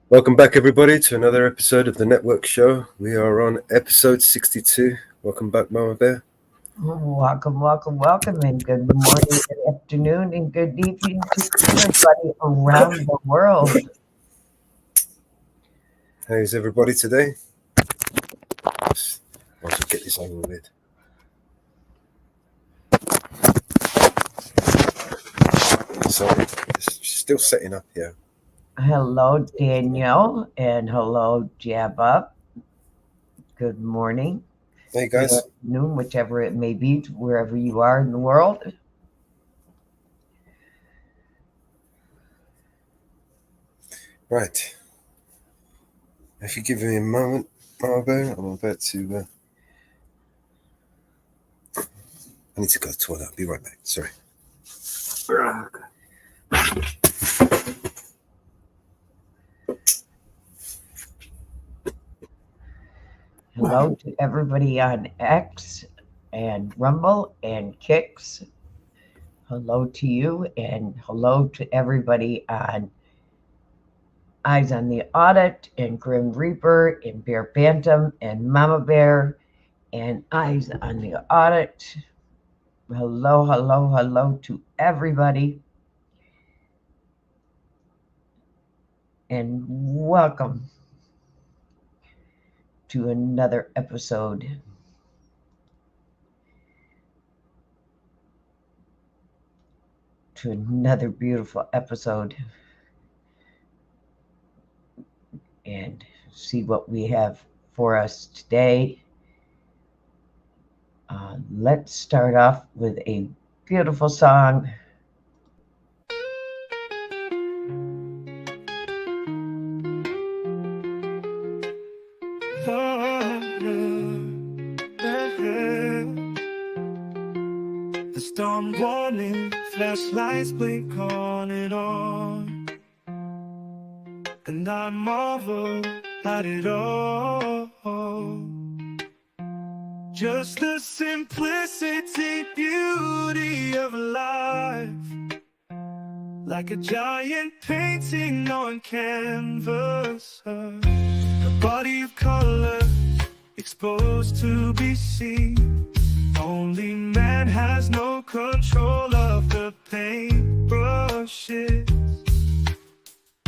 Welcome back, everybody, to another episode of the Network Show. We are on episode 62. Welcome back, Mama Bear. Welcome, and good morning, good afternoon, and good evening to everybody around the world. How's everybody today? Let's get this over with. Sorry, it's still setting up here. Hello, Danielle, and hello, Jab Up. Good morning. Hey, guys. Good afternoon, whichever it may be, wherever you are in the world. Right. If you give me a moment, Margot, I'm about to... I need to go to the toilet. I'll be right back. Sorry. Hello to everybody on X and Rumble and Kicks. Hello to you, and hello to everybody on Eyes on the Audit and Grim Reaper and Bear Bantam and Mama Bear and Eyes on the Audit. Hello to everybody. And welcome to another episode beautiful episode, and see what we have for us today. Let's start off with a beautiful song. The storm warning, flashlights blink on and on, and I marvel at it all. Just the simplicity, beauty of life, like a giant painting on canvas, a body of color exposed to be seen. Only man has no control of the paintbrushes.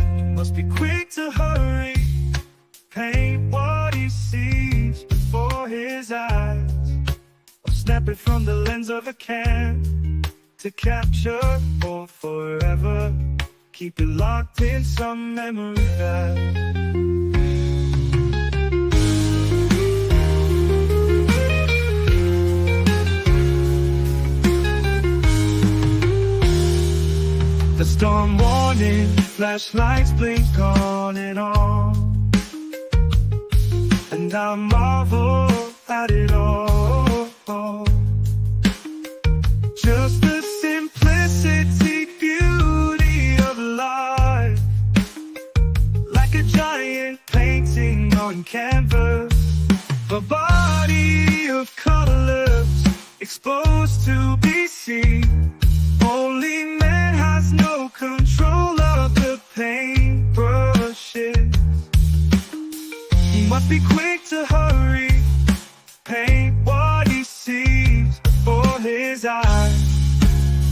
He must be quick to hurry, paint what he sees before his eyes, or snap it from the lens of a can to capture for forever. Keep it locked in some memory that the storm warning, flashlights blink on and on, and I marvel at it all. Just the simplicity, beauty of life, like a giant painting on canvas, a body of colors exposed to be seen. Only man has no control of the paintbrushes.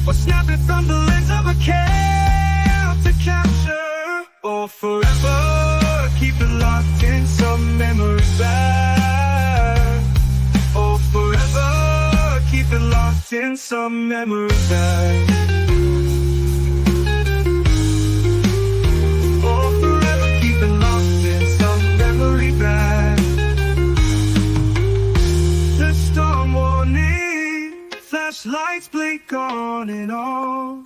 or snap it from the lens of a camera to capture, or forever keep it locked in some memory bag, or forever keep it locked in some memory bag. Lights blink on and on,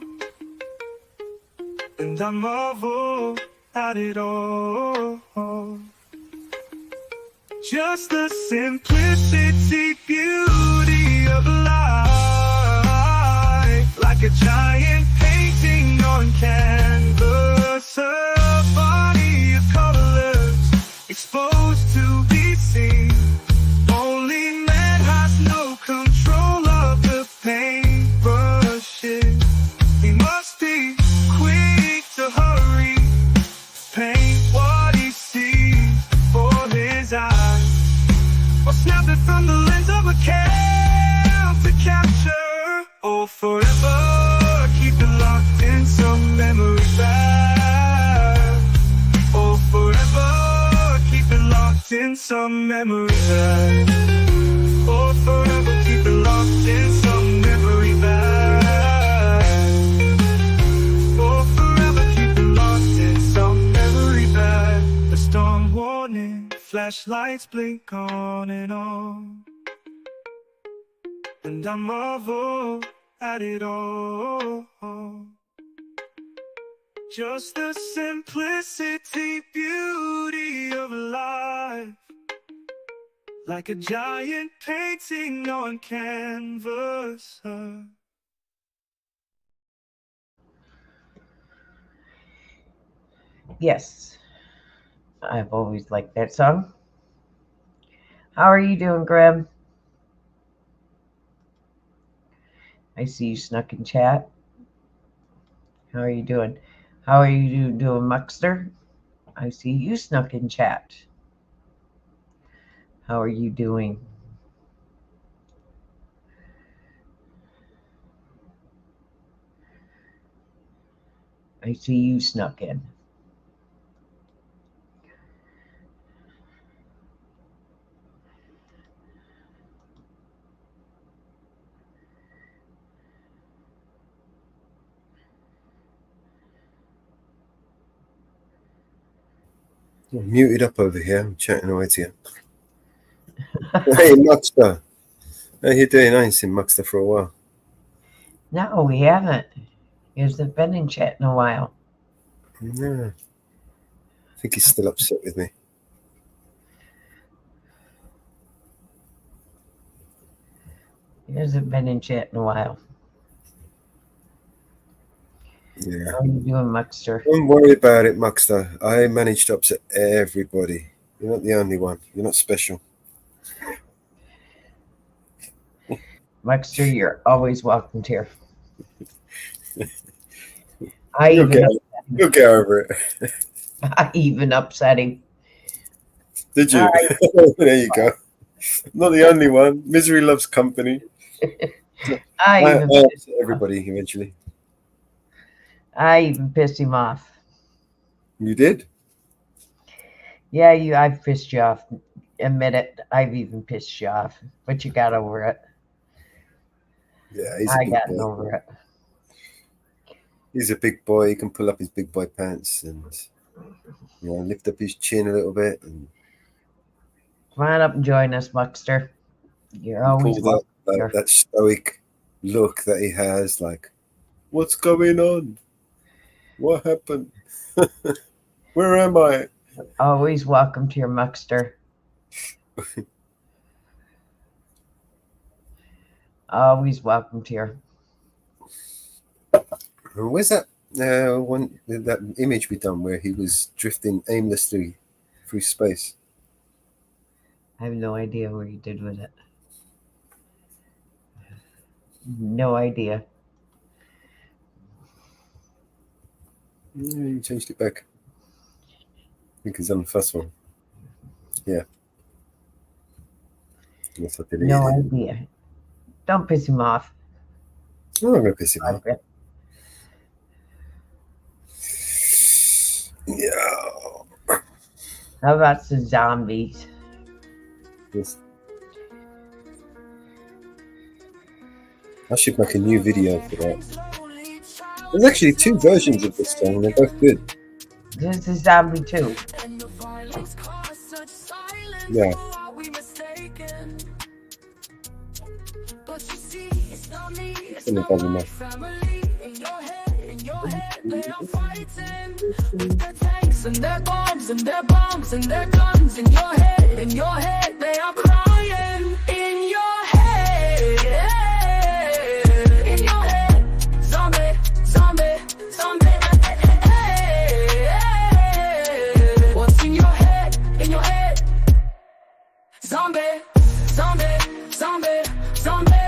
and I marvel at it all. Just the simplicity, beauty of life, like a giant painting on canvas, a body of colors exposed to be seen. Only man has no control of the paintbrushes. He must be quick to hurry, paint what he sees before his eyes, or snap it from the lens of a camera to capture, or forever keep it locked in some memory bag, or forever keep it locked in some memory bag, or forever keep it locked in some memory bag, or forever keep it locked in some memory bag. A storm warning, flashlights blink on and on, and I marvel at it all. Just the simplicity, beauty of life, like a giant painting on canvas. Yes, I've always liked that song. How are you doing, Graham? I see you snuck in chat. How are you doing? How are you doing, Muxter? I see you snuck in chat. How are you doing? I see you snuck in. I'm muted up over here. I'm chatting away to you. Hey, Muxter. How you doing? I ain't seen Muxter for a while. No, we haven't. He hasn't been in chat in a while. No. I think he's still upset with me. He hasn't been in chat in a while. Yeah. How are you doing, Muxter? Don't worry about it, Muxter. I managed to upset everybody. You're not the only one. You're not special. Muxter, you're always welcome here. You'll get over it. I even upset him. Did you? There you go. Not the only one. Misery loves company. I upset everybody eventually. I even pissed him off. You did? Yeah, I've pissed you off. Admit it. I've even pissed you off. But you got over it. Yeah, I got over it. He's a big boy. He can pull up his big boy pants and lift up his chin a little bit. And come on up and join us, Muxter. You're always welcome. That stoic look that he has, like, what's going on? What happened? Where am I? Always welcome to your Muxter. Always welcome to your. Where's that that image we done where he was drifting aimlessly through space? I have no idea what you did with it. No idea. Yeah, you changed it back. I think it's on the first one. Yeah. Yes, I did. No idea. Don't piss him off. I'm not going to piss him off. Okay. Yeah. How about the zombies? Yes. I should make a new video for that. There's actually 2 versions of this song. They're both good. This is zombie 2. Yeah. Doesn't bother me. And their bombs and their bombs and their guns in your head, they are crying in your head, zombie, zombie, zombie, what's in your head, zombie, zombie, zombie, zombie,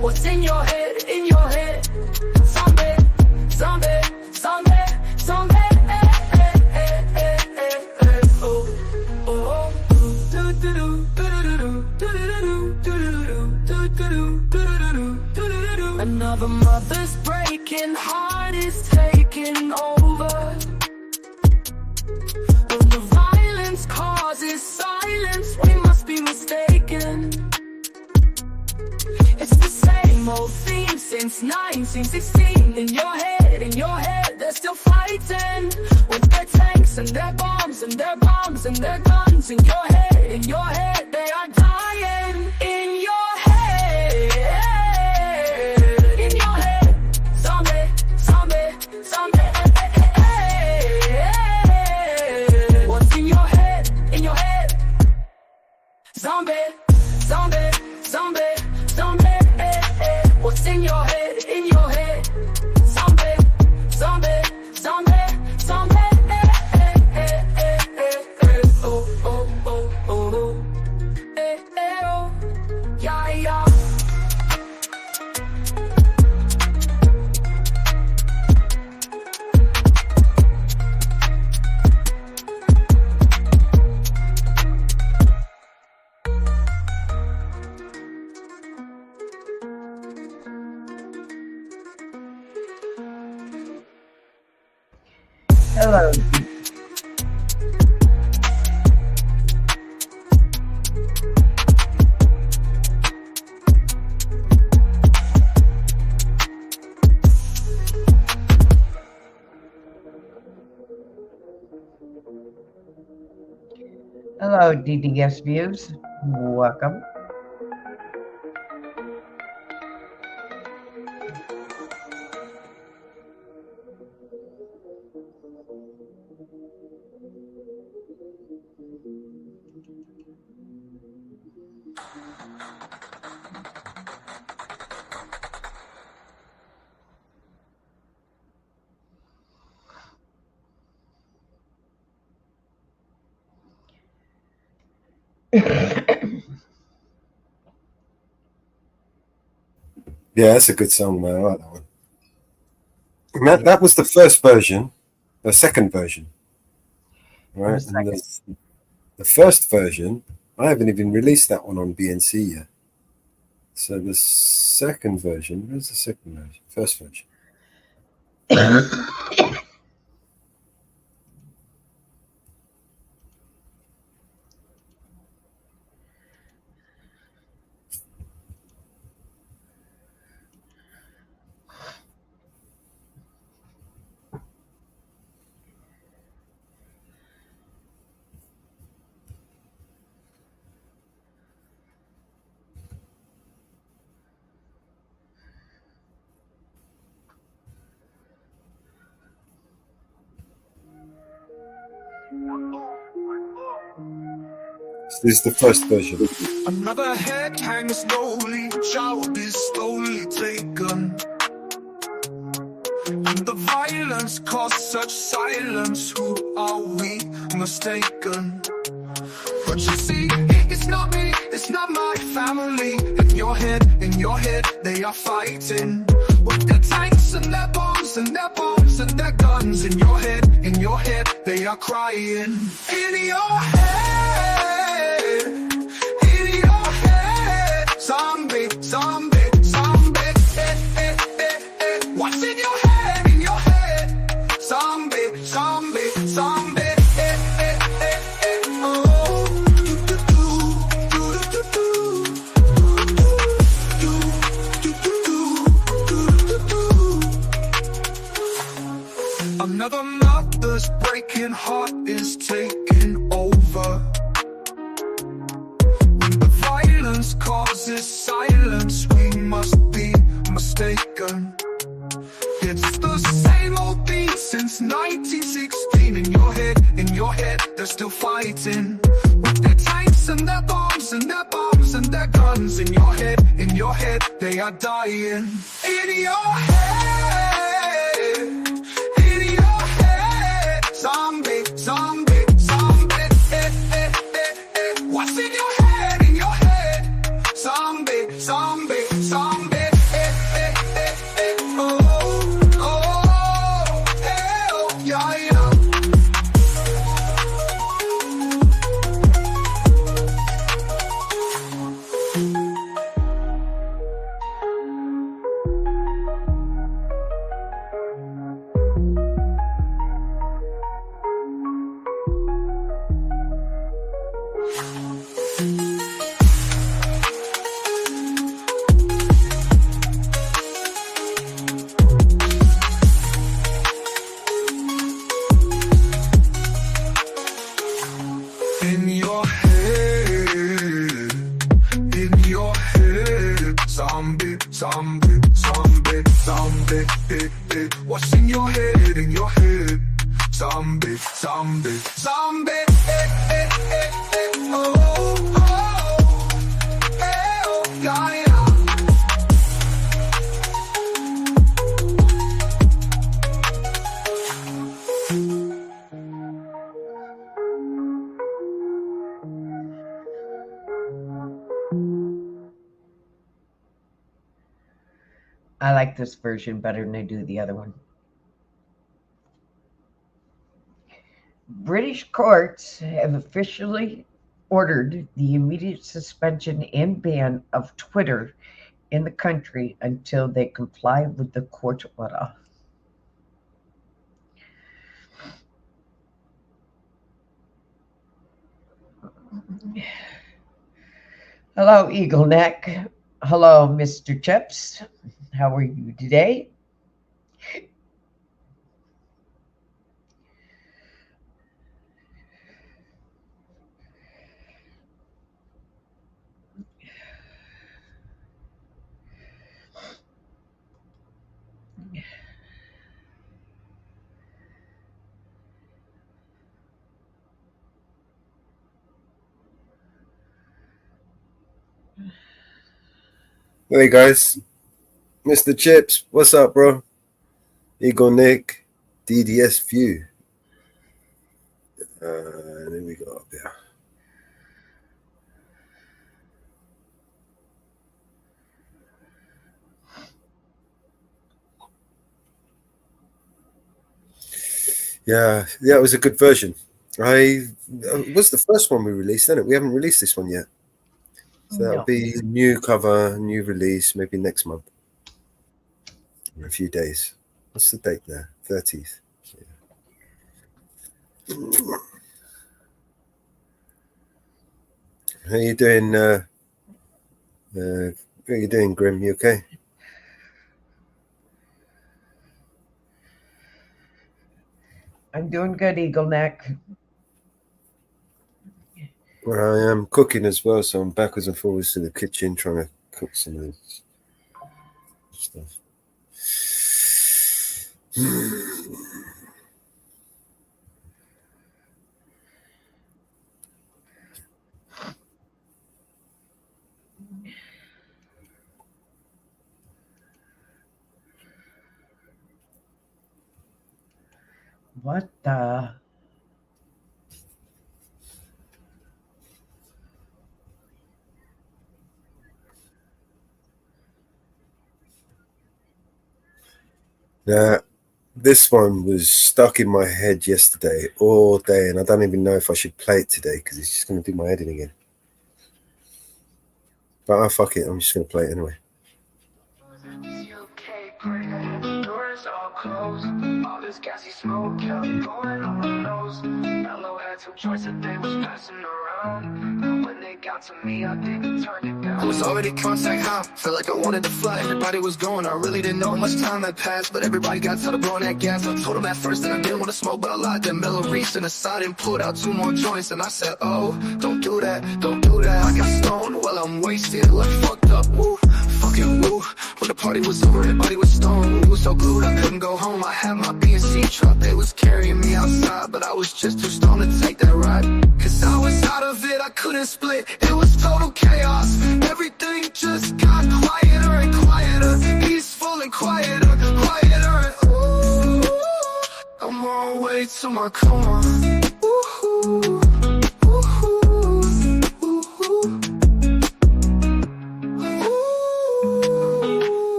what's in your head, zombie, zombie, zombie, zombie. Another mother's breaking heart is taking over. When the violence causes silence, we must be mistaken. It's the same old theme since 1916. In your head, they're still fighting with their tanks and their bombs and their bombs and their guns. In your head, they are dying. In your head, zombie, zombie, zombie. What's in your head, zombie, zombie, zombie, zombie. What's in your head, zombie, zombie, zombie, zombie. Oh, oh, oh, oh, oh, yeah, yeah. Hello. Hello, DDS Views. Welcome. Yeah, that's a good song, man. I like that one. And that was the first version, the second version, right? And the first version, I haven't even released that one on BNC yet. So the second version, where's the second version? First version. This is the first version. Another head hangs slowly, child is slowly taken. And the violence caused such silence. Who are we mistaken? But you see, it's not me, it's not my family. In your head, they are fighting with their tanks and their bombs and their bombs and their guns. In your head, they are crying. In your head, zombie, zombie, zombie. since 1916. In your head, they're still fighting with their tanks and their bombs and their bombs and their guns. In your head, they are dying. In your head, zombie, zombie, zombie. What's in your head? In your head, zombie, zombie, zombie. Zombie, zombie, zombie, what's in your head, in your head? Zombie, zombie, zombie, oh, yeah, yeah. I like this version better than I do the other one. British courts have officially ordered the immediate suspension and ban of Twitter in the country until they comply with the court order. Hello, Eagle Neck. Hello, Mr. Chips. How are you today? Hey guys, Mr. Chips, what's up, bro? Eagle Nick, DDS View. And then we go up here. Yeah, it was a good version. It was the first one we released, isn't it? We haven't released this one yet. So that'll be new cover, new release, maybe next month. In a few days. What's the date there? 30th. Yeah. How you doing? How you doing, Grim? You okay? I'm doing good, Eagle Neck. Well, I am cooking as well, so I'm backwards and forwards to the kitchen trying to cook some of this stuff. What the? Now, this one was stuck in my head yesterday all day, and I don't even know if I should play it today because it's just going to do my head in again. But fuck it, I'm just going to play it anyway. All this gassy smoke kept going on my nose. Mellow had some choice that they was passing around. And when they got to me, I didn't turn it down. I was already contact high, felt like I wanted to fly. Everybody was going, I really didn't know much time had passed. But everybody got tired of blowing that gas. I told them at first that I didn't want to smoke, but I lied. Then Mellow reached in the side and pulled out 2 more joints. And I said, oh, don't do that, don't do that. I got stoned while I'm wasted, like fucked up, woo. Fucking woo, when the party was over, everybody was stoned. We was so glued I couldn't go home. I had my B&C truck, they was carrying me outside, but I was just too stoned to take that ride. Cause I was out of it, I couldn't split. It was total chaos. Everything just got quieter and quieter, peaceful and quieter, quieter and ooh, I'm on my way to my car. Ooh,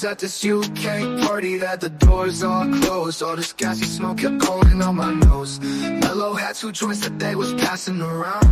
at this UK party that the doors all closed. All this gassy smoke kept going on my nose. Mellow had 2 joints that they was passing around,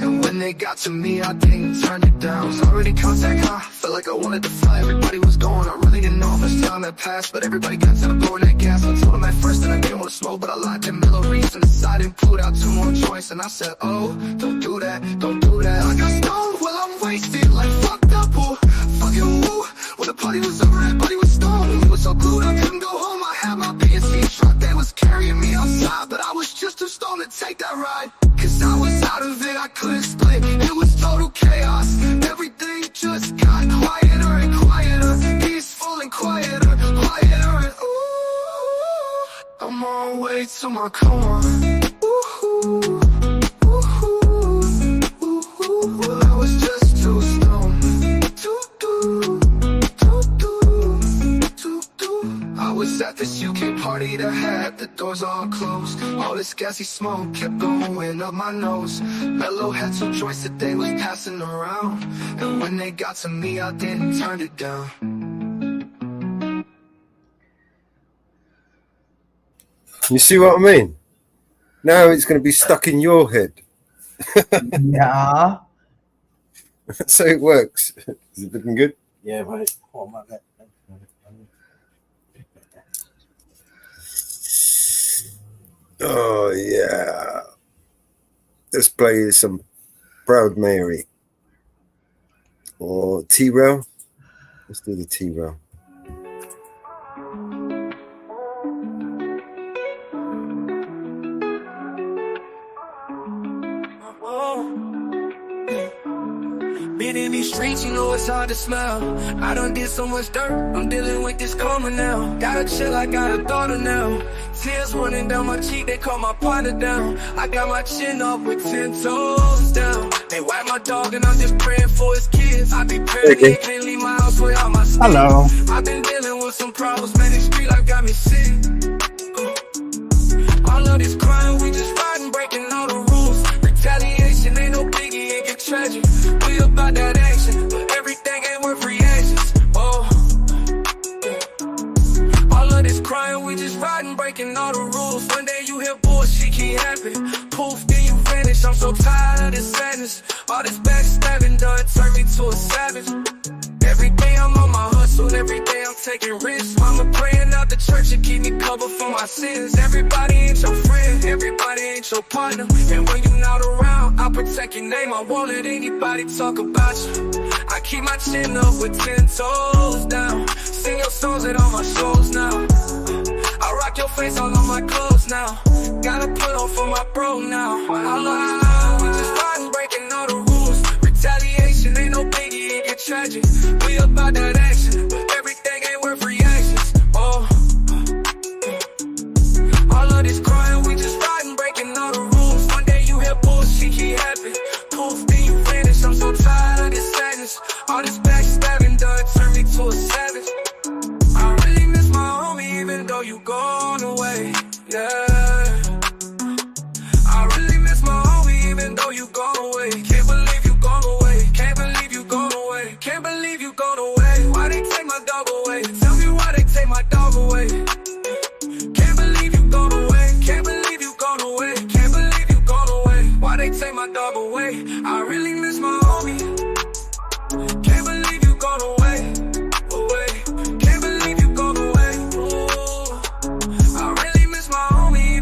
and when they got to me, I didn't turn it down. Was already contact high, felt like I wanted to fly. Everybody was going, I really didn't know how much time had passed, but everybody got time to blowing that gas. I told them at first that I didn't want to smoke, but I lied to Mellow reached on the side and pulled out 2 more joints, and I said, oh, don't do that, don't do that. I got stoned while I'm wasted, like fucked up, oh, fucking woo. When the party was over, everybody was stoned. We was so glued I couldn't go home. I had my B&C truck, they was carrying me outside, but I was just too stoned to take that ride. Cause I was out of it, I couldn't split. It was total chaos. Everything just got quieter and quieter, peaceful and quieter, quieter and ooh, I'm on my way to my car. Ooh, well, I was just too stoned to do. I was at this UK party that had the doors all closed. All this gassy smoke kept going up my nose. Mellow had 2 joints that they was passing around, and when they got to me, I didn't turn it down. You see what I mean? Now it's going to be stuck in your head. Yeah. That's how it works. Is it looking good? Yeah, mate. Oh, mate. Oh, yeah. Let's play some Proud Mary. Or T-Rail. Let's do the T-Rail. Been in these streets, you know it's hard to smile. I done did so much dirt, I'm dealing with this karma now. Gotta chill, I got a daughter now. Tears running down my cheek, they call my partner down. I got my chin up with 10 toes down. They wipe my dog and I'm just praying for his kids. I be praying they can't leave my house without my skin. Hello. I've been dealing with some problems, man, this street life got me sick. All of this crime, we just riding, breaking all the rules. Retaliation ain't no biggie, it get tragic. We about that action, but everything ain't worth reactions. Oh, all of this crime, we just riding, breaking all the rules. One day you hear bullshit keep happening, poof, then you vanish. I'm so tired of this sadness. All this backstabbing done turned me to a savage. Every day I'm on my hustle, every day I'm taking risks. Mama praying out the church to keep me covered for my sins. Everybody ain't your friend, everybody ain't your partner. And when you're not around, I protect your name, I won't let anybody talk about you. I keep my chin up with 10 toes down. Sing your songs at all my shows now. I rock your face all on my clothes now. Gotta put on for my bro now. I love this love, we just riding, breaking all the rules. Retaliation ain't no biggie, it get tragic. We about that action, but everything ain't worth reactions. Oh, all of this crime, we just riding, breaking all the rules. One day you hear bullshit keep happening, poof, then you vanish. I'm so tired of this sadness. All this backstabbing done turned me to a savage. I really miss my homie, even though you gone away. Yeah, I really miss my homie, even though you gone away. Can't believe you gone away. Can't believe you gone away. Can't believe you gone away. Why they take my dog away? Tell me why they take my dog away. Can't believe you gone away. Can't believe you gone away. Can't believe you gone away. Why they take my dog away? I really miss my homie. Can't believe you gone away. Away. Can't believe you gone away. Ooh. I really miss my homie.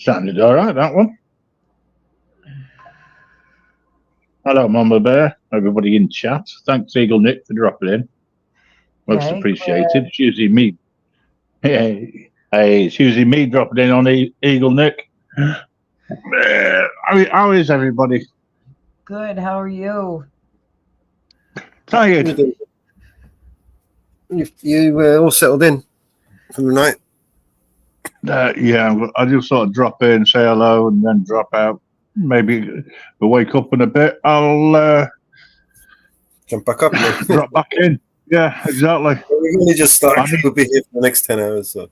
Sounded all right, that one. Hello, Mama Bear. Everybody in chat. Thanks, Eagle Nick, for dropping in. Most Okay, appreciated. It's usually me. Hey, it's usually me dropping in on Eagle Nick. How is everybody? good. How are you? Tired. You all settled in for the night? Yeah, I just sort of drop in, say hello, and then drop out. Maybe we'll wake up in a bit. I'll Jump back up then. drop back in. Yeah, exactly. We've only just started. I mean- We'll be here for the next 10 hours. So.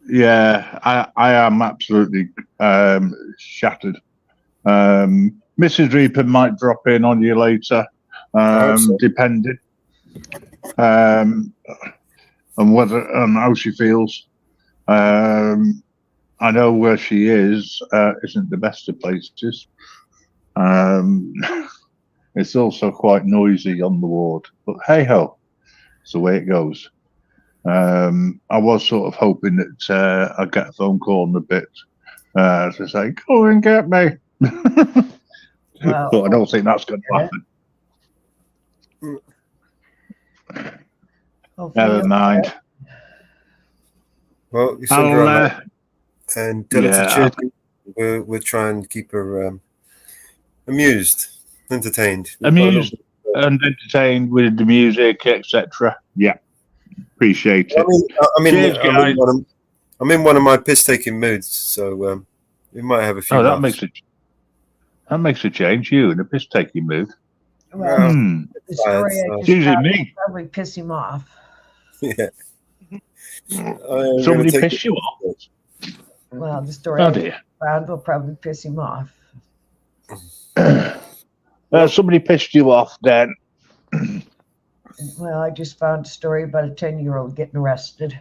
Yeah, I am absolutely shattered. Mrs. Reaper might drop in on you later, so. depending on how she feels. I know where she is isn't the best of places. It's also quite noisy on the ward, but hey ho, it's the way it goes. I was sort of hoping that I'd get a phone call in a bit to say, "Go and get me," Well, but I don't think that's going to happen. Never mind. Well, you send her I'll, out and tell her to chill. We'll try and keep her amused, entertained. amused and entertained with the music, etc. Yeah, appreciate it. I'm in one of my piss-taking moods, so we might have a few. Oh, laughs. that makes a change. You in a piss-taking mood. well, the story I just Usually found me. will probably piss him off. Yeah. Somebody piss you off. Well, the story Oh I dear. found will probably piss him off. Somebody pissed you off, then. Well, I just found a story about a 10-year-old getting arrested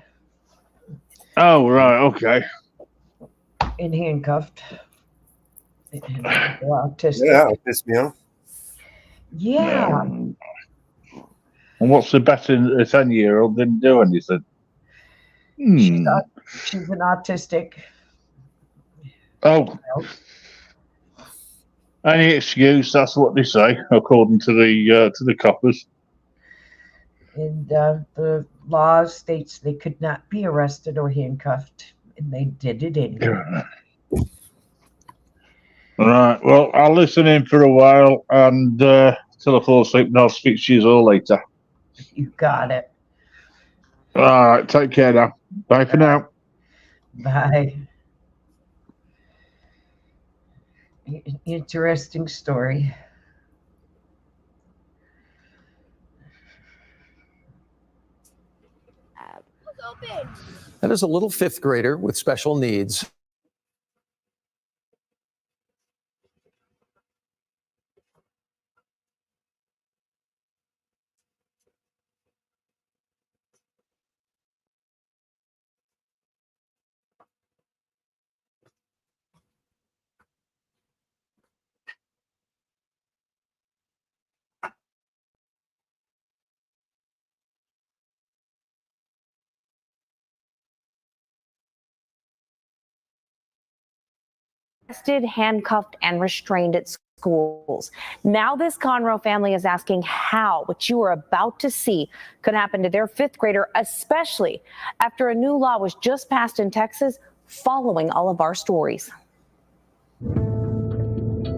Oh right, okay. and handcuffed. And autistic. Yeah, that'll piss me off. Yeah. And what's the better than a 10-year-old didn't do anything? She's an autistic. Oh, any excuse? That's what they say, according to the coppers. And the law states they could not be arrested or handcuffed, and they did it anyway. All right. Well, I'll listen in for a while and till I fall asleep, and I'll speak to you all later. You got it. All right. Take care now. Bye for now. Bye. Interesting story. That is a little fifth grader with special needs. Arrested, handcuffed, and restrained at schools. Now this Conroe family is asking how what you are about to see could happen to their fifth grader, especially after a new law was just passed in Texas following all of our stories.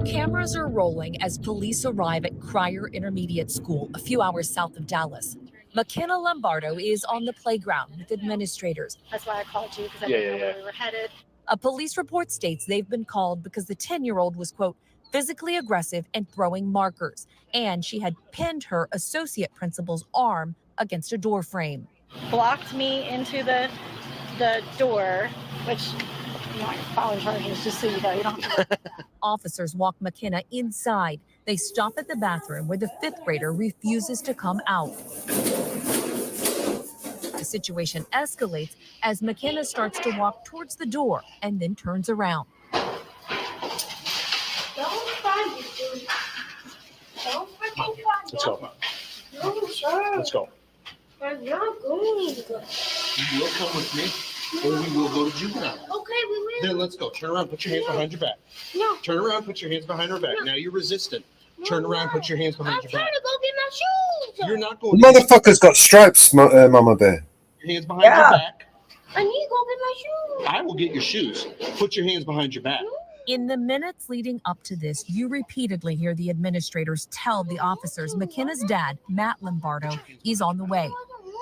Cameras are rolling as police arrive at Cryer Intermediate School, a few hours south of Dallas. McKenna Lombardo is on the playground with administrators. That's why I called you, because I didn't know where we were headed. A police report states they've been called because the 10-year-old was, quote, physically aggressive and throwing markers, and she had pinned her associate principal's arm against a door frame. Blocked me into the door, which, you know, filing charges, just so you know. You don't. Officers walk McKenna inside. They stop at the bathroom where the fifth grader refuses to come out. The situation escalates as McKenna starts to walk towards the door and then turns around. Don't find it, dude. Don't freaking find it. Let's go. No, sir. Let's go. I'm not going to go. You will come with me, or we will go to juvenile. Okay, we Then let's go. Turn around, put your hands behind your back. No. Turn around, put your hands behind her back. No. Now you're resistant. Turn around, put your hands behind I'm your trying back. to go get my shoes. You're not The going to motherfucker's got stripes, Mama Bear. your hands behind your back. I need to go get my shoes. I will get your shoes. Put your hands behind your back. In the minutes leading up to this, you repeatedly hear the administrators tell the officers McKenna's dad, Matt Lombardo, is on the way.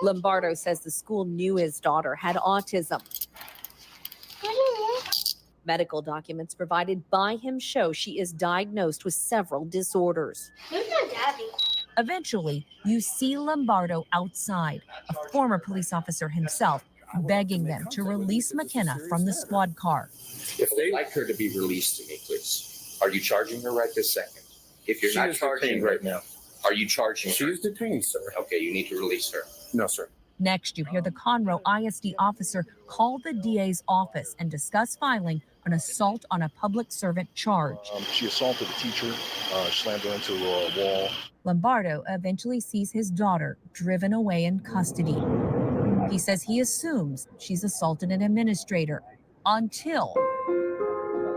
Lombardo says the school knew his daughter had autism. Medical documents provided by him show she is diagnosed with several disorders. Where's my daddy? Eventually, you see Lombardo outside, a former police officer himself, begging them to release McKenna from the squad car. If they'd like her to be released to me, please. Are you charging her right this second? If you're not charging her right now, are you charging her? She is detained, sir. Okay, you need to release her. No, sir. Next, you hear the Conroe ISD officer call the DA's office and discuss filing an assault on a public servant charge. She assaulted a teacher, slammed her into a wall. Lombardo eventually sees his daughter driven away in custody. He says he assumes she's assaulted an administrator until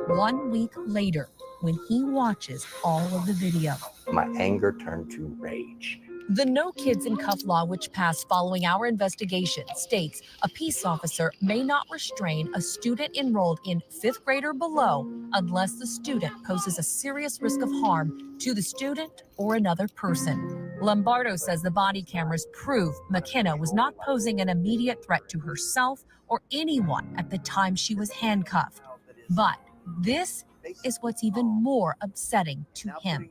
1 week later when he watches all of the video. My anger turned to rage. The No Kids in Cuff law, which passed following our investigation, states a peace officer may not restrain a student enrolled in 5th grade or below unless the student poses a serious risk of harm to the student or another person. Lombardo says the body cameras prove McKenna was not posing an immediate threat to herself or anyone at the time she was handcuffed. But this is what's even more upsetting to him.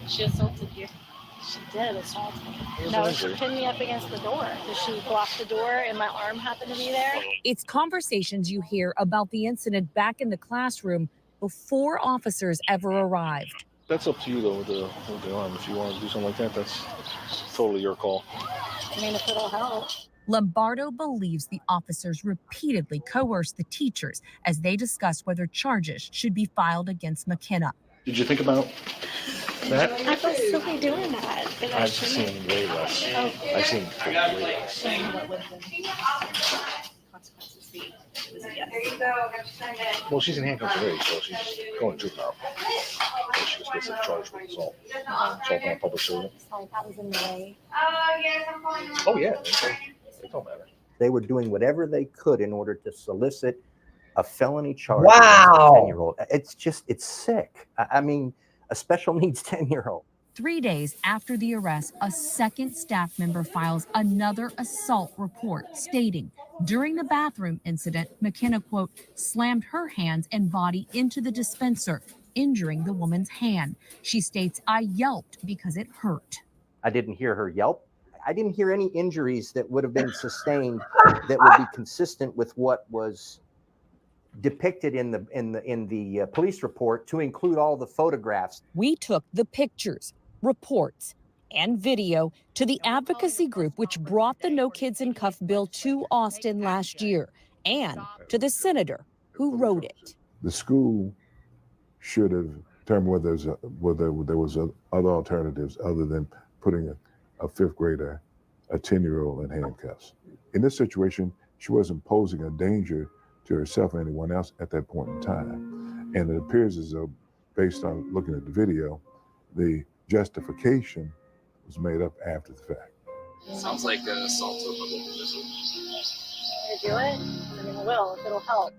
She assaulted you. She did assault me. No, she pinned me up against the door. Did she block the door and my arm happened to be there? It's conversations you hear about the incident back in the classroom before officers ever arrived. That's up to you, though, with the arm. If you want to do something like that, that's totally your call. I mean, if it'll help. Lombardo believes the officers repeatedly coerced the teachers as they discussed whether charges should be filed against McKenna. Did you think about that? I feel silly doing that. But I've seen way less. Oh. I've seen way less. There you go. Well, she's in handcuffs already, so she's going to juvenile. So she was basically charged with assault. Assault on a public servant. That was in May. Oh, yeah. It don't matter. They were doing whatever they could in order to solicit a felony charge. Wow. Against a 10-year-old. It's sick. I mean, a special needs 10-year-old. 3 days after the arrest, a second staff member files another assault report stating during the bathroom incident, McKenna, quote, slammed her hands and body into the dispenser, injuring the woman's hand. She states, I yelped because it hurt. I didn't hear her yelp. I didn't hear any injuries that would have been sustained that would be consistent with what was depicted in the police report, to include all the photographs. We took the pictures, reports, and video to the advocacy group which brought the No Kids in Cuff bill to Austin last year, and to the senator who wrote it. The school should have determined whether there was other alternatives other than putting a 5th grader, a 10-year-old in handcuffs. In this situation, she wasn't posing a danger to herself or anyone else at that point in time. And it appears as though, based on looking at the video, the justification was made up after the fact. Sounds like an assault to a public official. Can I do it? I mean, I will if it'll help.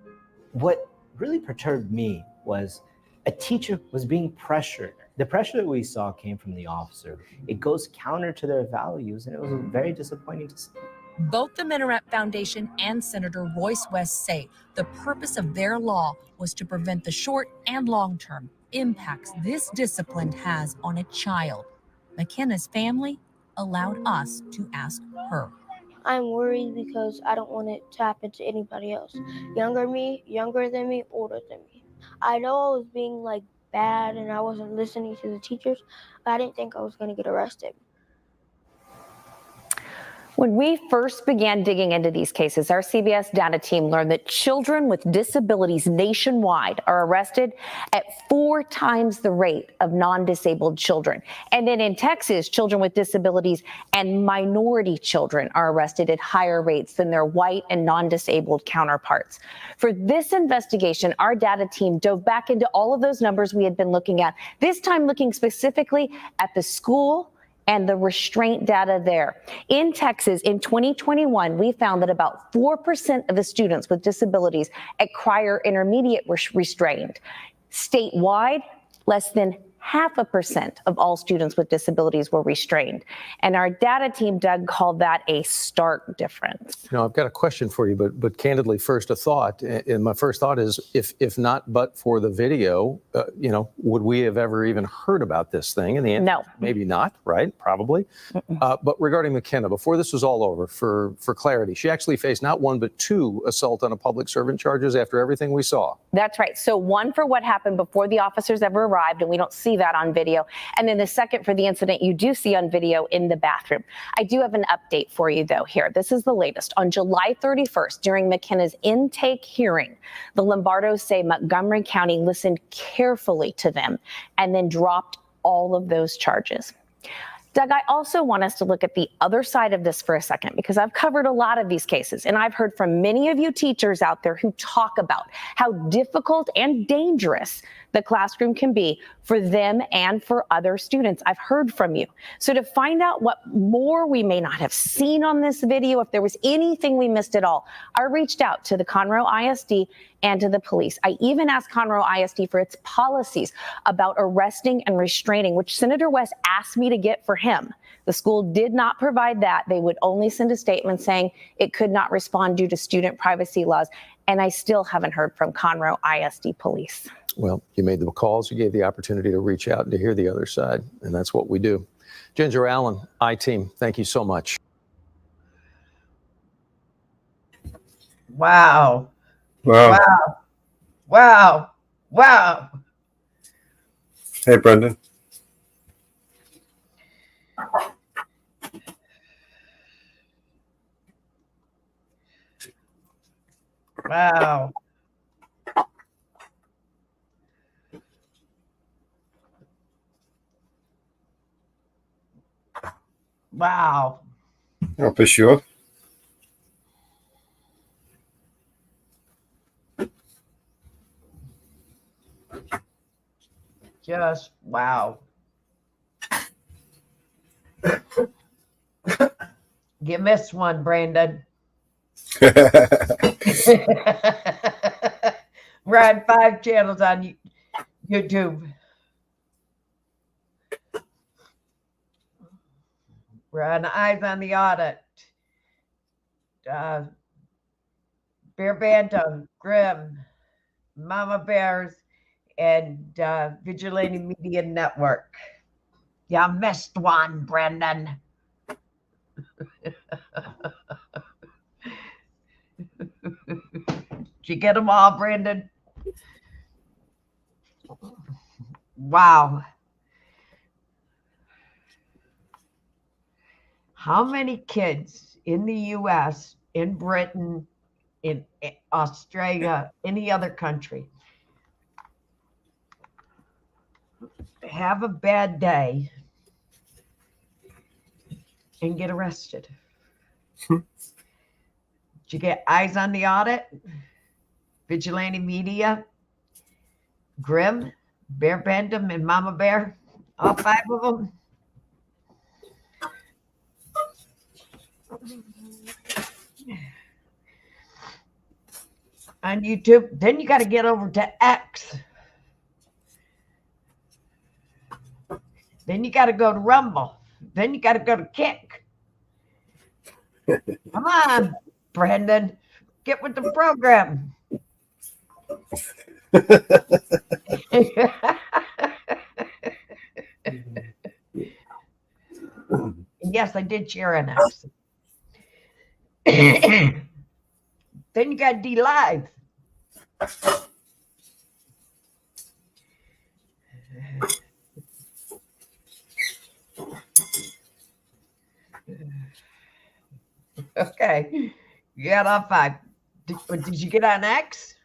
What really perturbed me was a teacher was being pressured. The pressure that we saw came from the officer. It goes counter to their values, and it was very disappointing to see. Both the Minaret Foundation and Senator Royce West say the purpose of their law was to prevent the short and long-term impacts this discipline has on a child. McKenna's family allowed us to ask her. I'm worried because I don't want it to happen to anybody else. Younger than me, older than me. I know I was being like bad and I wasn't listening to the teachers, but I didn't think I was going to get arrested. When we first began digging into these cases, our CBS data team learned that children with disabilities nationwide are arrested at 4 times the rate of non-disabled children. And then in Texas, children with disabilities and minority children are arrested at higher rates than their white and non-disabled counterparts. For this investigation, our data team dove back into all of those numbers we had been looking at, this time looking specifically at the school and the restraint data there. In Texas, in 2021, we found that about 4% of the students with disabilities at Crier Intermediate were restrained. Statewide, less than 0.5% of all students with disabilities were restrained. And our data team, Doug, called that a stark difference. Now, I've got a question for you, but candidly, first a thought. And my first thought is, if not but for the video, would we have ever even heard about this thing? And the answer, no, maybe not, right? Probably. But regarding McKenna, before this was all over, for clarity, she actually faced not 1 but 2 assault on a public servant charges after everything we saw. That's right. So 1 for what happened before the officers ever arrived, and we don't see that on video. And then the second for the incident you do see on video in the bathroom. I do have an update for you, though, here. This is the latest. On July 31st, during McKenna's intake hearing, the Lombardos say Montgomery County listened carefully to them and then dropped all of those charges. Doug, I also want us to look at the other side of this for a second, because I've covered a lot of these cases, and I've heard from many of you teachers out there who talk about how difficult and dangerous the classroom can be for them and for other students. I've heard from you. So to find out what more we may not have seen on this video, if there was anything we missed at all, I reached out to the Conroe ISD and to the police. I even asked Conroe ISD for its policies about arresting and restraining, which Senator West asked me to get for him. The school did not provide that. They would only send a statement saying it could not respond due to student privacy laws. And I still haven't heard from Conroe ISD police. Well, you made the calls, you gave the opportunity to reach out and to hear the other side, and that's what we do. Ginger Allen, I-Team, thank you so much. Wow. Wow. Wow. Wow. Wow. Hey, Brendan. Wow. Wow. I'll push you up. Just wow. You missed one, Brandon. We're on 5 channels on YouTube. We're on Eyes on the Audit. Bear Bantam, Grimm, Mama Bears, and Vigilante Media Network. You missed one, Brendan. Did you get them all, Brandon? Wow. How many kids in the U.S., in Britain, in Australia, any other country, have a bad day and get arrested? Did you get Eyes on the Audit, Vigilante Media, Grimm, Bear Bantam, and Mama Bear? All 5 of them? On YouTube. Then you got to get over to X. Then you got to go to Rumble. Then you got to go to Kick. Come on, Brendan. Get with the program. Yes, I did share an X. Then you got D Live. Okay. You got all 5. Did you get on X?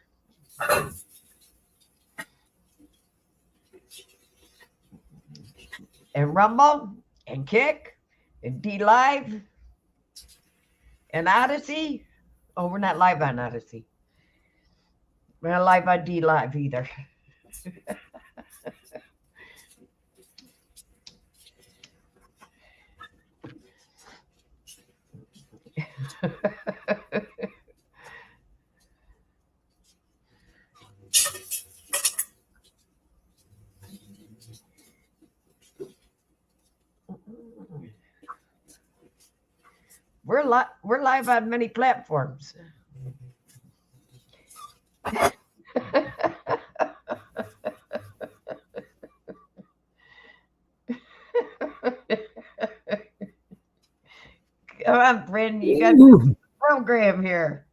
And Rumble? And Kick? And D Live? And Odyssey? Oh, we're not live on Odyssey. We're not live on D Live either. We're live on many platforms. Come on, Brandon, you got the program here.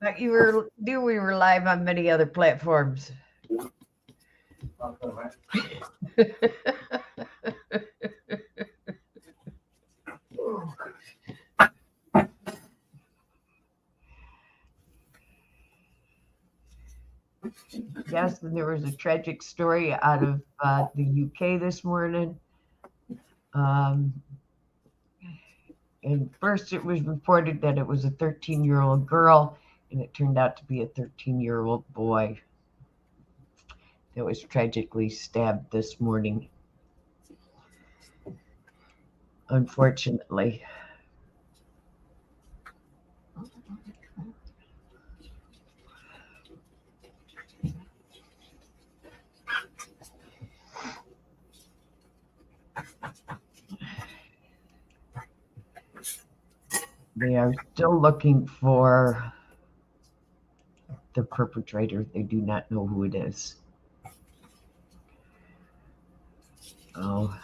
But we were live on many other platforms. Yes, and there was a tragic story out of the UK this morning. And first it was reported that it was a 13-year-old girl, and it turned out to be a 13-year-old boy that was tragically stabbed this morning, unfortunately. They are still looking for the perpetrator. They do not know who it is. Oh.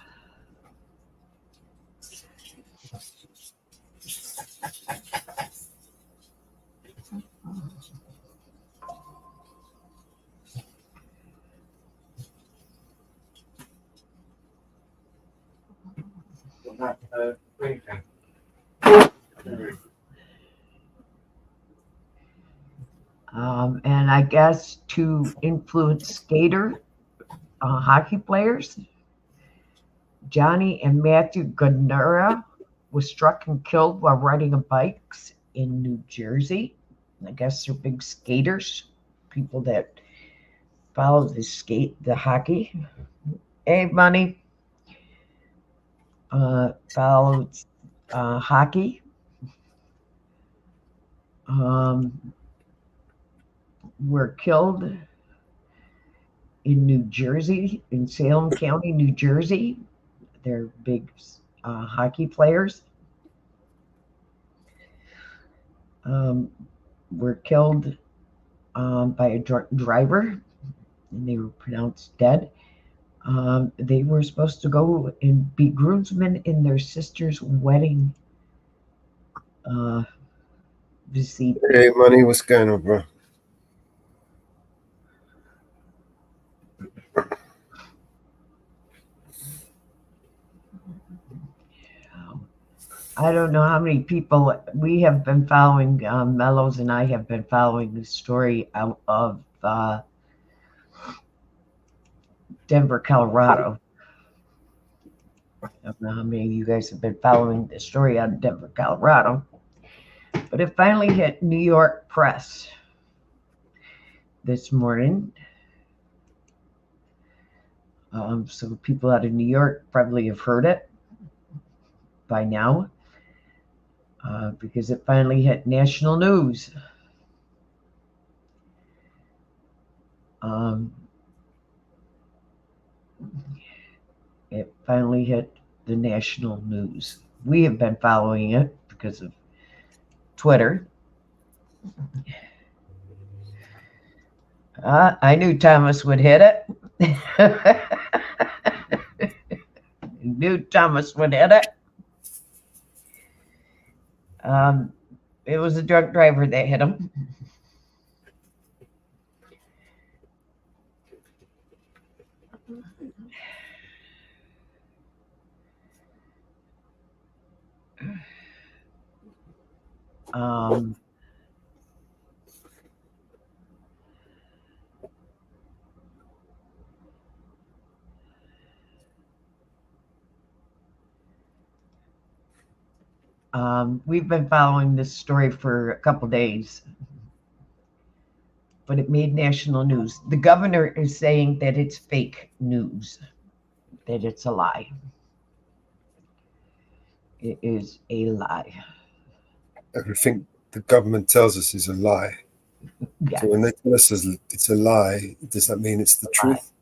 And I guess to influence hockey players, Johnny and Matthew Gunera was struck and killed while riding bikes in New Jersey. I guess they're big skaters, people that follow the hockey. Hey, Money followed hockey. Were killed in New Jersey, in Salem County, New Jersey. They're big hockey players. Were killed by a driver, and they were pronounced dead. They were supposed to go and be groomsmen in their sister's wedding. Hey, Money, what's going on, bro? I don't know how many people we have been following. Mellows and I have been following the story out of Denver, Colorado. I don't know how many of you guys have been following the story out of Denver, Colorado. But it finally hit New York press this morning. So people out of New York probably have heard it by now. Because it finally hit national news. It finally hit the national news. We have been following it because of Twitter. I knew Thomas would hit it. Knew Thomas would hit it. It was a drunk driver that hit him. Um, we've been following this story for a couple days, but it made national news. The governor is saying that it's fake news, that it's a lie. It is a lie. Everything the government tells us is a lie. Yes. So when they tell us it's a lie, does that mean it's the truth?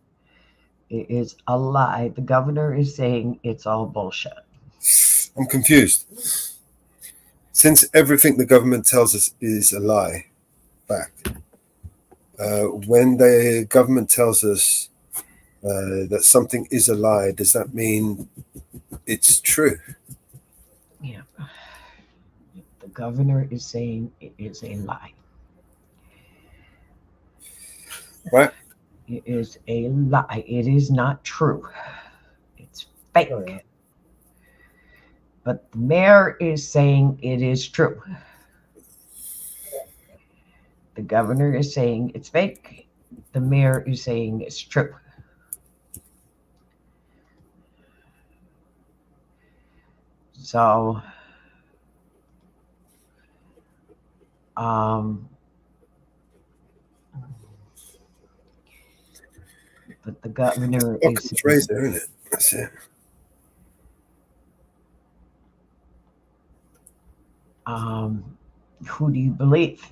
It is a lie. The governor is saying it's all bullshit. I'm confused. Since everything the government tells us is a lie, when the government tells us that something is a lie, does that mean it's true? Yeah. The governor is saying it is a lie. Right? It is a lie. It is not true. It's fake. But the mayor is saying it is true. The governor is saying it's fake. The mayor is saying it's true. So, but the governor is Razor, isn't it? That's it. who do you believe?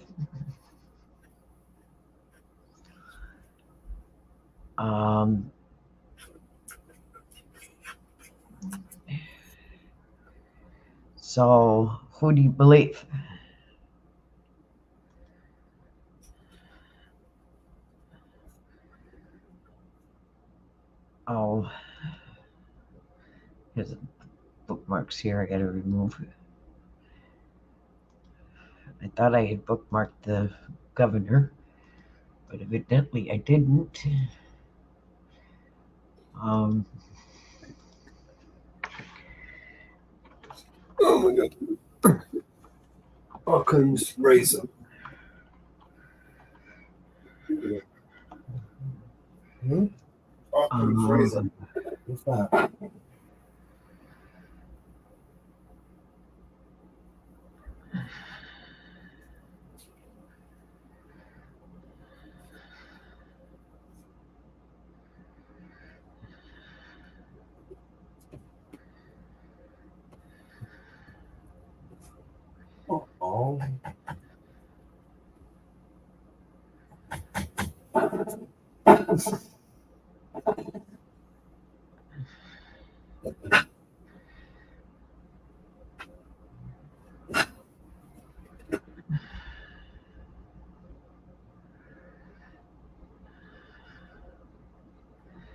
So who do you believe? Oh, there's bookmarks here I gotta remove. I thought I had bookmarked the governor, but evidently I didn't. Oh my god. Occam's razor. Occam's razor. What's that? Oh.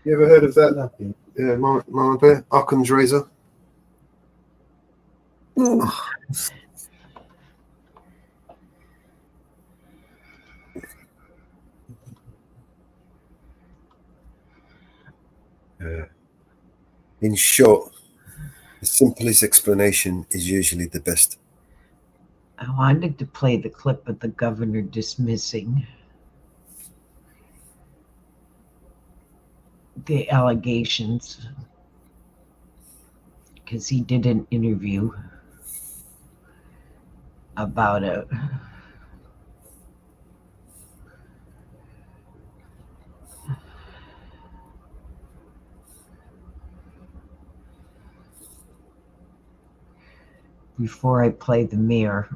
You ever heard of that? Yeah, Mama Bear, Occam's razor. In short, the simplest explanation is usually the best. I wanted to play the clip of the governor dismissing the allegations because he did an interview about it. Before I play the mayor.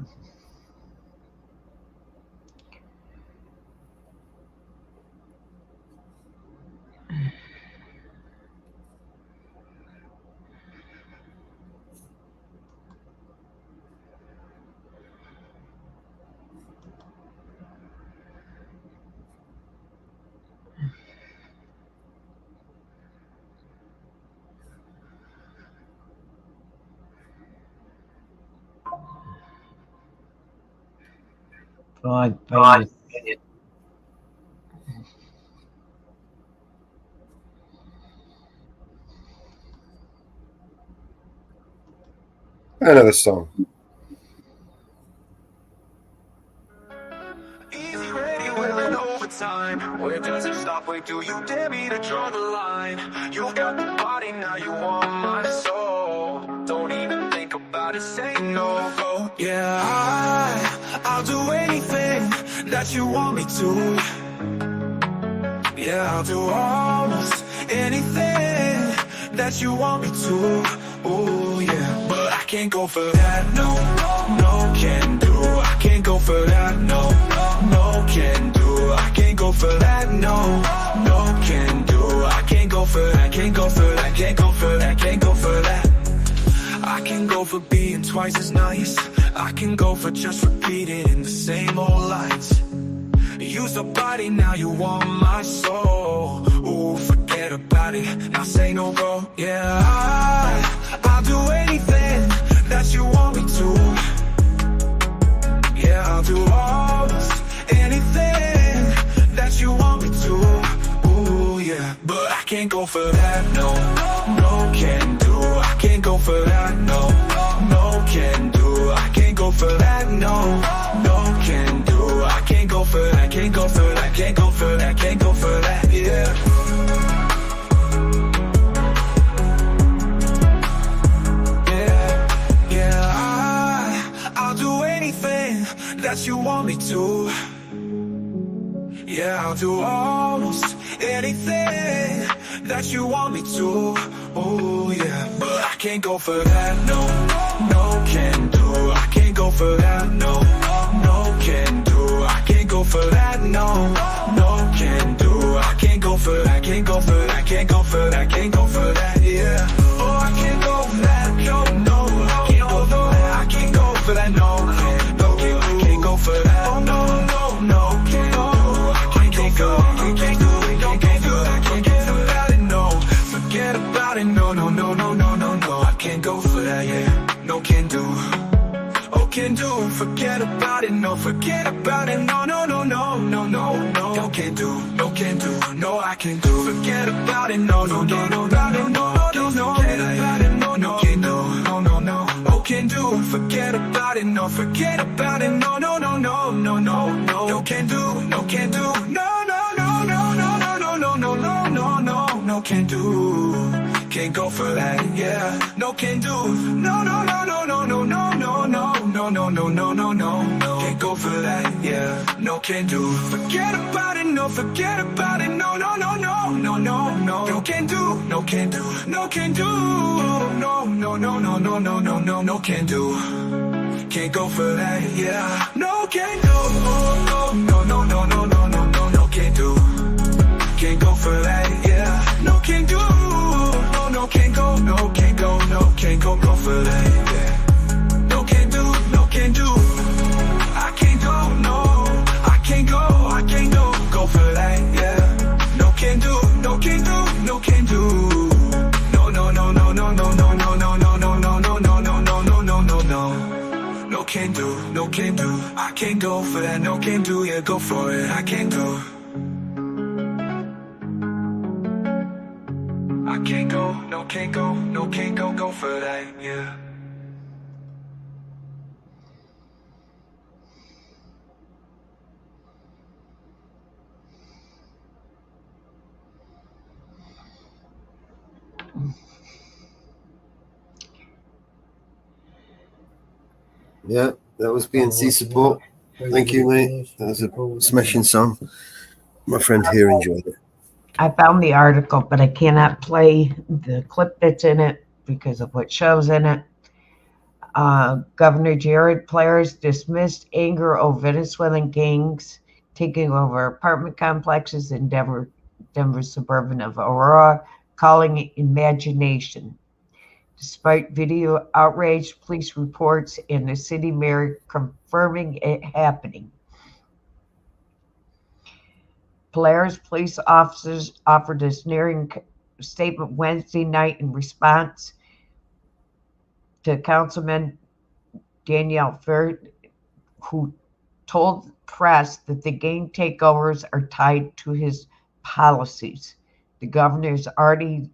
Oh, I find it. Another song. Easy, ready, willing, overtime. Where does it stop? Where do you dare me to draw the line? You've got the body, now you want my soul. Don't even think about it, say no, go. Yeah, I'll do anything that you want me to. Yeah, I'll do almost anything that you want me to. Oh yeah, but I can't go for that. No, no, can do. I can't go for that. No, no, can do. I can't go for that. No, no, can do. I can't go for that. Can't go for that. Can't go for that. Can't go for that. I can go for being twice as nice. I can go for just repeating the same old lines. Use the body, now you want my soul. Ooh, forget about it, now say no, go. Yeah, I'll do anything that you want me to. Yeah, I'll do almost anything that you want me to. Ooh, yeah, but I can't go for that, no, no, can do. I can't go for that, no, no, can do. I can't go for that, no, no, can do. I can't go for that, can't go for that, can't go for that, can't go for that, yeah. I'll do anything that you want me to. Yeah, I'll do almost anything that you want me to. Oh yeah, but I can't go for that, no, no, can do. I can't go for that, no, no, can do. I can't go for that, no, no, can do. I can't go for that, can't go for that, can't go for that, can't go for that, yeah. Oh, I can't go for that, no, no, I can't go for that, I can't go for that, no, no, I can't go for that, oh no, no, no, can't go, I can't go, I can't go, I can't go, I can't go for that, no, forget about it, no, no, no, no, no, no, no, I can't go for that, yeah, no, can do. Oh, can do, forget about it, no, forget about it, no, no, no, no, no, no, no, can do, no, can do, no, I can do, forget about it, no, no, no, no, no, no, no, no, no, forget about it, no, no, can do, no, no, no, oh, can do, forget about it, no, forget about it, no, no, no, no, no, no, no, can do, no, can do, no, no, no, no, no, no, no, no, no, no, no, no, no, can do. Can't go for that, yeah. No, can do. No, no, no, no, no, no, no, no, no, no, no, no, no, no, no, no. Can't go for that, yeah. No, can do. Forget about it, no, forget about it. No, no, no, no, no, no, no. No, can do. No, can do. No, can do. No, no, no, no, no, no, no, no, no, can do. Can't go for that, yeah. No, can do. No, no, no, no, no, no, no, no, no, can do. Can't go for that, yeah. No, can do. No, can't go, no, can't go, no, can't go, go for that, yeah. No, can do, no, can do. I can't go, no, I can't go, I can't go for that, yeah. No, can do, no, can do, no, can do. No, no, no, no, no, no, no, no, no, no, no, no, no, no, no, no, no, no, no, no. No, can do, no, can do. I can't go for that, no, can do, yeah, go for it, I can't do. I can't go, no, can't go, no, can't go for that, yeah. Yeah, that was BNC support. Thank you, mate. That was a smashing song. My friend here enjoyed it. I found the article, but I cannot play the clip that's in it because of what shows in it. Governor Jared Players dismissed anger over Venezuelan gangs taking over apartment complexes in Denver's suburban of Aurora, calling it imagination. Despite video outrage, police reports, and the city mayor confirming it happening. Polaris police officers offered a sneering statement Wednesday night in response to Councilman Danielle Fair, who told press that the gang takeovers are tied to his policies. The governor has already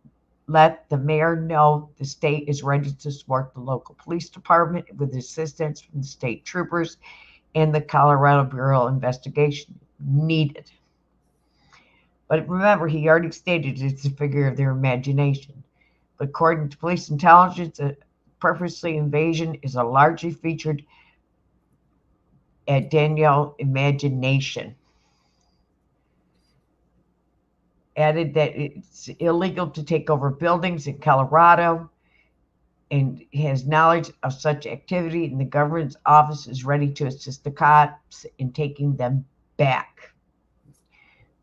let the mayor know the state is ready to support the local police department with assistance from the state troopers and the Colorado Bureau of Investigation needed. But remember, he already stated it's a figure of their imagination. But according to police intelligence, a purposely invasion is a largely featured at Danielle imagination. Added that it's illegal to take over buildings in Colorado and has knowledge of such activity, and the government's office is ready to assist the cops in taking them back.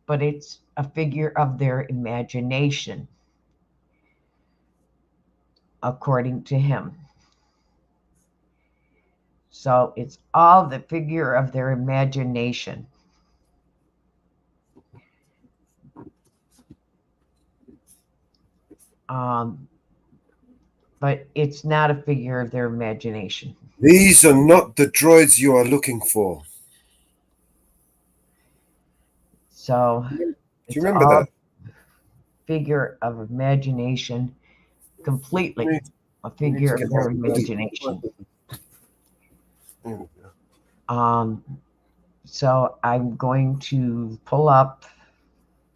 But it's a figure of their imagination, according to him. So it's all the figure of their imagination. But it's not a figure of their imagination. These are not the droids you are looking for. So do you remember that? Figure of imagination, completely a figure of their imagination. So I'm going to pull up.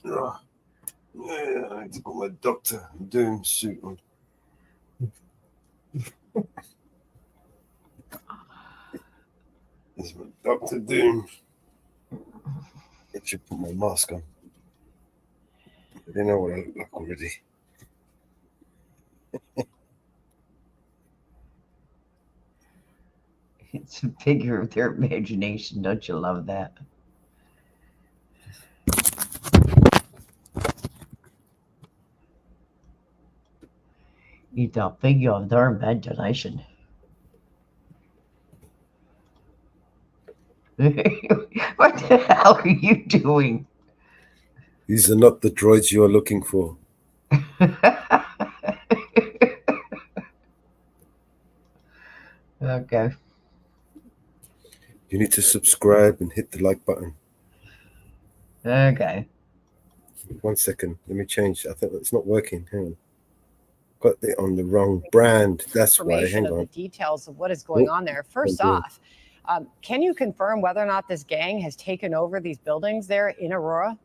Yeah, I need to put my Doctor Doom suit on. This is my Doctor Doom. I should put my mask on. They know what I look like already. It's a figure of their imagination. Don't you love that? It's a figure of their imagination. What the hell are you doing? These are not the droids you are looking for. Okay. You need to subscribe and hit the like button. Okay. 1 second. Let me change. I think it's not working. Hang on. Got it on the wrong brand. That's why. Hang on. The details of what is going on there. First off, can you confirm whether or not this gang has taken over these buildings there in Aurora?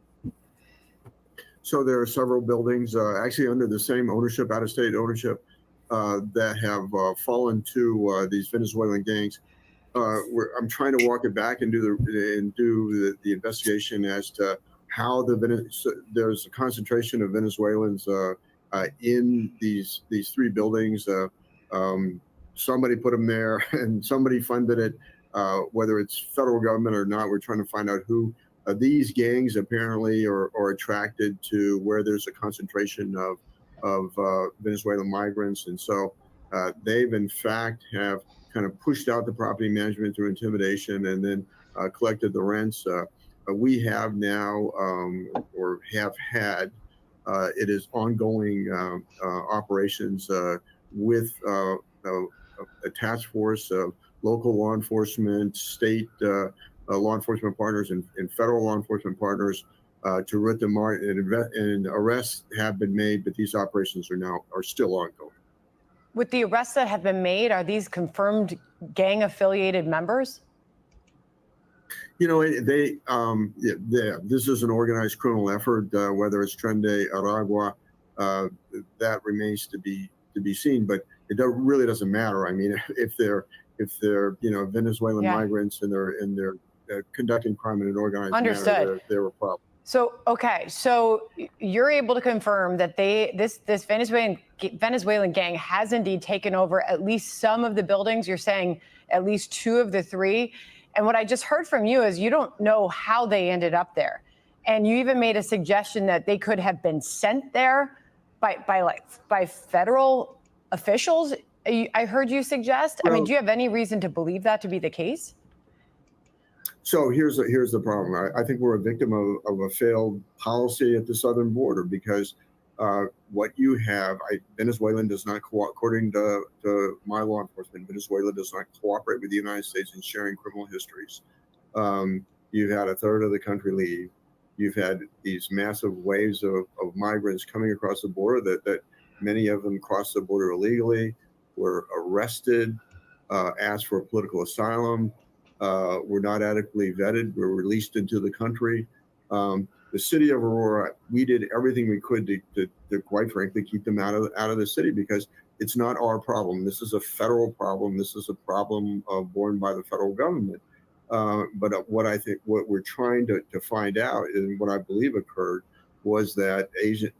So there are several buildings actually under the same ownership, out-of-state ownership, that have fallen to these Venezuelan gangs. I'm trying to walk it back and do the investigation as to how there's a concentration of Venezuelans in these three buildings. Somebody put them there, and somebody funded it. Whether it's federal government or not, we're trying to find out who. These gangs apparently are attracted to where there's a concentration of Venezuelan migrants, and so they've in fact have kind of pushed out the property management through intimidation and then collected the rents. We have now or have had it is ongoing operations with a task force of local law enforcement, state law enforcement partners, and federal law enforcement partners to root them out. And arrests have been made, but these operations are still ongoing. With the arrests that have been made, are these confirmed gang-affiliated members? You know, this is an organized criminal effort. Whether it's Tren de Aragua, that remains to be seen. But it really doesn't matter. I mean, if they're Venezuelan migrants and they're conducting crime in an organized manner, they're a problem. So you're able to confirm that this Venezuelan gang has indeed taken over at least some of the buildings. You're saying at least 2 of the 3. And what I just heard from you is you don't know how they ended up there. And you even made a suggestion that they could have been sent there by federal officials. I heard you suggest. I mean, do you have any reason to believe that to be the case? So here's the problem. I think we're a victim of a failed policy at the southern border, because what you have, Venezuela does not according to my law enforcement, Venezuela does not cooperate with the United States in sharing criminal histories. You've had a third of the country leave. You've had these massive waves of migrants coming across the border that Many of them crossed the border illegally, were arrested, asked for political asylum, were not adequately vetted, were released into the country. The city of Aurora, we did everything we could to quite frankly, keep them out of the city, because it's not our problem. This is a federal problem. This is a problem borne by the federal government. But what we're trying to find out, and what I believe occurred, was that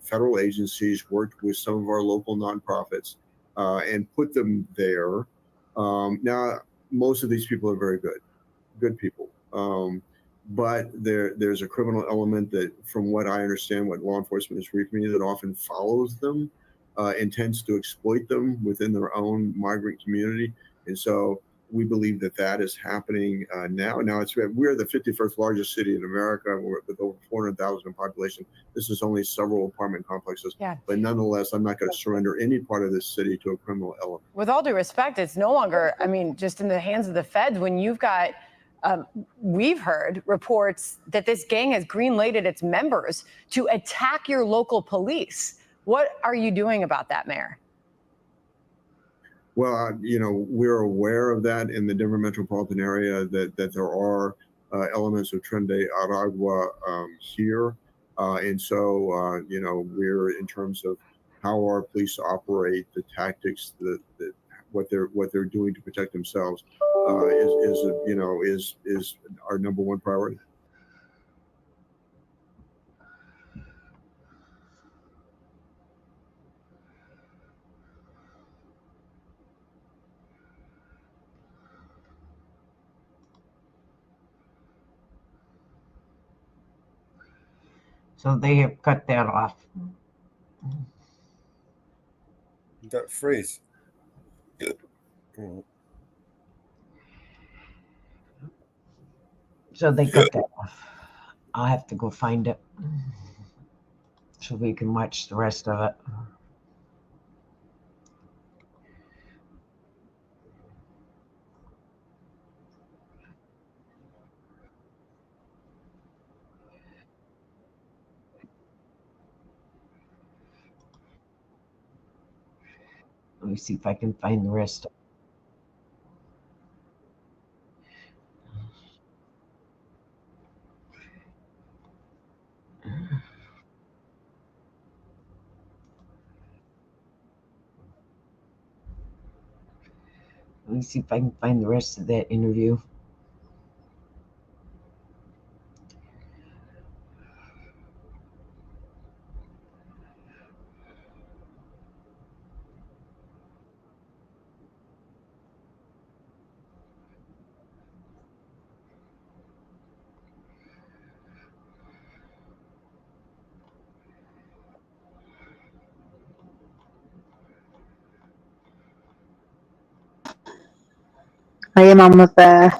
federal agencies worked with some of our local nonprofits and put them there. Now, most of these people are very good people. But there's a criminal element that, from what I understand, what law enforcement is briefing me, that often follows them, intends to exploit them within their own migrant community. And so we believe that is happening now. Now, we're the 51st largest city in America. We're with over 400,000 in population. This is only several apartment complexes. Yeah. But nonetheless, I'm not going to surrender any part of this city to a criminal element. With all due respect, it's no longer, just in the hands of the feds when you've got, we've heard reports that this gang has green-lighted its members to attack your local police. What are you doing about that, Mayor? Well, we're aware of that in the Denver metropolitan area, that there are elements of Tren de Aragua here. And so, we're, in terms of how our police operate, the tactics, what they're doing to protect themselves is our number one priority. So they have cut that off. That freeze. So they cut that off. I'll have to go find it so we can watch the rest of it. Let me see if I can find the rest. Let me see if I can find the rest of that interview. Hey, Mama Bear.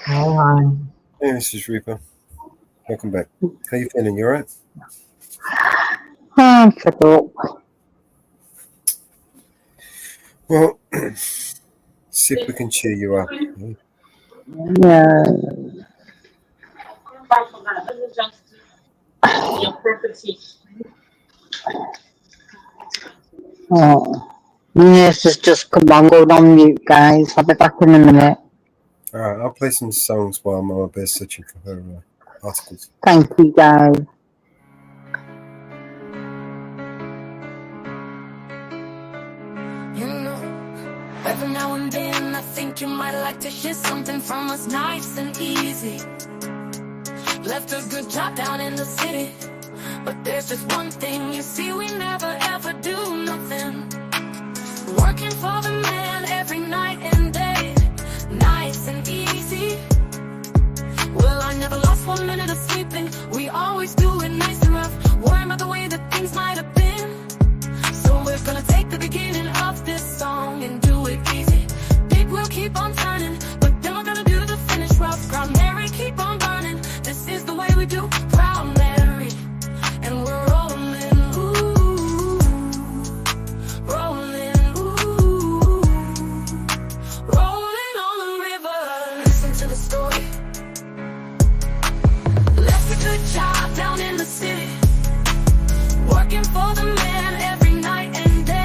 Hold on. Hey, Mrs. Reaper. Welcome back. How you feeling? You all right? I'm fed up. Well, see if we can cheer you up. Yeah. Oh. This is just commandoed on mute, guys. I'll be back in a minute. All right, I'll play some songs while Mama Bear's searching for her articles. Thank you, guys. Every now and then I think you might like to hear something from us nice and easy. Left a good job down in the city, but there's just one thing, you see, we never ever do nothing. Working for the man every night and day, nice and easy. Well, I never lost 1 minute of sleeping. We always do it nice and rough, worrying about the way that things might have been. So we're gonna take the beginning of this song and do it easy. Big wheel keep on turning, but then we're gonna do the finish rough. Proud Mary, keep on burning. This is the way we do Proud Mary, and we're rolling, ooh, rolling. Rolling on the river. Listen to the story. Left a good job down in the city, working for the man every night and day.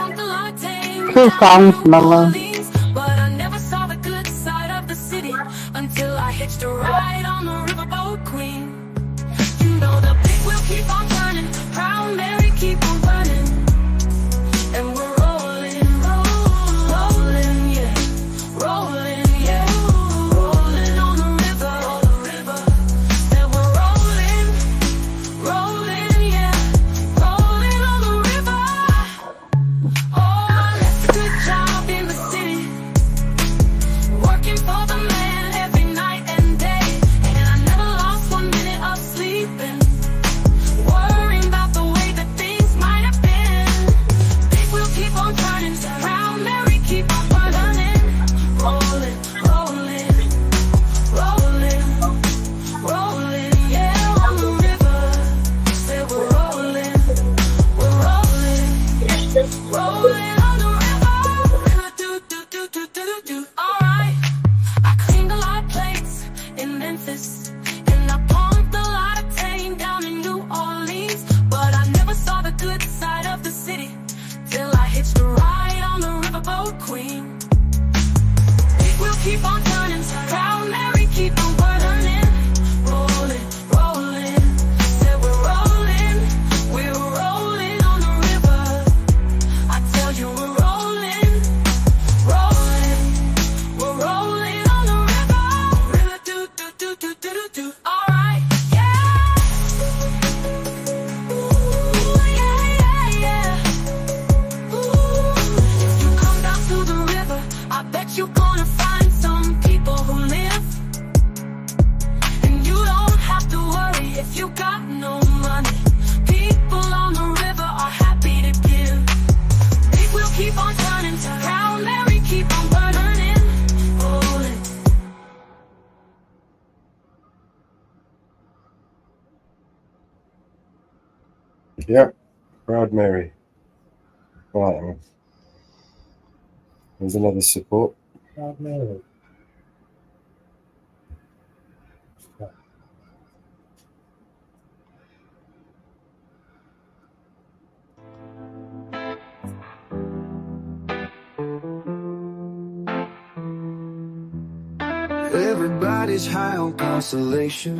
pumped the latte Two down songs, in New Mellow. Orleans, but I never saw the good side of the city until I hitched a ride on the riverboat Queen. You know the big wheel keep on turning, Proud Mary keep on burning, and we're rolling, rolling, yeah, rolling, yeah, rolling on the river. Said we're rolling, yeah, rolling on the river. Oh, I left a good job in the city, working for the man every night and day, and I never lost 1 minute of sleeping, worrying about the way that things might have been. Big wheel keep on turning, Proud Mary keep on burning, rolling, rolling, yeah, on the river. Say we're rolling, rolling on the river. Do. All right, I cleaned a lot of plates in Memphis, and I pumped a lot of tame down in New Orleans, but I never saw the good side of the city till I hitched a ride on the riverboat Queen. Big wheel keep on turning, Proud Mary keep on burning, rolling. Said we're rolling on the river. I tell you we're rolling on the river. Do. All right, yeah. Ooh, yeah. Ooh, if you come down to the river, I bet you're gonna find some people who live, and you don't have to worry if you got no money. People on the river are happy to give. Big wheel keep on turning, Proud Mary keep on burning, rolling. Yeah, Proud Mary. I like that one. There's another support. Proud Mary. Everybody's high on consolation.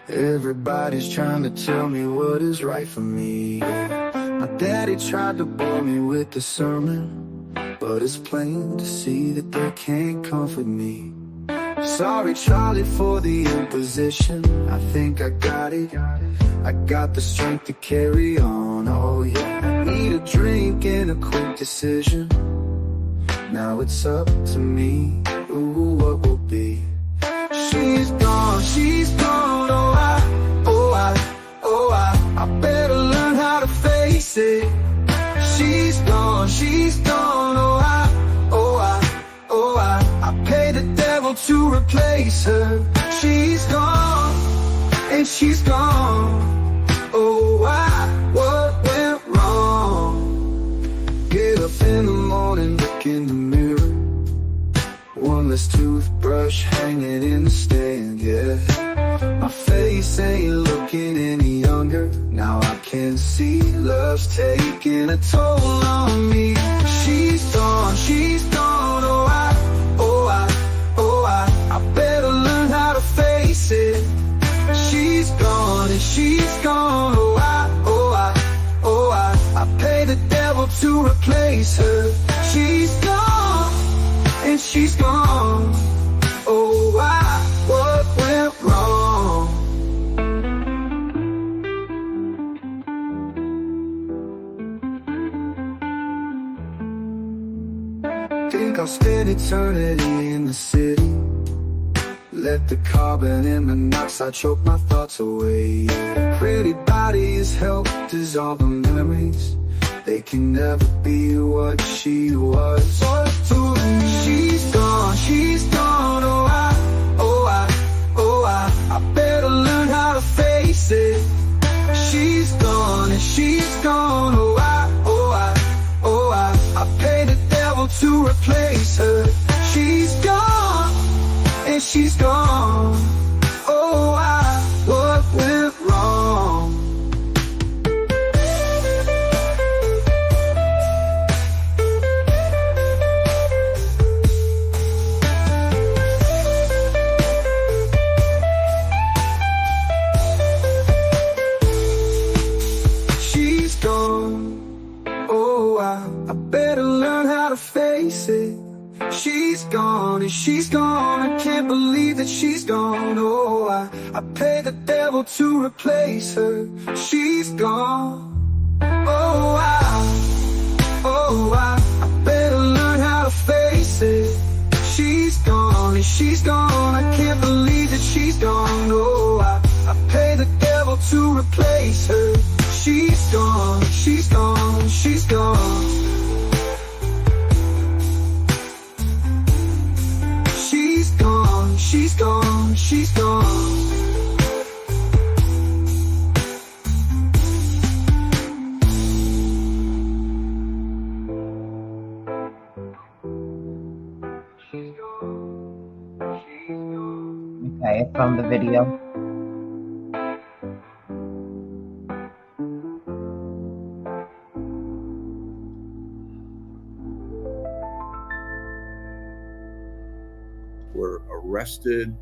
Everybody's trying to tell me what is right for me. My daddy tried to bore me with the sermon, but it's plain to see that they can't comfort me. Sorry, Charlie, for the imposition. I think I got it. I got the strength to carry on. Oh yeah, I need a drink and a quick decision. Now it's up to me. Ooh, what will be? She's gone, I better learn how to face it. She's gone, I pay the devil to replace her. She's gone, and she's gone. Oh, what went wrong? Get up in the morning, look in the mirror. One less toothbrush hanging in the stand, yeah. My face ain't looking any younger. Now I can see love's taking a toll on me. She's gone, I better learn how to face it. She's gone, and she's gone. I pay the devil to replace her. She's gone, and she's gone. Oh, what went wrong? Think I'll spend eternity in the city. Let the carbon and monoxide choke my thoughts away. Pretty bodies help dissolve the memories. They can never be what she was. She's gone, I better learn how to face it. She's gone, and she's gone. I pay the devil to replace her. She's gone, and she's gone. Oh, what went wrong? I better learn how to face it. She's gone and she's gone. I can't believe that she's gone. Oh, I pay the devil to replace her. She's gone. Oh, I better learn how to face it. She's gone and she's gone. I can't believe that she's gone. Oh, I pay the devil to replace her. She's gone, she's gone, she's gone. She's gone, she's gone, she's gone. Okay, I found the video. Were arrested.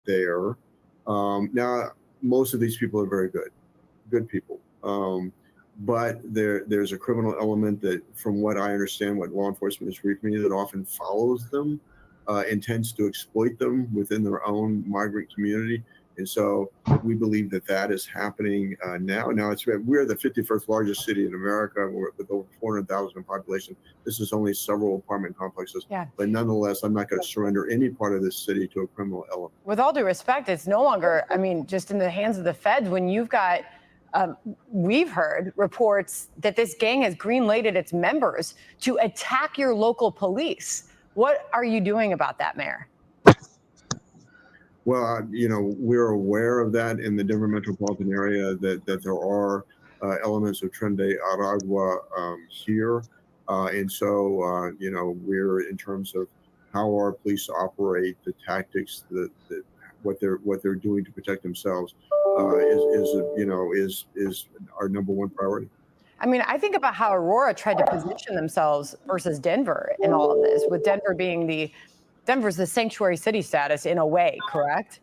There. Now, most of these people are very good people. But there's a criminal element that, from what I understand, what law enforcement is briefing me, that often follows them, intends to exploit them within their own migrant community. And so we believe that that is happening now. Now, we're the 51st largest city in America. We're with over 400,000 in population. This is only several apartment complexes. Yeah. But nonetheless, I'm not going to surrender any part of this city to a criminal element. With all due respect, it's no longer, I mean, just in the hands of the feds when you've got, we've heard reports that this gang has green-lighted its members to attack your local police. What are you doing about that, Mayor? Well, we're aware of that in the Denver metropolitan area, that there are elements of Tren de Aragua here. And so, we're, in terms of how our police operate, the tactics, what they're doing to protect themselves is our number one priority. I mean, I think about how Aurora tried to position themselves versus Denver in all of this, with Denver being Denver's the sanctuary city status in a way, correct?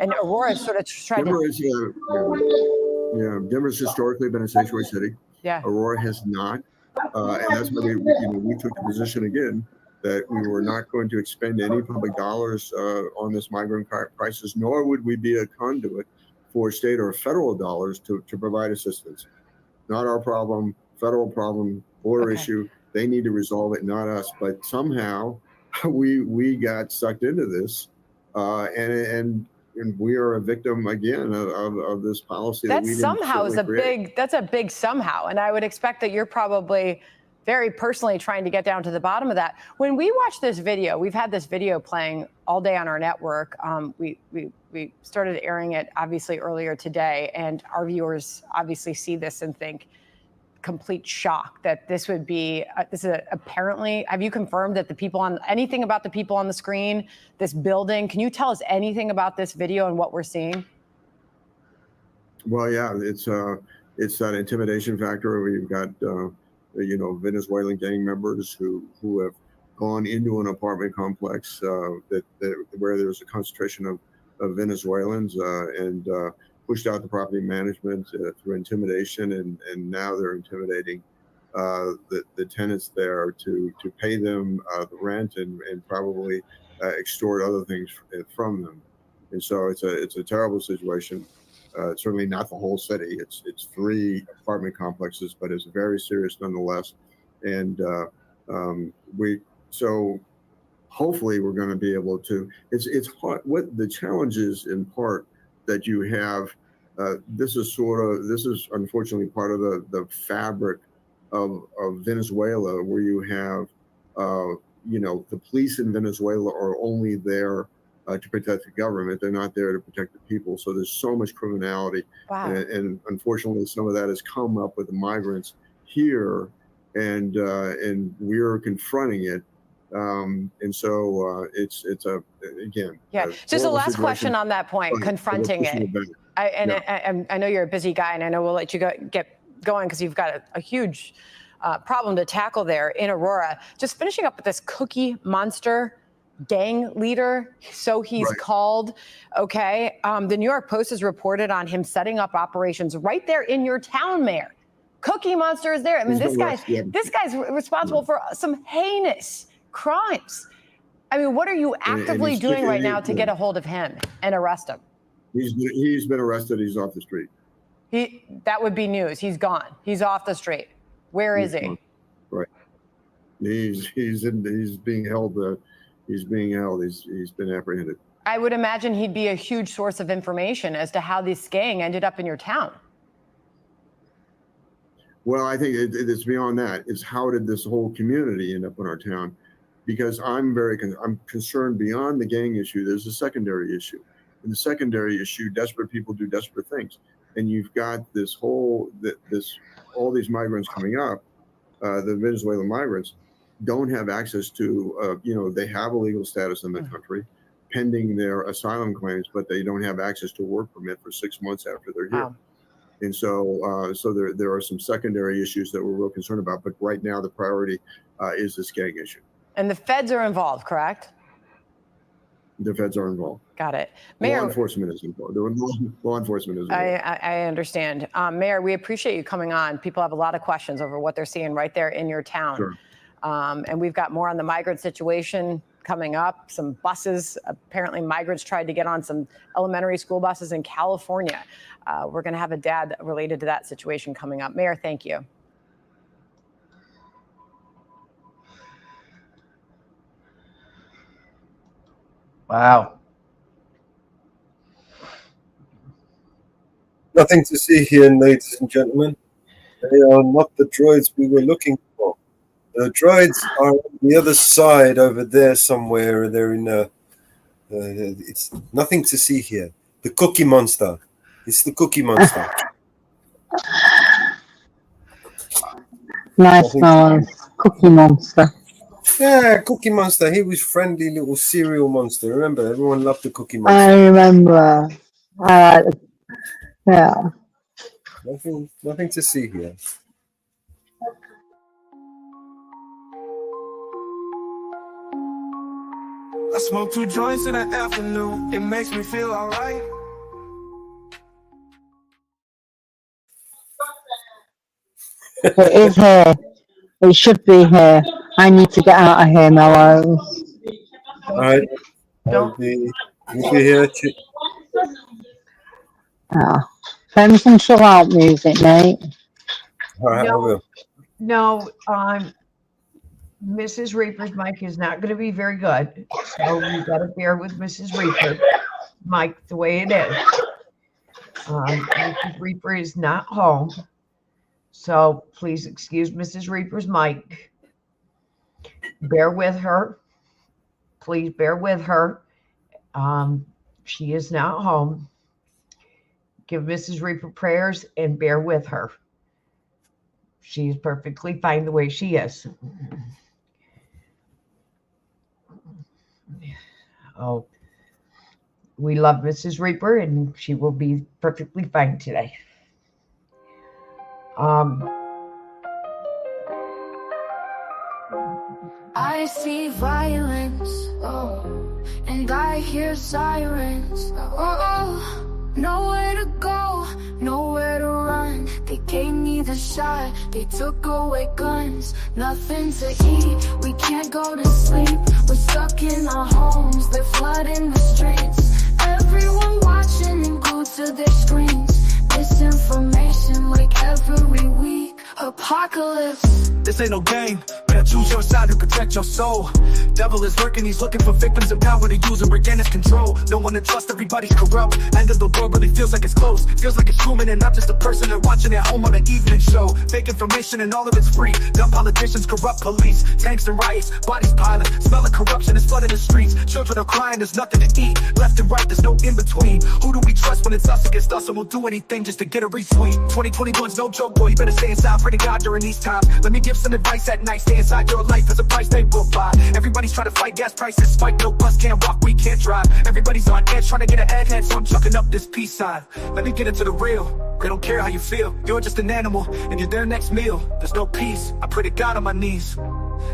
And Aurora sort of tried Denver's historically been a sanctuary city. Yeah. Aurora has not. And that's why we took the position again that we were not going to expend any public dollars on this migrant crisis, nor would we be a conduit for state or federal dollars to provide assistance. Not our problem, federal problem, border issue. They need to resolve it, not us. But somehow we got sucked into this, and we are a victim again of this policy that we didn't somehow is create. a big somehow, and I would expect that you're probably very personally trying to get down to the bottom of that. When we watch this video, we've had this video playing all day on our network. We started airing it obviously earlier today, and our viewers obviously see this and think complete shock that this would be, apparently, have you confirmed that anything about the people on the screen, this building, can you tell us anything about this video and what we're seeing? Well, yeah, it's that intimidation factor. We've got, Venezuelan gang members who have gone into an apartment complex where there's a concentration of Venezuelans and pushed out the property management through intimidation, and now they're intimidating the tenants there to pay them the rent and probably extort other things from them. And so it's a terrible situation. Certainly not the whole city. It's 3 apartment complexes, but it's very serious nonetheless. And so hopefully we're going to be able to. It's hard. What the challenge is, in part, that you have. This is unfortunately part of the fabric of Venezuela, where you have the police in Venezuela are only there to protect the government. They're not there to protect the people. So there's so much criminality. Wow. And unfortunately, some of that has come up with the migrants here. and we're confronting it. And so it's a again. Yeah, just a last question on that point, confronting it. I know you're a busy guy, and I know we'll let you get going because you've got a huge problem to tackle there in Aurora. Just finishing up with this Cookie Monster gang leader, so he's called. Okay, the New York Post has reported on him setting up operations right there in your town, Mayor. Cookie Monster is there. I mean, this guy's responsible for some heinous crimes. I mean, what are you actively doing right now to get a hold of him and arrest him? He's been arrested. He's off the street. That would be news. He's gone. He's off the street. Where is he? Right. He's being held. He's being held. He's been apprehended. I would imagine he'd be a huge source of information as to how this gang ended up in your town. Well, I think it's beyond that. It's how did this whole community end up in our town? Because I'm concerned beyond the gang issue. There's a secondary issue. In the secondary issue, desperate people do desperate things. And you've got all these migrants coming up. The Venezuelan migrants don't have access to, they have a legal status in the country pending their asylum claims, but they don't have access to a work permit for 6 months after they're here. Wow. And so there are some secondary issues that we're real concerned about. But right now, the priority is this gang issue. And the feds are involved, correct? The feds are involved. Got it. Mayor, law enforcement is involved. Law enforcement is involved. I understand. Mayor, we appreciate you coming on. People have a lot of questions over what they're seeing right there in your town. Sure. And we've got more on the migrant situation coming up. Some buses, apparently migrants tried to get on some elementary school buses in California. We're going to have a dad related to that situation coming up. Mayor, thank you. Wow. Nothing to see here, ladies and gentlemen. They are not the droids we were looking for. The droids are on the other side over there somewhere. They're in it's nothing to see here. The Cookie Monster. It's the Cookie Monster. Nice fellows. Cookie Monster. Yeah, Cookie Monster. He was friendly little cereal monster. Remember, everyone loved the Cookie Monster. I remember. Yeah. Nothing to see here. I smoke 2 joints in the afternoon. It makes me feel alright. It is here. It should be here. I need to get out of here, Mellows. All right. We'll be here. Play me some chill out music, mate. All right, I will. No, Mrs. Reaper's mic is not going to be very good. So you got to bear with Mrs. Reaper mic the way it is. Mrs. Reaper is not home. So please excuse Mrs. Reaper's mic. Bear with her. Please bear with her. She is not home. Give Mrs. Reaper prayers and bear with her. She is perfectly fine the way she is. Oh, we love Mrs. Reaper and she will be perfectly fine today. I see violence, and I hear sirens, nowhere to go, nowhere to run. They gave me the shot, they took away guns. Nothing to eat, we can't go to sleep. We're stuck in our homes, they're flooding the streets. Everyone watching and glued to their screens. Misinformation like every week. Apocalypse. This ain't no game, better choose your side to protect your soul. Devil is lurking, he's looking for victims and power to use and regain his control. No one to trust, everybody's corrupt. End of the world really feels like it's close. Feels like it's human and not just a person they're watching at home on an evening show. Fake information and all of it's free. Dumb politicians, corrupt police, tanks and riots, bodies piling. Smell of corruption is flooding the streets. Children are crying, there's nothing to eat. Left and right, there's no in between. Who do we trust when it's us against us? And we'll do anything just to get a retweet. 2021's no joke, boy, you better stay inside. Pray to God during these times. Let me give some advice at night. Stay inside your life as a price they will buy. Everybody's trying to fight gas prices. Spike, no bus, can't walk, we can't drive. Everybody's on edge trying to get ahead, so I'm chucking up this peace sign. Let me get into the real. They don't care how you feel. You're just an animal and you're their next meal. There's no peace. I pray to God on my knees.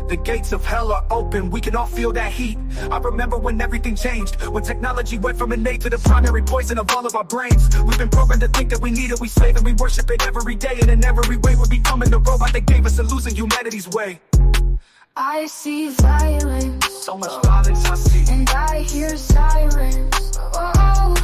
The gates of hell are open, we can all feel that heat. I remember when everything changed, when technology went from innate to the primary poison of all of our brains. We've been programmed to think that we need it, we slave and we worship it every day. And in every way we're becoming the robot that gave us and losing humanity's way. I see violence, so much violence I see, and I hear sirens. Oh,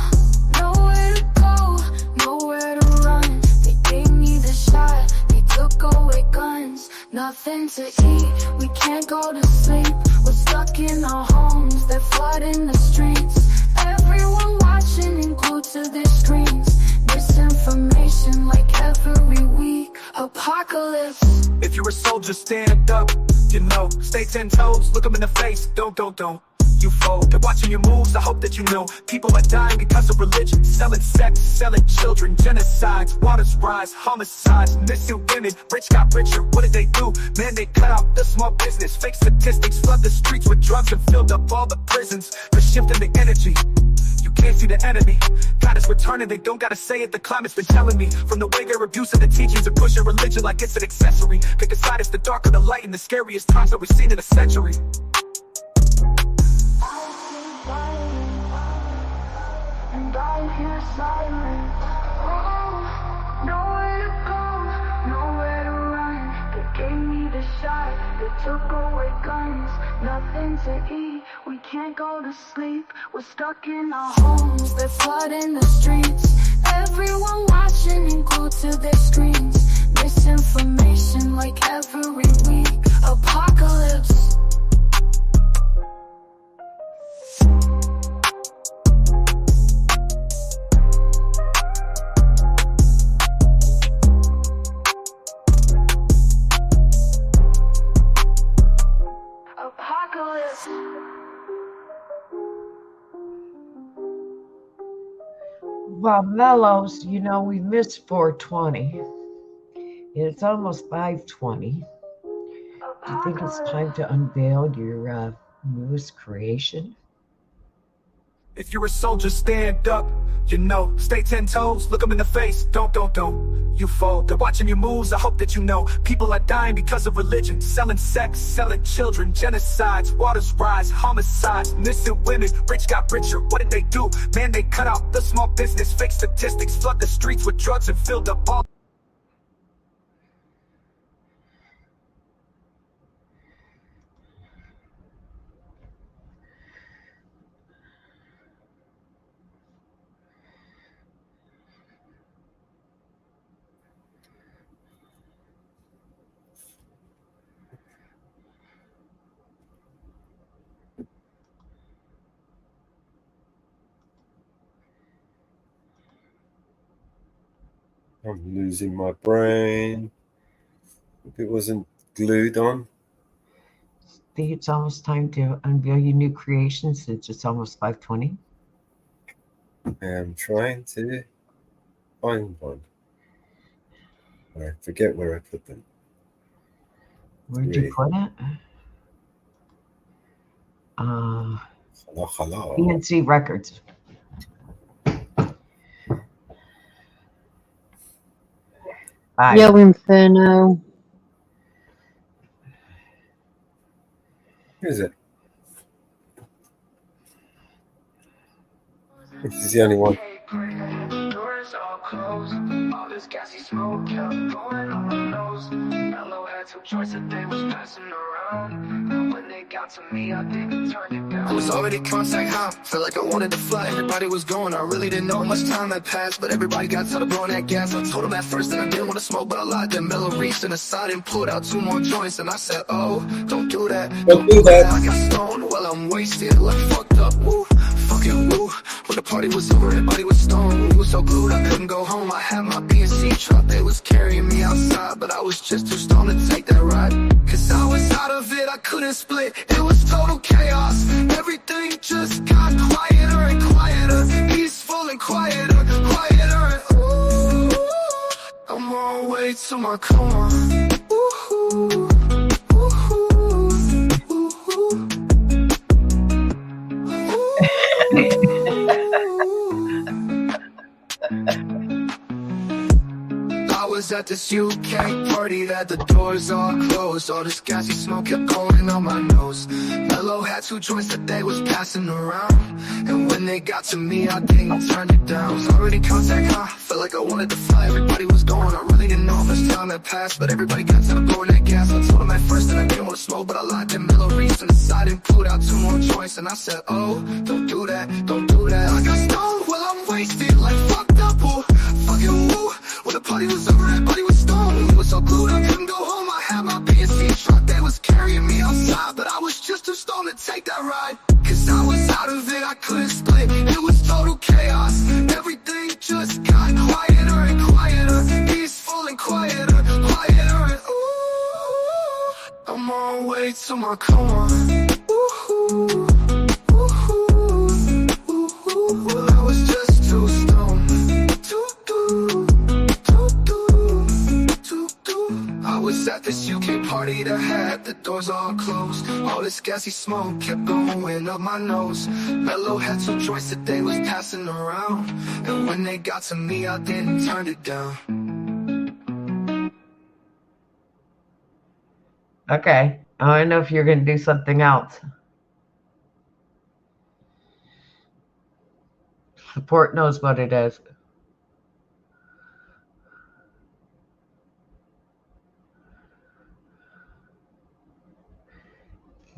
nowhere to go, nowhere to run. They gave me the shot, they took away guns. Nothing to eat, we can't go to sleep. We're stuck in our homes, they're flooding the streets. Everyone watching and glued to their screens. Misinformation like every week. Apocalypse. If you're a soldier, stand up. You know, stay 10 toes, look them in the face. Don't you fold. They're watching your moves, I hope that you know. People are dying because of religion. Selling sex, selling children. Genocides, waters rise, homicides. Missing women, rich got richer. What did they do? Man, they cut out the small business. Fake statistics, flood the streets with drugs and filled up all the prisons. They're shifting the energy. You can't see the enemy. God is returning, they don't gotta say it. The climate's been telling me. From the way they're abusing the teachings and pushing religion like it's an accessory. Pick a side, it's the dark or the light in the scariest times that we've seen in a century. And I hear sirens. Oh, nowhere to go, nowhere to run. They gave me the shot, they took away guns. Nothing to eat, we can't go to sleep. We're stuck in our homes, they're flooding the streets. Everyone watching and glued to their screens. Misinformation like every week. Apocalypse. Apocalypse. Well, Mellows, you know, we missed 420. It's almost 5:20. Do you think it's time to unveil your newest creation? If you're a soldier, stand up. You know, stay 10 toes, look them in the face. Don't you fold. They're watching your moves, I hope that you know. People are dying because of religion. Selling sex, selling children. Genocides, waters rise, homicides. Missing women, rich got richer. What did they do? Man, they cut out the small business. Fake statistics, flood the streets with drugs and filled up all. I'm losing my brain. If it wasn't glued on. I think it's almost time to unveil your new creation since it's almost 5:20. I'm trying to find one. I forget where I put them. Where'd you put it? Hello. PNC Records. Yo, Inferno. Who is it? This is the only one. Doors all closed, all this gassy smoke kept going on my nose. Mellow had some choice that they was passing around. And when they got to me, I didn't turn it down. I was already contact high, felt like I wanted to fly. Everybody was going, I really didn't know how much time had passed. But everybody got tired of blowing that gas. I told them at first that I didn't want to smoke, but I lied. Then Mellow reached in the side and pulled out 2 more joints. And I said, oh, don't do that, don't do that. I got stoned while I'm wasted, like fucked up, woo. Fucking woo. When the party was over, everybody was stoned. We was so glued, I couldn't go home. I had my B&C truck, they was carrying me outside, but I was just too stoned to take that ride. Cause I was out of it, I couldn't split. It was total chaos. Everything just got quieter and quieter, peaceful and quieter, quieter. And ooh, I'm on my way to my coma. Ooh, I was at this UK party that the doors all closed. All this gassy smoke kept going on my nose. Mellow had 2 joints that they was passing around, and when they got to me, I didn't turn it down. Was already contact high, felt like I wanted to fly. Everybody was going, I really didn't know how much time had passed. But everybody got tired of blowing that gas. I told them at first that I didn't want to smoke, but I lied. Then Mellow reached on the side and pulled out 2 more joints. And I said, oh, don't do that, don't do that. I got stoned while I'm wasted, like fucked up, oh, fucking woo. When the party was over, everybody was stoned. We was so glued, I couldn't go home. I had my B&C truck, they was carrying me outside, but I was just too stoned to take that ride. Cause I was out of it, I couldn't split. It was total chaos. Everything just got quieter and quieter, peaceful and quieter, quieter. And ooh, I'm on my way to my coma. Ooh, well, I was just too stoned I was at this UK party that had the doors all closed. All this gassy smoke kept going up my nose. Mellow had 2 joints that they was passing around, and when they got to me, I didn't turn it down. Okay, I don't know if you're going to do something else. Support knows what it is.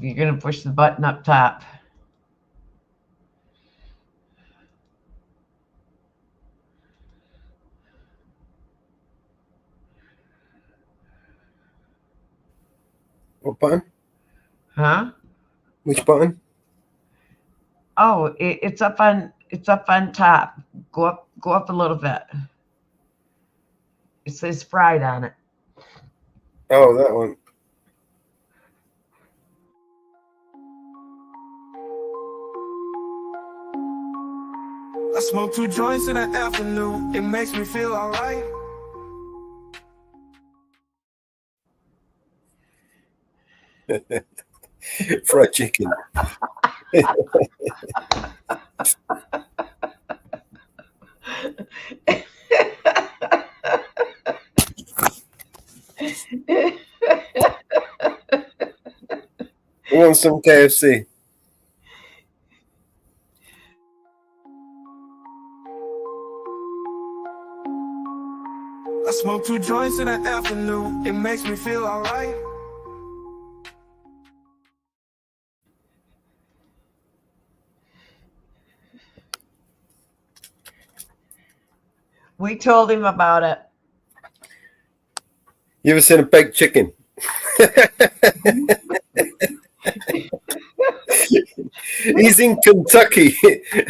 You're going to push the button up top. What button? Huh? Which button? Oh, it's up on top. Go up a little bit. It says fried on it. Oh, that one. I smoke 2 joints in the afternoon, it makes me feel alright. Fried chicken. We want some KFC. I smoke 2 joints in the afternoon, it makes me feel alright. We told him about it. You ever seen a baked chicken? He's in Kentucky.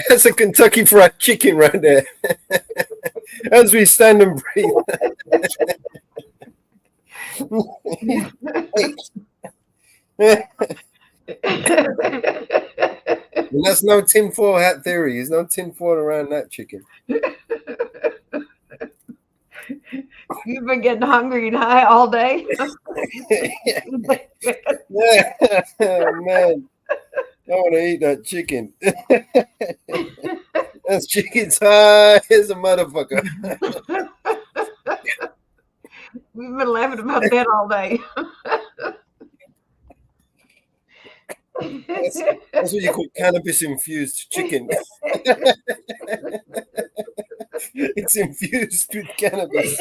That's a Kentucky Fried Chicken right there. As we stand and breathe. And that's no tinfoil hat theory. There's no tinfoil around that chicken. You've been getting hungry and high all day. Oh, man. I want to eat that chicken. That's chicken's high as a motherfucker. We've been laughing about that all day. That's what you call cannabis-infused chicken. It's infused with cannabis.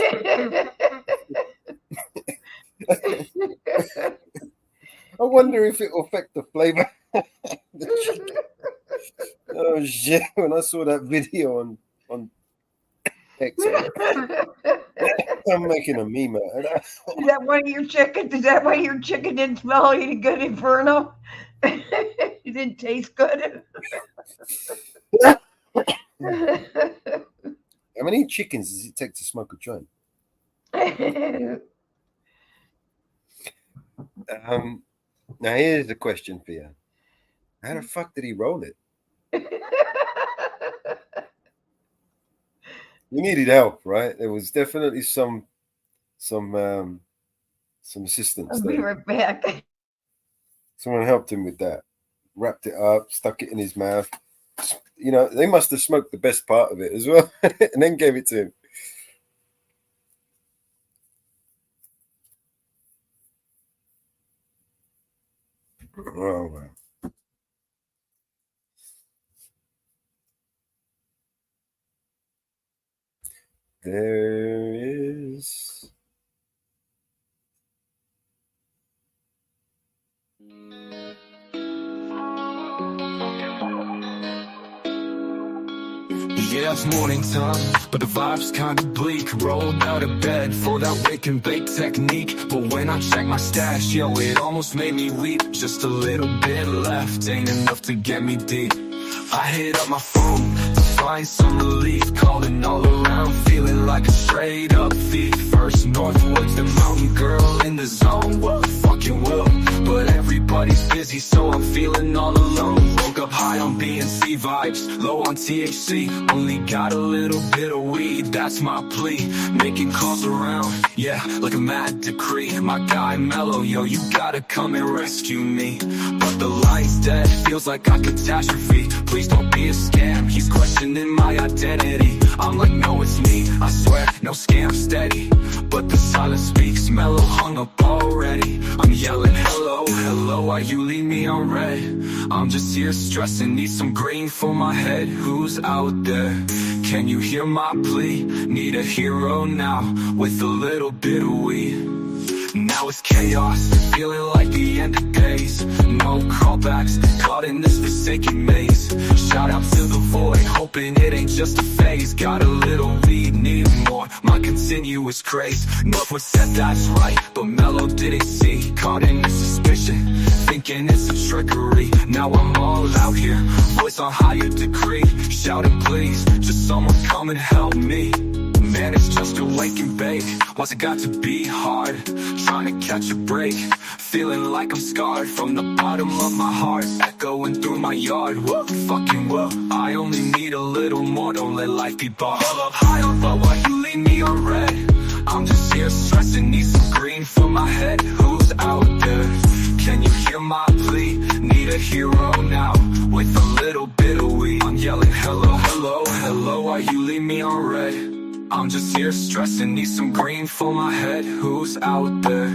I wonder if it will affect the flavor. Oh shit! When I saw that video on X, I'm making a meme out of that. Is that one of your chickens? Is that why your chicken didn't smell any good, Inferno? It didn't taste good. How many chickens does it take to smoke a joint? Now here's the question for you. How the fuck did he roll it? We needed help, right? There was definitely some assistance I'll be there. right back. Someone helped him with that. Wrapped it up, stuck it in his mouth. You know, they must have smoked the best part of it as well, and then gave it to him. Oh, wow. There is. Yeah, it's morning time, but the vibe's kinda bleak. Rolled out of bed for that wake and bake technique. But when I check my stash, yo, it almost made me weep. Just a little bit left, ain't enough to get me deep. I hit up my phone to find some relief. Calling all around, feeling like a straight up thief. First northwards, the mountain girl in the zone. What fucking will? But everybody's busy, so I'm feeling all alone. Woke up high on B&C vibes, low on THC. Only got a little bit of weed, that's my plea. Making calls around, yeah, like a mad decree. My guy Mellow, yo, you gotta come and rescue me. But the line's dead, feels like a catastrophe. Please don't be a scam, he's questioning my identity. I'm like, no, it's me, I swear, no scam, steady. But the silence speaks, Mellow hung up already. I'm yelling, hello, hello, why you leave me on red? I'm just here stressing, need some green for my head. Who's out there? Can you hear my plea? Need a hero now, with a little bit of weed. Now it's chaos, feeling like the end of days. No callbacks, caught in this forsaken maze. Shout out to the void, hoping it ain't just a phase. Got a little weed, need more, my continuous craze. Northwood said that's right, but Mellow didn't see. Caught in this suspicion, thinking it's a trickery. Now I'm all out here, voice on higher degree. Shouting please, just someone come and help me. Man, it's just a wake and bake. What's it got to be hard? Trying to catch a break. Feeling like I'm scarred from the bottom of my heart. Echoing through my yard. Whoa, fucking whoa. I only need a little more, don't let life be barred. All up high on low, why you leave me on red? I'm just here stressing, need some green for my head. Who's out there? Can you hear my plea? Need a hero now, with a little bit of weed. I'm yelling hello, hello, hello, why you leave me on red? I'm just here stressing, need some green for my head. Who's out there?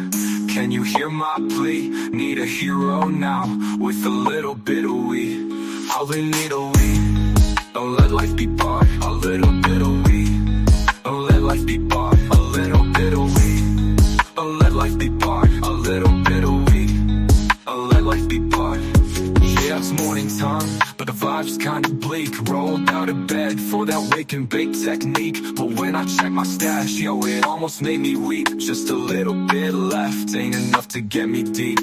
Can you hear my plea? Need a hero now, with a little bit of weed. I really need a weed. Don't let life be barred. A little bit of weed. Don't let life be barred. A little bit of weed. Don't let life be barred. A little bit of weed. Don't let life be barred. Yeah, it's morning time, but the vibe's kinda bleak. Rolled out of bed for that wake and bake technique. But when I check my stash, yo, it almost made me weep. Just a little bit left, ain't enough to get me deep.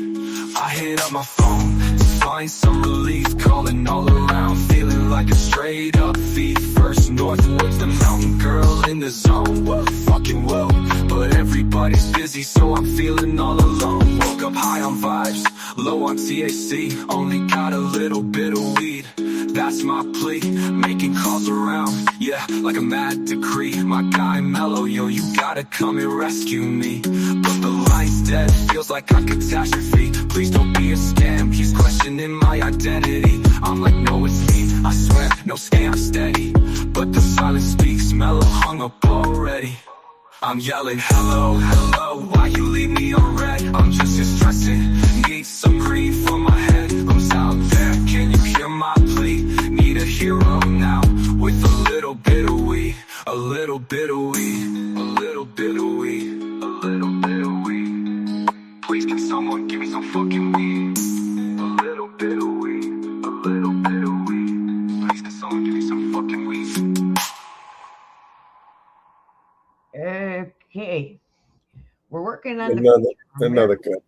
I hit up my phone to find some relief. Calling all around, feeling like a straight up thief. First northwards, the mountain girl in the zone. What fucking will? But everybody's busy, so I'm feeling all alone. Woke up high on vibes, low on THC. Only got a little bit of weed, that's my plea. Making calls around, yeah, like a mad decree. My guy Mellow, yo, you gotta come and rescue me. But the line's dead, feels like a catastrophe. Please don't be a scam, he's questioning my identity. I'm like, no, it's me, I swear, no scam, steady. But the silence speaks, Mellow hung up already. I'm yelling hello, hello, why you leave me on red? I'm just here stressing, need some green for my head. Who's out there? Can you hear my plea? Need a hero now, with a little bit of weed. A little bit of weed. A little bit of weed. A little bit of weed. Please can someone give me some fucking weed? working on Another cut.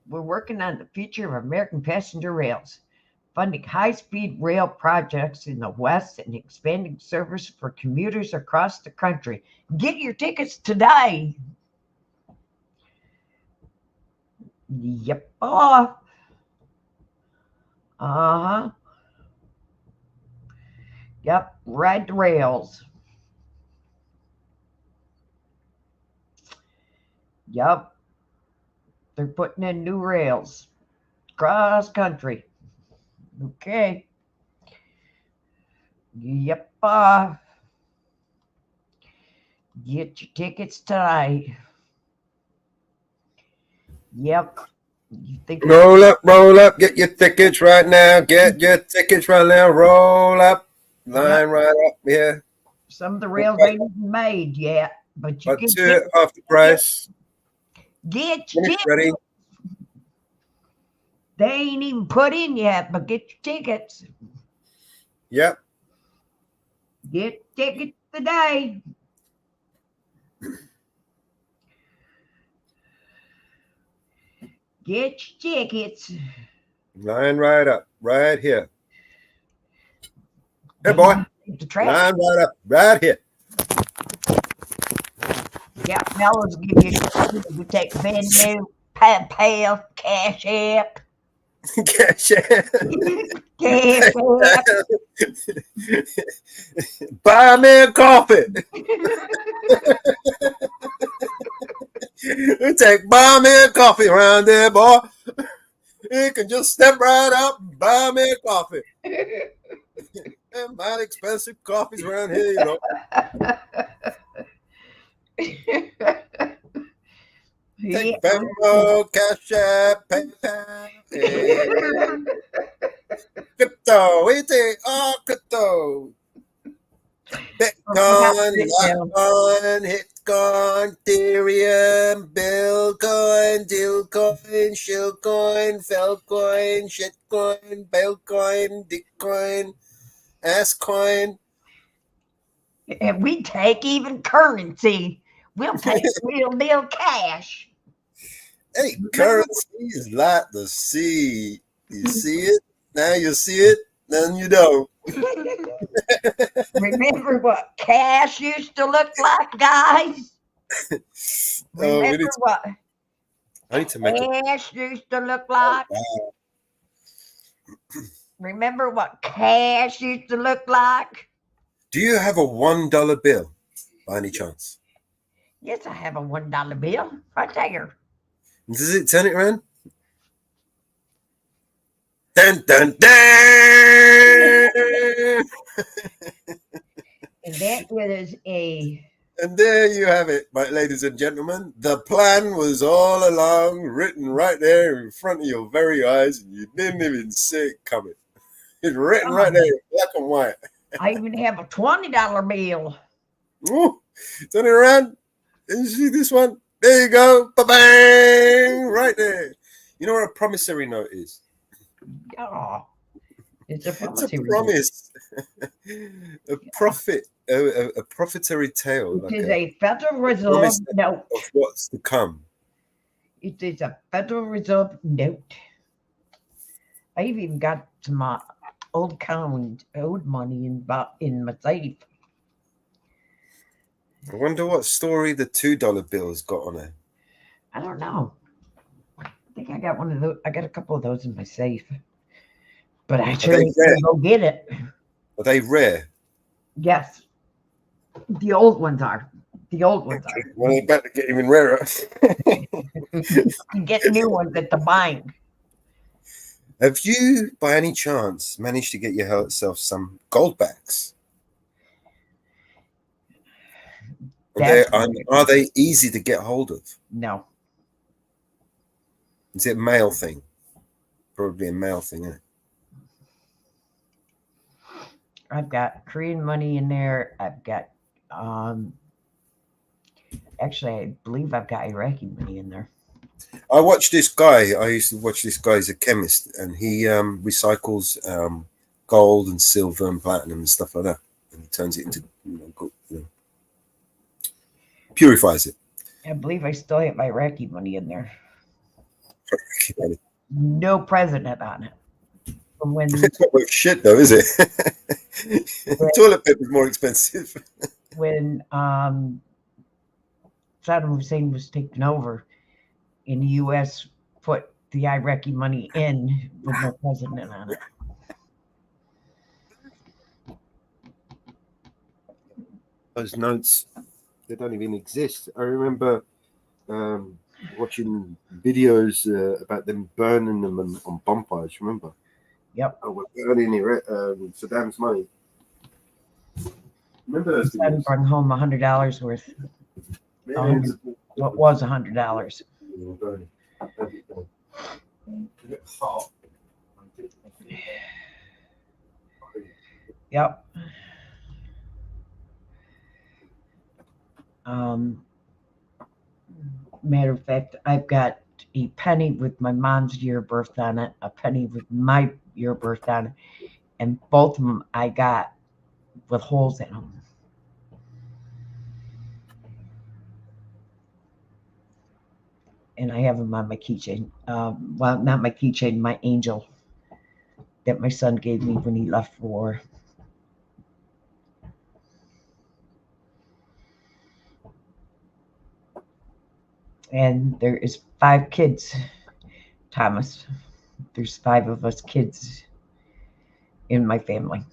We're working on the future of American passenger rails, funding high-speed rail projects in the West and expanding service for commuters across the country. Get your tickets today. Yep. Uh-huh. Yep. Ride the rails. Yep. They're putting in new rails cross country. Okay. Yep. Get your tickets tonight. Yep. You think Roll up, get your tickets right now. Get your tickets right now. Roll up. Line right up here. Some of the rails ain't even made yet, but you can get half the price. Get your tickets. Ready. They ain't even put in yet, but get your tickets. Yep. Get tickets today. Get your tickets. Line right up, right here. Hey, boy. Line right up, right here. Yeah, Mellows give you take Venmo, PayPal, Cash App. Cash App. Cash App. Buy me a coffee. Buy me a coffee around there, boy. You can just step right up and buy me a coffee. Mighty expensive coffees around here, you know. Take Venmo, Cash App, PayPal, crypto. We take all crypto. Bitcoin, Litecoin, Hitcoin, Ethereum, Bitcoin, Dillcoin, Shillcoin, Felcoin, Shitcoin, Bailcoin, Bitcoin, Asscoin. And we take even currency. We'll take real deal cash. Hey, currency is like the sea. You see it, now you see it, then you don't. Remember what cash used to look like, guys? Remember what I need to make cash used to look like? Remember what cash used to look like? Do you have a $1 bill by any chance? Yes, I have a $1 bill right there. Does it turn it around? Dun, dun, dun! And that was And there you have it, my ladies and gentlemen. The plan was all along written right there in front of your very eyes, and you didn't even see it coming. It's written right there, black and white. I even have a $20 bill. Ooh, turn it around. Did you see this one? There you go. Ba-bang! Right there. You know what a promissory note is? Oh, it's a promise. A profit. A profitary tale. It is a Federal Reserve note. Of what's to come. It is a Federal Reserve note. I've even got some old money in my safe. I wonder what story the $2 bill's got on it. I don't know. I think I got one of those. I got a couple of those in my safe. But I sure ain't gonna go get it. Are they rare? Yes. The old ones are. Well, they're about to get even rarer. You can get new ones at the bank. Have you, by any chance, managed to get yourself some gold backs? Are they easy to get hold of? No. Is it a male thing? Probably a male thing, isn't it? I've got Korean money in there. I've got actually I believe I've got Iraqi money in there. I watched this guy. I used to watch this guy. He's a chemist, and he recycles gold and silver and platinum and stuff like that, and he turns it into purifies it. I believe I still have my Iraqi money in there. Iraqi money. No president on it. From when It's not worth shit though, is it? Toilet paper is more expensive. when Saddam Hussein was taken over, and the U.S. put the Iraqi money in with no president on it. Those notes, they don't even exist. I remember watching videos about them burning them on bonfires. Remember? Yep. Oh, we're burning Saddam's money. Remember those Son videos? brought home $100 worth. What was $100? Yep. Matter of fact, I've got a penny with my mom's year of birth on it, a penny with my year of birth on it, and both of them I got with holes in them. And I have them on my keychain. Well, not my keychain, my angel that my son gave me when he left for war. And there is 5 kids, Thomas. There's 5 of us kids in my family.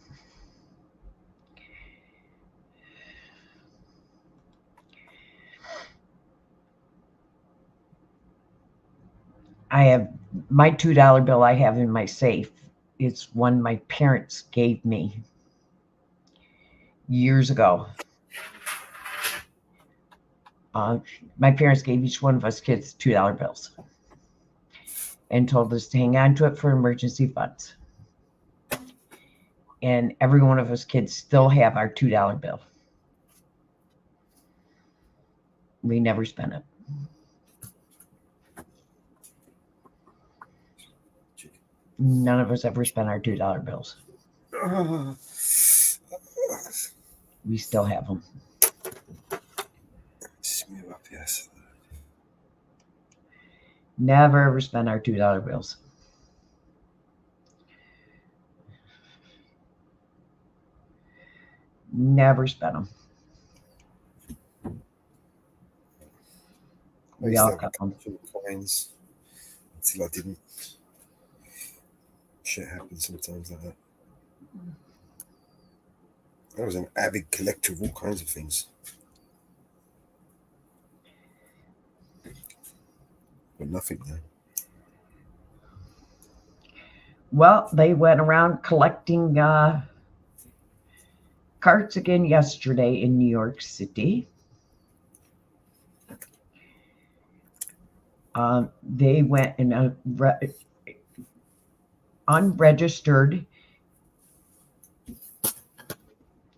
I have my $2 bill I have in my safe. It's one my parents gave me years ago. My parents gave each one of us kids $2 bills and told us to hang on to it for emergency funds. And every one of us kids still have our $2 bill. We never spent it. None of us ever spent our $2 bills. We still have them. Smooth up, yes. Never ever spent our $2 bills. Never spent them. We all got them. Coins until I didn't. Shit happens sometimes like that. I was an avid collector of all kinds of things. But nothing there. Well, they went around collecting carts again yesterday in New York City. They went in unregistered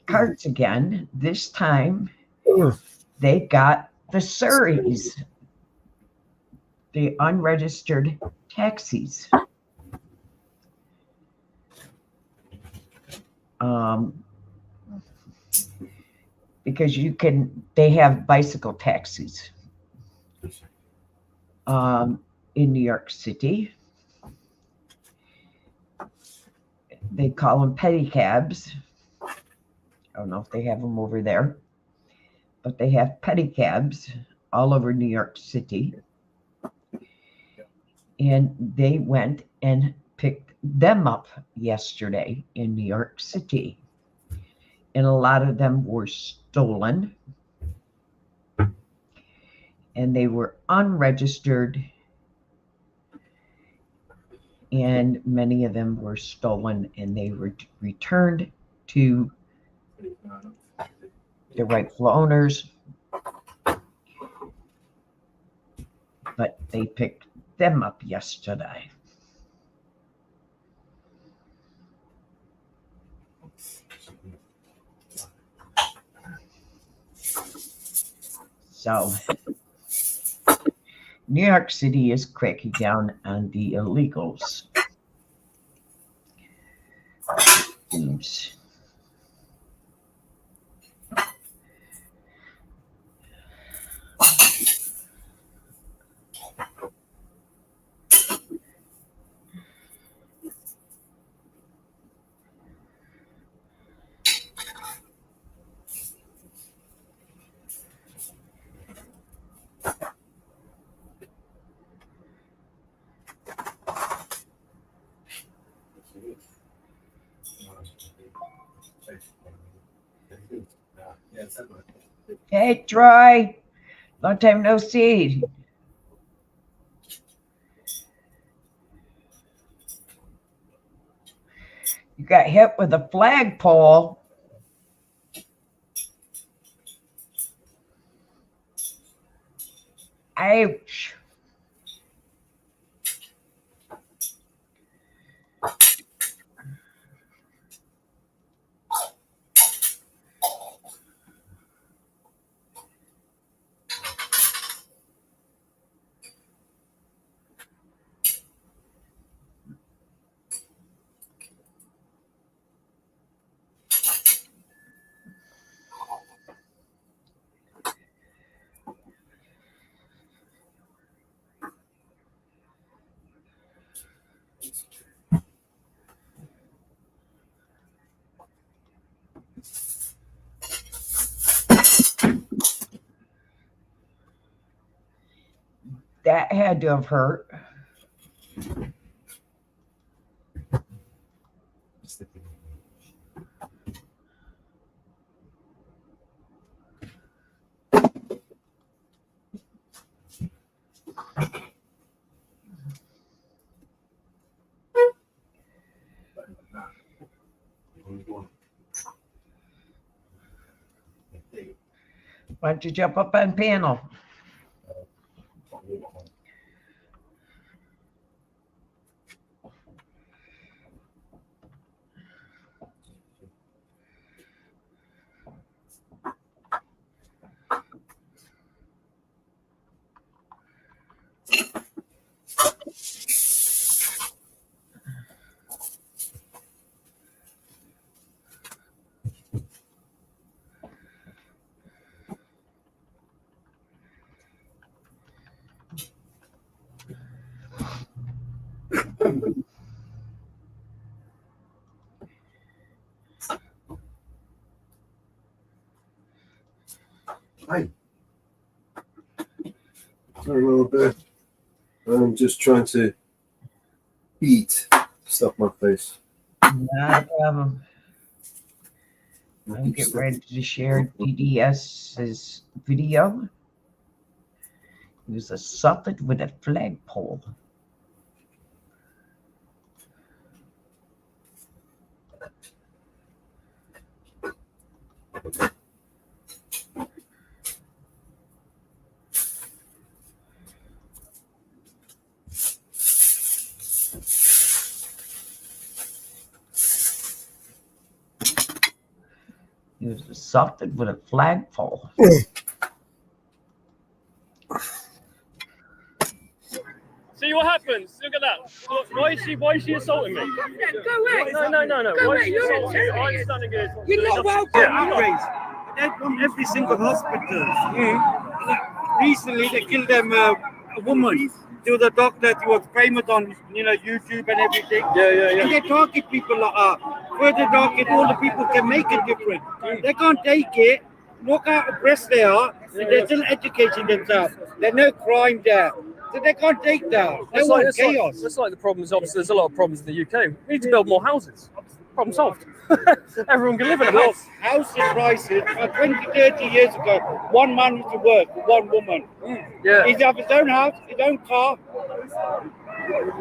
carts again. This time they got the Surreys, the unregistered taxis. Because they have bicycle taxis in New York City. They call them pedicabs. I don't know if they have them over there, but they have pedicabs all over New York City. And they went and picked them up yesterday in New York City. And a lot of them were stolen. And they were unregistered. And many of them were stolen, and they were returned to the rightful owners. But they picked them up yesterday. So, New York City is cracking down on the illegals. Oops. Hey, Troy. Long time no see. You got hit with a flagpole. Ouch. That had to have hurt. Why don't you jump up on panel? Hi. Sorry, little bit. I'm just trying to eat. Stuff my face. Not a problem. I'll get ready to share DDS's video. He was assaulted with a flagpole. He was assaulted with a flagpole. See what happens. Look at that. Look, why is she assaulting me? Go away. No. Go Why away. is she You're assaulting me? a I'm standing here. You're not welcome. Yeah, Outrage. They're from every single hospital. Recently, they killed them a woman. There was a doctor who was famous on YouTube and everything. Yeah. And they target people like that. Further target, all the people can make a difference. They can't take it. Look how oppressed they are. And they're still educating themselves. There's no crime there. So they can't take that. They want chaos. That's like the problems. Obviously, there's a lot of problems in the UK. We need to build more houses. Problem solved. Everyone can live in a house. Housing prices, 20, 30 years ago, one man used to work with one woman. Yeah. He'd have his own house, his own car,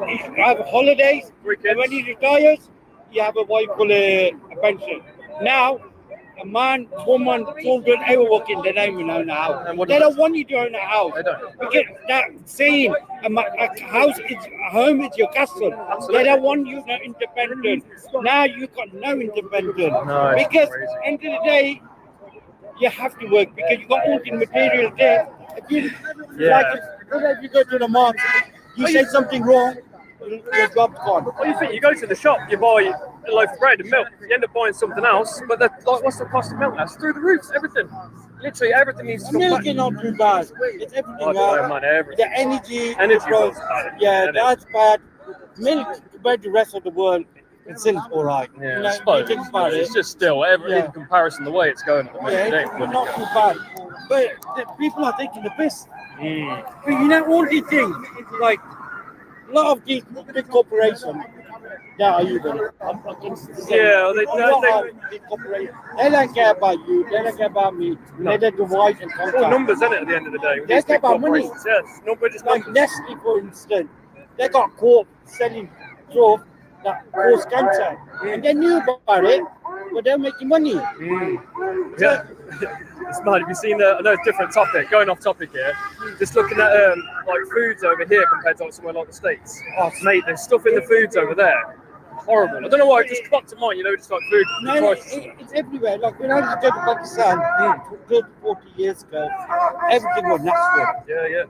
he'd have holidays, and when he retires, you have a what you call a pension. Now, a man, woman, children, everyone working, they don't even own a house. They don't want you to own a house. They don't. Because that saying, a house is a home is your castle. Absolutely. They don't want you no independent. Now you got no independent. No, because end of the day, you have to work because you got all the material there. If you, if you go to the market, you say something wrong, your job's gone. What do you think? You go to the shop, you buy a loaf of bread and milk, you end up buying something else, but what's the cost of milk? That's through the roof, everything. Literally everything needs to come milk back. is not too bad. It's everything else. Everything. The energy bills, yeah, that's bad. Milk compared to the rest of the world, it's still all right. Yeah, it's just still, in comparison, the way it's going at the minute. It's not too bad. But the people are taking the piss. But all these things, it's like a lot of these big corporations, They are evil. I'm against the same. Yeah, they don't care about you. They don't care about me. No. They divide and It's conquer. all numbers, isn't it, at the end of the day? They care about money. Yes, just like numbers. Nestle, for instance. They got caught selling drugs that cause cancer. And they knew about it, but they're making money. Yeah. It's mad. Have you seen I know it's a different topic, going off topic here. Just looking at like foods over here compared to somewhere like the States. Oh, mate, there's stuff in the foods over there. Horrible. I don't know why it just popped to mind, just like food. No, it's everywhere. Like when I used to go to Pakistan 30, 40 years ago, everything was natural. Yeah.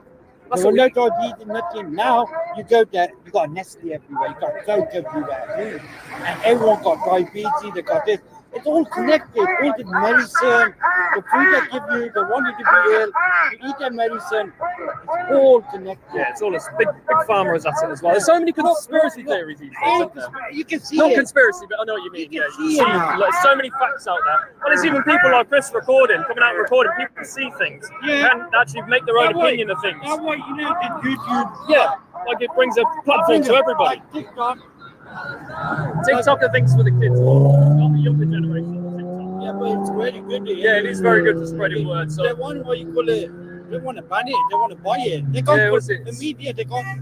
There was no diabetes, nothing. Now you go there, you got Nestle everywhere, you got Coke everywhere, and everyone got diabetes. They got this. It's all connected. All the medicine, the food they give you, they want you to be ill. You eat their medicine. It's all connected. Yeah, it's all a big pharma is at it as well. There's so many conspiracy theories these days, isn't there? You can see Not it. conspiracy, but I know what you mean. You can You see see, it now. like, so many facts out there. Well, there's even people like Chris coming out and recording. People can see things. Yeah. And actually make their own That way- opinion of things. That way, the YouTube. Yeah, like it brings a platform to everybody. Like TikTok. TikTok are things for the kids, not the younger generation. Yeah, but it's very good. Yeah, it is very good for spreading word. So They want what you call it. They want to ban it. They want to buy it. They can't. Yeah, put what's it? the media. They can't.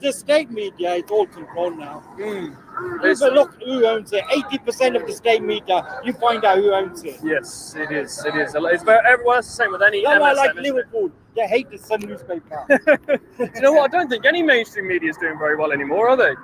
The state media is all controlled now. It's- But look who owns it. 80% of the state media. You find out who owns it. Yes, it is. It is. It's very, everyone's the same with any That's why I MSM, like isn't it? Liverpool. They hate the Sun newspaper. You know what? I don't think any mainstream media is doing very well anymore, are they?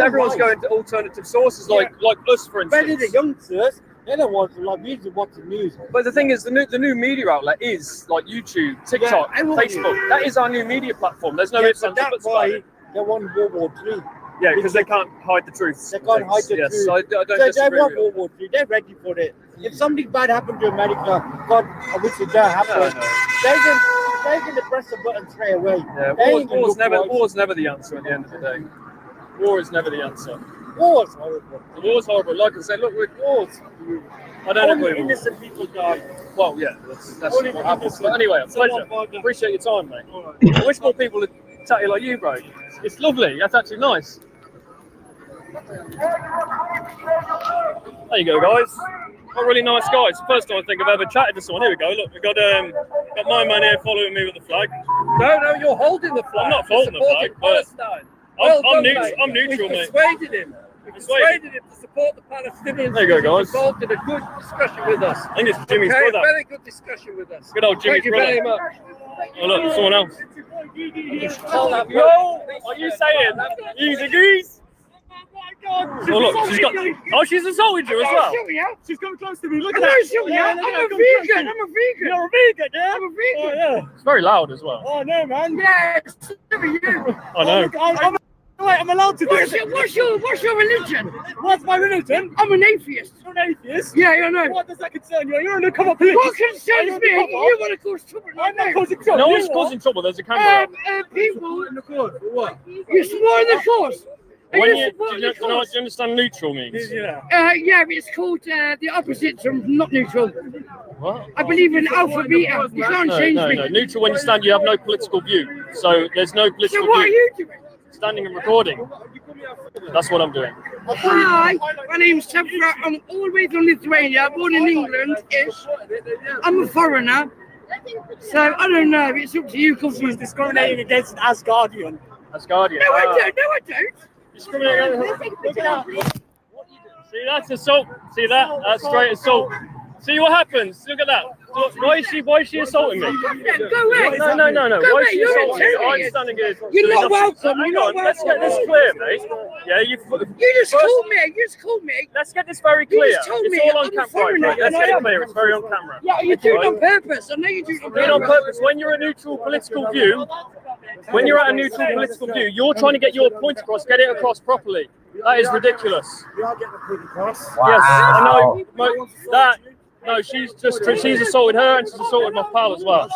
Everyone's going to alternative sources like us, for instance. Better the youngsters. They don't want to like watch the news. But the thing is, the new media outlet is like YouTube, TikTok, Yeah, everyone is. Facebook. That is our new media platform. There's no Yeah, ifs, but ands, or that's buts about why it. they want World War III. Yeah, because they can't hide the truth. They can't hide the yes, truth. I don't So they disagree want with you. World War III. They're ready for it. If something bad happened to America, God, I wish it don't happen. They're going to press the button straight away. Yeah, They ain't gonna war's look never the answer at the end of the day. War is never the answer. War's horrible. The war's horrible. Like I said, look, I don't Only agree with you. innocent people die. Well, yeah, that's Only what happens. innocent. But anyway, a pleasure. Someone find out. Appreciate your time, mate. I wish more people would chat you like you, bro. It's lovely. That's actually nice. There you go, guys. What really nice guys. It's the first time I think I've ever chatted to someone. Here we go. Look, we've got my man here following me with the flag. No, you're holding the flag. I'm not holding the flag, but Palestine. I'm neutral, we mate. persuaded him. We persuaded him to support the Palestinians. There you go, He's guys. involved in a good discussion with us. I think it's Jimmy's Okay, brother. very good discussion with us. Good old Jimmy's Thank you brother. very much. Oh, look, someone else. Tell that Yo, are you saying he's a goose? Oh, look, she's assaulted you as well. She's coming close to me. Look at at that. that. I'm a vegan. You're a vegan, yeah? I'm a vegan. It's very loud as well. Oh no, man. Yes. You. I know. I'm allowed to do it. What's your religion? What's my religion? I'm an atheist. You're an atheist? Yeah, I know. What does that concern you? You're undercover police. What concerns me? You want to cause trouble? I'm not causing trouble. No one's causing trouble. There's a camera. People in the course for what? You swore in the course. Do you understand neutral means? Yeah, it's called the opposite from not neutral. What? I believe in alpha beta. You can't change me. No. Neutral when you stand, you have no political view. So there's no political So what are view. you doing? Standing and recording. That's what I'm doing. Hi, my name's Tabra. I'm always from Lithuania, born in England-ish. I'm a foreigner. So I don't know. It's up to you. She's discriminating against an Asgardian. Asgardian. No, I don't. No, I don't. Discriminating. Look at that. See, that's assault. See that? That's straight assault. See what happens? Look at that. Look, why is she assaulting me? Go away. No. Go Why is away. she You're assaulting me? I'm intimidated. standing here. You're doing not nothing. welcome. Hang You're not on, let's get this welcome. clear, mate. Yeah, you just called me. You just called me. Let's get this very You clear. just told It's me all on I'm a camera. foreigner, Right, let's and I get it am. clear. It's very on camera. Yeah, you do it Right? on purpose. I know you do it on Do it on purpose. purpose. When you're a neutral political view, you're trying to get your point across, get it across properly. That is ridiculous. We are getting the point across. Yes, I know. She's assaulted her and she's assaulted my pal as well.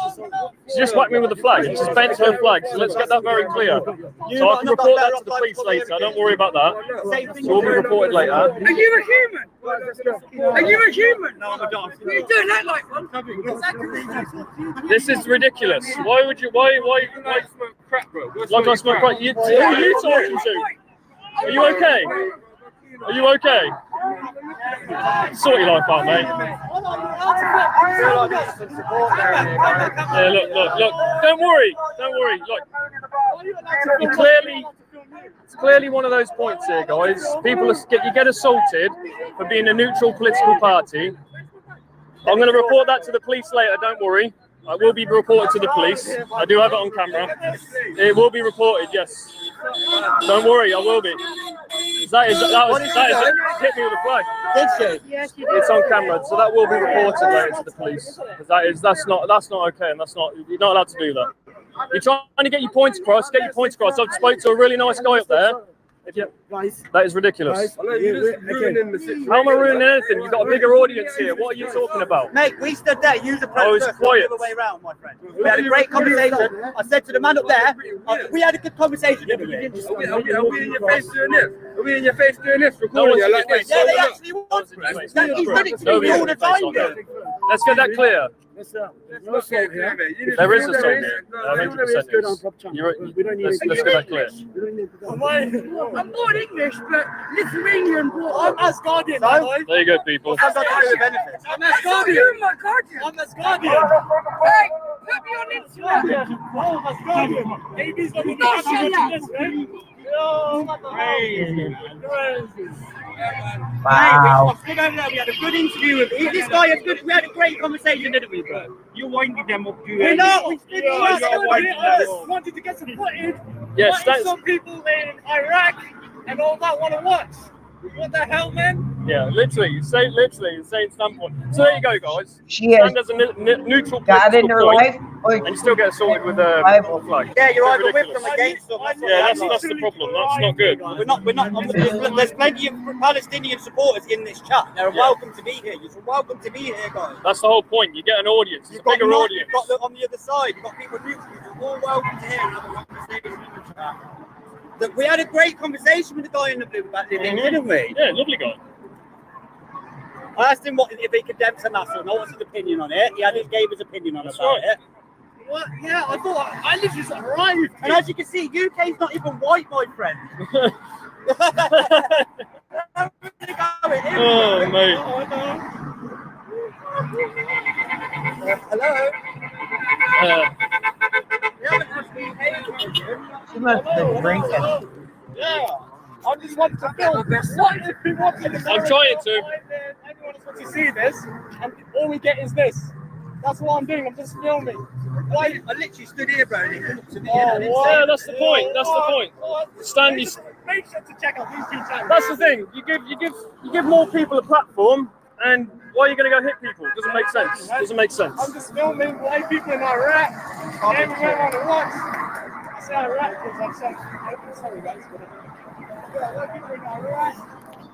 She just whacked me with the flag. She's bent her flag. So let's get that very clear. So I can report that to the police later. Don't worry about that. So we'll be reported later. Are you a human? Are you a human? No, I'm a dog. You don't act like one. This is ridiculous. Why would you? Why? Smoke crack, bro. Like I smoke crack? Who are you talking to? Are you okay? Are you okay? Sort your life out, mate. Yeah, look. Don't worry. Look, it's clearly one of those points here, guys. You get assaulted for being a neutral political party. I'm going to report that to the police later. Don't worry. I will be reported to the police. I do have it on camera. It will be reported, yes. Don't worry, I will be. That is hit me with a flag. Did she? It's on camera, so that will be reported later to the police. That's not okay, and you're not allowed to do that. You're trying to get your points across. Get your points across. I've spoke to a really nice guy up there. That is ridiculous. How am I ruining anything? You've got a bigger audience here. What are you talking about? Mate, we stood there. You the I was quiet. the other way around, my friend. We had a great conversation. I said to the man up there, we had a good conversation. Are we in your face doing this? Are we in your face doing this? Recording you like this? Yeah, they actually want to. He's done it to me all the time. Let's get that clear. There is a song here. 100% is. Let's get that clear. I'm not English, but Lithuanian. I'm Asgardian. There you go, people. I'm Asgardian. I'm Asgardian. Hey, put me on Instagram. Oh, Asgardian. Baby's on the crazy. Wow. We had a good interview with him. This guy we had a great conversation, didn't we, bro? You winded them up. We wanted to get some footage. Yes, some people in Iraq and all that want to watch. What the hell, man? Yeah, literally, same standpoint. So there you go, guys. She has Stand as a neutral God in her life, and you still get assaulted with a flag. Yeah, you're either with them against them. Yeah, that's the problem. That's not good. We're not. There's plenty of Palestinian supporters in this chat. They're welcome to be here. You're welcome to be here, guys. That's the whole point. You get an audience. It's a bigger audience. You've got on the other side. You've got people neutral. You're all welcome to here and have a conversation in the chat. We had a great conversation with the guy in the blue back there, didn't we? Yeah, lovely guy. I asked him if he condemns Hamas or not. What's his opinion on it? He gave his opinion on it. What? Yeah, I thought I literally arrived. And as you can see, UK's not even white, my friend. Oh, mate. Hello. She must have been drinking. Yeah. I just want to film this. I'm trying to. Everyone just wants to see this, and all we get is this. That's what I'm doing. I'm just filming. Why? I literally stood here, bro. Yeah, that's the point. That's the point. Stand. Make sure to check out these two channels. That's the thing. You give more people a platform, and why are you going to go hit people? Doesn't make sense. Doesn't make sense. I'm just filming white people in Iraq. Everywhere on the watch. I say Iraq because I'm sorry, guys.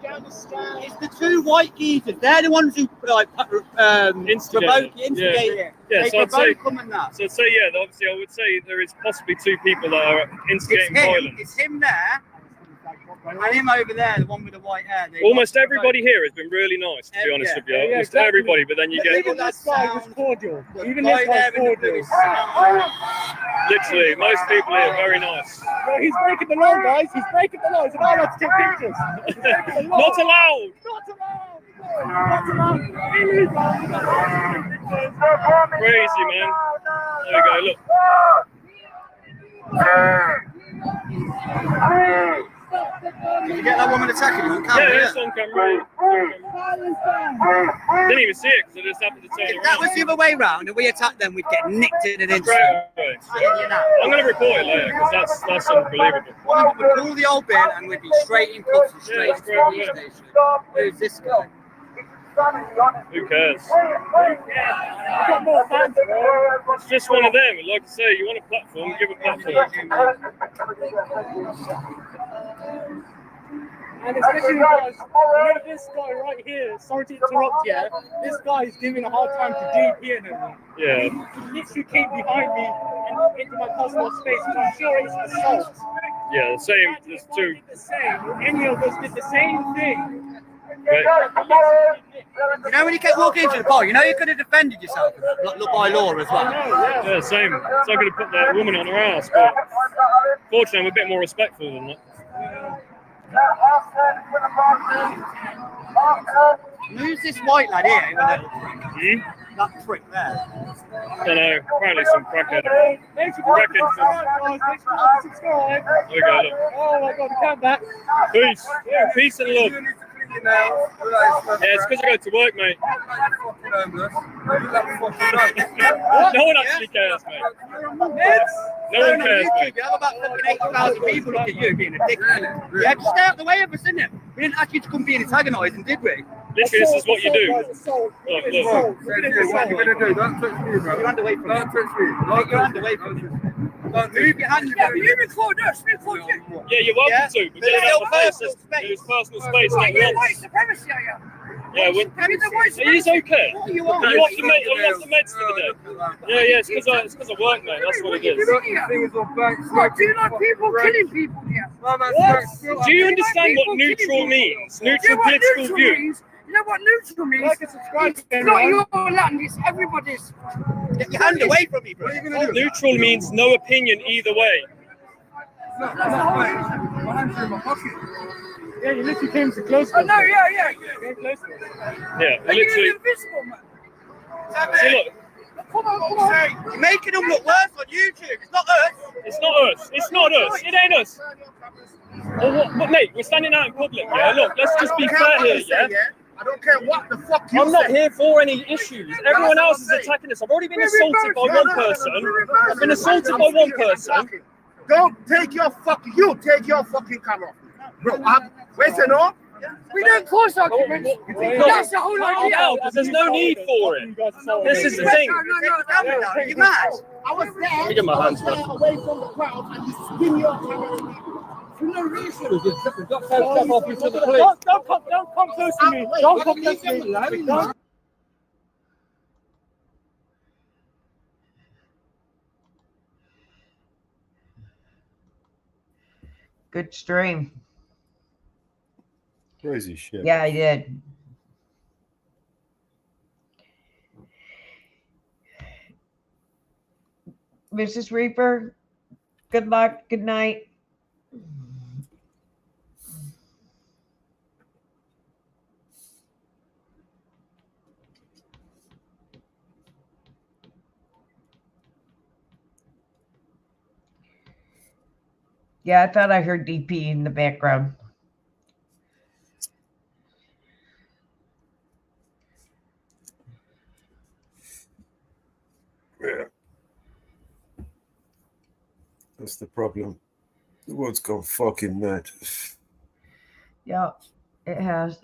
It's the two white geezers. They're the ones who instigate it. Yeah, so I'd say, that. obviously I would say there is possibly two people that are instigating violence. It's him there, and him over there, the one with the white hair. Almost everybody here has been really nice, to be honest with you. Almost everybody, but then you get... Even this guy was cordial. Even this guy was cordial. Literally, most people here are very nice. Well, he's breaking the law, guys. He's breaking the law. He's not allowed to take pictures. Not allowed! Not allowed! Not allowed! Crazy, man. There we go, look. Did you get that woman attacking you on camera? Yeah, it's on camera. Didn't even see it because I just happened to turn If around. that was the other way round and we attacked them, we'd get nicked in an instant. I'm going to report it later because that's unbelievable. We'd pull the old bin and we'd be straight in cuffs and straight into the police station. Who's this guy? Who cares? We've got more fans. It's just one of them. Like I say, you want a platform, give a platform. And especially because, this guy right here, sorry to interrupt you, this guy is giving a hard time to DP and everything. Yeah. He literally came behind me and into my personal space, which I'm sure it's assault. Yeah, the same. There's two. Any of us did the same thing. Right. You know when you kept walking into the bar, you know you could have defended yourself by law as well. Yeah, same. It's not going to put that woman on her ass, but fortunately I'm a bit more respectful than that. Who's this white lad here in the little prick? That prick there. I don't know, apparently some crackhead. Crackhead. There we go, look. Oh my god, come back. Peace. Peace and love. Yeah, it's because I go to work, mate. No one actually cares, mate. No one cares, mate. You have about fucking 80,000 people look at you being a dick. Yeah, just stay out the way of us, innit? We didn't ask you to come be antagonising, did we? Literally, this is what you do. Look. What are you going to do? Don't touch me, bro. Your hand away from me. Don't touch me. Take your hand away from me. Move your hand. Yeah, you record us. Record you. Yeah, you're welcome to. But get it out of the face. There's personal space. You're white supremacy, are you? Yeah, it is okay. What are you I'm on? off the meds for the day. Yeah, it's because of work, mate. That's what it is. What, do you like people killing people here? What? Do you understand what neutral means? Neutral political view. You know what neutral means? Like and subscribe. It's not your land, it's everybody's. Get your hand away from me, bro. Neutral means no opinion either way. My hand's in my pocket. Yeah, you literally came too close. Oh, no, yeah. Yeah, Are you literally. invisible, man? See, look. Come on. You're making them look worse on YouTube. It's not us. It's not us. It's not us. It ain't us. Well, what, but mate, we're standing out in public. Yeah, look. Let's just be fair here. Yeah. I don't care what the fuck you I'm not here for any issues. Everyone else is attacking us. I've already been assaulted by one person. I've been assaulted by one person. Don't take your fucking camera off. Bro, where's the no? We don't cause arguments. That's the whole idea. There's no need for it. This is the thing. You mad? I was there. Look at my hands, bro. Away from the crowd and you spin your camera. For no reason. Don't come close to me. Don't come close to me. Good stream. Crazy shit. Yeah, I did. Mrs. Reaper, good luck. Good night. Yeah, I thought I heard DP in the background. Yeah. That's the problem. The world's gone fucking mad. Yeah, it has.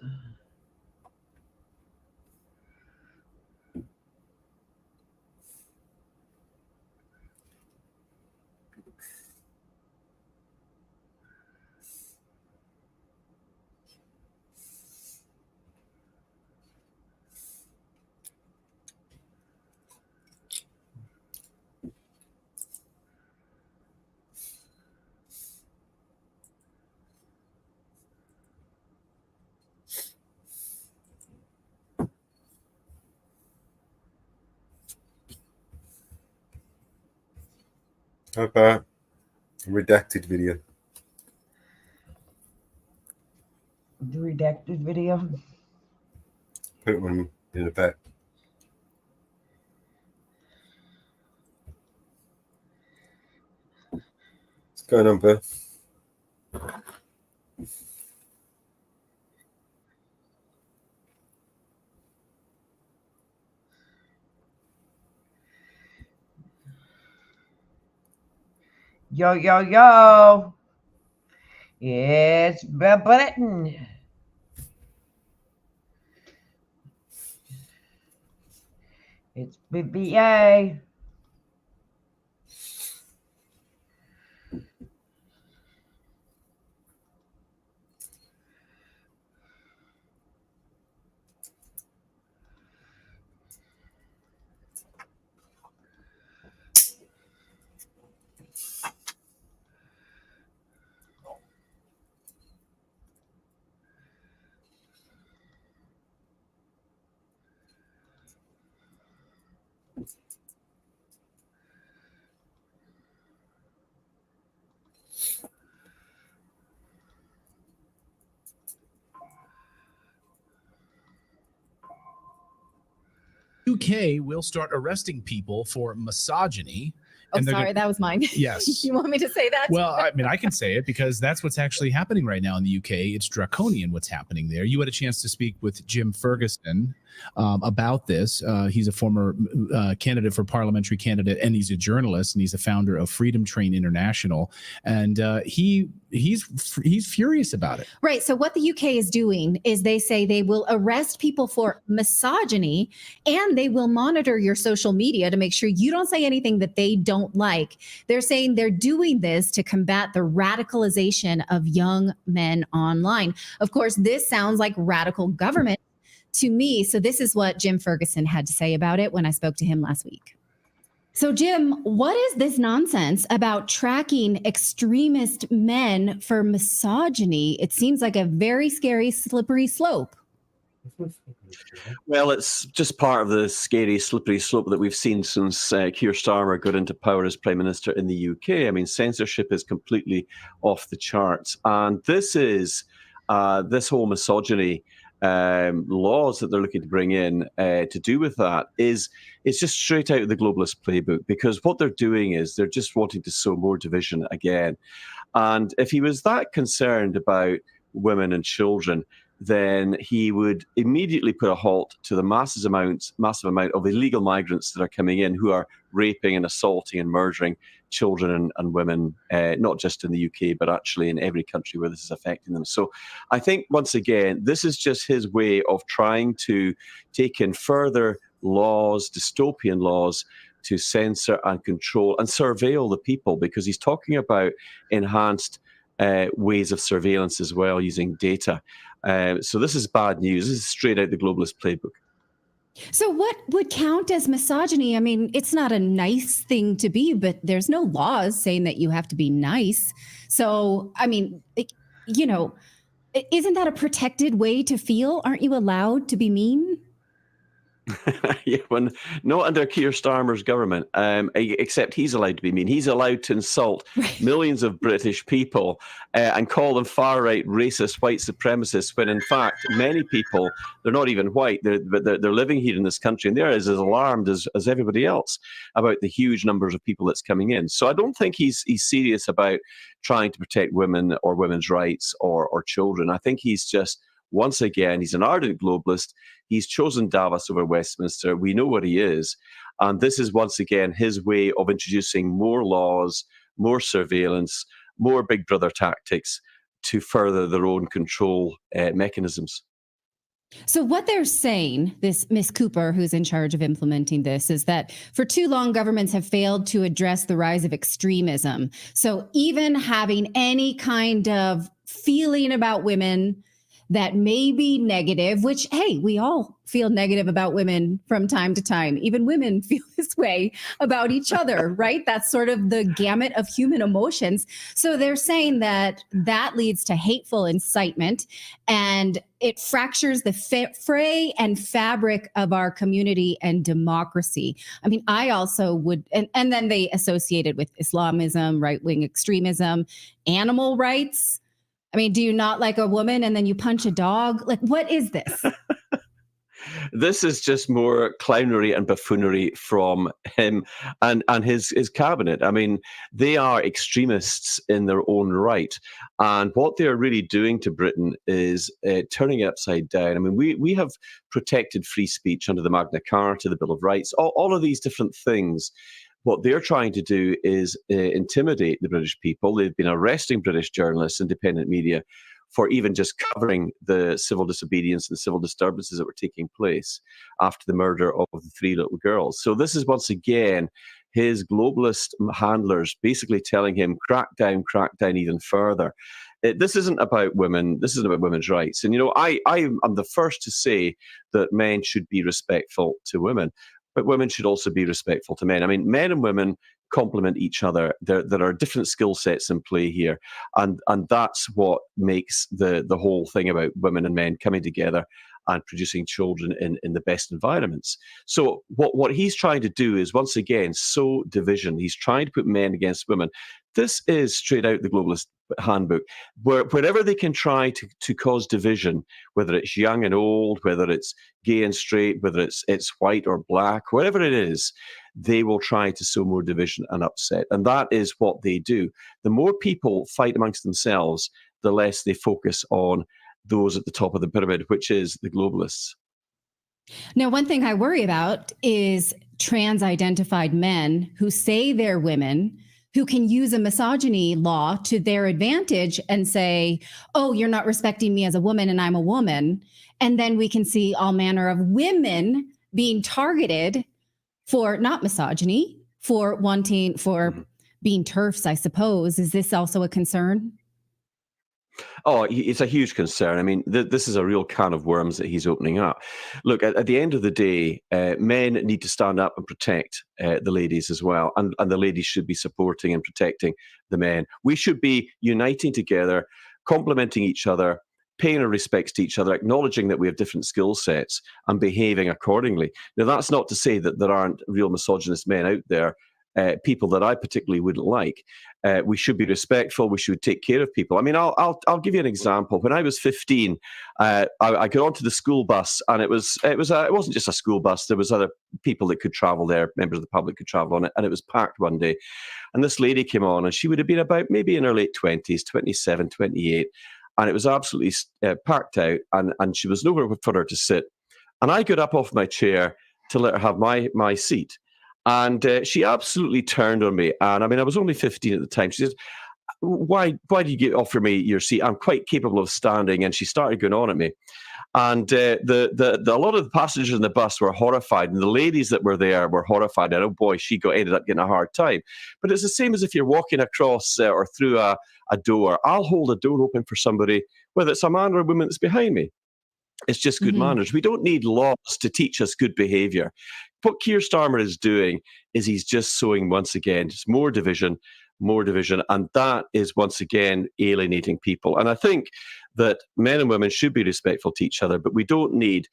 How about a redacted video? The redacted video. Put one in the back. What's going on, Bill? Yo, yo, yo. It's the button. It's BBA. UK will start arresting people for misogyny. Oh, and they're sorry, gonna- that was mine. Yes. You want me to say that? Well, I mean, I can say it because that's what's actually happening right now in the UK. It's draconian what's happening there. You had a chance to speak with Jim Ferguson about this. He's a former candidate for parliamentary candidate, and he's a journalist, and he's the founder of Freedom Train International. And he's furious about it. Right. So what the UK is doing is they say they will arrest people for misogyny, and they will monitor your social media to make sure you don't say anything that they don't like. They're saying they're doing this to combat the radicalization of young men online. Of course, this sounds like radical government to me. So this is what Jim Ferguson had to say about it when I spoke to him last week. So, Jim, what is this nonsense about tracking extremist men for misogyny? It seems like a very scary, slippery slope. Well, it's just part of the scary, slippery slope that we've seen since Keir Starmer got into power as Prime Minister in the UK. I mean, censorship is completely off the charts. And this is this whole misogyny laws that they're looking to bring in to do with that is it's just straight out of the globalist playbook, because what they're doing is they're just wanting to sow more division again. And if he was that concerned about women and children, then he would immediately put a halt to the massive amount of illegal migrants that are coming in, who are raping and assaulting and murdering children and women, not just in the UK, but actually in every country where this is affecting them. So I think, once again, this is just his way of trying to take in further laws, dystopian laws, to censor and control and surveil the people, because he's talking about enhanced ways of surveillance as well, using data. So this is bad news. This is straight out the globalist playbook. So what would count as misogyny? I mean, it's not a nice thing to be, but there's no laws saying that you have to be nice. So, I mean, isn't that a protected way to feel? Aren't you allowed to be mean? Yeah, not under Keir Starmer's government, except he's allowed to be mean. He's allowed to insult millions of British people and call them far-right, racist, white supremacists, when in fact many people, they're not even white, they're living here in this country, and they're as alarmed as everybody else about the huge numbers of people that's coming in. So I don't think he's serious about trying to protect women or women's rights or children. I think he's just, once again, he's an ardent globalist. He's chosen Davos over Westminster. We know what he is. And this is, once again, his way of introducing more laws, more surveillance, more Big Brother tactics to further their own control mechanisms. So what they're saying, this Miss Cooper, who's in charge of implementing this, is that for too long, governments have failed to address the rise of extremism. So even having any kind of feeling about women that may be negative, which, hey, we all feel negative about women from time to time. Even women feel this way about each other, right? That's sort of the gamut of human emotions. So they're saying that that leads to hateful incitement, and it fractures the fray and fabric of our community and democracy. I mean, I also would, and then they associated with Islamism, right-wing extremism, animal rights. I mean, do you not like a woman and then you punch a dog? Like, what is this? This is just more clownery and buffoonery from him and his cabinet. I mean, they are extremists in their own right. And what they're really doing to Britain is turning it upside down. I mean, we have protected free speech under the Magna Carta, the Bill of Rights, all of these different things. What they're trying to do is intimidate the British people. They've been arresting British journalists, independent media, for even just covering the civil disobedience and the civil disturbances that were taking place after the murder of the 3 little girls. So this is, once again, his globalist handlers basically telling him, crack down even further. This isn't about women. This isn't about women's rights. And, I am the first to say that men should be respectful to women. But women should also be respectful to men. I mean, men and women complement each other. There are different skill sets in play here. And that's what makes the whole thing about women and men coming together and producing children in the best environments. So what he's trying to do is, once again, sow division. He's trying to put men against women. This is straight out the globalist handbook, wherever they can try to cause division, whether it's young and old, whether it's gay and straight, whether it's white or black, whatever it is, they will try to sow more division and upset. And that is what they do. The more people fight amongst themselves, the less they focus on those at the top of the pyramid, which is the globalists. Now, one thing I worry about is trans-identified men who say they're women, who can use a misogyny law to their advantage and say, oh, you're not respecting me as a woman and I'm a woman. And then we can see all manner of women being targeted for not misogyny, for being TERFs, I suppose. Is this also a concern? Oh, it's a huge concern. I mean, this is a real can of worms that he's opening up. Look, at the end of the day, men need to stand up and protect the ladies as well. And the ladies should be supporting and protecting the men. We should be uniting together, complementing each other, paying our respects to each other, acknowledging that we have different skill sets and behaving accordingly. Now, that's not to say that there aren't real misogynist men out there, people that I particularly wouldn't like. We should be respectful. We should take care of people. I mean, I'll give you an example. When I was 15, I got onto the school bus, and it wasn't just a school bus. There was other people that could travel there. Members of the public could travel on it, and it was packed one day. And this lady came on, and she would have been about maybe in her late 20s, 27, 28, and it was absolutely packed out, and she was nowhere for her to sit. And I got up off my chair to let her have my seat. And she absolutely turned on me. And I mean, I was only 15 at the time. She said, why do you offer me your seat? I'm quite capable of standing. And she started going on at me. And a lot of the passengers in the bus were horrified. And the ladies that were there were horrified. And oh boy, she ended up getting a hard time. But it's the same as if you're walking across or through a door. I'll hold a door open for somebody, whether it's a man or a woman that's behind me. It's just good manners. We don't need laws to teach us good behavior. What Keir Starmer is doing is he's just sowing, once again, just more division, and that is, once again, alienating people. And I think that men and women should be respectful to each other, but we don't need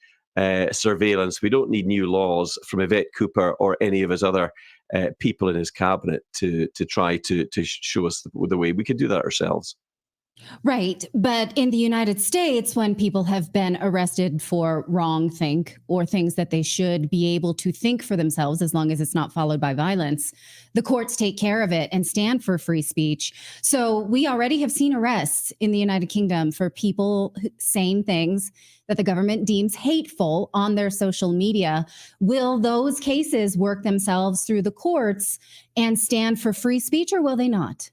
surveillance. We don't need new laws from Yvette Cooper or any of his other people in his cabinet to try to show us the way. We can do that ourselves. Right. But in the United States, when people have been arrested for wrong think or things that they should be able to think for themselves, as long as it's not followed by violence, the courts take care of it and stand for free speech. So we already have seen arrests in the United Kingdom for people saying things that the government deems hateful on their social media. Will those cases work themselves through the courts and stand for free speech, or will they not?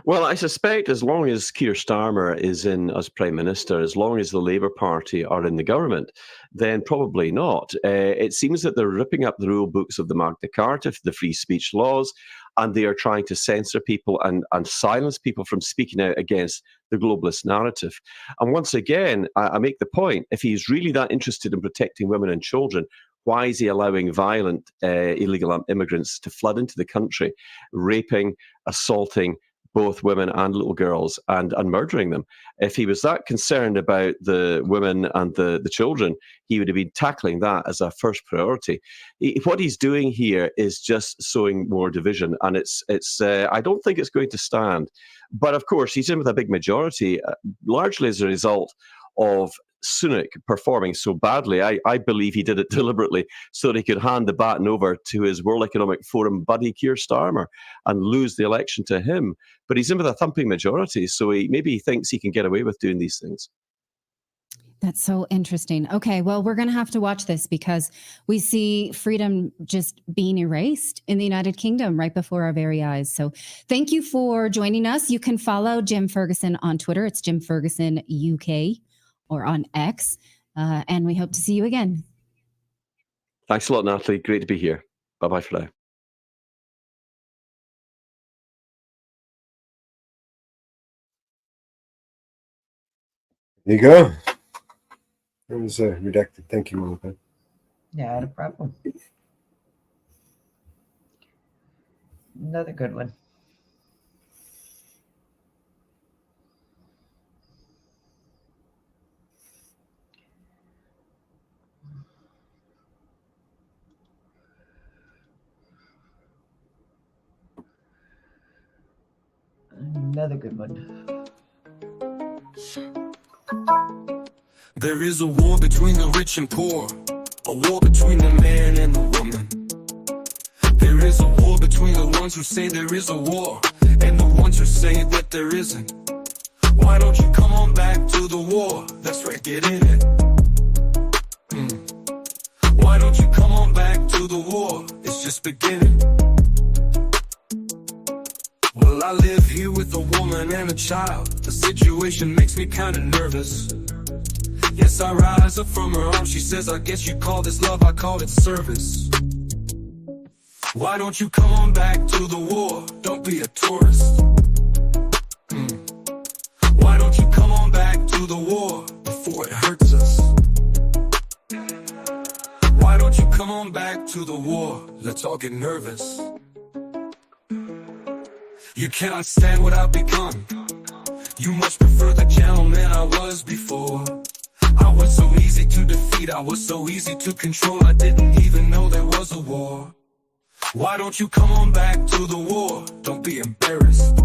Well, I suspect as long as Keir Starmer is in as Prime Minister, as long as the Labour Party are in the government, then probably not. It seems that they're ripping up the rule books of the Magna Carta, the free speech laws, and they are trying to censor people and silence people from speaking out against the globalist narrative. And once again, I make the point, if he's really that interested in protecting women and children, why is he allowing violent illegal immigrants to flood into the country, raping, assaulting both women and little girls and murdering them? If he was that concerned about the women and the children, he would have been tackling that as a first priority. What he's doing here is just sowing more division, and it's I don't think it's going to stand. But of course, he's in with a big majority, largely as a result of Sunak performing so badly. I believe he did it deliberately so that he could hand the baton over to his World Economic Forum buddy Keir Starmer and lose the election to him. But he's in with a thumping majority, so maybe he thinks he can get away with doing these things. That's so interesting. Okay, well, we're going to have to watch this because we see freedom just being erased in the United Kingdom right before our very eyes. So thank you for joining us. You can follow Jim Ferguson on Twitter. It's Jim Ferguson UK. Or on X, and we hope to see you again. Thanks a lot, Natalie. Great to be here. Bye-bye for now. There you go. That was redacted. Thank you, Monica. Yeah, no problem. Another good one. another good one. There is a war between the rich and poor, a war between the man and the woman. There is a war between the ones who say there is a war and the ones who say that there isn't. Why don't you come on back to the war? That's right, get in it. Why don't you come on back to the war? It's just beginning. Well, I live here with a woman and a child. The situation makes me kinda nervous. Yes, I rise up from her arms. She says, I guess you call this love, I call it service. Why don't you come on back to the war? Don't be a tourist. Why don't you come on back to the war before it hurts us? Why don't you come on back to the war? Let's all get nervous. You cannot stand what I've become. You much prefer the gentleman I was before. I was so easy to defeat, I was so easy to control. I didn't even know there was a war. Why don't you come on back to the war? Don't be embarrassed.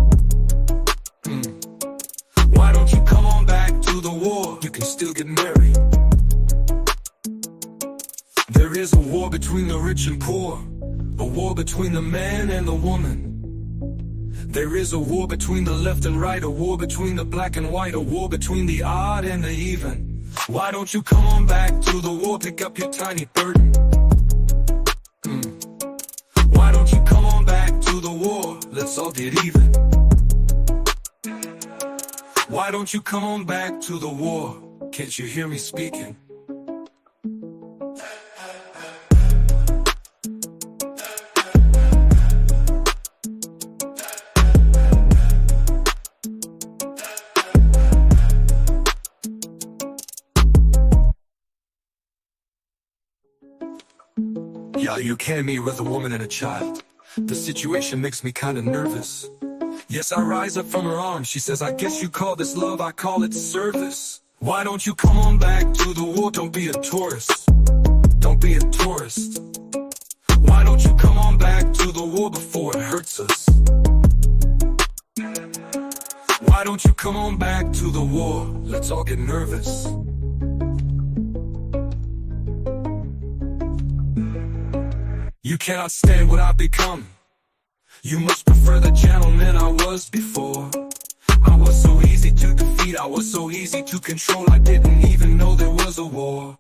Why don't you come on back to the war? You can still get married. There is a war between the rich and poor, a war between the man and the woman. There is a war between the left and right, a war between the black and white, a war between the odd and the even. Why don't you come on back to the war? Pick up your tiny burden. Why don't you come on back to the war? Let's all get even. Why don't you come on back to the war? Can't you hear me speaking? Yeah, you came me with a woman and a child. The situation makes me kinda nervous. Yes, I rise up from her arms. She says, I guess you call this love, I call it service. Why don't you come on back to the war? Don't be a tourist. Don't be a tourist. Why don't you come on back to the war before it hurts us? Why don't you come on back to the war? Let's all get nervous. You cannot stand what I've become. You must prefer the gentleman I was before. I was so easy to defeat, I was so easy to control. I didn't even know there was a war.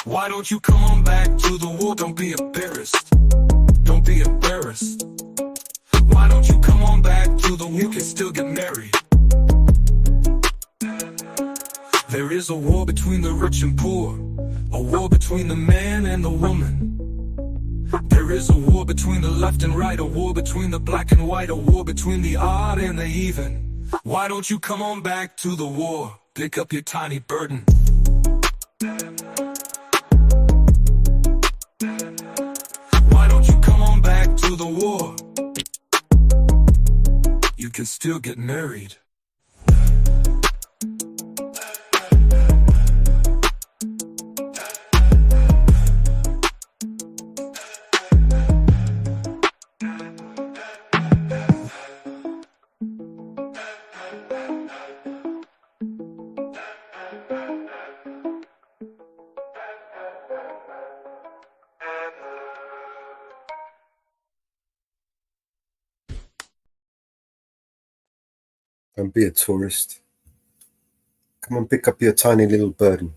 Why don't you come on back to the war? Don't be embarrassed. Don't be embarrassed. Why don't you come on back to the war? You can still get married. There is a war between the rich and poor, a war between the man and the woman. There is a war between the left and right, a war between the black and white, a war between the odd and the even. Why don't you come on back to the war? Pick up your tiny burden. Why don't you come on back to the war? You can still get married. Don't be a tourist. Come on, pick up your tiny little burden.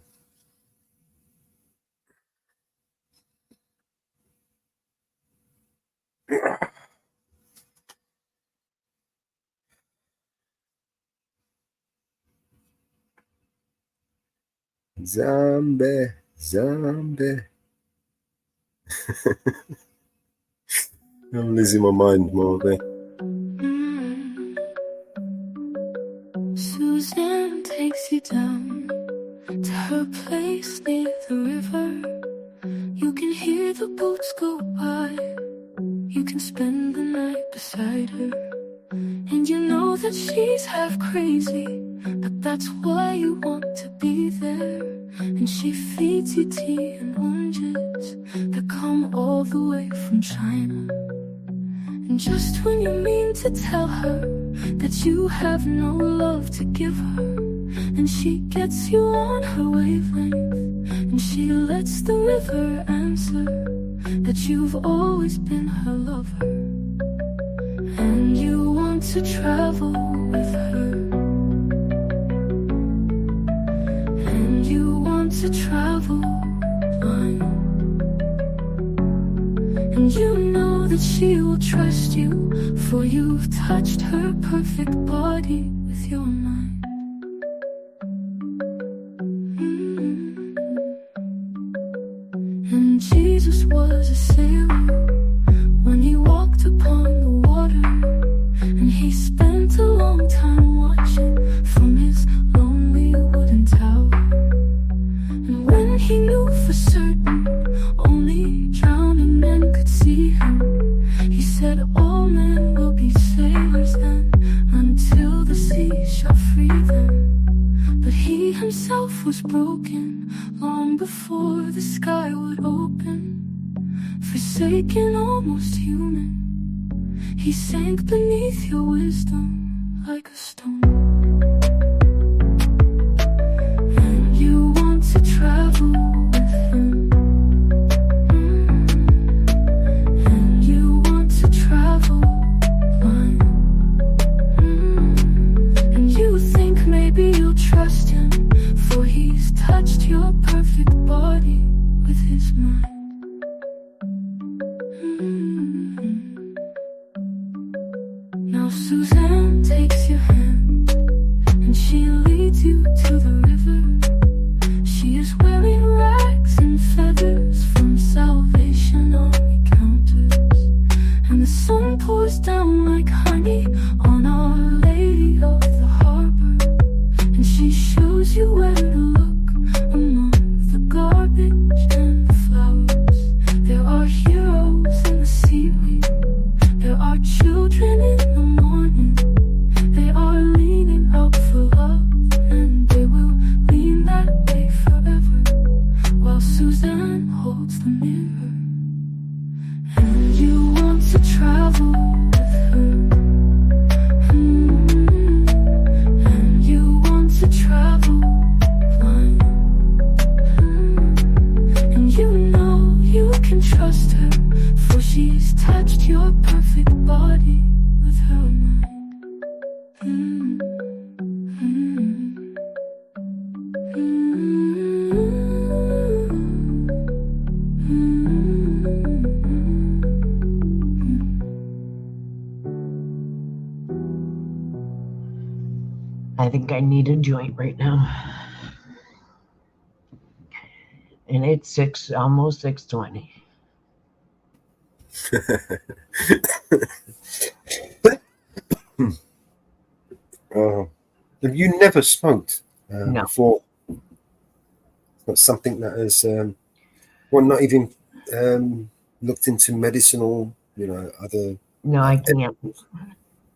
Zombie, zombie. I'm losing my mind more there. Suzanne takes you down to her place near the river. You can hear the boats go by. You can spend the night beside her. And you know that she's half crazy, but that's why you want to be there. And she feeds you tea and oranges that come all the way from China. And just when you mean to tell her that you have no love to give her, and she gets you on her wavelength, and she lets the river answer that you've always been her lover, and you want to travel with her, and you want to travel blind, and you know that she will trust you, for you've touched her perfect body with your mind. And Jesus was a sailor when he walked upon the water, and he spent a long time watching from his lonely wooden tower. And when he knew for certain only drowning men could see him, he said, all men will be sailors then, until the sea shall free them. But he himself was broken long before the sky would open. Forsaken, almost human, he sank beneath your wisdom like a stone. And you want to travel with him, and you want to travel blind, and you think maybe you'll trust him, for he's touched your perfect body with his mind. Now Suzanne takes your hand, and she leads you to the river. She is wearing rags and feathers from Salvation Army counters, and the sun pours down like honey on Our Lady of the Harbor, and she shows you where to look among the garbage and the flowers. There are heroes in the seaweed, there are children in the morning, they are leaning out for love, and they will lean that way forever, while Suzanne holds the mirror. And you want to travel with her, and you want to travel blind, and you know you can trust her, for she's touched your perfect body with her mind. I think I need a joint right now. And it's almost 6:20. Have you never smoked No. before? It's not something that is, well, not even looked into medicinal, other. No, I can't.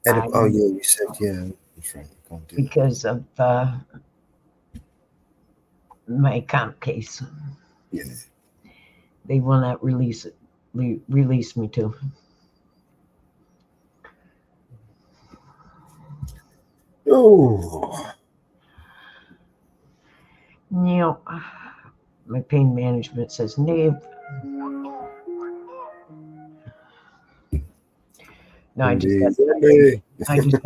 Oh, yeah, you said, yeah, that's right. You can't do that. Because of my comp case. Yeah. They will not release me to. Oh. No, my pain management says no. No, I just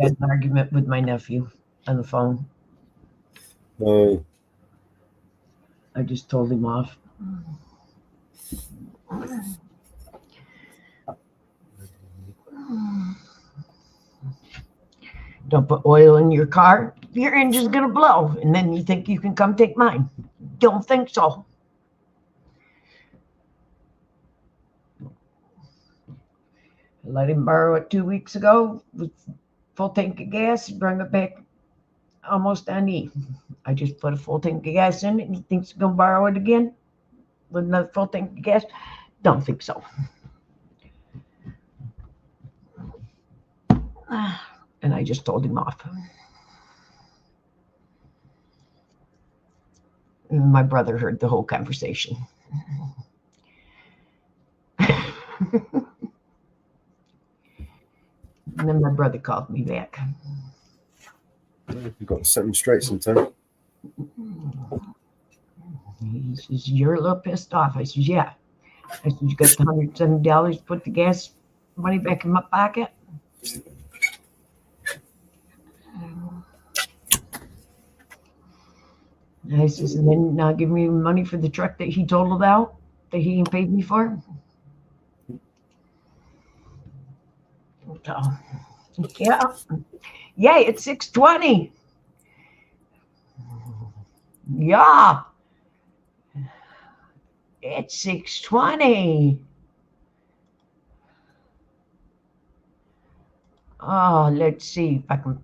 had an argument with my nephew on the phone. Oh. I just told him off. Don't put oil in your car, your engine's gonna blow, and then you think you can come take mine. Don't think so. I let him borrow it 2 weeks ago with full tank of gas, bring it back almost on E. I just put a full tank of gas in it, and he thinks he's gonna borrow it again with another full tank of gas. Don't think so. And I just told him off. And my brother heard the whole conversation. And then my brother called me back. You've got to set them straight sometime. He says, "You're a little pissed off." I said, "Yeah." I said, "You got the $170 to put the gas money back in my pocket?" And I says, "And then now give me money for the truck that he totaled out, that he ain't paid me for." So, yeah. Yay, it's 6:20. Yeah. It's 6:20. Oh, let's see if I can.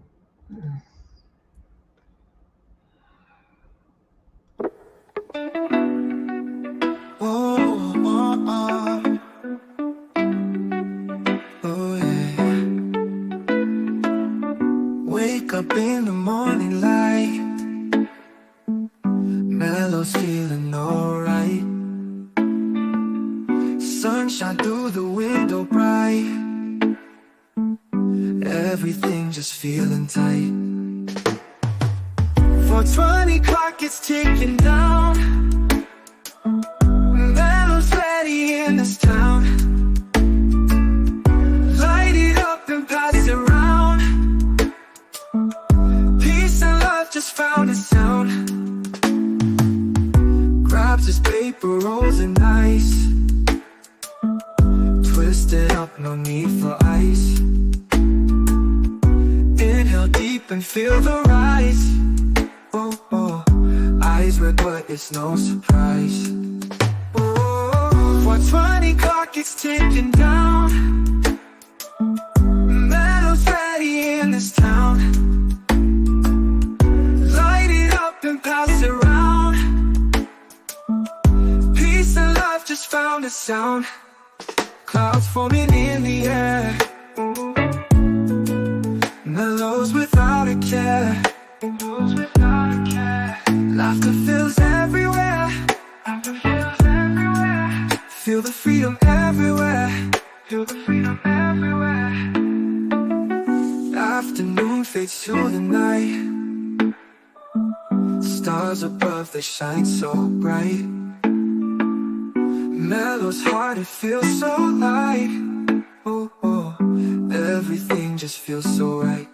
Wake up in the morning light, Mellow's feeling alright. Sunshine through the window bright, everything just feeling tight. 4:20 clock is ticking down, Mellow's ready in this town. Light it up and pass it around, peace and love just found a sound. Grabs his paper rolls and ice, twisted up, no need for ice. Inhale deep and feel the rise. Oh, oh. Eyes red but it's no surprise. Oh, 4:20 clock is ticking down, Mellow's ready in this town. Light it up and pass it around, peace and love just found a sound. Clouds forming in the air, Mellows without a care. Laughter fills everywhere, feel the freedom everywhere. Afternoon fades to the night, stars above, they shine so bright. Mellow's heart, it feels so light. Oh, oh, everything just feels so right.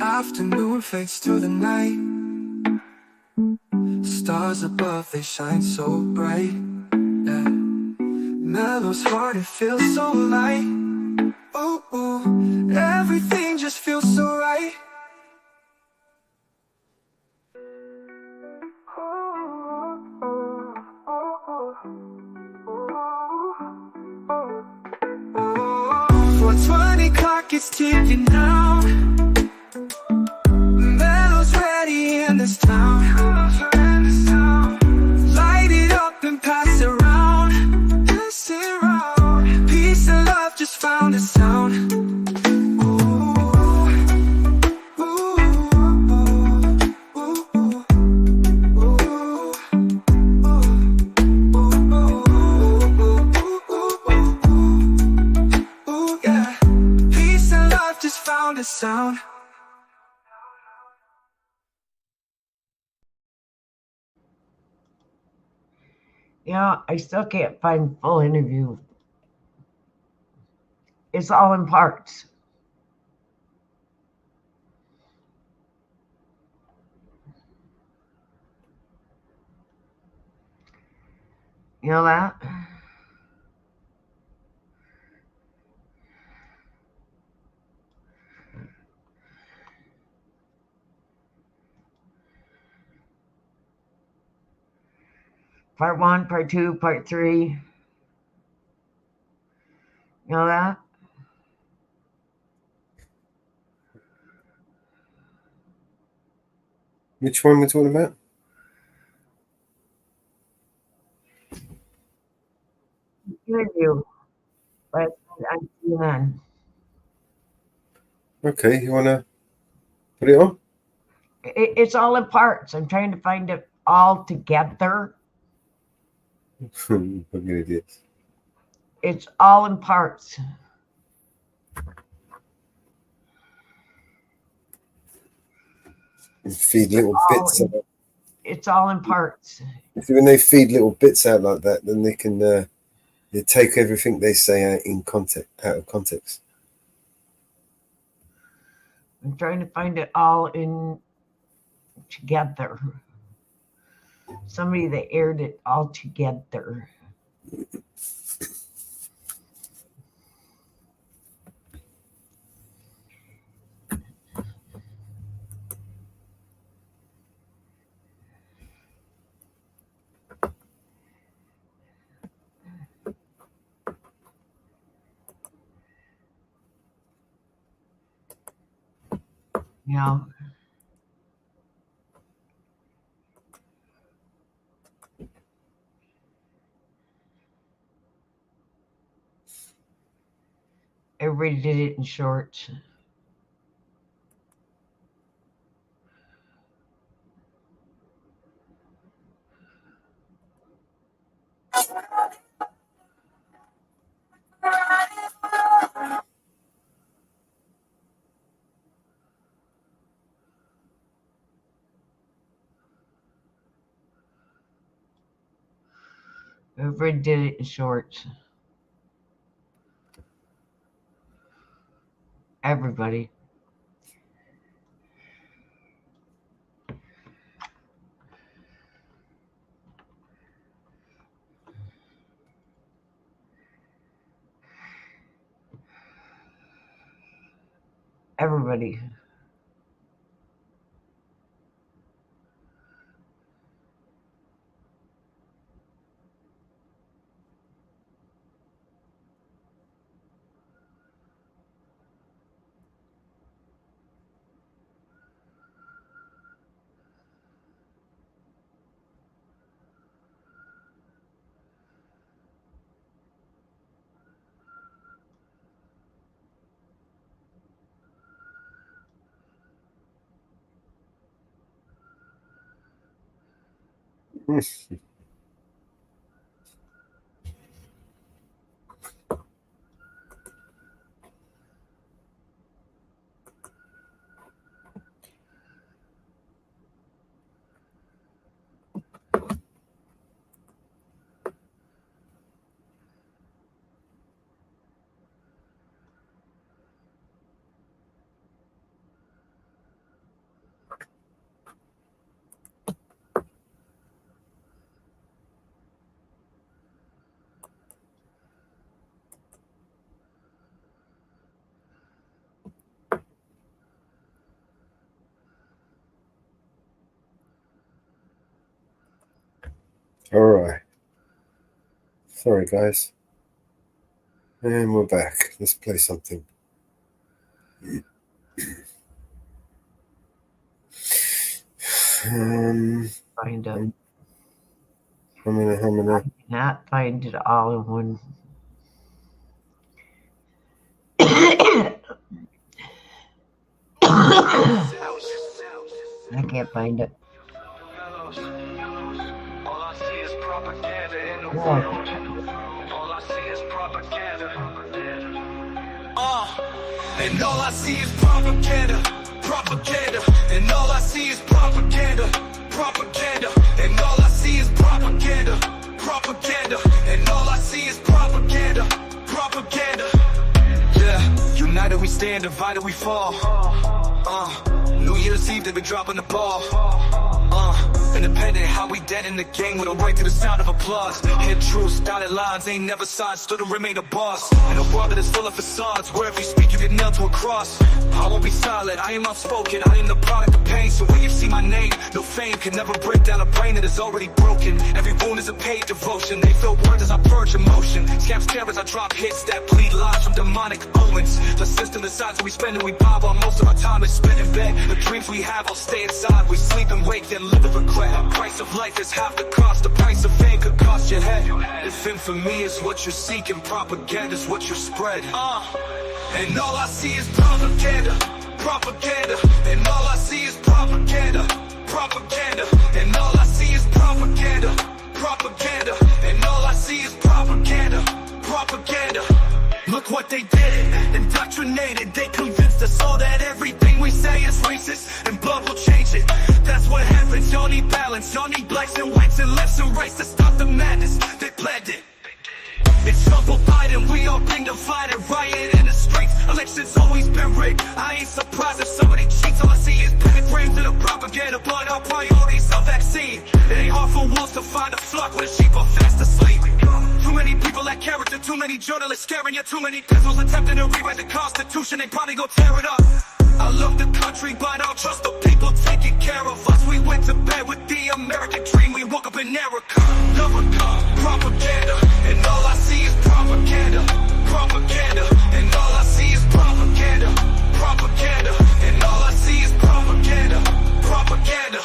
Afternoon fades to the night, stars above, they shine so bright. Yeah. Mellow's heart, it feels so light. Oh, oh, everything just feels so right. Oh, 4:20 clock is ticking down, Mellow's ready in this town. Light it up and pass it around, peace and love just found a sound. Peace and love just found a sound. Yeah, I still can't find full interview. It's all in parts. You know that? Part 1, Part 2, Part 3. You know that? Which one we're talking about? Interview. But on CNN. Okay, you want to put it on? It's all in parts. I'm trying to find it all together. Fucking idiots. It's all in parts. And feed little bits out. It's all in parts. When they feed little bits out like that, then they can they take everything they say out of context. I'm trying to find it all in together. Somebody that aired it all together. Yeah. Everybody did it in shorts. Everybody did it in shorts. Everybody. Everybody. All right. Sorry, guys. And we're back. Let's play something. Find it. How many? Not find it all in one. I can't find it. And all I see is propaganda, propaganda. And all I see is propaganda, propaganda. And all I see is propaganda, propaganda. And all I see is propaganda, propaganda. Yeah, united we stand, divided we fall. New Year's Eve, they've been dropping the ball. And Independent, how we dead in the game with a right to the sound of applause. Hit truths, dotted lines, ain't never signed, stood and remain a boss. In a world that is full of facades, where if you speak you get nailed to a cross. I won't be silent, I am outspoken, I am the product of pain. So when you see my name, no fame can never break down a brain that is already broken. Every wound is a paid devotion, they feel words as I purge emotion. Scam scare as I drop hits that bleed lies from demonic omens. The system decides what we spend and we buy while most of our time is spent in bed. The dreams we have all stay inside, we sleep and wake then live with regret. The price of life is half the cost, the price of fame could cost your head. If infamy is what you're seeking, propaganda is what you're spread. And all I see is propaganda, propaganda. And all I see is propaganda, propaganda. And all I see is propaganda, propaganda. And all I see is propaganda, propaganda. Look what they did, indoctrinated. They convinced us all that everything we say is racist and blood will change it. That's what happens, y'all need balance. Y'all need blacks and whites and lefts and rights to stop the madness. They planned it. It's Trump or Biden, we all bring the fight and riot in the streets. Elections always been rigged, I ain't surprised if somebody cheats. All I see is panic brains and the propaganda, but our priorities are vaccine. It ain't hard for wolves to find a flock where the sheep are fast asleep. Too many people lack character, too many journalists scaring you, too many pistols attempting to rewrite the Constitution, they probably gon' tear it up. I love the country, but I don't trust the people taking care of us. We went to bed with the American dream, we woke up in America. Propaganda, and all I see is propaganda, propaganda. And all I see is propaganda, propaganda. And all I see is propaganda, propaganda.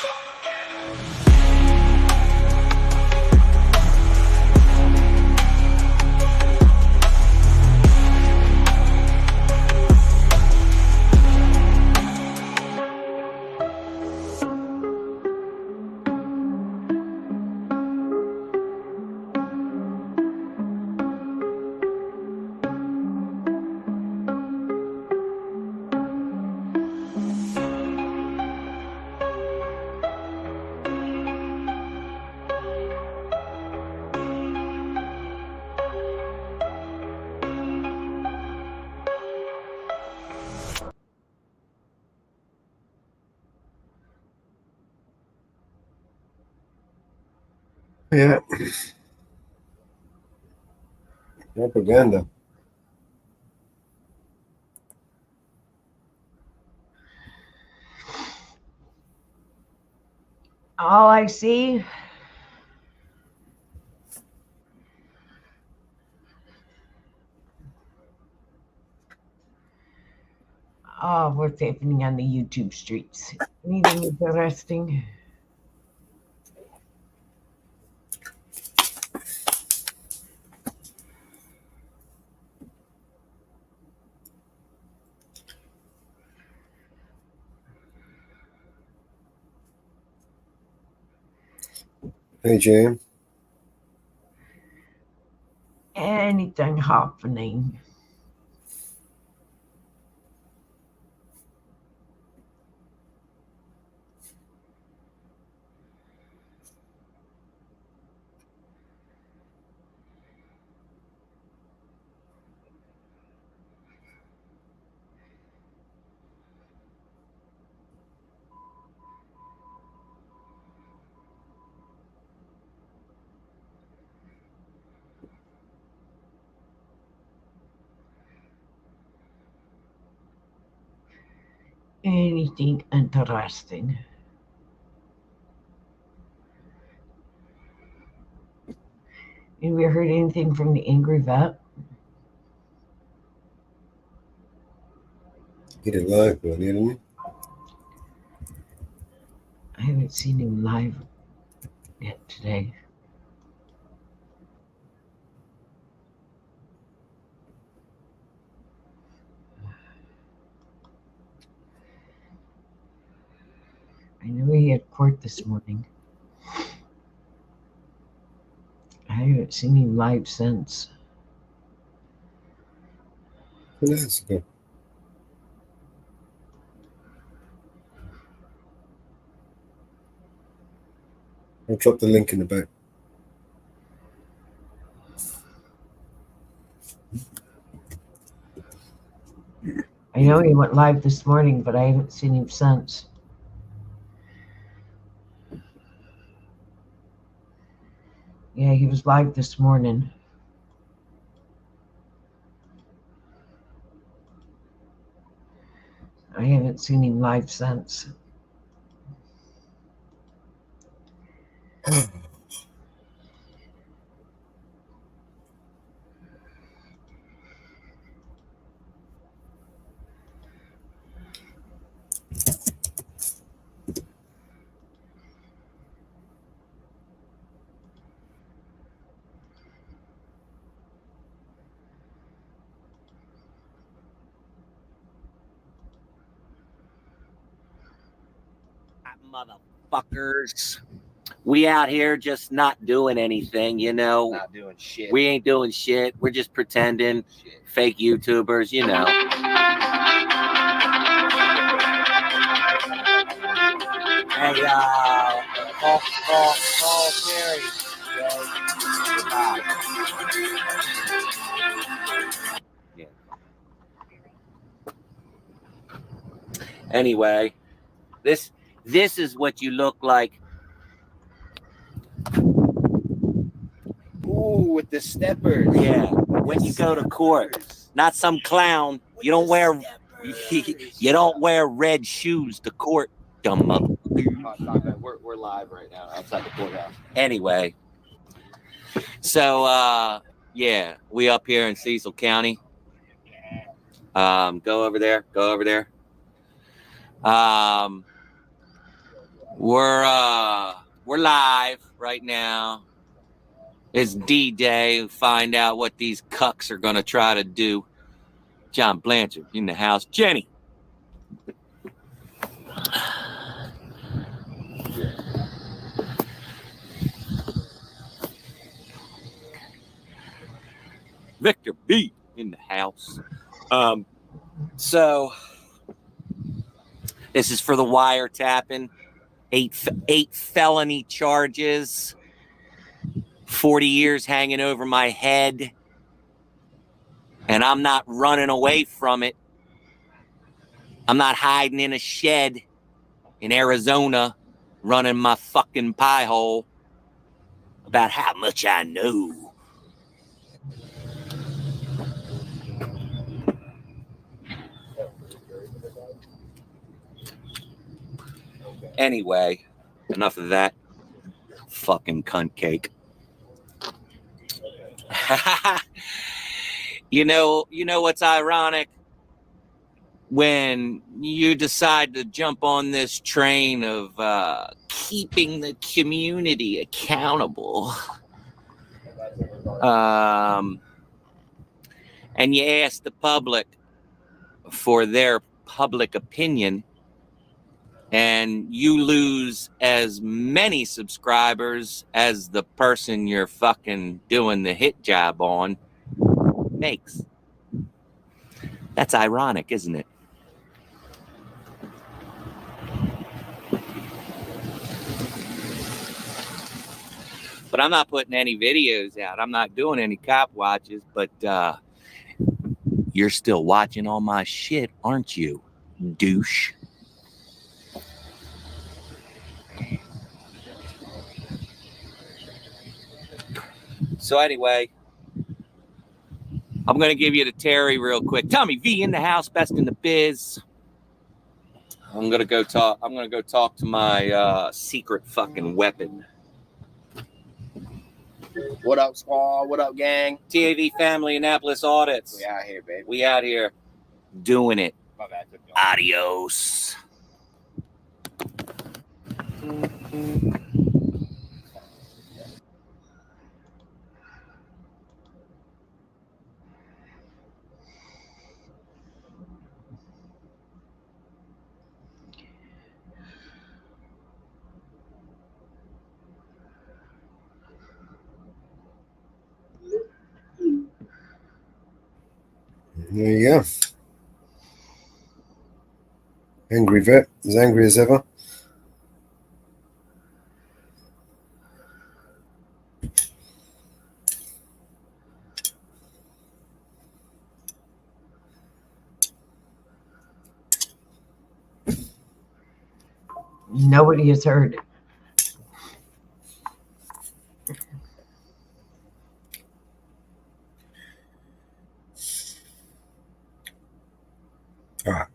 Yeah. Propaganda. All I see what's happening on the YouTube streets. Anything interesting? Hey, Jim. Anything happening? Anything interesting? Have we heard anything from the angry vet? He did live, but didn't he? I haven't seen him live yet today. I know he had court this morning. I haven't seen him live since. That's good. I'll drop the link in the back. I know he went live this morning, but I haven't seen him since. Yeah, he was live this morning. I haven't seen him live since. Motherfuckers. We out here just not doing anything, you know. Not doing shit. We ain't doing shit. We're just pretending. Fake YouTubers, you know. Hey, call Terry. Yeah. Anyway, this is what you look like. Ooh, with the steppers. Yeah, when you go to court, not some clown. You don't wear red shoes to court, dumb motherfucker. We're live right now outside the courthouse. Anyway, so yeah, we up here in Cecil County. Go over there. We're live right now. It's D-Day. Find out what these cucks are gonna try to do. John Blanchard in the house. Jenny. Victor B in the house. So this is for the wiretapping. 8 felony charges. 40 years hanging over my head. And I'm not running away from it. I'm not hiding in a shed in Arizona running my fucking pie hole about how much I know. Anyway, enough of that fucking cunt cake. You know what's ironic? When you decide to jump on this train of keeping the community accountable, and you ask the public for their public opinion, and you lose as many subscribers as the person you're fucking doing the hit job on makes. That's ironic, isn't it? But I'm not putting any videos out. I'm not doing any cop watches, but you're still watching all my shit, aren't you, douche? So anyway, I'm going to give you the Terry real quick. Tommy V in the house, best in the biz. I'm going to go talk to my secret fucking weapon. What up, squad? What up, gang? TAV family, Annapolis audits. We out here, baby. We out here doing it. My bad. Adios. There you go. Angry vet, as angry as ever. Nobody has heard it. All right.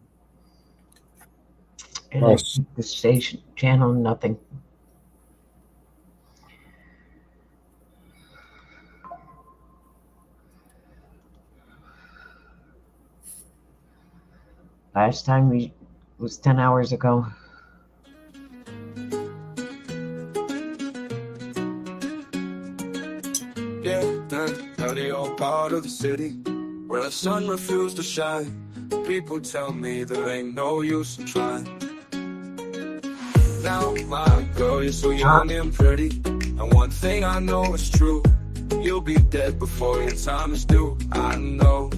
And Nice. the station channel, nothing. Last time we was 10 hours ago. Yeah, now they all part of the city where the sun refused to shine. People tell me there ain't no use in trying. Now, my girl, you're so young and pretty, and one thing I know is true. You'll be dead before your time is due. I know.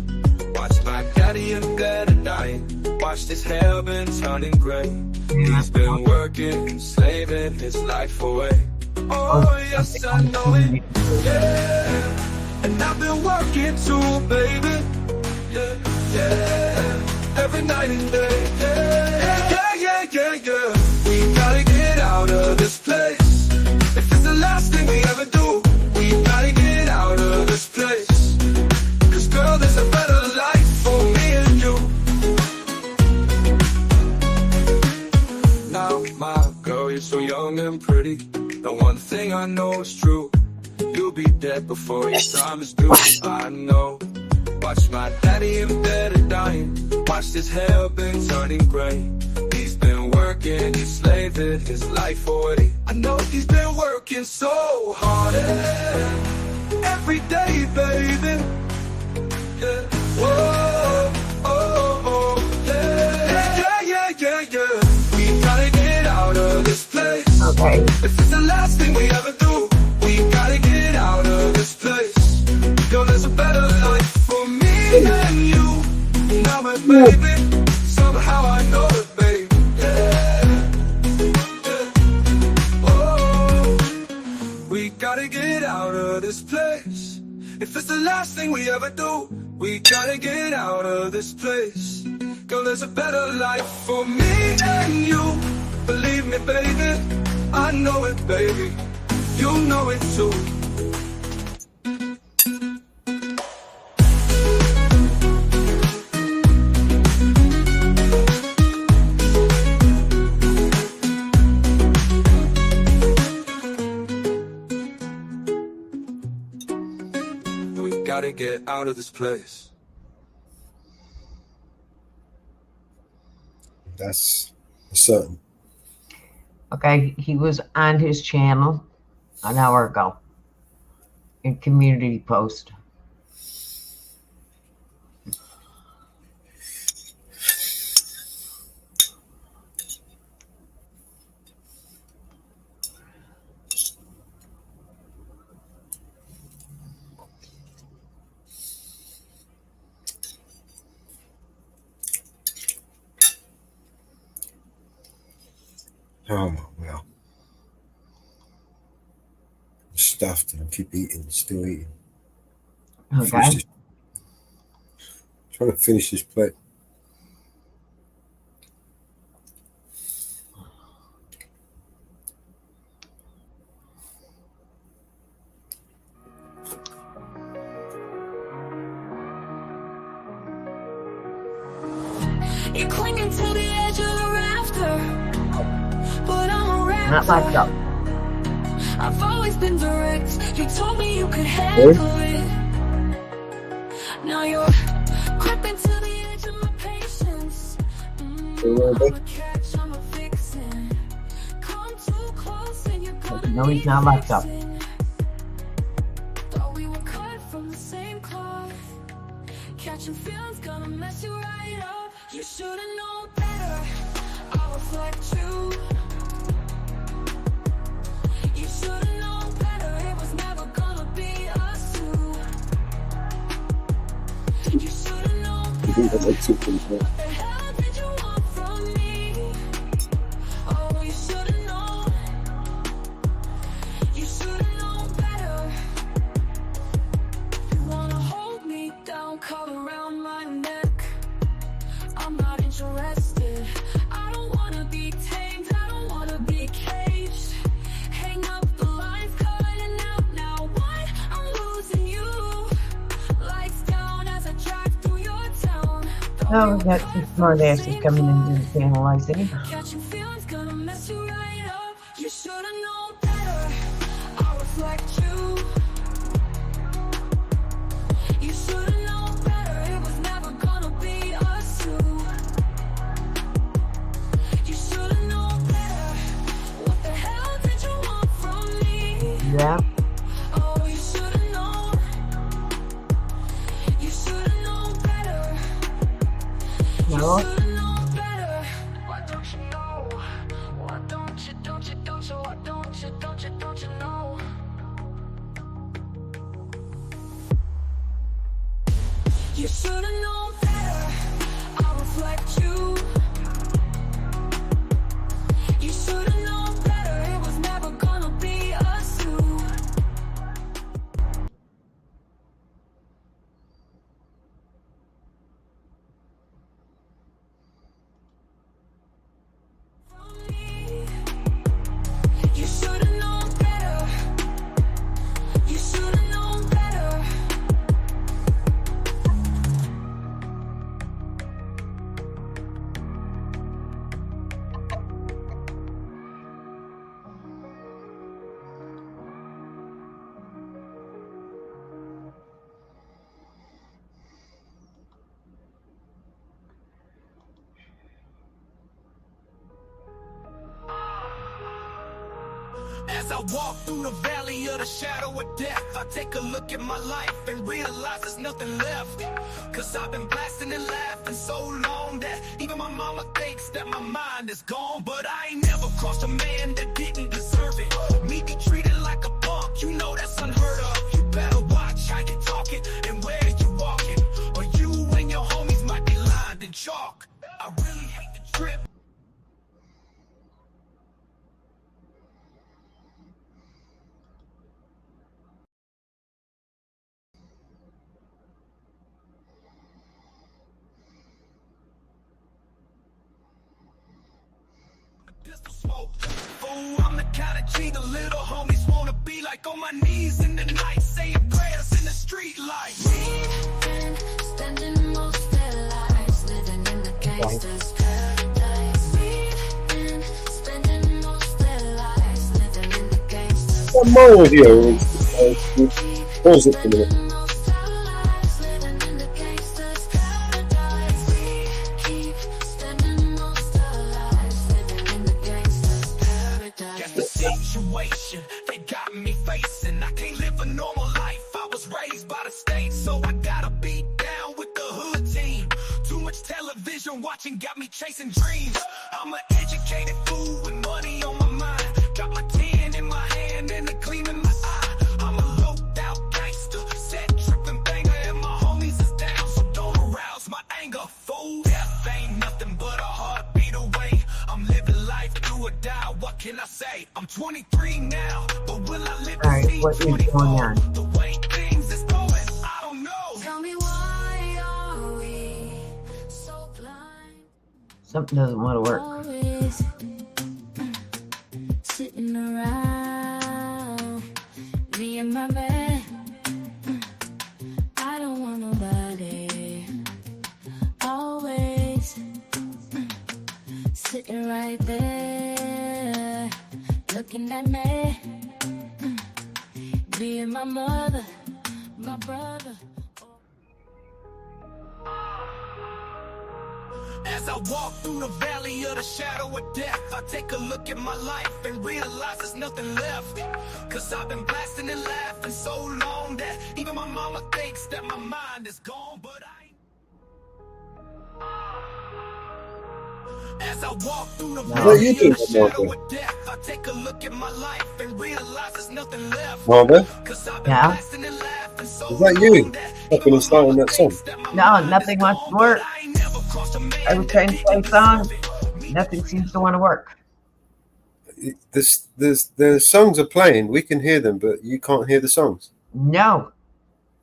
Watch my daddy in bed at night. Watch his hair been turning gray. He's been working, slaving his life away. Oh, yes, I know it. Yeah, and I've been working too, baby. Yeah, yeah, every night and day. Yeah, yeah, yeah, yeah, yeah. We gotta get out of this place. If it's the last thing we ever do, we gotta get out of this place. Cause girl, there's a better life for me and you. Now, my girl, you're so young and pretty. The one thing I know is true. You'll be dead before your time is due. I know. Watch my daddy in bed and dying. Watch his hair been turning gray. He's been working, he's slaving his life away. I know he's been working so hard every day, baby. Yeah. Whoa, oh, oh, yeah. Yeah, yeah, yeah, yeah. We gotta get out of this place. Okay. If it's the last thing we ever do, we gotta get out of this place. Girl, there's a better life for me and you. Now, my baby, somehow I know it, baby. Yeah, yeah. Oh, we gotta get out of this place. If it's the last thing we ever do, we gotta get out of this place. Girl, there's a better life for me and you. Believe me, baby, I know it, baby. You know it too. We gotta get out of this place. That's certain. Okay, he was on his channel an hour ago in community post. Oh, well. I'm stuffed and I keep eating, still eating. Okay. Trying to finish this plate. You're clinging to the edge of the rafter, but I'm a raptor. Not like that. I've always been direct. You told me you could handle it. Now you're creeping to the edge of my patience. I'm a catch, I'm a vixen. Come too close and you're gonna No, he's not like that. Thought we were cut from the same cloth. Catching feelings gonna mess you right up. You should've known better. I'll reflect you. You should've known better. It was never gonna be us two. You should've known better. What the hell did you want from me? Oh, you should've known. You should've known better. You wanna hold me down, cover around my neck. I'm not interested. I don't wanna be tamed. I don't wanna be caged. Hang up the lines, cutting out now. What? I'm losing you. Lights down as I drive through your town. Oh, we got some smart asses coming into the panel, I think. Catching feelings gonna mess you right up. You should've known better. I'll reflect you. You should've known better. It was never gonna be us two. You should've known better. What the hell did you want from me? Yeah. Oh, you should've known. You should've known better. You No. should've known better. Why don't you know? Why don't you, why don't you know? You should've known better. I'll reflect you. You should've known better. It was never gonna be us two. You should've known better. You should've known better. As I walk through the valley of the shadow of death, I take a look at my life and realize there's nothing left. Cause I've been blasting and laughing so long that even my mama thinks that my mind is gone. But I ain't never crossed a man that didn't deserve it. Me be treated like a punk, you know that's unheard of. You better watch how you talking and where you walking, or you and your homies might be lined in chalk. I really hate the trip. Fool, I'm the kind of G the little homies wanna be like, on my knees in the night, saying prayers in the street light. We've been spending most their lives living in the gangster's paradise. We've been spending most their lives living in the gangster's What more with you? Pause it for a minute. most our lives living in the gangster's paradise. We keep spending most our lives living in the gangster's paradise. That's the situation they got me facing. I can't live a normal life. I was raised by the state, so I gotta be down with the hood team. Too much television watching got me chasing dreams. I'm an educated fool with money on my mind. Got my 10 in my hand and a gleam in my eye. I'm a loped out gangster, set tripping banger, and my homies is down, so don't arouse my anger, fool. Death ain't nothing but a heartbeat away. I'm living life do or die, what can I say? I'm 23 now, but will I live to Alright, see what is 24? going on? The way things is going, I don't know. Tell me why are we so blind? Something doesn't want to work. Always sitting around me and my man. I don't want nobody. Always sitting right there, looking at me. Being my mother, my brother. As I walk through the valley of the shadow of death, I take a look at my life and realize there's nothing left. Cause I've been blasting and laughing so long that even my mama thinks that my mind is gone. But as I walk through the valley of the shadow of death, I take a look at my life and realize there's nothing left. Martha, Cause I've been Yeah. blasting and laughing so is that you? Up in the start on that song. No, nothing wants to work. I was trying to play songs. Nothing seems to want to work. The songs are playing. We can hear them, but you can't hear the songs. No.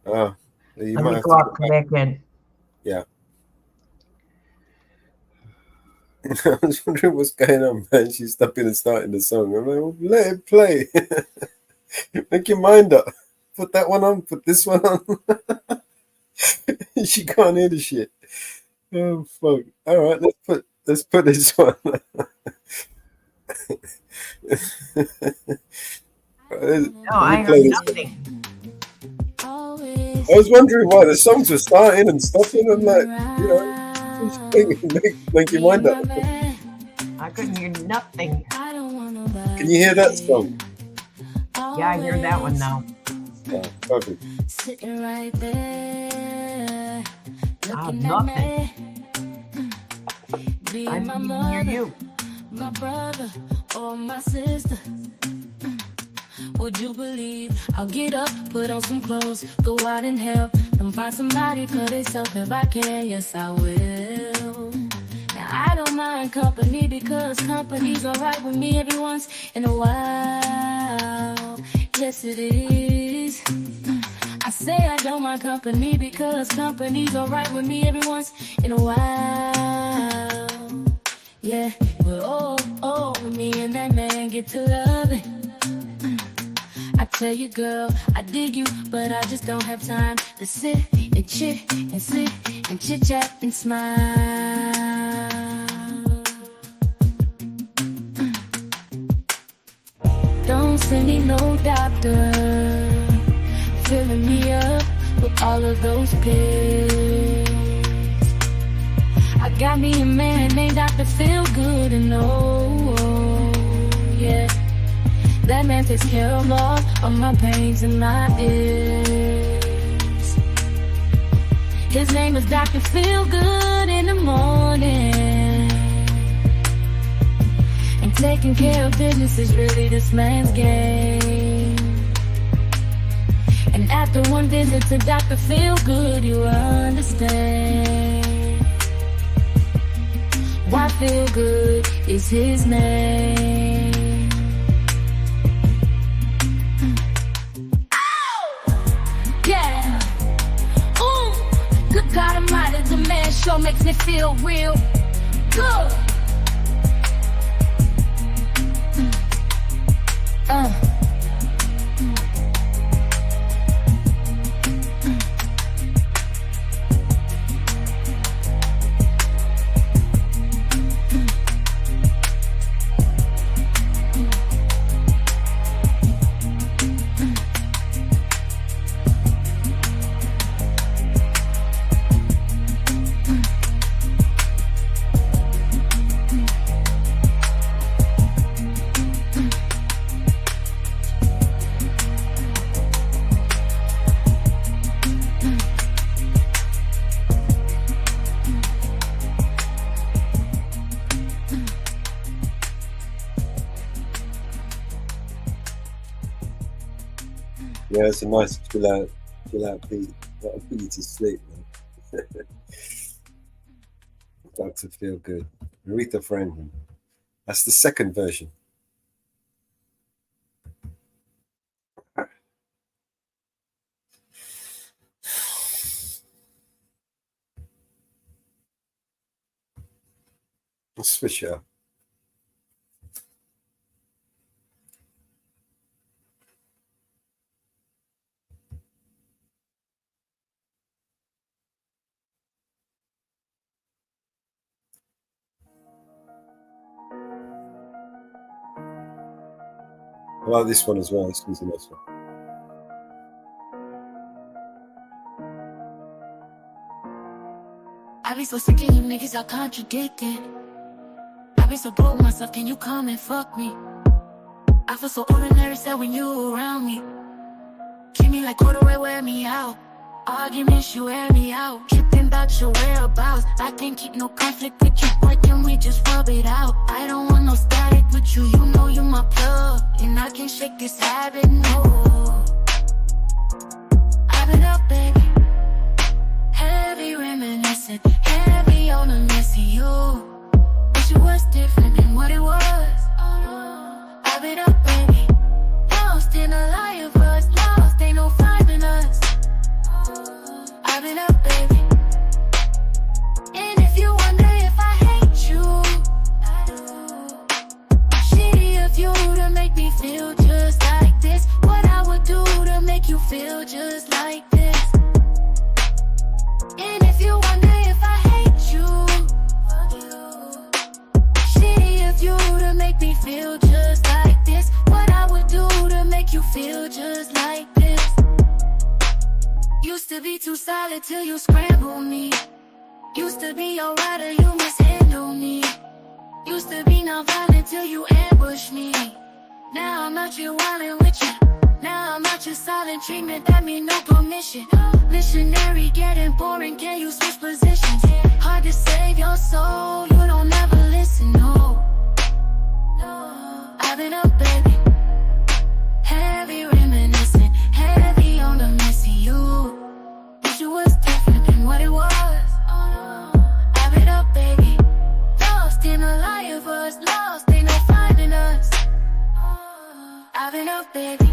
Ah, you Let might me have go out to and come back in. Yeah. I was wondering what's going on, man. She's stopping and starting the song. I'm like, well, let it play. Make your mind up. Put that one on. Put this one on. She can't hear the shit. Oh fuck! All right, let's put this one. No, I heard nothing. I was wondering why the songs were starting and stopping. I'm like, you know, just make your mind up. I couldn't hear nothing. Can you hear that song? Yeah, I hear that one now. Oh, perfect. Sitting right there, looking nothing. at me. Be I my didn't even hear mother, you. my brother, or my sister. Would you believe I'll get up, put on some clothes, go out and help them find somebody for themselves if I can? Yes, I will. Now I don't mind company because company's alright with me every once in a while. Yes, it is. I say I don't mind company because company's alright with me every once in a while. Yeah, but me and that man get to loving. I tell you, girl, I dig you, but I just don't have time to sit and chit and sit and chit chat and smile. Don't send me no doctor, filling me up with all of those pills. I got me a man named Dr. Feel Good, and yeah. That man takes care of all of my pains and my ills. His name is Dr. Feel Good in the morning. And taking care of business is really this man's game. And after one visit to Dr. Feel Good, you understand why Feel Good is his name. Yeah. Ooh, good God Almighty, the man sure makes me feel real good. Yeah, it's a nice chill out beat. That'll put you to sleep, man. Dr. Feel Good. Aretha Franklin. That's the second version. Let's switch it up. I like this one as well. This one's a nice one. I be so sick of you niggas, I contradicted. I be so broke myself, can you come and fuck me? I feel so ordinary, sad when you around me. Treat me like corduroy, wear me out. Arguments, you wear me out. Tripping about your whereabouts. I can't keep no conflict with you, boy, can we just rub it out? I don't want no static with you, you know you my plug. And I can't shake this habit, no. I've been up, baby. Heavy reminiscing, heavy on the messy you. Wish it was different than what it was. I've been up, baby. Lost in a lie of us, lost, ain't no finding us. I've been up, baby. And if you wonder if I hate you, I do. Shitty of you to make me feel just like this. What I would do to make you feel just like this. And if you wonder if I hate you, feel just like this. What I would do to make you feel just like this. Used to be too solid till you scramble me. Used to be alright or you mishandle me. Used to be non-violent till you ambush me. Now I'm out here wildin' with you. Now I'm out here silent treatment, that mean no permission. Missionary getting boring, can you switch positions? Hard to save your soul, you don't ever listen, no. I've been up, baby. Heavy reminiscing, heavy on the missing you. Wish it was different than what it was. I've been up, baby. Lost in a lie of us, lost, ain't no finding us. I've been up, baby.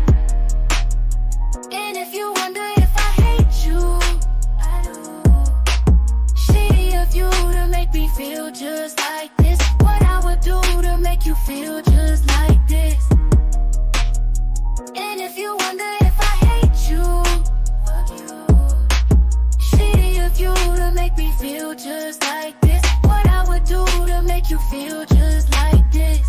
And if you wonder if I hate you, I do. Shitty of you to make me feel just like this. What I would do to make you feel just like this. And if you wonder if I hate you, fuck you. Shitty of you to make me feel just like this. What I would do to make you feel just like this.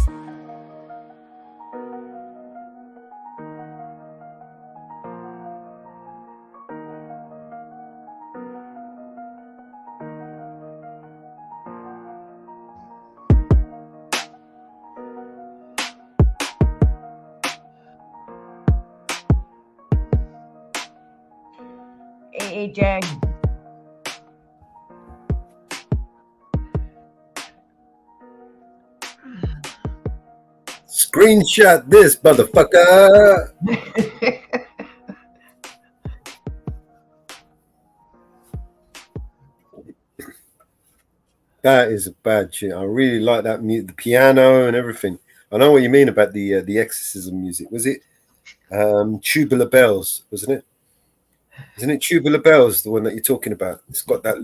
AJ. Screenshot this, motherfucker. That is a bad tune. I really like that the piano and everything. I know what you mean about the exorcism music. Was it Tubular Bells, wasn't it? Isn't it Tubular Bells, the one that you're talking about? It's got that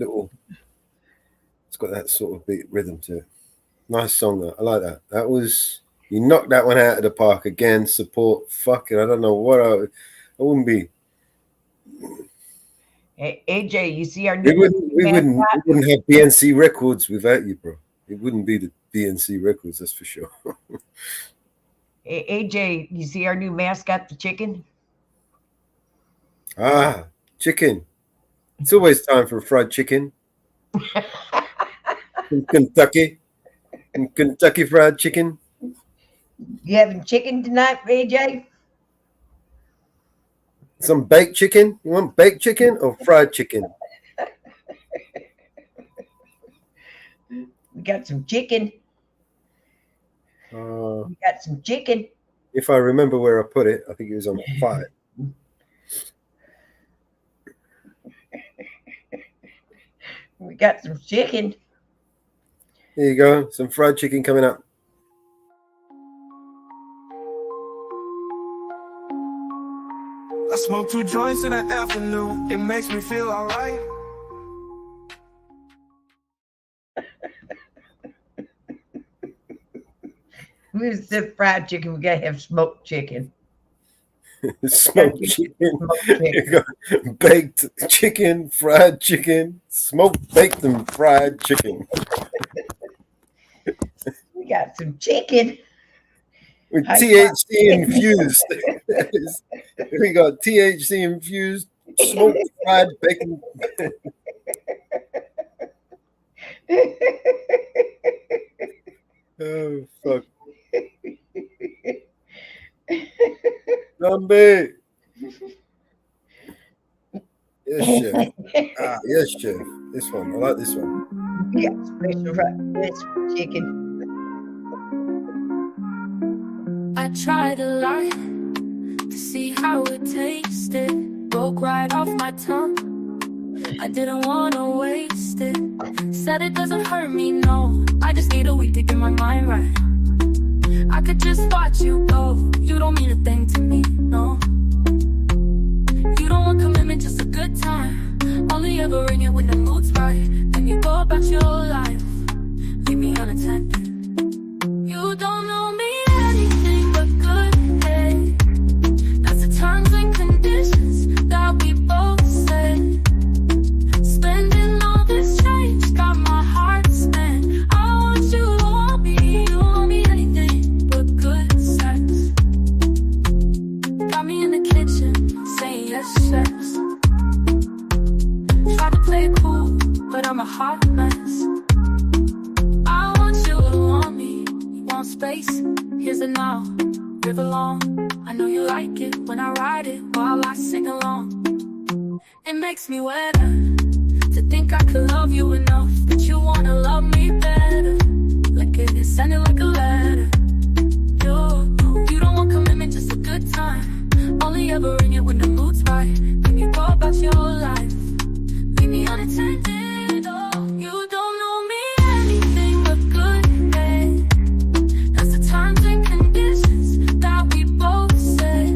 sort of beat rhythm to it. Nice song, though. I like that. That was, you knocked that one out of the park again. Support, fucking, I don't know what I wouldn't be. Hey, AJ, you see our new we wouldn't have BNC Records without you, bro. It wouldn't be the BNC Records, that's for sure. Hey, AJ, you see our new mascot, the chicken? Ah, chicken. It's always time for fried chicken. In Kentucky. In Kentucky Fried Chicken. You having chicken tonight, AJ? Some baked chicken? You want baked chicken or fried chicken? We got some chicken. We got some chicken. If I remember where I put it, I think it was on 5. We got some chicken. There you go. Some fried chicken coming up. I smoke 2 joints in the afternoon. It makes me feel alright. We said fried chicken. We gotta have smoked chicken. Smoked chicken. You got baked chicken, fried chicken, smoked, baked, and fried chicken. We got some chicken. With THC infused. We got THC infused, smoked, fried, bacon. Oh, fuck. Zombie. Yes, chef. Yes, chef. This one. I like this one. We got special fried chicken. I tried a lot to see how it tasted. Broke right off my tongue. I didn't want to waste it. Said it doesn't hurt me, no. I just need a week to get my mind right. I could just watch you go. You don't mean a thing to me, no. You don't want commitment, just a good time. Only ever ring it when the mood's right. Then you go about your life. Leave me unattended. You don't know me anything but good, hey. That's the terms and conditions that we both said. Spending all this change got my heart spent. I want you to want me anything but good. sex. Try to play it cool, but I'm a hot mess. I want you to want me, you want space. Here's a now, river long. I know you like it when I ride it while I sing along. It makes me wetter to think I could love you enough, but you wanna love me better. Like it is sounding like a letter. You don't want commitment, just a good time. Only ever ring it when the mood's right. When you go about your life, leave me unattended. Oh, you don't know me anything but good, babe. That's the terms and conditions that we both said.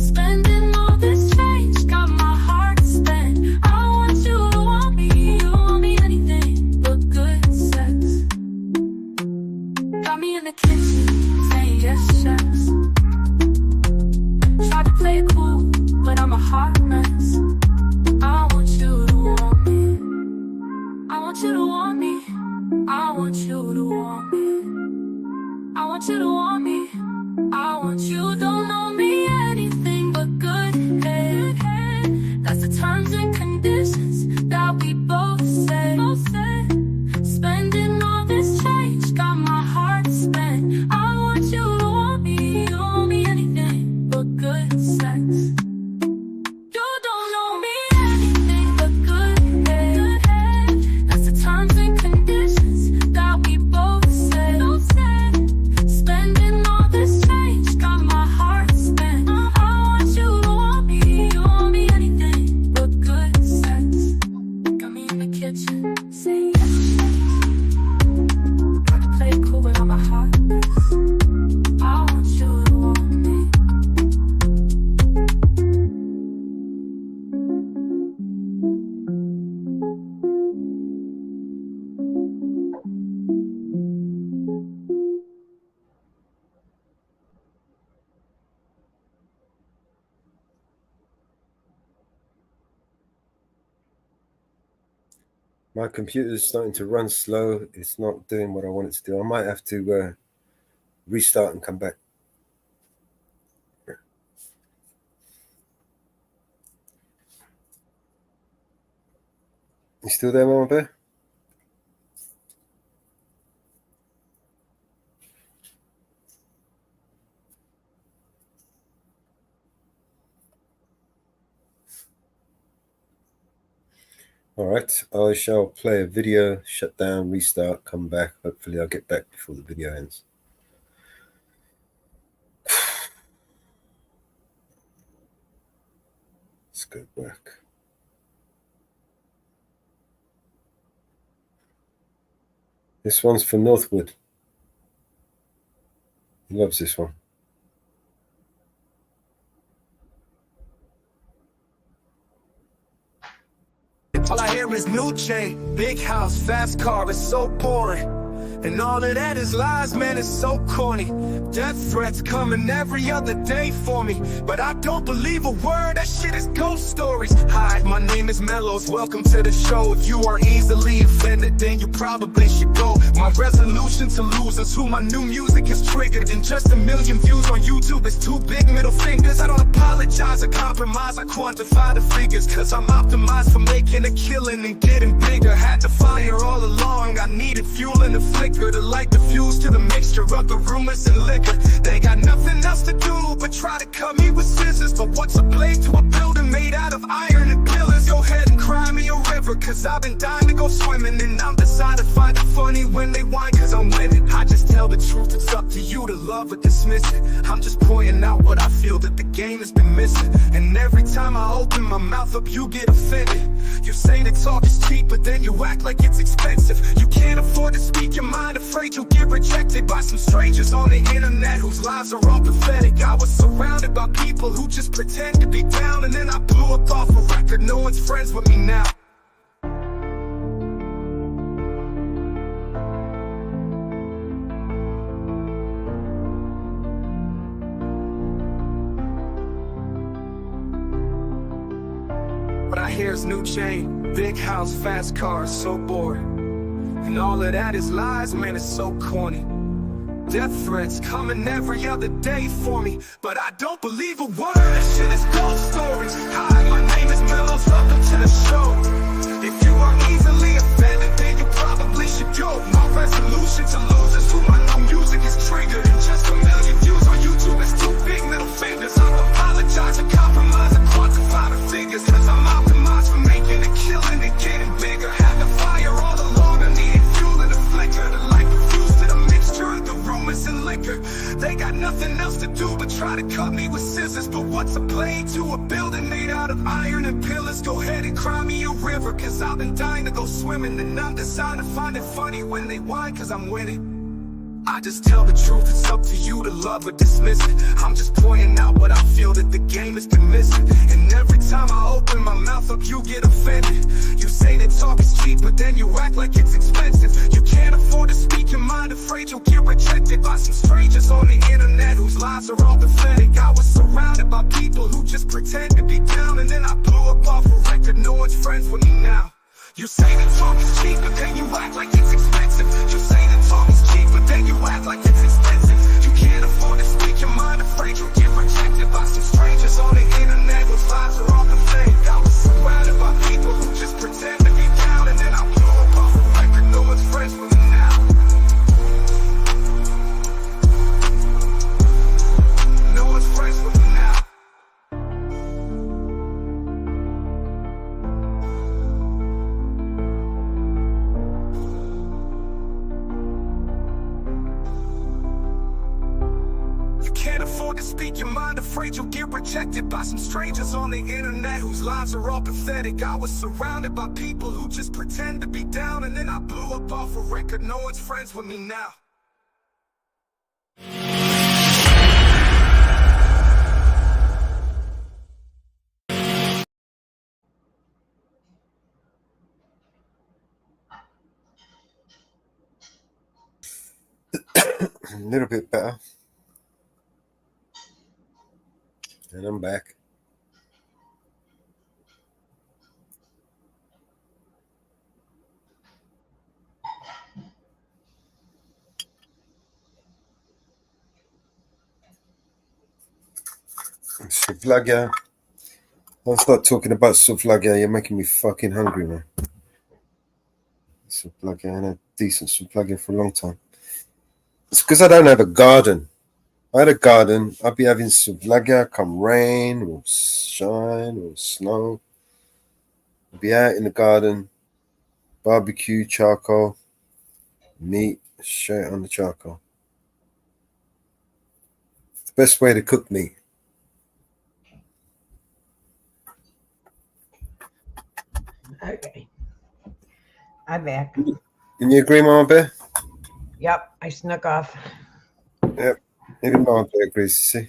Spending all this change got my heart spent. I want you to want me, you don't want me anything but good sex. Got me in the kitchen saying yes, chefs. Tried to play it cool, but I'm a hot mess. I want you to want me. I want you to want me. I want you to want me. I want you to want me. I want you. Don't know me anything but good head. That's the terms and conditions that we both said. Spending all this change got my heart spent. I want you to want me. You don't want me anything but good sex. You don't know me anything but good head. That's the terms and conditions that we both said. Spending all this change got my heart spent. I want you to want me. You don't want me anything but good sex. Got me in the kitchen saying yes. Try to play it cool, but I'm a hot mess. I want you to want me. My computer's starting to run slow. It's not doing what I want it to do. I might have to restart and come back. You still there, Mama Bear? All right, I shall play a video, shut down, restart, come back. Hopefully I'll get back before the video ends. It's good work. This one's for Northwood. He loves this one. All I hear is new chain, big house, fast car, it's so boring. And all of that is lies, man, it's so corny. Death threats coming every other day for me, but I don't believe a word, that shit is ghost stories. Hi, my name is Mellows, welcome to the show. If you are easily offended, then you probably should go. My resolution to lose is who my new music is triggered. And just 1 million views on YouTube is 2 big middle fingers. I don't apologize or compromise, I quantify the figures, cause I'm optimized for making a killing and getting bigger. Had to fire all along, I needed fuel in the flicker to light the fuse to the mixture of the rumors and liquor. They got nothing else to do but try to cut me with scissors. But what's a blade to a building made out of iron and pillars? Go ahead and cry me a river, cause I've been dying to go swimming. And I'm decided to find it funny when they whine, cause I'm winning. I just tell the truth, it's up to you to love or dismiss it. I'm just pointing out what I feel that the game has been missing. And every time I open my mouth up, you get offended. You say that talk is cheap, but then you act like it's expensive. You can't afford to speak your mind, afraid you'll get rejected by some strangers on the internet whose lives are all pathetic. I was surrounded by people who just pretend to be down, and then I blew up off a record. No one's friends with me now. But I hear it's new chain, big house, fast cars, so boring. And all of that is lies, man, it's so corny. Death threats coming every other day for me, but I don't believe a word. That shit is ghost stories. Hi, my name is Mellows. Welcome to the show. If you are easily offended, then you probably should go. My resolution to lose is who my new music is triggered. And just a million views on YouTube is two big middle fingers. I apologize and compromise and quantify the figures, cause I'm optimized for making a killing and getting bigger. Had the fire all along, I needed fuel and a flicker. The light refused to the mixture of the rumors and liquor. They got nothing else to do but try to cut me with scissors. But what's a blade to a building made out of iron and pillars? Go ahead and cry me a river, cause I've been dying to go swimming. And I'm designed to find it funny when they whine, cause I'm winning. I just tell the truth, it's up to you to love or dismiss it. I'm just pointing out what I feel that the game has been missing. And every time I open my mouth up, you get offended. You say that talk is cheap, but then you act like it's expensive. You can't afford to speak your mind, afraid you'll get rejected by some strangers on the internet whose lives are all pathetic. I was surrounded by people who just pretend to be down, and then I blew up off a record. No one's friends with me now. You say that talk is cheap, but then you act like it's expensive. You say that talk is cheap, but then you act like it's expensive. You can't afford to speak your mind, afraid you'll get rejected by some strangers on the internet whose lives are all pathetic. I was surrounded by people who just pretend to be down, and then I blew up off a record. No one's friends with me now. No one's friends with me now. Can't afford to speak your mind, afraid you'll get rejected by some strangers on the internet whose lives are all pathetic. I was surrounded by people who just pretend to be down, and then I blew up off a record. No one's friends with me now. A little bit better. And I'm back. Suflagia. I'll start talking about Suflagia. You're making me fucking hungry, man. Suflagia. I had a decent Suflagia for a long time. It's because I don't have a garden. If I had a garden, I'd be having Suflagia come rain or shine or snow. I'd be out in the garden, barbecue, charcoal, meat, straight on the charcoal. It's the best way to cook meat. Okay. I'm back. Can you agree, Mama Bear? Yep, I snuck off. Yep. Even Mama Bear agrees, you see.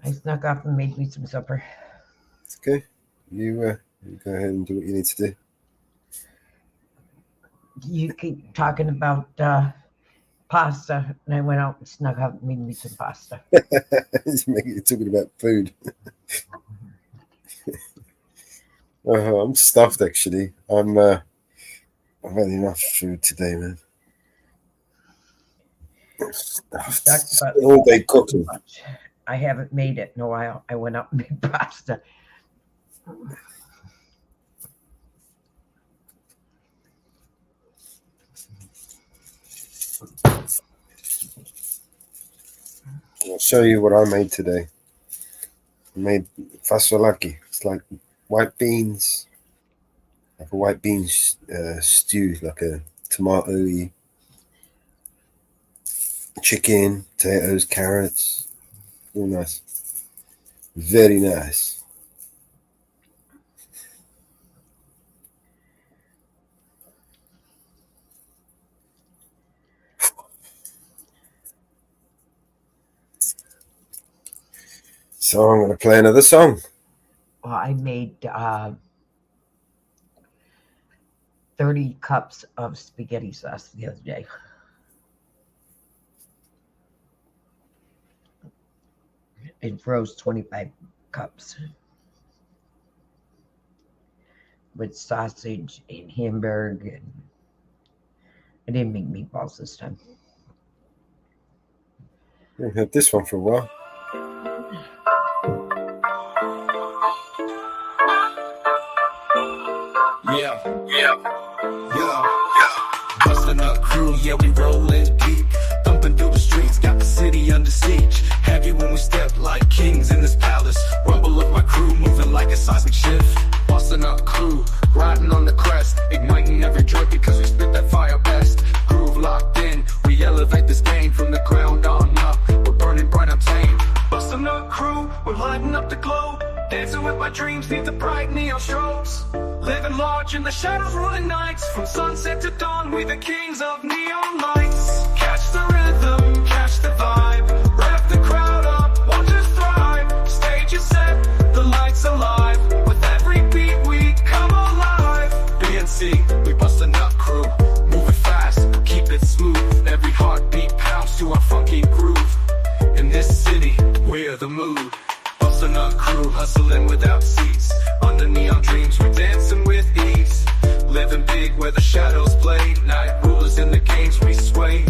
I snuck off and made me some supper. It's okay. You go ahead and do what you need to do. You keep talking about pasta, and I went out and snuck out and made me some pasta. You're talking about food. I'm stuffed, actually. I've had enough food today, man. I'm stuffed. All day cooking. I haven't made it in a while. I went out and made pasta. I'll show you what I made today. I made fasolaki. It's like white beans, like a white beans stew, like a tomato-y, chicken, potatoes, carrots. All nice. Very nice. So I'm going to play another song. Well, I made 30 cups of spaghetti sauce the other day. It froze 25 cups with sausage and hamburg and I didn't make meatballs this time. We haven't had this one for a while. Bustin' up crew, yeah, we rollin' deep. Thumping through the streets, got the city under siege. Heavy when we step like kings in this palace. Rumble of my crew, moving like a seismic shift. Bustin' up crew, riding on the crest. Igniting every joint because we spit that fire best. Groove locked in, we elevate this game from the ground on up. We're burning bright, untamed. Bustin' up crew, we're lighting up the globe. Dancing with my dreams, need the bright neon strobes. Living large in the shadows, rolling nights. From sunset to dawn, we the kings of neon lights. Catch the rhythm, catch the vibe. Rev the crowd up, watch us thrive. Stage is set, the lights alive. With every beat we come alive. BNC, we bustin' up crew. Moving fast, keep it smooth. Every heartbeat pounds to our funky groove. In this city, we're the mood. Bustin' up crew, hustling without seats. Under neon dreams, we're dancing with ease. Living big where the shadows play. Night rulers in the games we sway.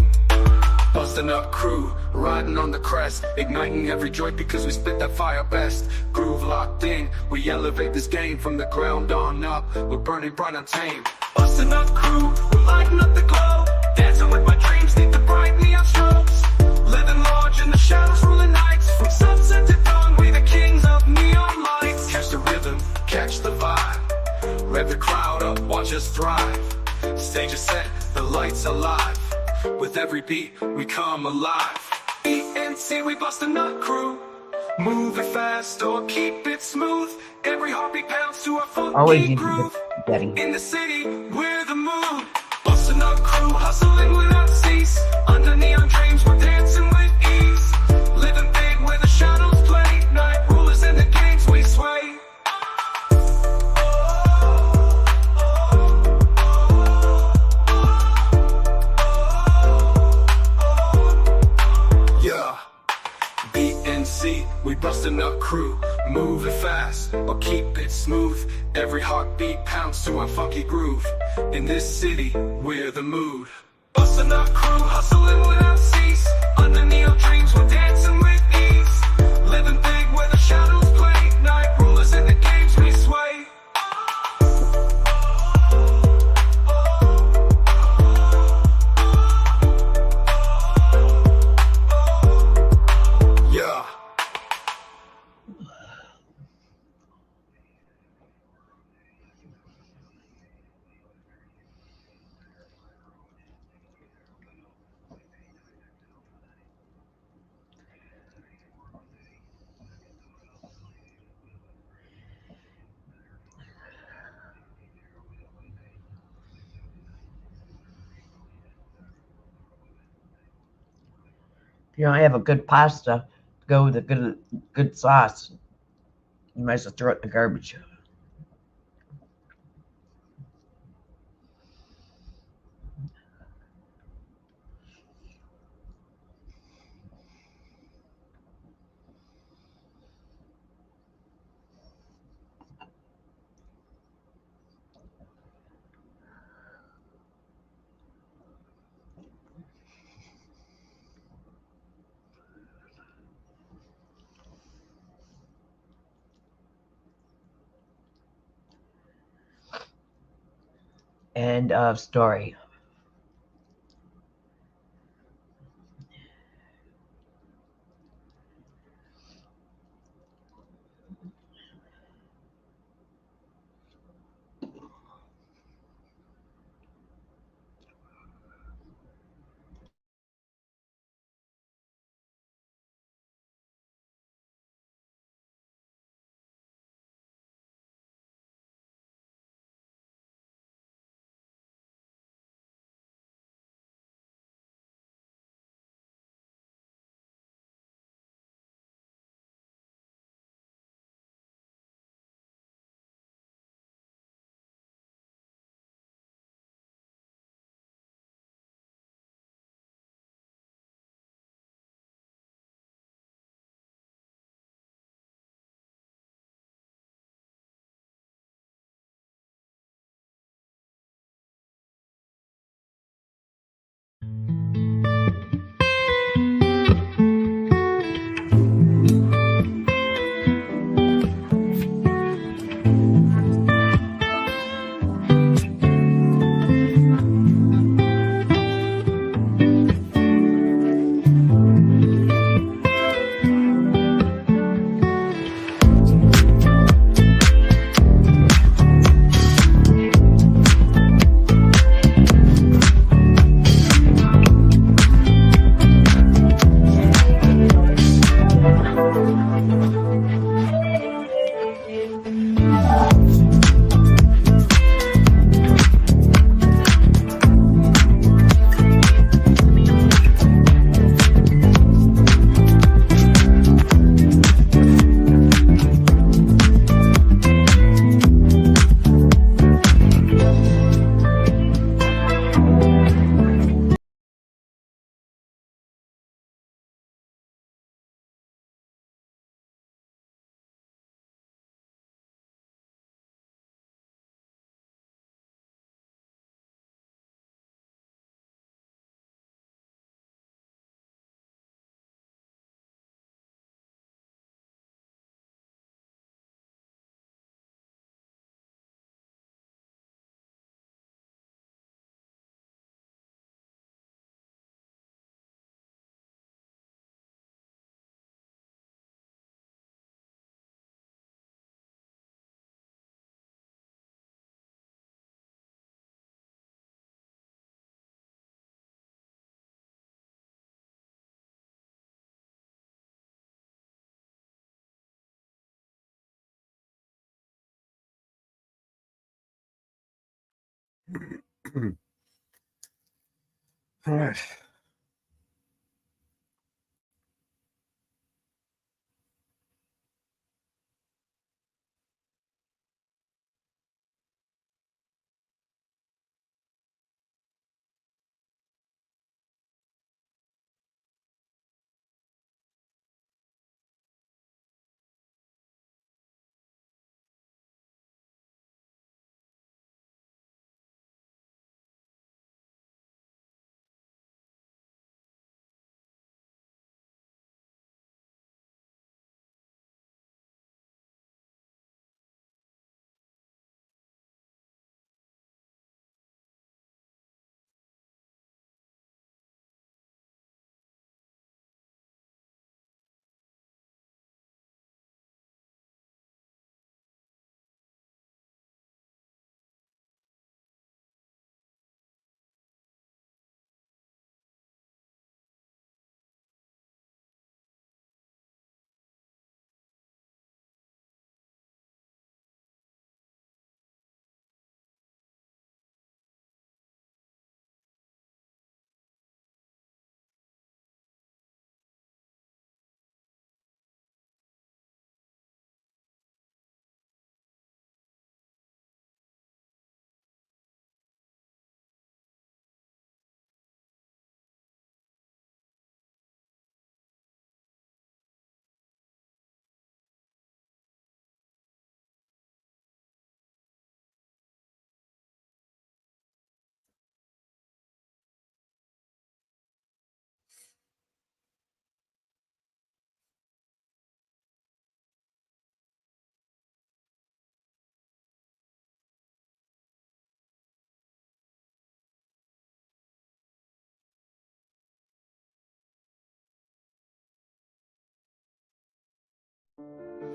Bustin' up crew, riding on the crest. Igniting every joint because we spit that fire best. Groove locked in, we elevate this game from the ground on up. We're burning bright, untamed. Bustin' up crew, we're lighting up the glow. Dancing with my dreams, need the bright neon strobes. Living large in the shadows, ruling nights. From sunset to dawn, we the kings of neon lights. Catch the rhythm, catch the vibe. Rev the crowd up, watch us thrive. Stage is set, the lights alive. With every beat, we come alive. ENC, we bustin' up crew. Move it fast or keep it smooth. Every heartbeat pounds to our Always funky use groove. Betty. In the city, we're the mood. Bustin' up crew, hustling without cease. Under neon dreams, we're dancing with ease. Living big where the shadows play. Night rulers in the games we sway. Yeah. BNC, we bustin' up crew. Move it fast or keep it smooth. Every heartbeat pounds to our funky groove. In this city, we're the mood. Bustin' up crew, hustling without cease. Under neon dreams, we're dancing with ease. Living big where the shadows play. Night rulers in the games we sway. Yeah. If you don't have a good pasta to go with a good sauce, you might as well throw it in the garbage. End of story. All right.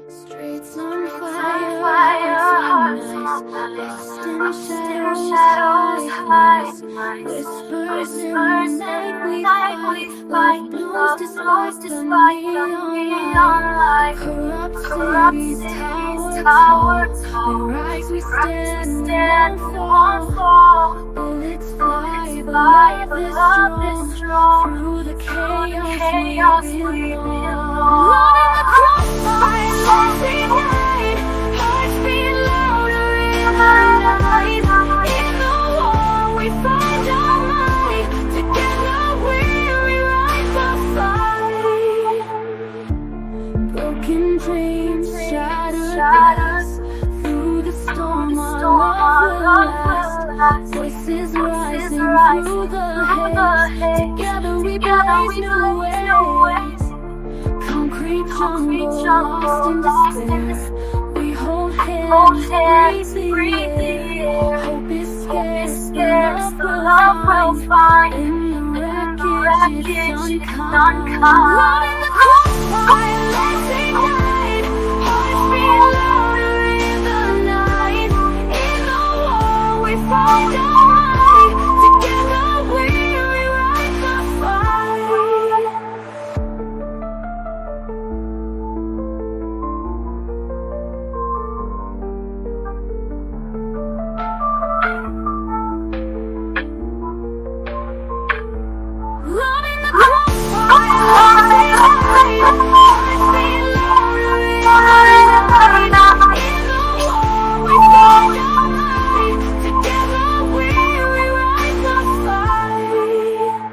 Streets on fire, hearts on ice, lost in shadows, high, whispers in the night we fight, love blows despite the neon light, corrupt cities, towers, we rise, we stand, and won't fall, bullets fly, but love is strong, through the chaos we belong. Running across my lost night, hearts beat louder in the night. In the war we find our might. Together we rewrite the fight. Broken dreams, shattered glass. Through the storm our love will last. Voices rising through the haze. Together we blaze new ways. Concrete jungle, lost in despair. We hold hands, breathe the air. Hope is scarce, the love will find. In the wreckage, it's unkind. Running the crossfire, let's ignite. Hearts beat louder in the night. In the war, we find our might. Together we rewrite the fight. Running the crossfire, hearts beat louder in the night. In the war, we find our might. Together we rewrite the fight.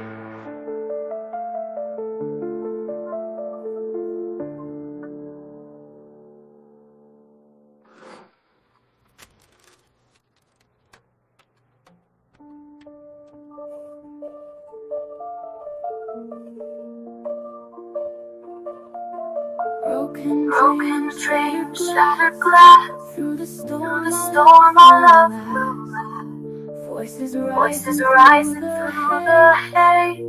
Broken dreams, shattered glass. Through the storm our love will last. Voices rising through the haze.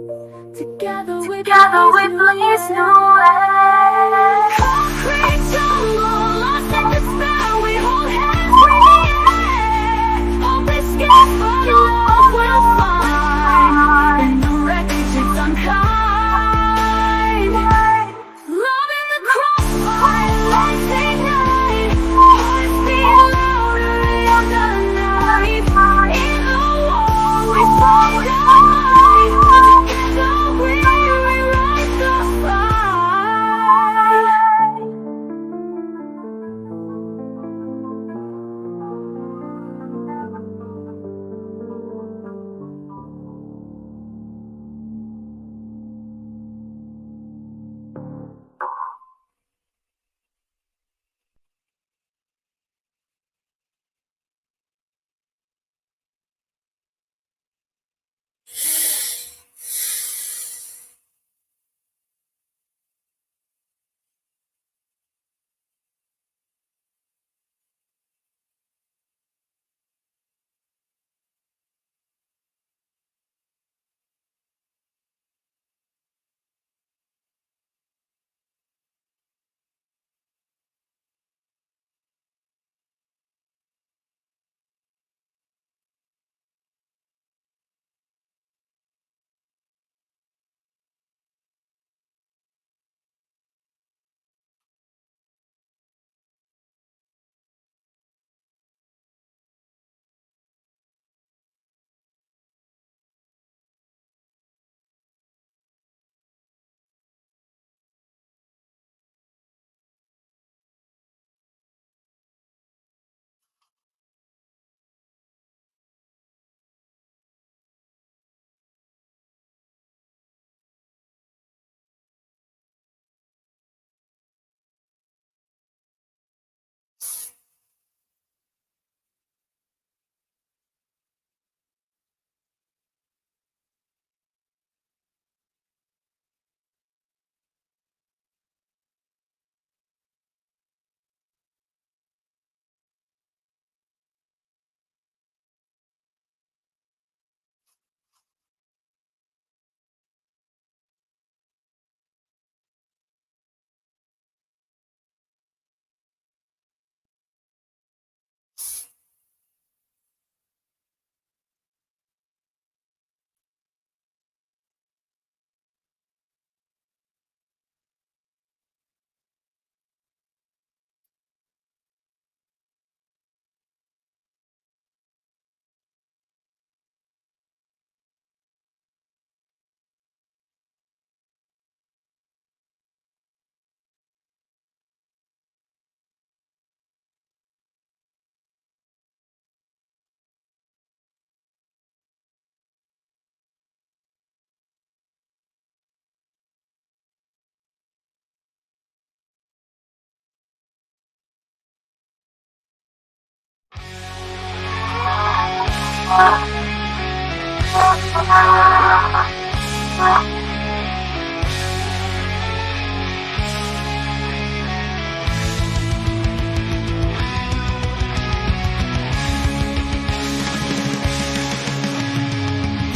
Together we blaze new ways. Concrete jungle, lost in despair. We hold hands, breathe the air. Hope is scarce, but love will find. In the wreckage, it's unkind. Love in the crossfire, let's ignite. Hearts beat louder in the night. In the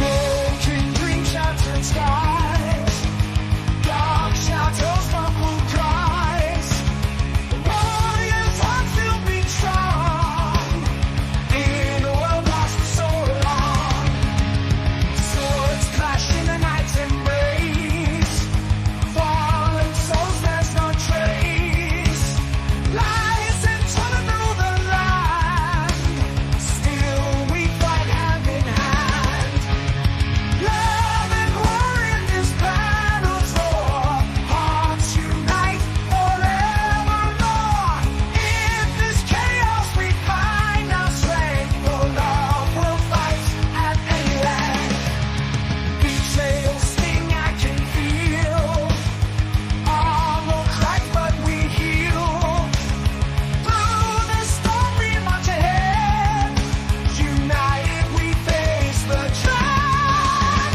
Broken dreams, shattered skies, dark shadows, muffled cries. Warriors' hearts still beat strong in a world lost for so long. Swords clash in the night's embrace. Fallen souls, there's no trace. Lies and torn through the land. Still we fight hand in hand. Love and war in this battle's roar. Hearts unite forevermore. In this chaos we find our strength. For love will fight at any length. Betrayal sting I can feel. Armor cracked but we heal. Through the storm we march ahead. United we face the threat.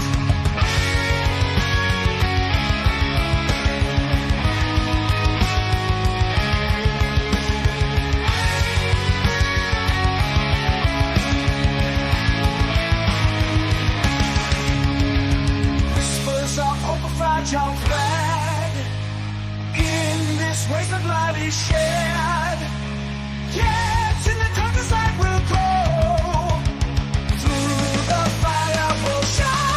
Whispers of hope, a fragile thread. In this waste of blood is shed. Yet in the darkness light will grow. Through the fire will show.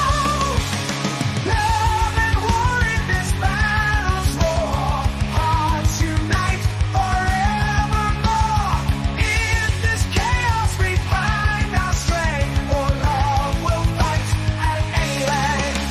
Love and war in this battle's roar. Hearts unite forevermore. In this chaos we find our strength. For love will fight at any length.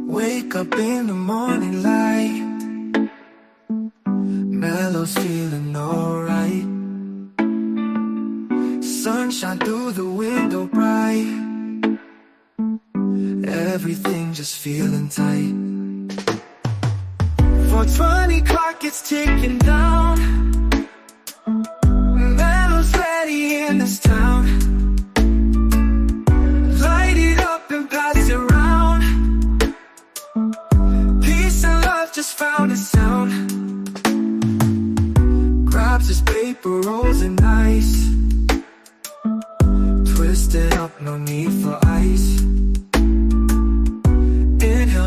Wake up in the morning light, Mellow's feeling alright. Sunshine through the window bright, everything just feeling tight. 4:20 clock is ticking down, Mellow's ready in this town. Light it up and pass it around. Peace and love just found its sound. Grabs his paper rolls and ice, twisted up, no need for ice. Inhale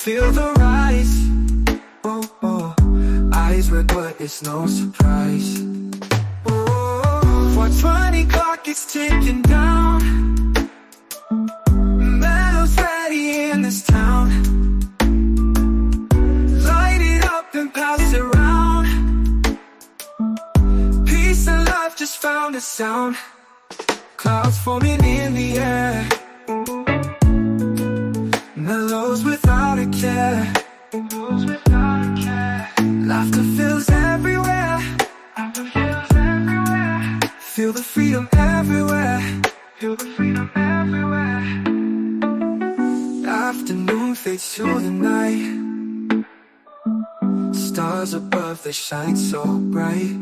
feel the rise. Oh, oh. Eyes red, but it's no surprise. Oh, 420 clock is ticking down. Metal's ready in this town. Light it up and pass it around. Peace and love just found a sound. Clouds forming in the air. Mellows without a care. Laughter fills everywhere. Feel the freedom everywhere. Afternoon fades to the night. Stars above, they shine so bright.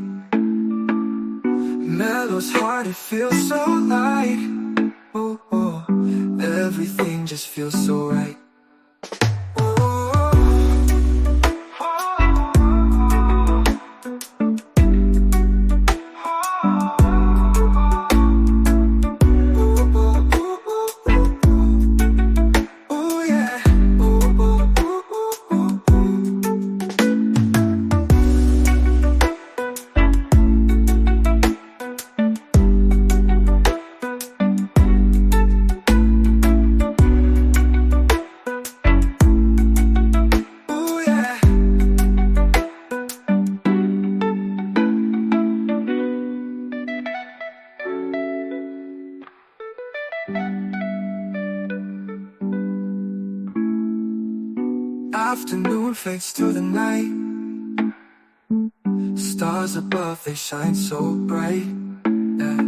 Mellow's heart, it feels so light. Oh, oh, everything just feels so right. Afternoon fades to the night. Stars above, they shine so bright. Yeah.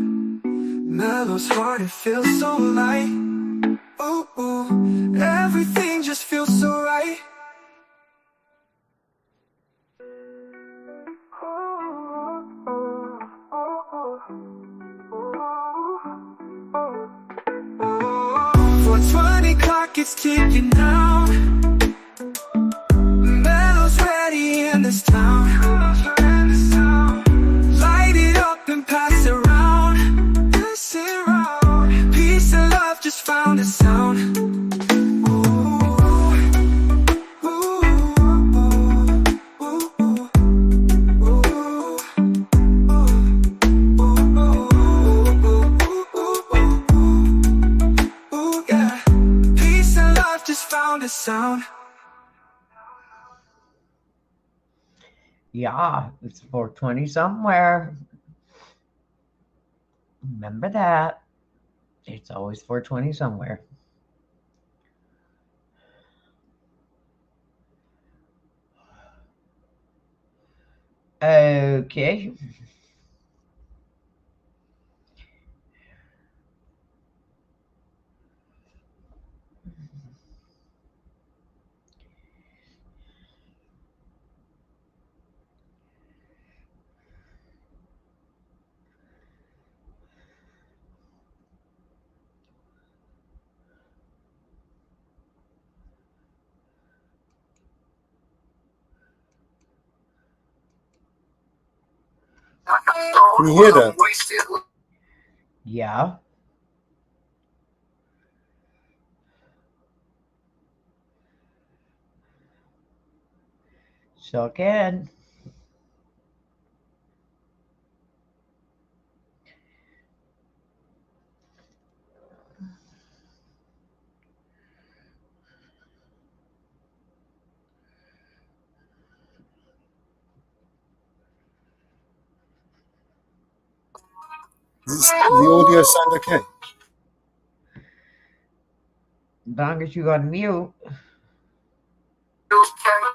Mellow's heart, it feels so light. Ooh, ooh, everything just feels so right. Oh, 420 clock, it's ticking down. Mellow's ready in this town. Light it up and pass it around. Pass it around. Peace and love just found a sound. Found a sound. Yeah, it's 420 somewhere. Remember that. It's always 420 somewhere. Okay. Can you hear that? Yeah. So can. Does the audio sound okay? As long as you unmute.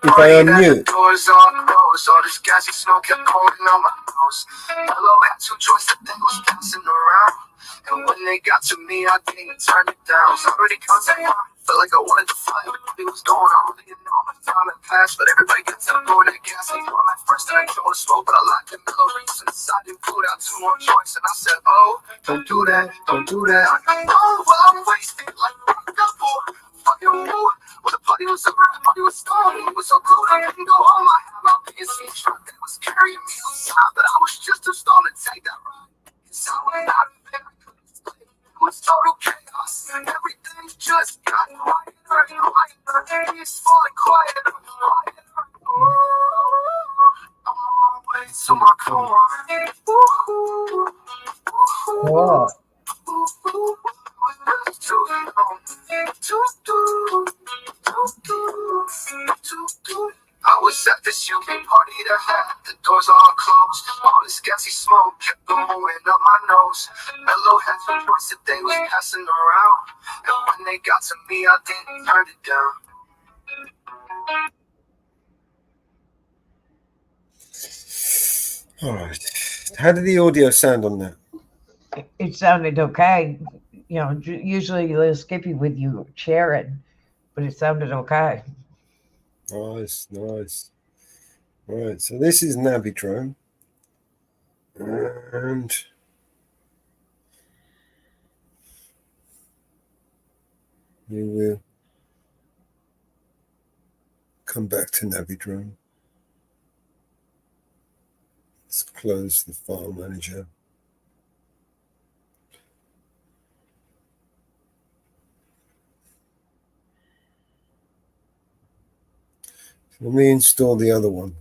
If I unmute. Doors all closed, all this gassy smoke kept pouring on my nose. Mellow had two joints that they was passing around. And when they got to me, I didn't turn it down. So I already contact mom. Felt like I wanted to fly, but nothing was going on. Really didn't know my time had passed, but everybody got to go that gas. I thought my first and I didn't want to smoke, but I liked the mellow rings and decided to pull out two more joints. And I said, oh, don't do that, don't do that. Oh, well, I'm wasted like fucking woo. Well, the party was over, the party was starting. It was so cool, I couldn't go home. I had my PSC truck that was carrying me outside, but I was just too stoned to take that ride. Cause I went out of there, I couldn't stay. It was total chaos. Everything just got quieter and quieter. It's falling Cool. I was at this UK party that had the doors all closed. All this gassy smoke kept going up my nose. Mellow had some joints that they was passing around. And when they got to me, I didn't turn it down. All right. How did the audio sound on that? It sounded okay. You know, usually a little skippy with you sharing, but it sounded okay. Nice, nice. Right, so this is Navitron. And we will come back to Navitron. Let's close the file manager. Let me install the other one.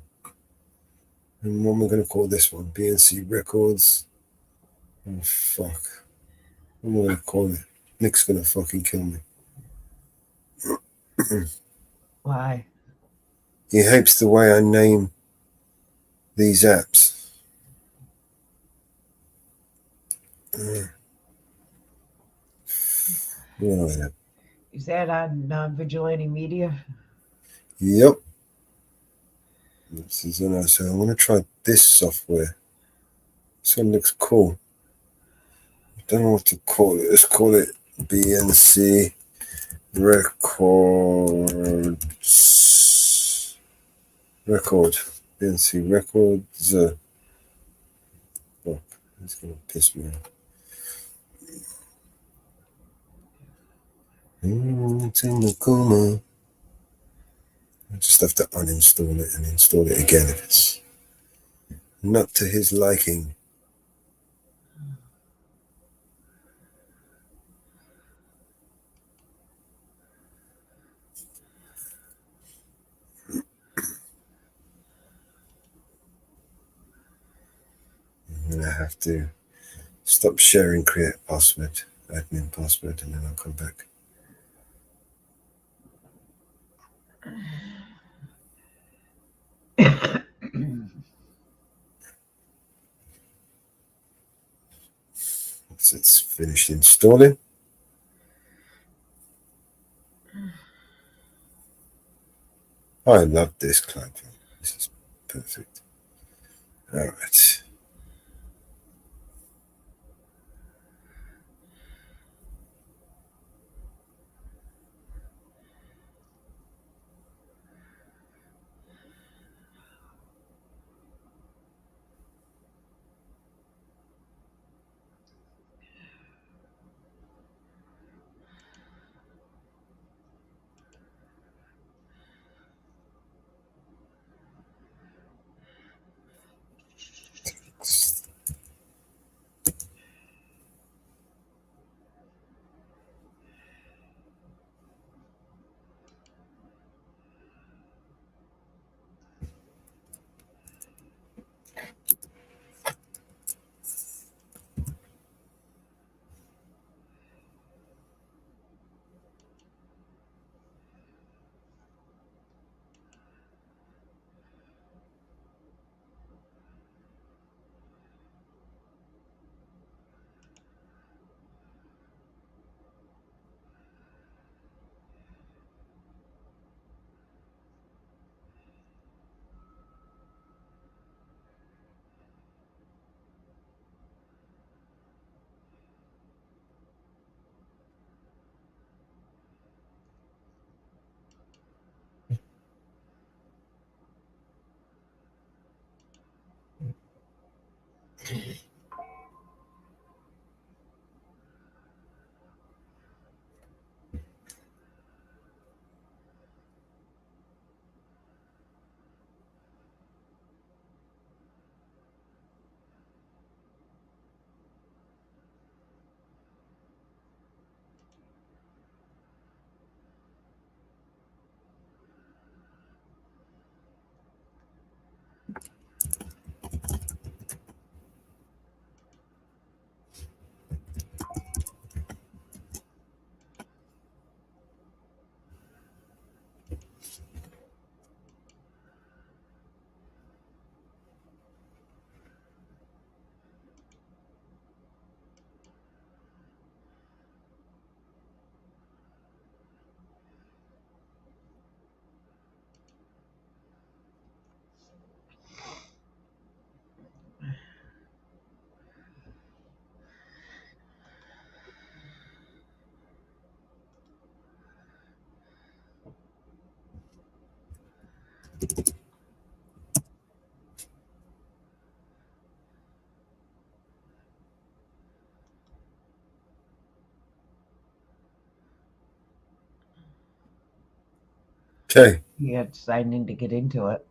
And what am I going to call this one? BNC Records. Oh, fuck. What am I going to call it? Nick's going to fucking kill me. Why? He hates the way I name these apps. Right. Is that on Vigilante Media? Yep. This is so I'm going to try this software. This one looks cool. I don't know what to call it. Let's call it BNC Records. BNC Records. Fuck, it's going to piss me off. It's in the coma. I just have to uninstall it and install it again if it's not to his liking. I'm going to have to stop sharing, create password, admin password, and then I'll come back. Once it's finished installing. I love this client. This is perfect. All right. Okay. You have to sign in to get into it.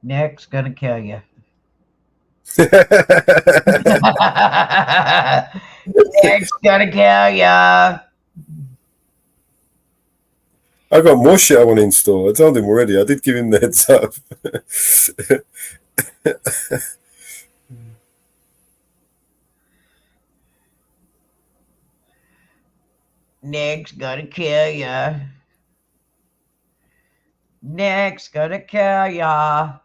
Nick's gonna kill you. Nick's gonna kill ya. I got more shit I want to install. I told him already. I did give him the heads up. Nick's gonna kill ya. Nick's gonna kill ya.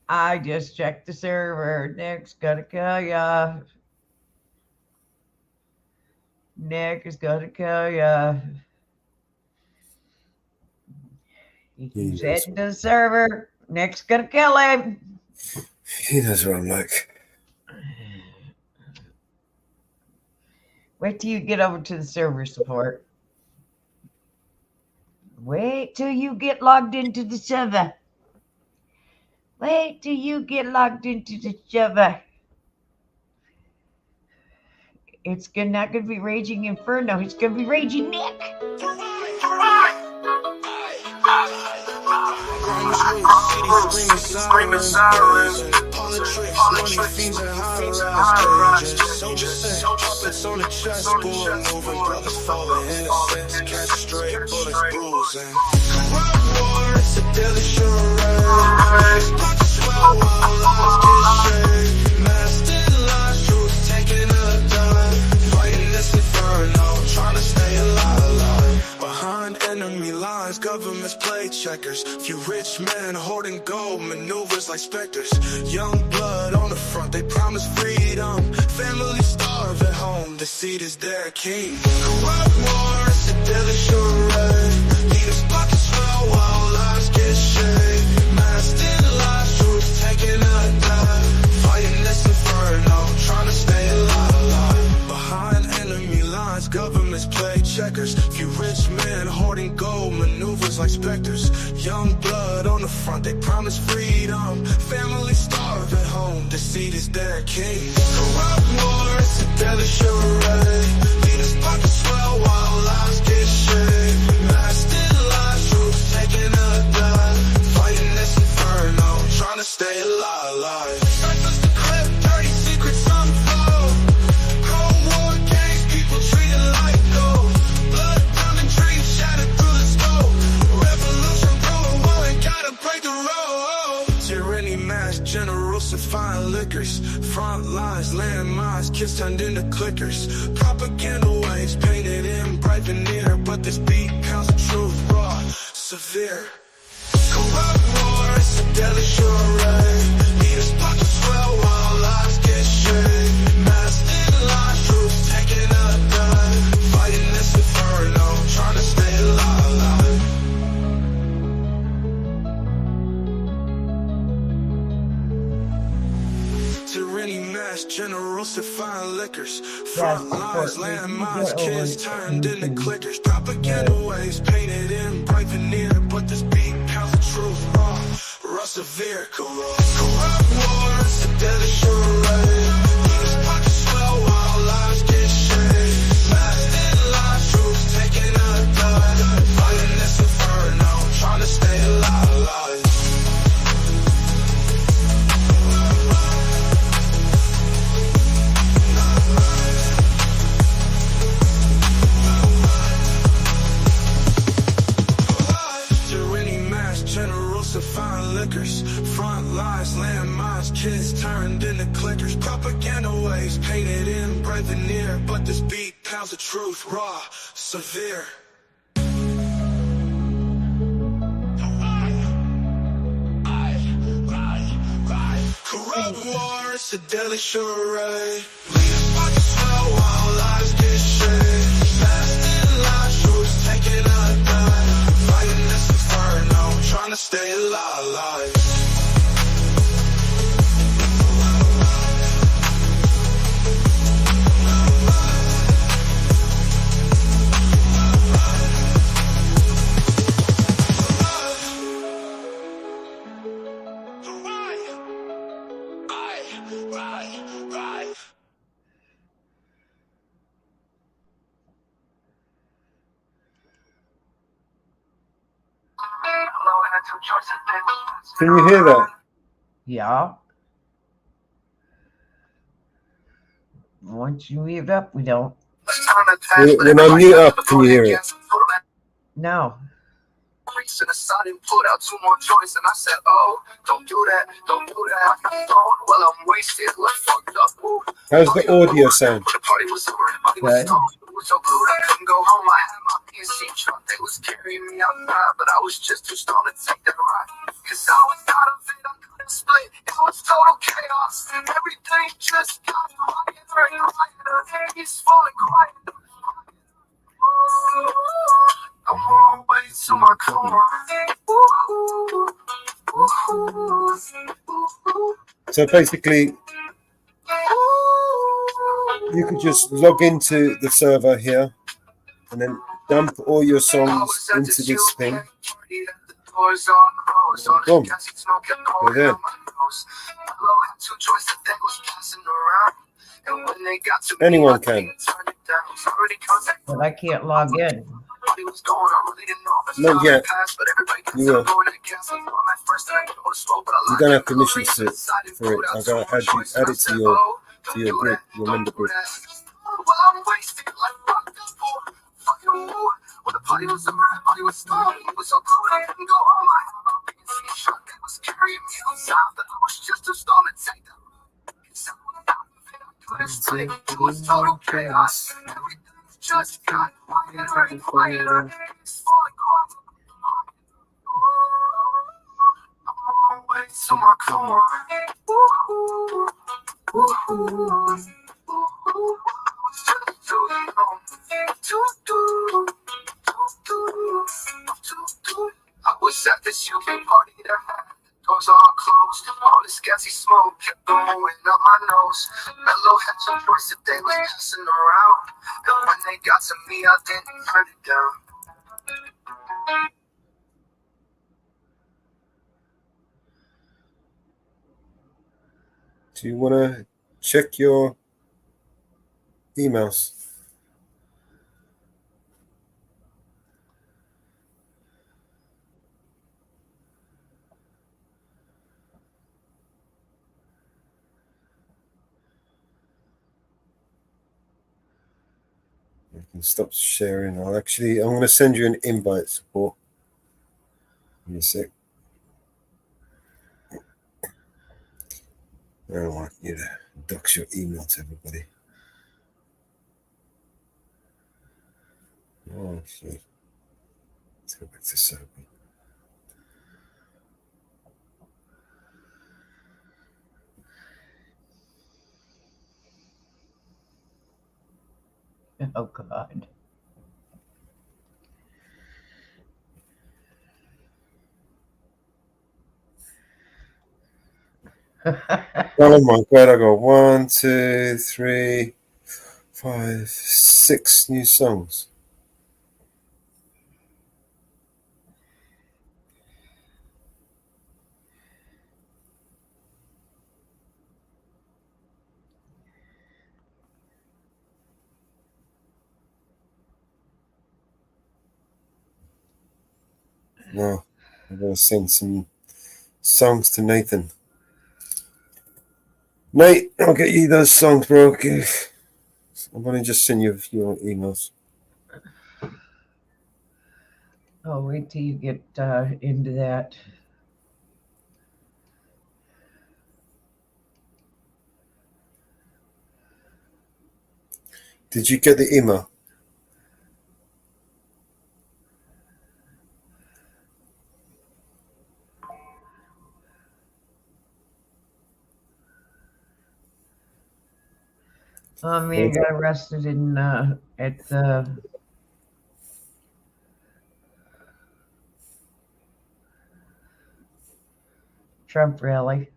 I just checked the server. Nick's gonna kill ya. Nick is gonna kill ya. He's heading to the server. Nick's gonna kill him. He knows what I'm like. Wait till you get over to the server support. Wait till you get logged into the server. Wait till you get logged into the server. It's not going to be Raging Inferno. It's going to be Raging Nick. Screaming sirens. Politics, money, fiends, and high rise. Soldiers, puppets on the chessboard. Moving brothers falling innocents. Catch straight bullets bruising. War, it's a deadly charade. Sparks swell while lives get shaved. Masked in lies, truth taking a dive. Fighting this inferno, trying to stay alive. Behind enemy lines, governments play checkers. Few rich men holding gold, maneuvers like specters. Young blood on the front, they promise freedom. Families starve at home, deceit is their king. Corrupt war, it's a deadly charade. Leaders pockets swell while lives get shaved. Masked in lies, truth taking a dive. Fighting this inferno, trying to stay alive. Behind enemy lines, governments play checkers. Few rich men hoarding gold, maneuvers like specters. Young blood on the front, they promise freedom. Families starve at home, deceit is their king. Corrupt war, it's a deadly charade. Leaders pockets swell while lives get shaved. Masked in lies, truth taking a dive. Fighting this inferno, trying to stay alive. Cyphers the clip, dirty secrets unfold. Cold war games, people treated like gold. Blood pounding dreams shattered through the scope. Revolution brewing, well, ain't gotta break the road. Tyranny, mass generals, and fine liquors. Front lines, landmines, kids turned into clickers. Propaganda waves painted in bright veneer. But this beat counts the truth, raw, severe. Corrupt war, it's a deadly charade. Leaders pockets swell while lives get shaved. Masked in lies, truth taking a dive. Fighting this inferno, trying to stay alive. Tyranny, mass generals, and fine liquors. Front lines, landmines, kids turned into clickers. Propaganda waves painted in bright veneer. But this beat counts the truth, raw, severe. Corrupt war, it's a deadly charade. Leaders pockets swell while lives get shaved. Masked in lies, truth taking a dive. Fighting this inferno, trying to stay alive. Generals of fine liquors. Front lines, landmines, kids turned into clickers. Propaganda waves painted in bright veneer. But this beat pounds the truth, raw, severe. Corrupt war, it's a deadly charade. Leaders pockets swell while lives get shaved. Masked in lies, truth taking a dive. Fighting this inferno, trying to stay alive. Can you hear that? Yeah. Once you mute up, we don't. When I mute up, can you hear it? No. To the side and pulled out 2 more joints, and I said, "Oh, don't do that, don't do that." Well, I'm wasted, like fucked up. Ooh. How's the audio sound? The party was over, everybody was Good. stoned. It was so blue, I couldn't go home. I had my PNC truck, they was carrying me outside, but I was just too stoned to take that ride. Cause I was out of it, I couldn't split. It was total chaos. Everything just got quieter and quieter. It's falling quiet. I'm on my way to my car. So basically, you could just log into the server here and then dump all your songs into this thing. Boom. They're there. Anyone can. But I can't log in. Not yet. You will. You don't have permissions for it. I'm gonna add it to your group, your member group. It was total chaos. Just got quieter and quieter. It's falling quiet. I'm on my way to my car. I was at this UK party that had the doors all closed. All this gassy smoke kept going up my nose. Mellow had some joints that they was passing around. And when they got to me, I didn't turn it down. Do you want to check your emails? You can stop sharing. I'm going to send you an invite, support. Give me a sec. I don't want you to dox your email to everybody. Oh, shit. Let's go back to server. Oh, God. Oh my God, I got 1, 2, 3, 5, 6 new songs. Now, I'm going to send some songs to Nathan. Nate, I'll get you those songs, bro. I'm going to just send you your emails. Oh, wait till you get into that. Did you get the email? I got arrested in at the Trump rally.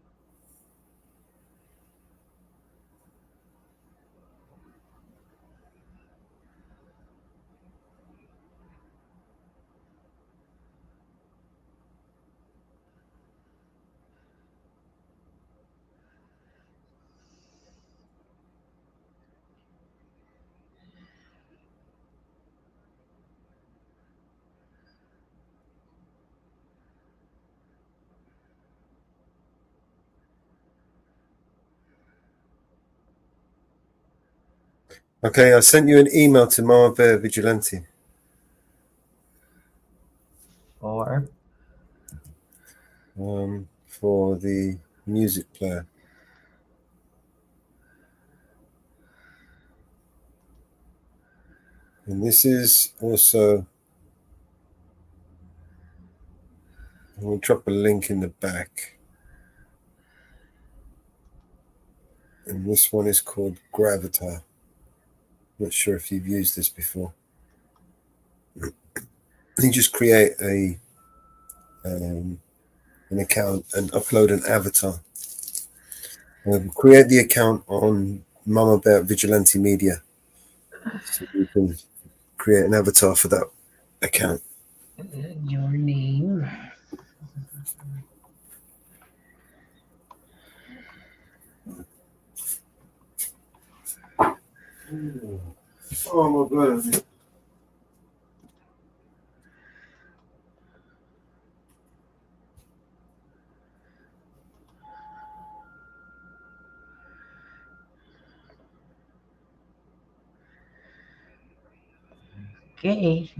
Okay, I sent you an email to Mama Bear Vigilante. Or for the music player. And this is also, we'll drop a link in the back. And this one is called Gravatar. Not sure if you've used this before. You just create an account and upload an avatar. Create the account on Mama Bear Vigilante Media. So you can create an avatar for that account. your name. Oh my God. Okay.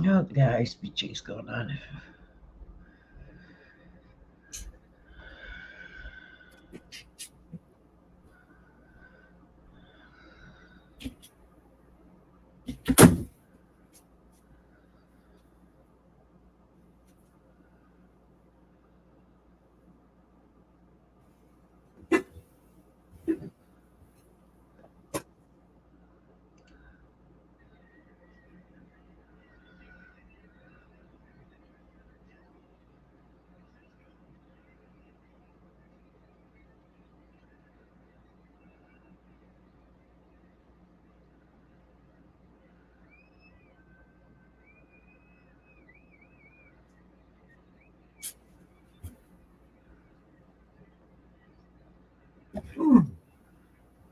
Oh, the SPG's going on.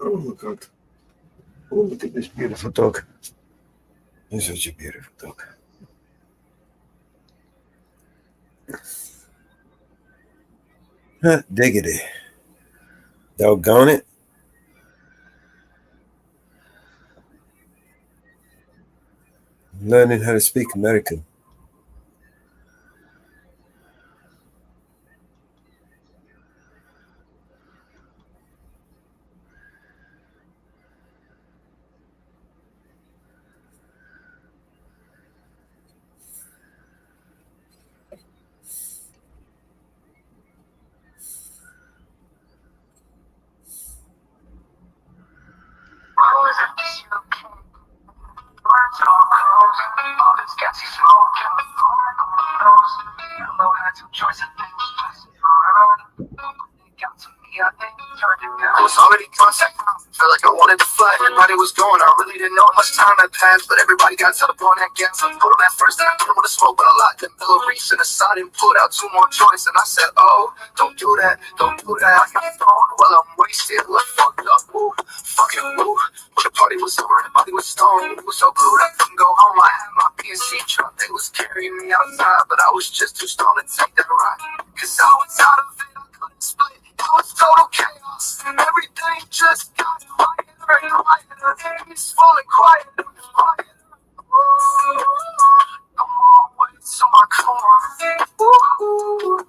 Oh my God. Oh, look at this beautiful dog. He's such a beautiful dog. Diggity. Doggone it. Learning how to speak American. I was already contact. Felt like I wanted to fly. Everybody was going. I really didn't know how much time had passed, but everybody got set up on that gas. I put on that first, and I didn't want to smoke, but I locked the middle reach and decided and pulled out 2 more joints. And I said, oh, don't do that, don't do that. I got thrown while I'm wasted, like fucked up. Ooh, fucking woo. When the party was over, everybody was stoned. We was so glued, I couldn't go home. I had my PNC truck, they was carrying me outside, but I was just too stoned to take that ride. Cause I was out of it, I couldn't split. It was total chaos, and everything just got quieter and quieter. It's falling quieter and quieter. Ooh, I'm all the way to my car. Ooh,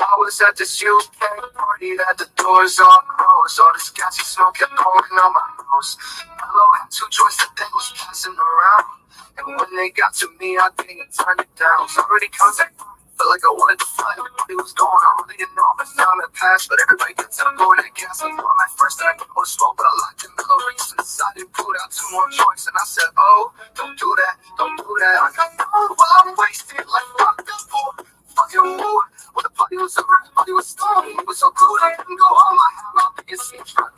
I was at this UK party that the doors all closed. All this gassy smoke kept pouring on my nose. Hello had 2 joints that they was passing around, and when they got to me, I didn't turn it down. Was already contact. Felt like I wanted to fly. Everybody was going. I really didn't know how much time had passed, but everybody kept telling going that gas. I was on my first, and I didn't want to smoke, but I locked in middle reach and decided to pull out 2 more joints. And I said, oh, don't do that, don't do that. I got thrown while I'm wasted, like fucked up for fucking woo. When the party was over, everybody was stoned. It was so cool, I couldn't go home. I had my biggest truck.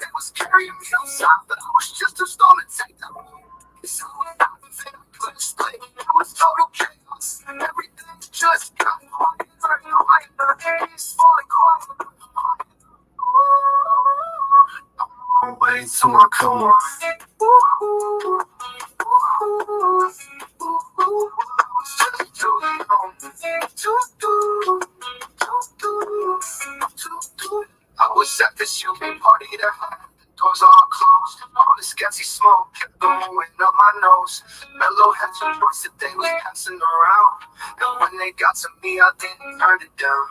was just a stall to take them. It's all about the thing I couldn't explain. It was total chaos. Everything just got quiet. It's falling quiet. Way to my core. I was at this UK party that the doors all closed. All this gassy smoke kept going up my nose. Mellow had some joints that they was passing around. And when they got to me, I didn't turn it down.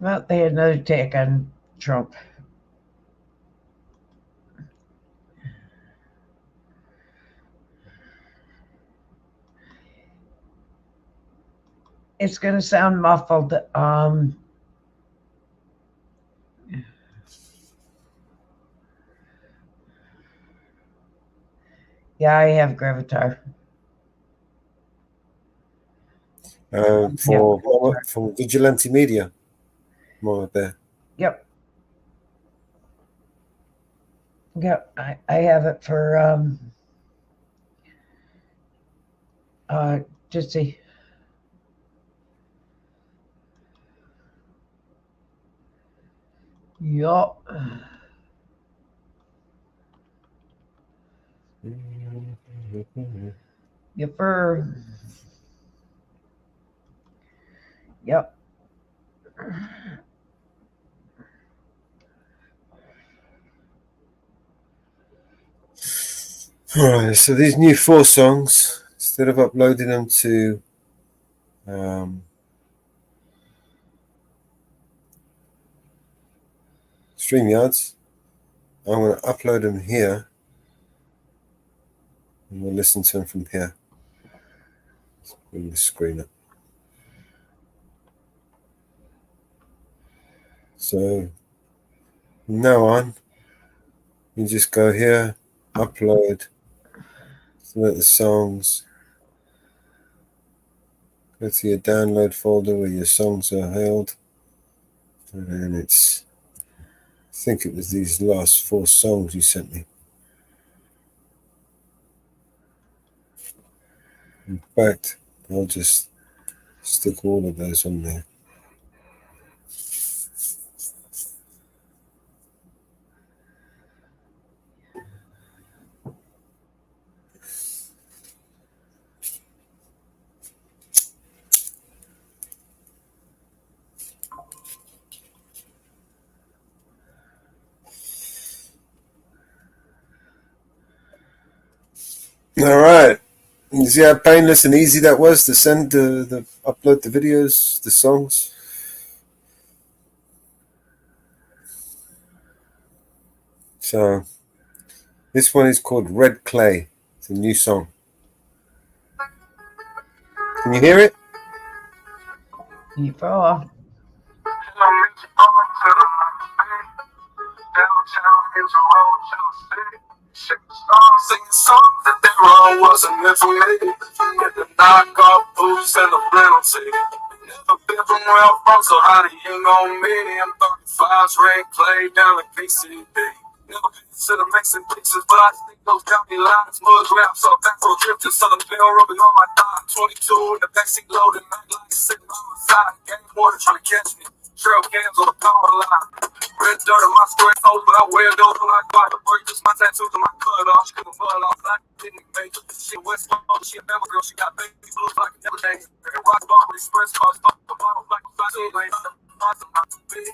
Well, they had another attack on Trump. It's going to sound muffled. Yeah, I have Gravatar. For Vigilante Media. More there. Yep. Yep, I have it for just see. Yup. Yepper. Yep. All right, so these new 4 songs, instead of uploading them to StreamYards, I'm going to upload them here, and we'll listen to them from here. Let's bring the screen up. So from now on, you just go here, upload, select the songs, go to your download folder where your songs are held, and then it's, I think it was these last 4 songs you sent me. In fact, I'll just stick all of those on there. All right. You see how painless and easy that was to send the upload the videos, the songs? So this one is called Red Clay. It's a new song. Can you hear it? Before. Singing songs that they wrong wasn't meant for me. Get the knockoff boots and the flannel tee. Never been from where I'm from, so how do you know me? I'm 35's Red Clay down in KCB. Never been to the Mexican pictures, but I think those county lines, mud raps, or back road drifting, Southern Bell rubbing on my thigh. 22 in the backseat loading, night lights sitting by my side. Gang water trying to catch me. Trail cams on the power line. Red dirt on my square toes, but I wear those like fire. Break just my tattoos and my cut off. She couldn't mud off. I didn't make it. She a West Coast, she a Bama girl. She got baby blues like a never day. Rock bar with express cars, fuck the bottle like a fire. Awesome, not too big.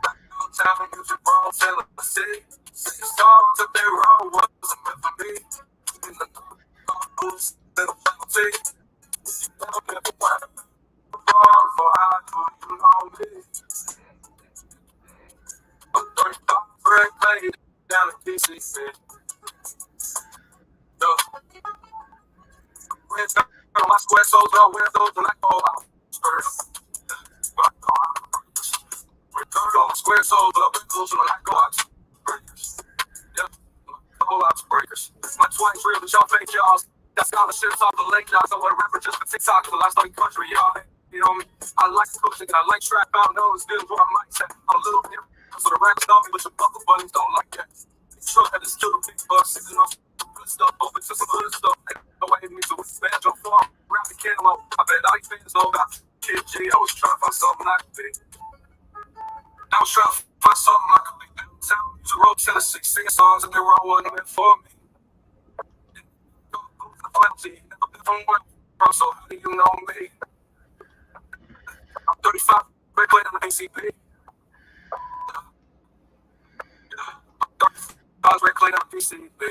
Downtown, music, ball, Tennessee. songs that they wrote wasn't meant for me. In the boots and the penalty. Never been the one for how do you know me? But 35 break laid down in PCC. Red skirt on my square soles, no windows, and I go out first. Red skirt on my square soles, no windows, and I go out first. Yeah, whole lot of breakers. My 20's real, but y'all fake y'all. Got scholarships off the lake now, so what rapper just for TikTok till I study country, y'all. You know me, I like coaching, I like track, I don't know the skills where I might set. I'm a little bit, so the rappers know me, but your buckle buddies don't like that. Sure, had to steal the big bucks, sitting on good stuff, open to some hood stuff. Ain't no way me to expand your farm, rap the cantaloupe. I bet all these fans know about Kid G. I was trying to find something I could be. I was trying to find something I could be. To wrote 10 or 16 songs and they were all wasn't meant for me. Plenty, never been from where I'm from, so how do you know me? I'm 35, great player in the ACP. 35, great player in the PCB.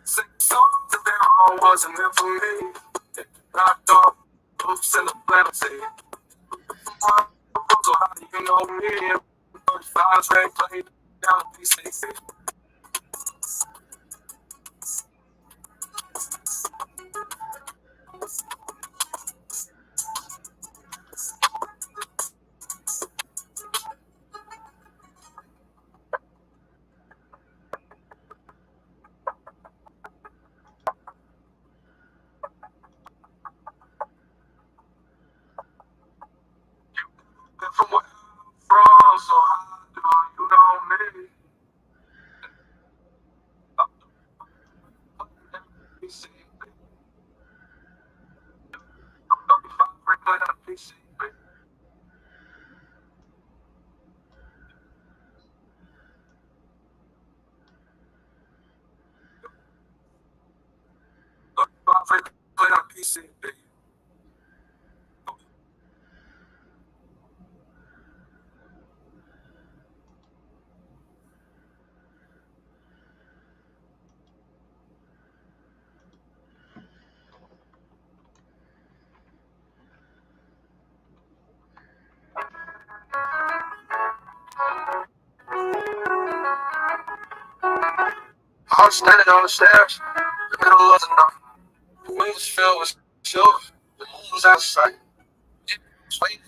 Sing songs that they all wasn't meant for me. Knocked off, oops in the penalty. So how do you know me? 35, great player down the PCB. From where I'm from, so how do you know me? I was standing on the stairs, the middle of the night. The windows filled with silver, the moon was out of sight. It was waiting,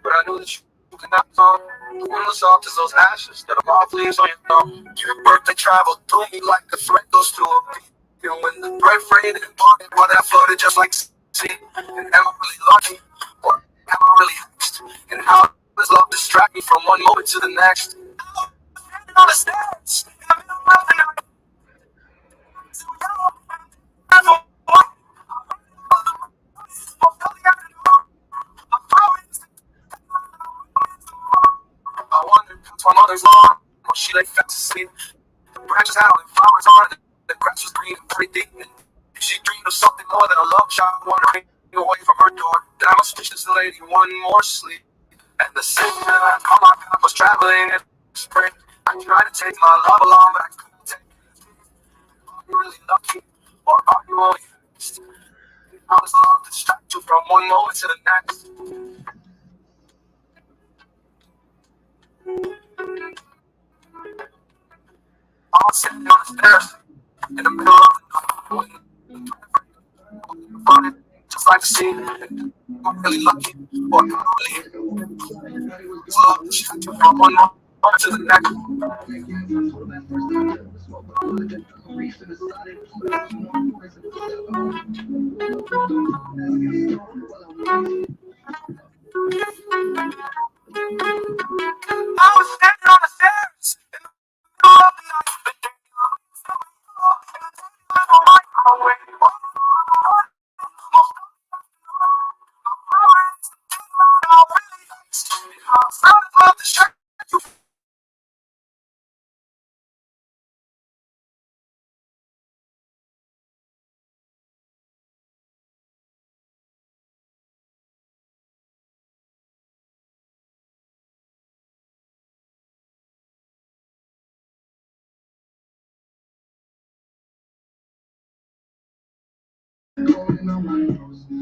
but I knew that you could not come. The wind was soft as those ashes that are off leaves on your thumb. Your birthday traveled through me like a thread goes through a beat. And when the breath rained and parted, but I floated just like sea. And am I really lucky, or am I really hexed? And how does love distract me from one moment to the next? On the stairs, in the middle of the night. I wondered if my mother's lawn when she lay fast asleep. The branches had all the flowers on it, the grass was green and pretty deep. And if she dreamed of something more than a love child wandering away from her door, then I must wish this lady one more sleep. And the same night I called my path was traveling in spring. I tried to take my love along, but I couldn't take it. Are you really lucky, or are you only fixed? How does love distract you from one moment to the next? I was sitting on the stairs in the middle of the night, just like the scene. I'm really lucky, or I'm really love distract you from one moment to the next. I was standing on the stairs in the middle of the night. How does love distract you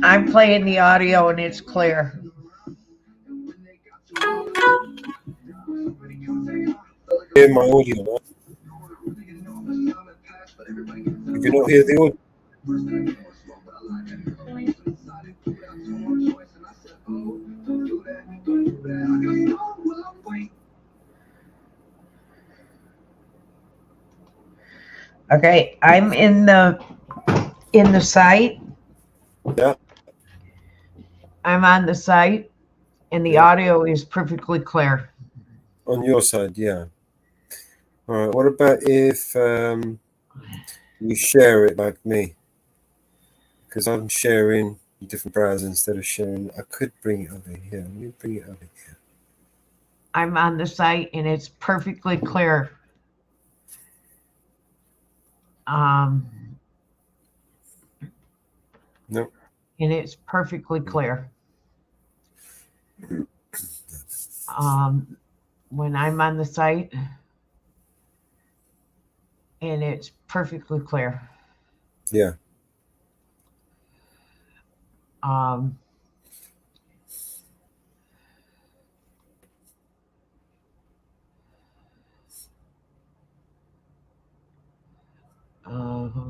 I'm playing the audio and it's clear. Hear my audio, right? You can not hear the audio. Okay, I'm in the site. Yeah. I'm on the site, and the audio is perfectly clear. On your side, yeah. All right. What about if you share it like me? Because I'm sharing a different browser instead of sharing. I could bring it over here. Let me bring it over here. I'm on the site, and it's perfectly clear. No. And it's perfectly clear. When I'm on the site, and it's perfectly clear. Yeah. Hold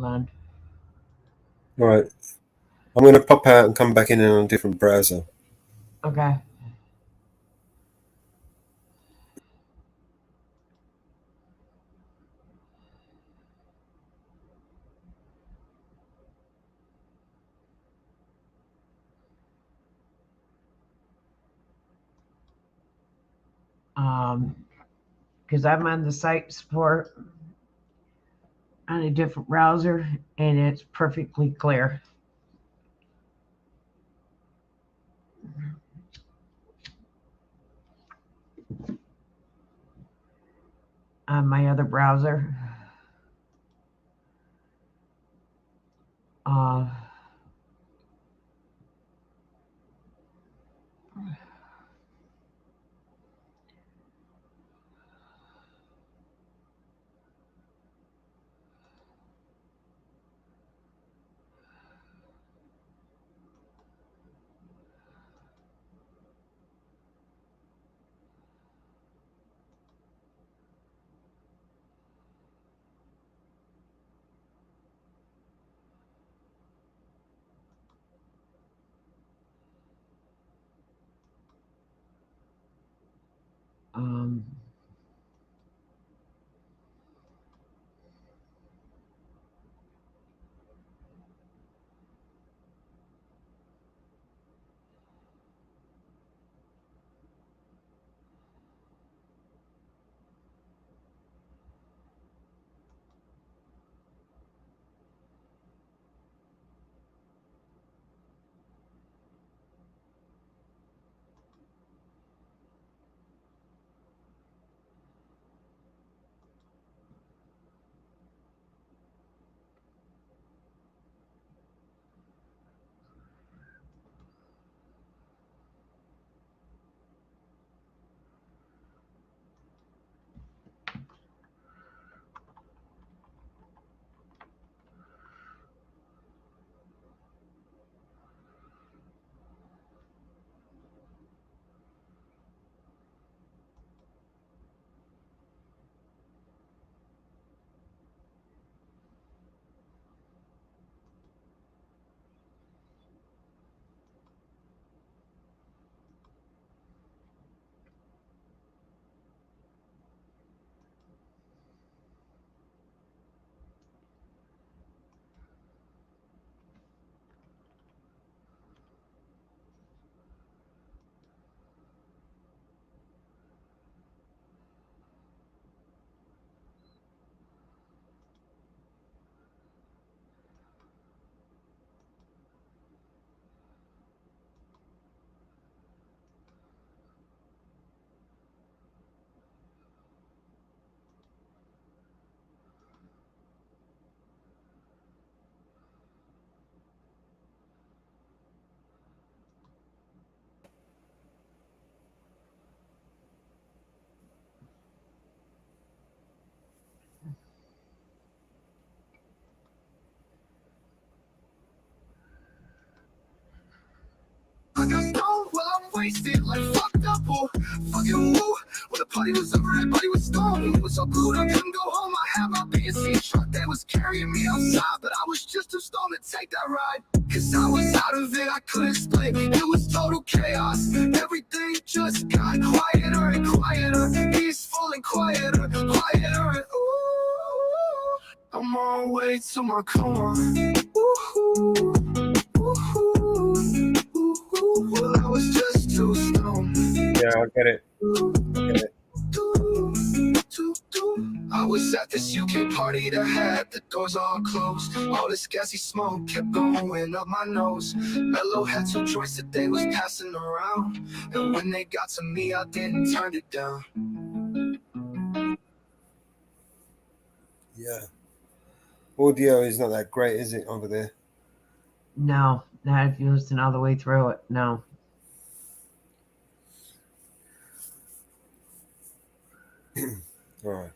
on. All right. I'm going to pop out and come back in on a different browser. Okay. Because I'm on the site support on a different browser, and it's perfectly clear. On my other browser. I got stoned, well I'm wasted, like fucked up, or fucking woo. When the party was over, everybody was stoned. It was so blue, I couldn't go home. I had my BNC truck that was carrying me outside, but I was just too stoned to take that ride. Cause I was out of it, I couldn't explain. It was total chaos. Everything just got quieter and quieter, peaceful and quieter, quieter and ooh. I'm on my way to my car. Ooh, well, I was just too stoned. Yeah, I get it. I was at this UK party that had the doors all closed. All this gassy smoke kept going up my nose. Mellow had two joints that they was passing around, and when they got to me, I didn't turn it down. Yeah. Audio is not that great, is it, over there? No, not if you listen all the way through it. No. All right.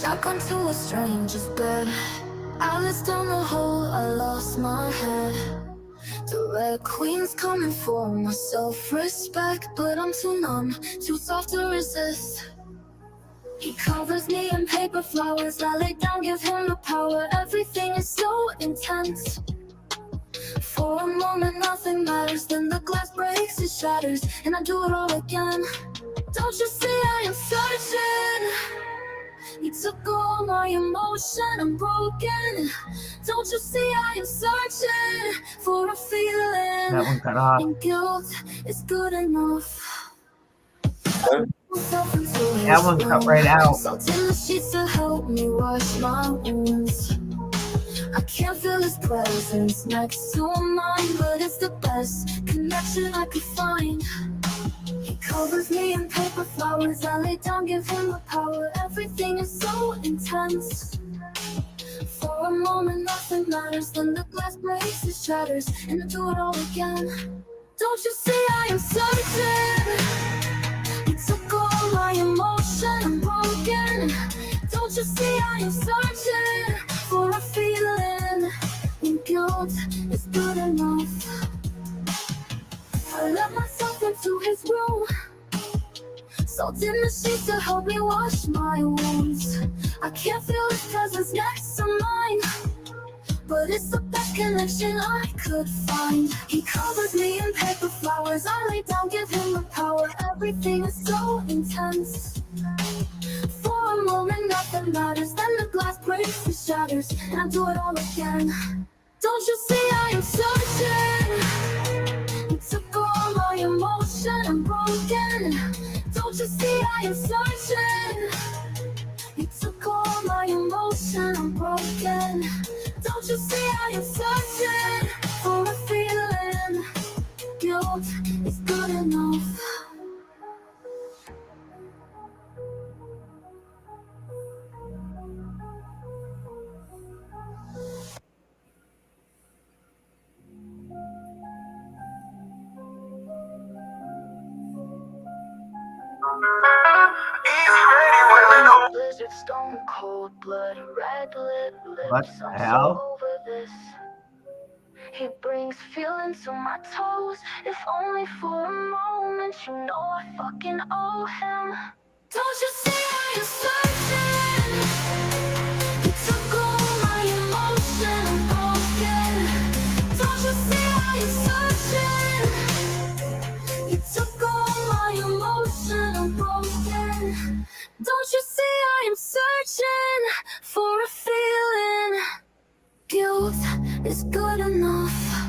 Shotgun to a stranger's bed. Alice down the hole, I lost my head. The red queen's coming for my self-respect, but I'm too numb, too soft to resist. He covers me in paper flowers, I lay down, give him the power. Everything is so intense. For a moment nothing matters, then the glass breaks, it shatters, and I do it all again. Don't you see I am searching? He took all my emotion, I'm broken. Don't you see I am searching for a feeling? That one cut off. And guilt is good enough. That one cut right out. Salt in the sheets to help me wash my wounds. I can't feel his presence next to mine, but it's the best connection I could find. He covers me in paper flowers, I lay down, give him the power. Everything is so intense. For a moment nothing matters, then the glass breaks, it shatters, and I do it all again. Don't you see I am searching? He took all my emotion, I'm broken. Don't you see I am searching for a feeling? And guilt is good enough. I let myself into his room, salt in the sheets to help me wash my wounds. I can't feel his presence next to mine, but it's the best connection I could find. He covers me in paper flowers, I lay down, give him the power. Everything is so intense. For a moment nothing matters, then the glass breaks, it shatters, and I do it all again. Don't you see I am searching? He took all my emotion, I'm broken. Don't you see I am searching? He took all my emotion, I'm broken. Don't you see I am searching for a feeling? Guilt is good enough. Blizzard, stone cold blood, red lip, What lips. the I'm hell? so over this. He brings feelings to my toes. If only for a moment, you know I fucking owe him. Don't you see I am searching? He took all my emotion, I'm broken. Don't you see I am searching? He took all my emotion, I'm broken. Don't you see I am searching for a feeling? Guilt is good enough.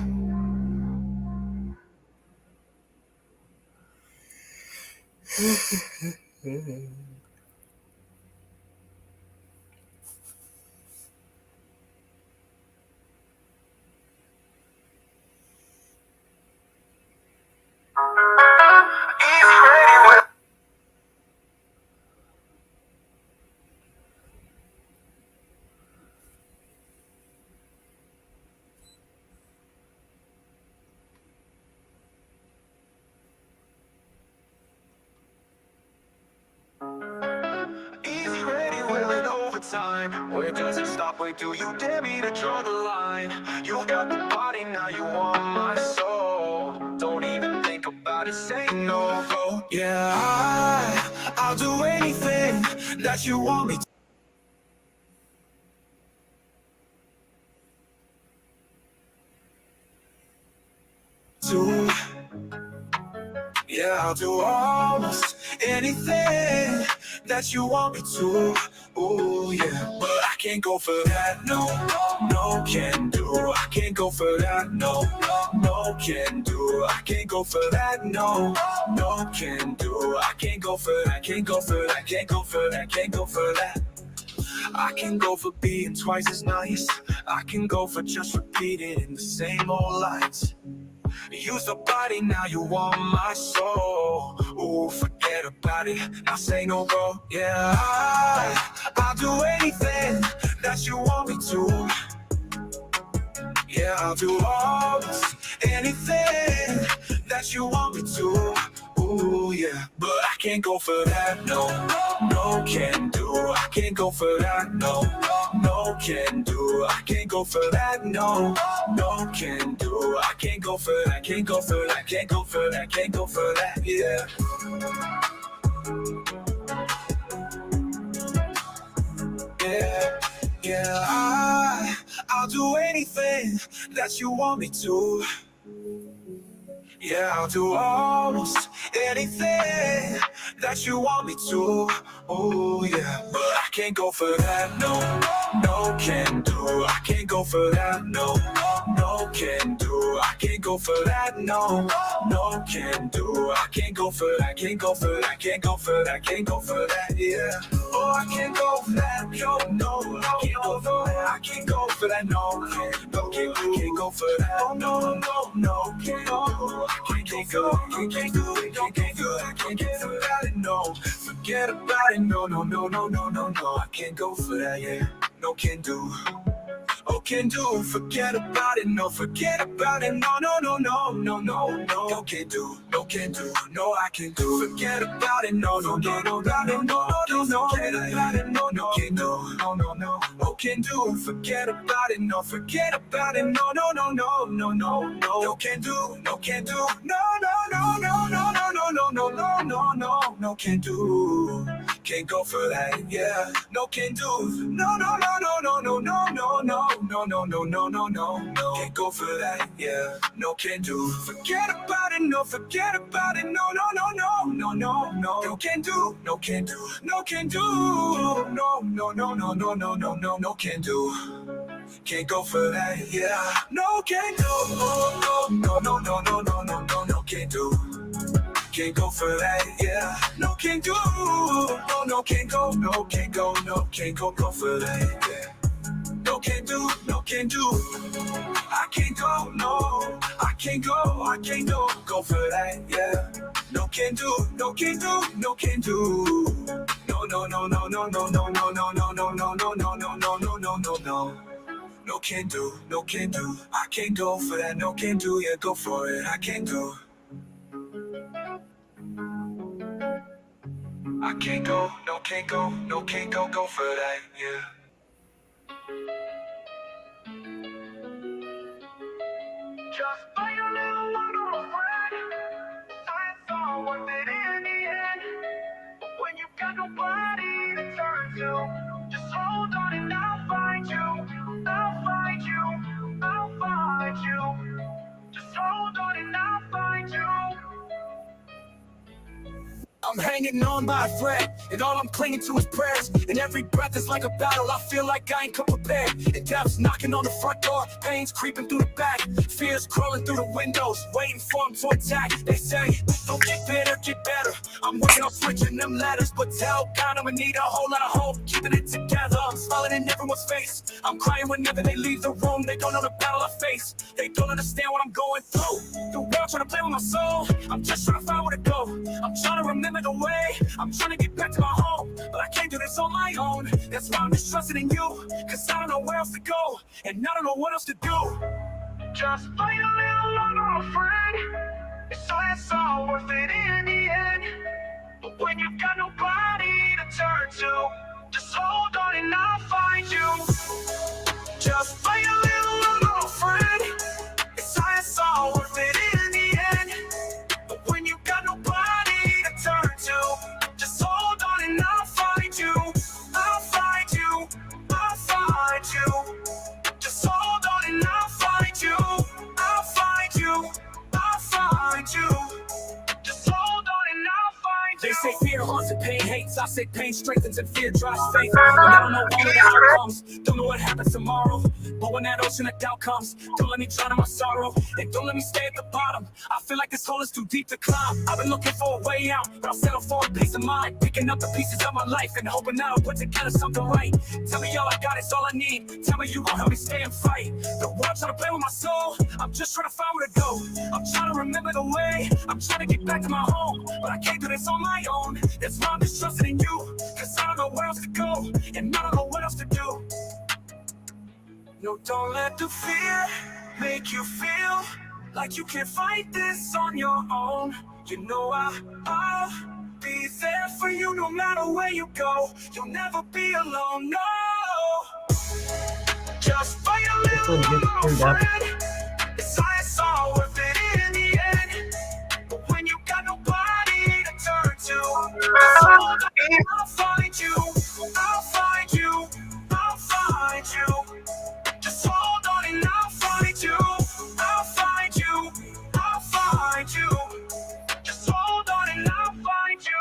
time. Where does it stop? Where do you dare me to draw the line? You got the body, now you want my soul. Don't even think about it, say no, go. Yeah, I'll do anything that you want me to. Yeah, I'll do almost anything that you want me to. Ooh, yeah, but I can't go for that. No, no, can do. I can't go for that. No, no, can do. I can't go for that. No, no, can do. I can't go for that. Can't go for that. Can't go for that. Can't go for that. I can go for being twice as nice. I can go for just repeating the same old lines. Use the body, now you want my soul. Ooh, forget about it, now say no, go. Yeah, I'll do anything that you want me to. Yeah, I'll do almost anything that you want me to. Ooh, yeah, but I can't go for that. No, no, can do. I can't go for that. No, no, can do. I can't go for that. No, no, can do. I can't go for that. Can't go for that. Can't go for that. Can't go for that. Yeah. Yeah, yeah, I'll do anything that you want me to. Yeah, I'll do almost anything that you want me to. Oh yeah, but I can't go for that. No, no, can do. I can't go for that. No, no, can do. I can't go for that. No, no, can do. I can't go for that. Can't go for that. Can't go for that. Can't go for that. Yeah. Oh, I can't go for that. No, no, I can't go for that. I can't go for that. No, no, I can't go for that. Oh no, no, no, can't go. I can't go. Can't do it. Can't do it. I can't get for that. No, forget about it. No, no, no, no, no, no, no. I can't go for that. Yeah, no, can do. Oh, can do, forget about it, no, forget about it, no, no, no, no, no, no, no, no, can do, no, can do, no, I can do, forget about it, no, no, no, no, no, no, no, no, no, forget about it, no, no, can do, no, no, no, oh, can do, forget about it, no, forget about it, no, no, no, no, no, no, no, no, can do, no, can do, no, no, no, no, no, no, no, no, no, no, no, no, no, can do, can't go for that, yeah, no, can do, no, no, no, no, no, no, no, no, no. No, no, no, no, no, no, no, can't go for that, yeah, no, can do, forget about it, no, forget about it, no, no, no, no, no, no, no, no, can do, no, can do, no, can do, no, no, no, no, no, no, no, no, no, can do, can't go for that, yeah, no, can do, no, no, no, no, no, no, no, no, no, can do. Can't go for that, yeah. No, can't do. No, no, can't go. No, can't go. No, can't go. Go for that, yeah. No, can't do. No, can't do. I can't go. No, I can't go. I can't go. Go for that, yeah. No, can't do. No, can't do. No, can't do. No, no, no, no, no, no, no, no, no, no, no, no, no, no, no, no, no, no, no, no. No, can't do. No, can't do. I can't go for that. No, can't do. Yeah, go for it. I can't do. I can't go, no, can't go, no, can't go, go for that, yeah. Just play a little one on a friend. I saw worth it in the end. But when you've got nobody to turn to, just hold on and I'll find you. I'll find you. I'll find you. Just hold on and I'll find you. I'm hanging on by a thread, and all I'm clinging to is prayers. And every breath is like a battle, I feel like I ain't come prepared. And death's knocking on the front door, pain's creeping through the back, fears crawling through the windows, waiting for them to attack. They say, don't get bitter, get better. I'm working on switching them letters, but tell God I'ma need a whole lot of hope, keeping it together. I'm smiling in everyone's face, I'm crying whenever they leave the room. They don't know the battle I face, they don't understand what I'm going through. The world trying to play with my soul, I'm just trying to find where to go. I'm trying to remember the way, I'm trying to get back to my home, but I can't do this on my own. That's why I'm just trusting in you, cause I don't know where else to go, and I don't know what else to do. Just play a little longer, my friend. It's all worth it in the end. But when you've got nobody to turn to, Just hold on and I'll find you. Just fight a little friend. It's all worth it in the end. But when you got nobody to turn to, just hold on and I'll find you. I'll find you. I'll find you. Just hold on and I'll find you. I'll find you. I'll find you. Just hold on and I'll find you. They say fear haunts and pain hates. I say pain strengthens and fear drives faith. And I don't know all of the outcomes. Don't know what happens tomorrow. But when that ocean of doubt comes, don't let me drown in my sorrow. And don't let me stay at the bottom. I feel like this hole is too deep to climb. I've been looking for a way out, but I'll settle for a peace of mind. Picking up the pieces of my life and hoping that I'll put together something right. Tell me all I got is all I need. Tell me you won't help me stay and fight. The world trying to play with my soul. I'm just trying to find where to go. I'm trying to remember the way. I'm trying to get back to my home. But I can't do this on my own. That's why I'm just trusting in you. Cause I don't know where else to go. And I don't know what else to do. No, don't let the fear make you feel like you can't fight this on your own. You know I'll be there for you no matter where you go. You'll never be alone, no. Just fight a little friend. It's all worth it in the end. But when you got nobody to turn to, I'll find you. I'll find you. I'll find you. Just hold on and I'll find you. I'll find you. I'll find you. Just hold on and I'll find you.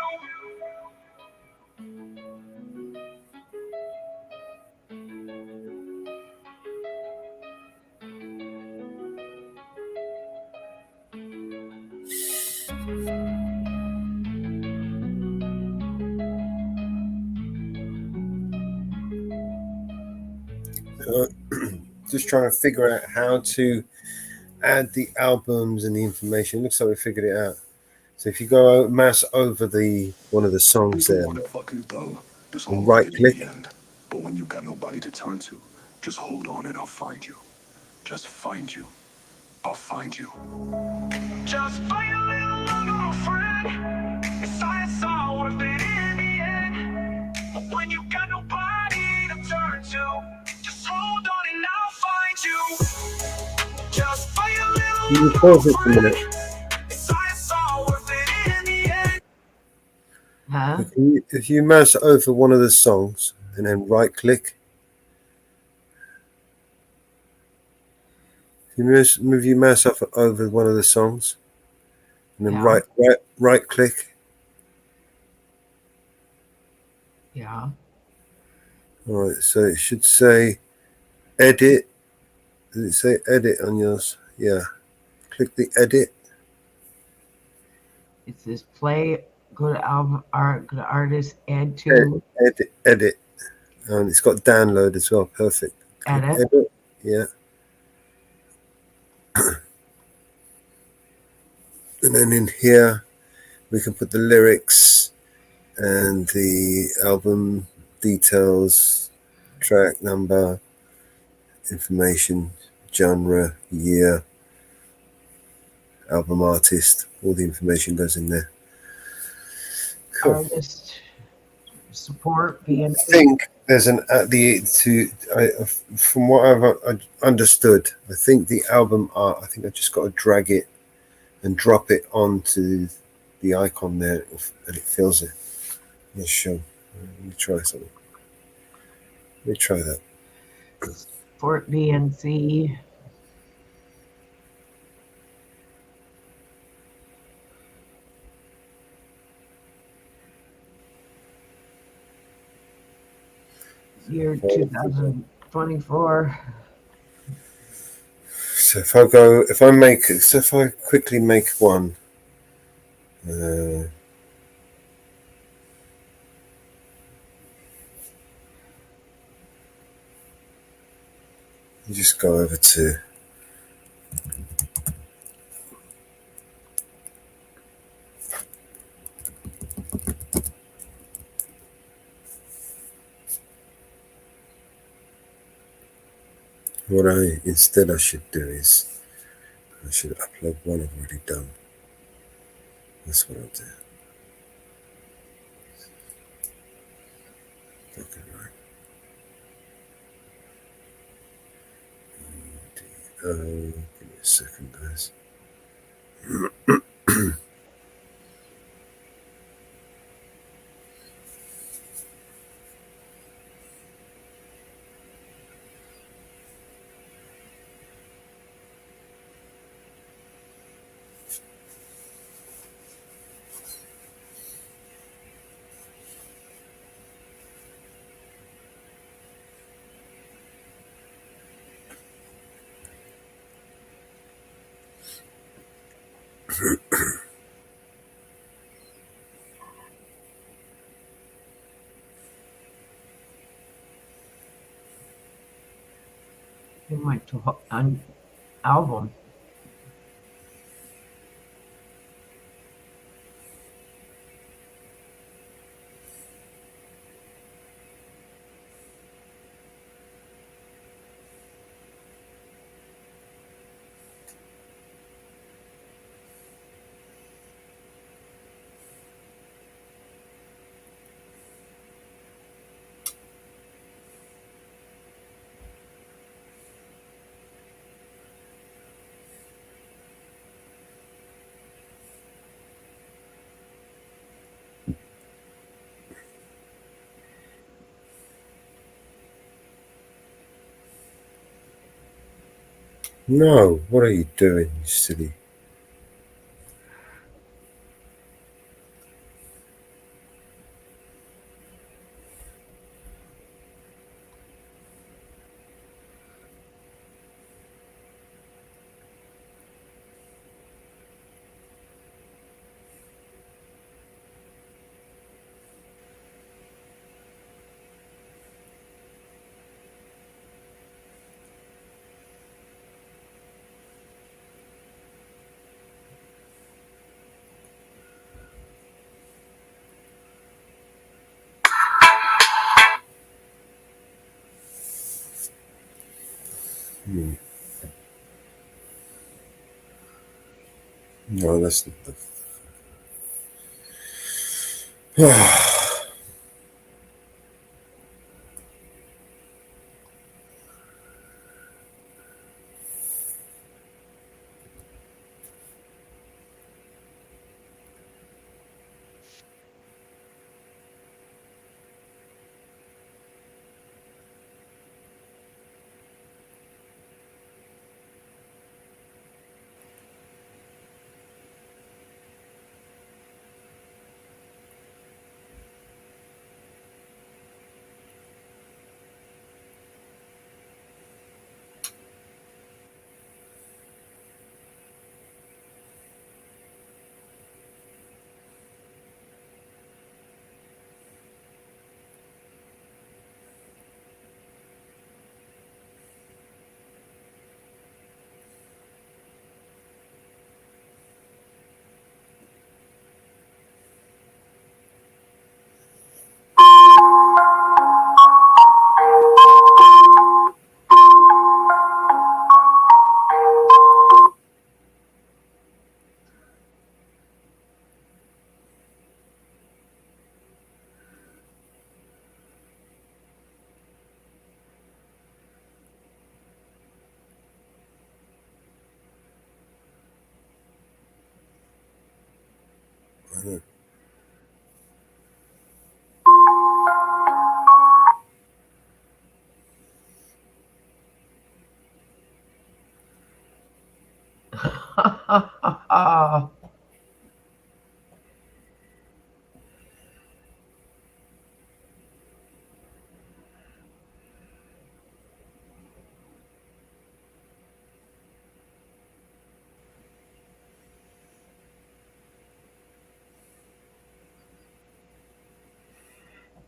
Just trying to figure out how to add the albums and the information. Looks like we figured it out. So if you go mouse over one of the songs there, and right click. But when you got nobody to turn to, just hold on and I'll find you. Just find you. I'll find you. Just fight a little friend. It's all worth it in the end. But when you got nobody to turn to, just hold on and I'll find you. Just fight a little You can pause it for a minute. It's all worth it in the end. Huh? If you mouse over one of the songs and then right click, if you move your mouse up over one of the songs and then Yeah. right click. Yeah. All right, so it should say edit. Does it say edit on yours? Yeah. Click the edit. It says play, go to album art, go to artist, add to, Edit. And it's got download as well. Perfect. Click edit. Yeah. And then in here, we can put the lyrics and the album details, track number, information, genre, year, album artist. All the information goes in there. Cool. Artist support, I think there's from what I've understood, I think the album art, I think I just got to drag it and drop it onto the icon there and it fills it. Let's show. Let me try something. Let me try that. support BNC. Year 2024. So if I quickly make one, you just go over to what I should do is I should upload one I've already done. That's what I'll do. Okay, right. Give me a second, guys. He went to an album. No, what are you doing, you silly? No, that's not the.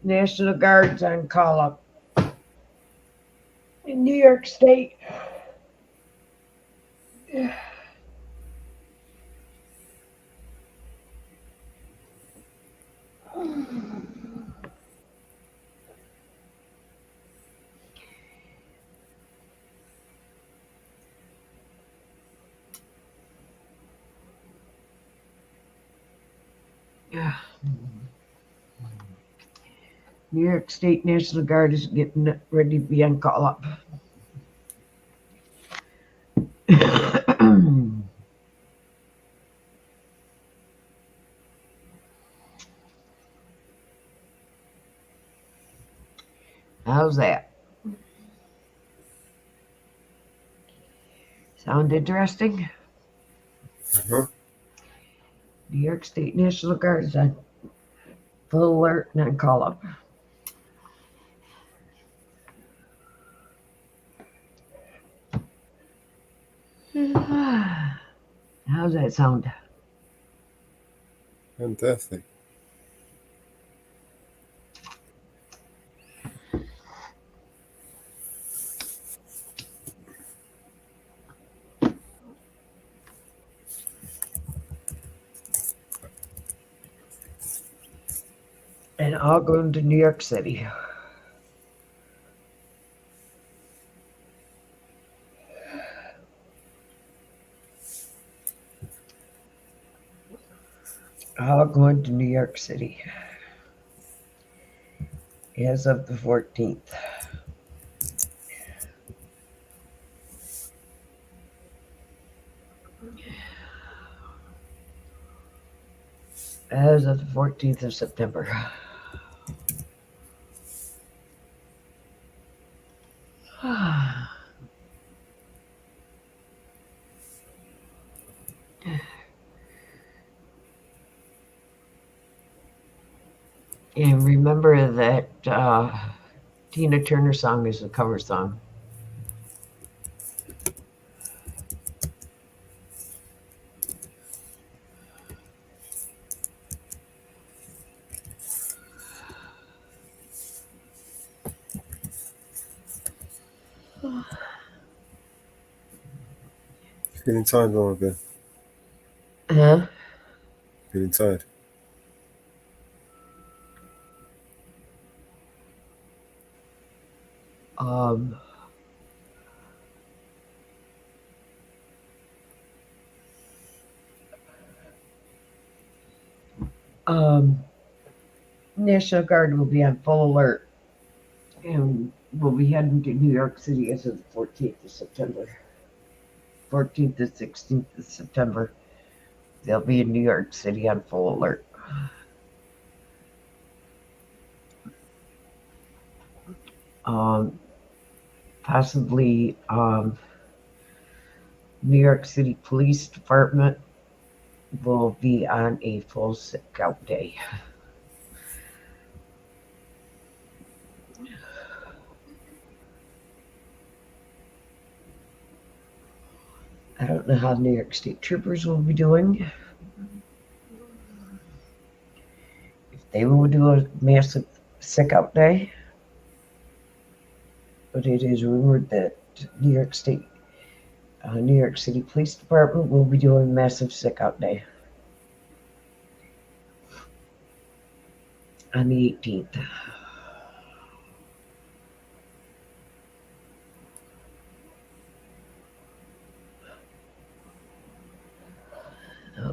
National Guard's on call up in New York State. Yeah. New York State National Guard is getting ready to be on call up. How's that? Sound interesting? Uh-huh. New York State National Guard is on full alert and on call up. How's that sound? Fantastic. And all going to New York City. All going to New York City as of the 14th. As of the 14th of September. And remember that Tina Turner song is a cover song. Feeling tired, Mama Bear? Huh? Feeling tired? National Guard will be on full alert and will be heading to New York City as of the 14th of September. 14th to 16th of September. They'll be in New York City on full alert. Possibly New York City Police Department will be on a full sick out day. I don't know how New York State Troopers will be doing. If they will do a massive sick out day. But it is rumored that New York City Police Department will be doing a massive sick out day on the 18th.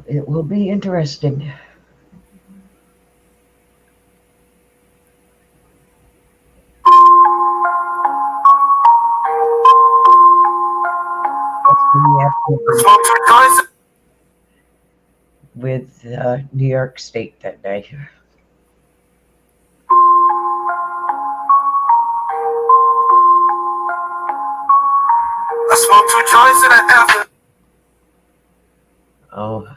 It will be interesting. With New York State that day. I smoked 2 joints in an after. Oh.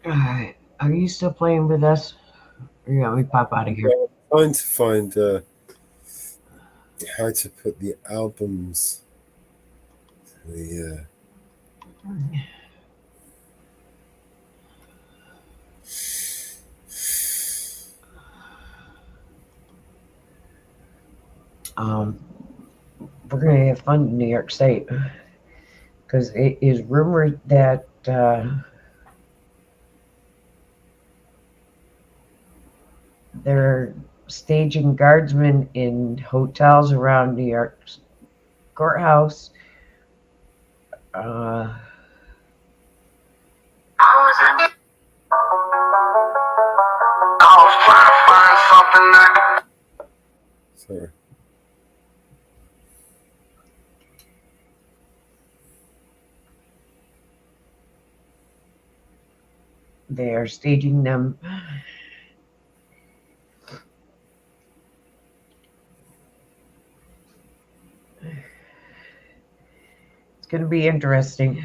All right. Are you still playing with us? Or you want me to pop out of here? I'm trying to find how to put the albums. We're going to have fun in New York State because it is rumored that They're staging guardsmen in hotels around New York's courthouse. Sorry. They are staging them. It's going to be interesting.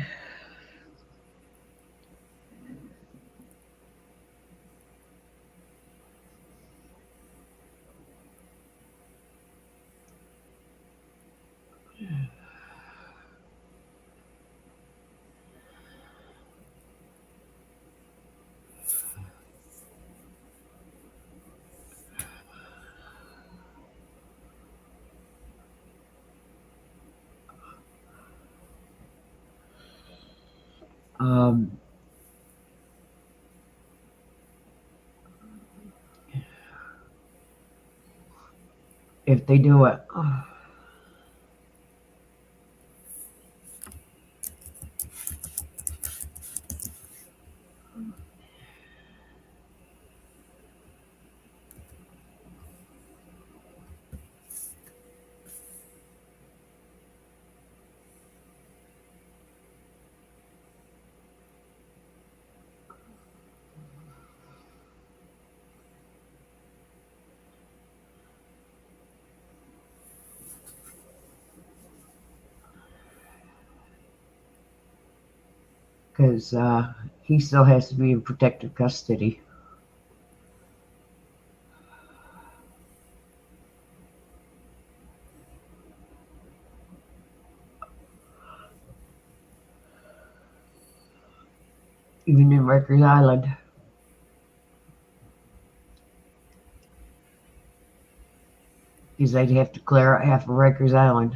If they do it. Because he still has to be in protective custody. Even in Rikers Island. Because they'd have to clear out half of Rikers Island.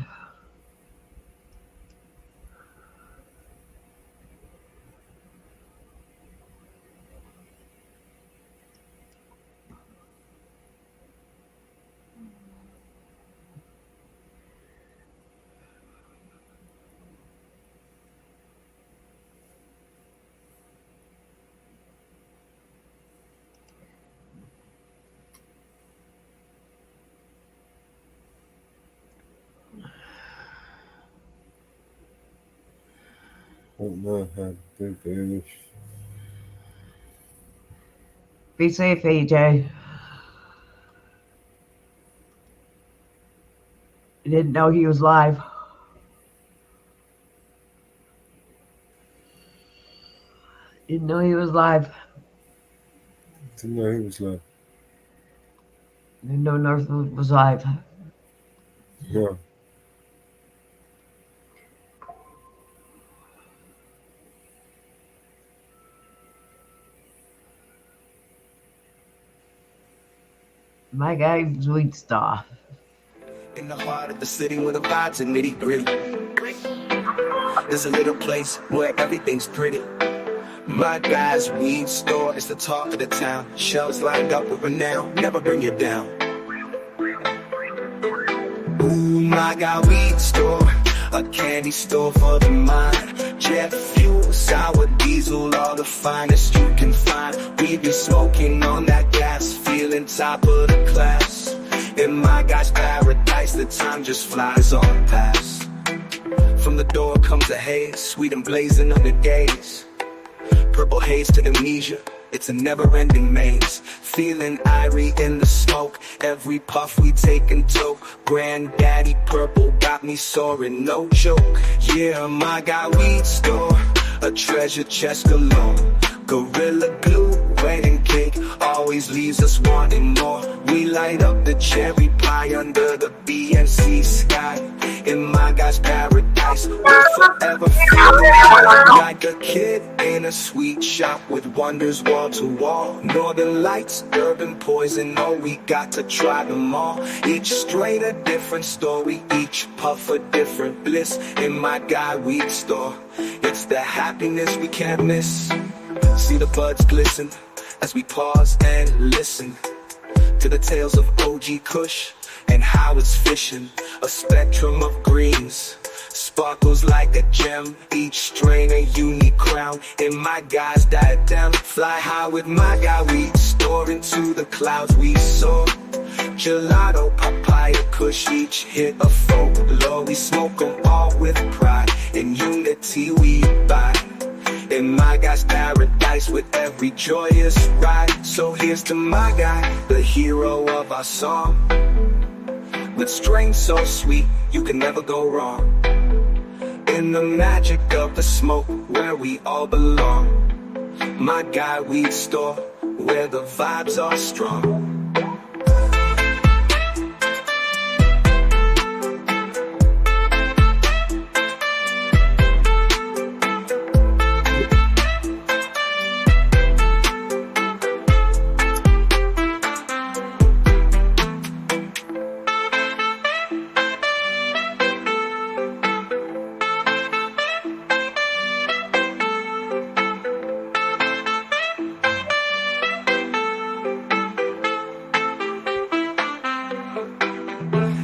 Don't know how to do this. Be safe, AJ. I didn't know he was live. Didn't know he was live. Didn't know he was live. Didn't know Northwood was live. Yeah. My guy's Sweet Star. In the heart of the city where the vibes are nitty gritty. There's a little place where everything's pretty. My guy's weed store is the talk of the town. Shelves lined up with renown, never bring you down. Ooh, my guy weed store, a candy store for the mind. Jet fuel, sour diesel, all the finest you can find. We be smoking on that gas, feeling top of the class. In my guy's paradise, the time just flies on past. From the door comes a haze, sweet and blazing under gaze. Purple haze to amnesia, it's a never-ending maze. Feeling irie in the smoke, every puff we take and toke. Granddaddy purple got me soaring, no joke. Yeah, my guy weed store, a treasure chest galore. Gorilla glue, wedding cake, always leaves us wanting more. We light up the cherry pie under the BNC sky. In my guy's paradise, we'll forever feel like a kid in a sweet shop with wonders wall to wall. Northern lights, urban poison, oh, we got to try them all. Each strain a different story, each puff a different bliss. In my guy weed store, it's the happiness we can't miss. See the buds glisten as we pause and listen to the tales of OG Kush and how it's fishing, a spectrum of greens. Sparkles like a gem, each strain a unique crown. In my guy's diadem, fly high with my guy, we soar into the clouds we soar. Gelato, papaya, kush, each hit a folklore. We smoke them all with pride, in unity we abide. In my guy's paradise with every joyous ride. So here's to my guy, the hero of our song. With strains so sweet, you can never go wrong. In the magic of the smoke, where we all belong. My guy weed store, where the vibes are strong.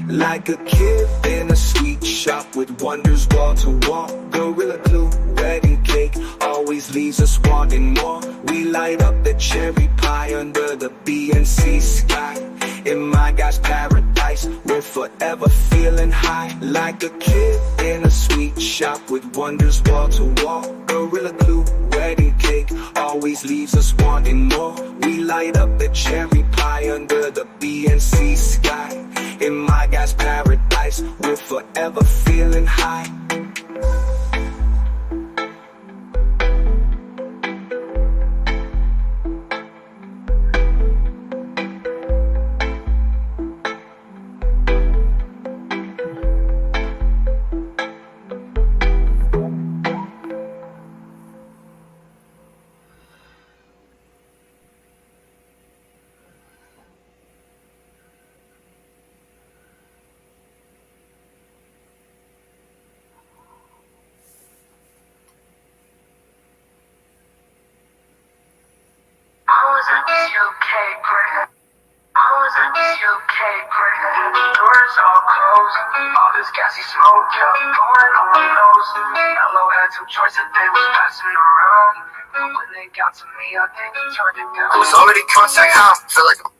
Like a kid in a sweet shop with wonders wall to wall. Gorilla glue, wedding cake, always leaves us wanting more. We light up the cherry pie under the BNC sky. In my guy's paradise, we're forever feeling high. Like a kid in a sweet shop with wonders wall to wall. Gorilla glue, wedding cake, always leaves us wanting more. We light up the cherry pie under the BNC sky. In my guy's paradise, we're forever feeling high. Doors all closed, all this gassy smoke kept going on my nose. Mellow had some choice that they was passing around. When they got to me, I think he turned it down. Who's already contact how? Feel like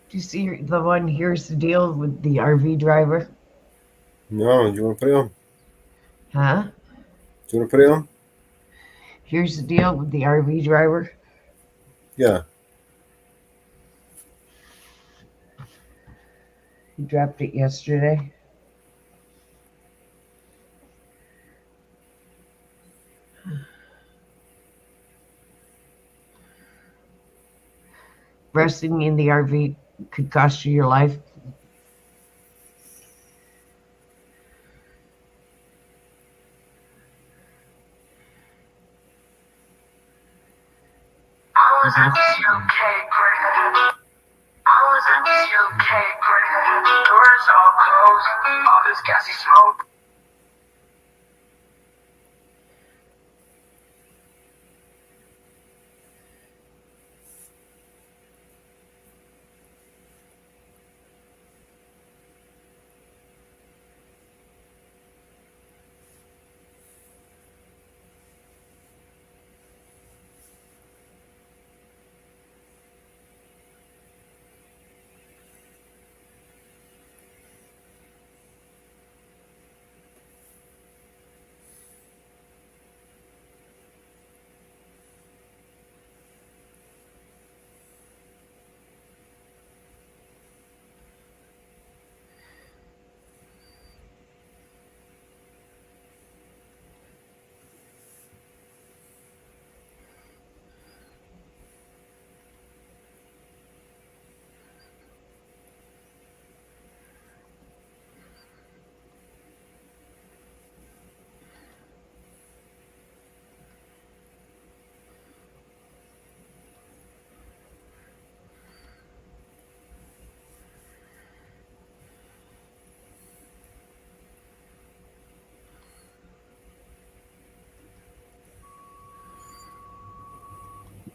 Do you see the one, here's the deal with the RV driver? No, do you want to put it on? Huh? Do you want to put it on? Here's the deal with the RV driver. Yeah. He dropped it yesterday. Resting in the RV could cost you your life. Doors all closed, all this gassy smoke.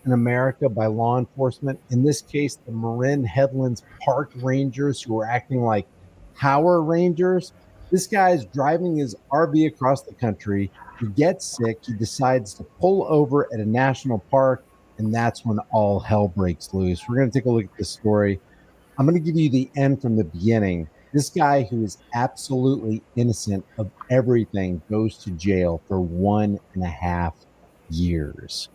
in America by law enforcement. In this case, the Marin Headlands Park Rangers, who are acting like Power Rangers. This guy is driving his RV across the country. He gets sick. He decides to pull over at a national park, and that's when all hell breaks loose. We're going to take a look at this story. I'm going to give you the end from the beginning. This guy, who is absolutely innocent of everything, goes to jail for 1.5 years.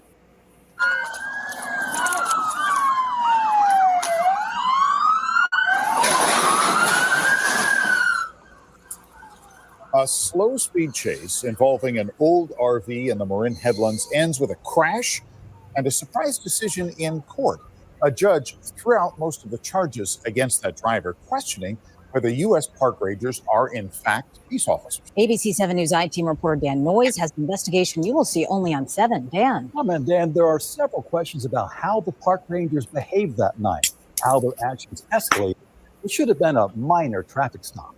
A slow speed chase involving an old RV in the Marin Headlands ends with a crash and a surprise decision in court. A judge threw out most of the charges against that driver, questioning whether U.S. park rangers are in fact peace officers. ABC 7 News I-Team reporter Dan Noyes has an investigation you will see only on 7. Dan. Oh, man, Dan, there are several questions about how the park rangers behaved that night, how their actions escalated. It should have been a minor traffic stop.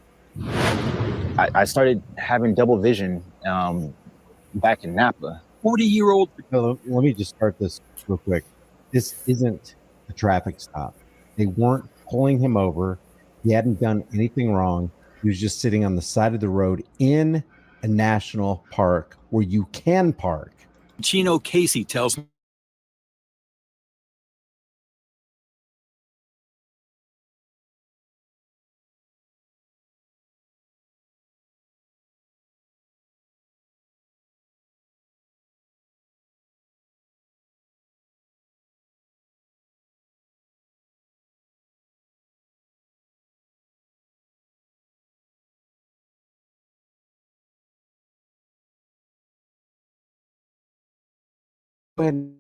I started having double vision back in Napa. 40-year-old. Let me just start this real quick. This isn't a traffic stop. They weren't pulling him over. He hadn't done anything wrong. He was just sitting on the side of the road in a national park where you can park. Chino Casey tells me. When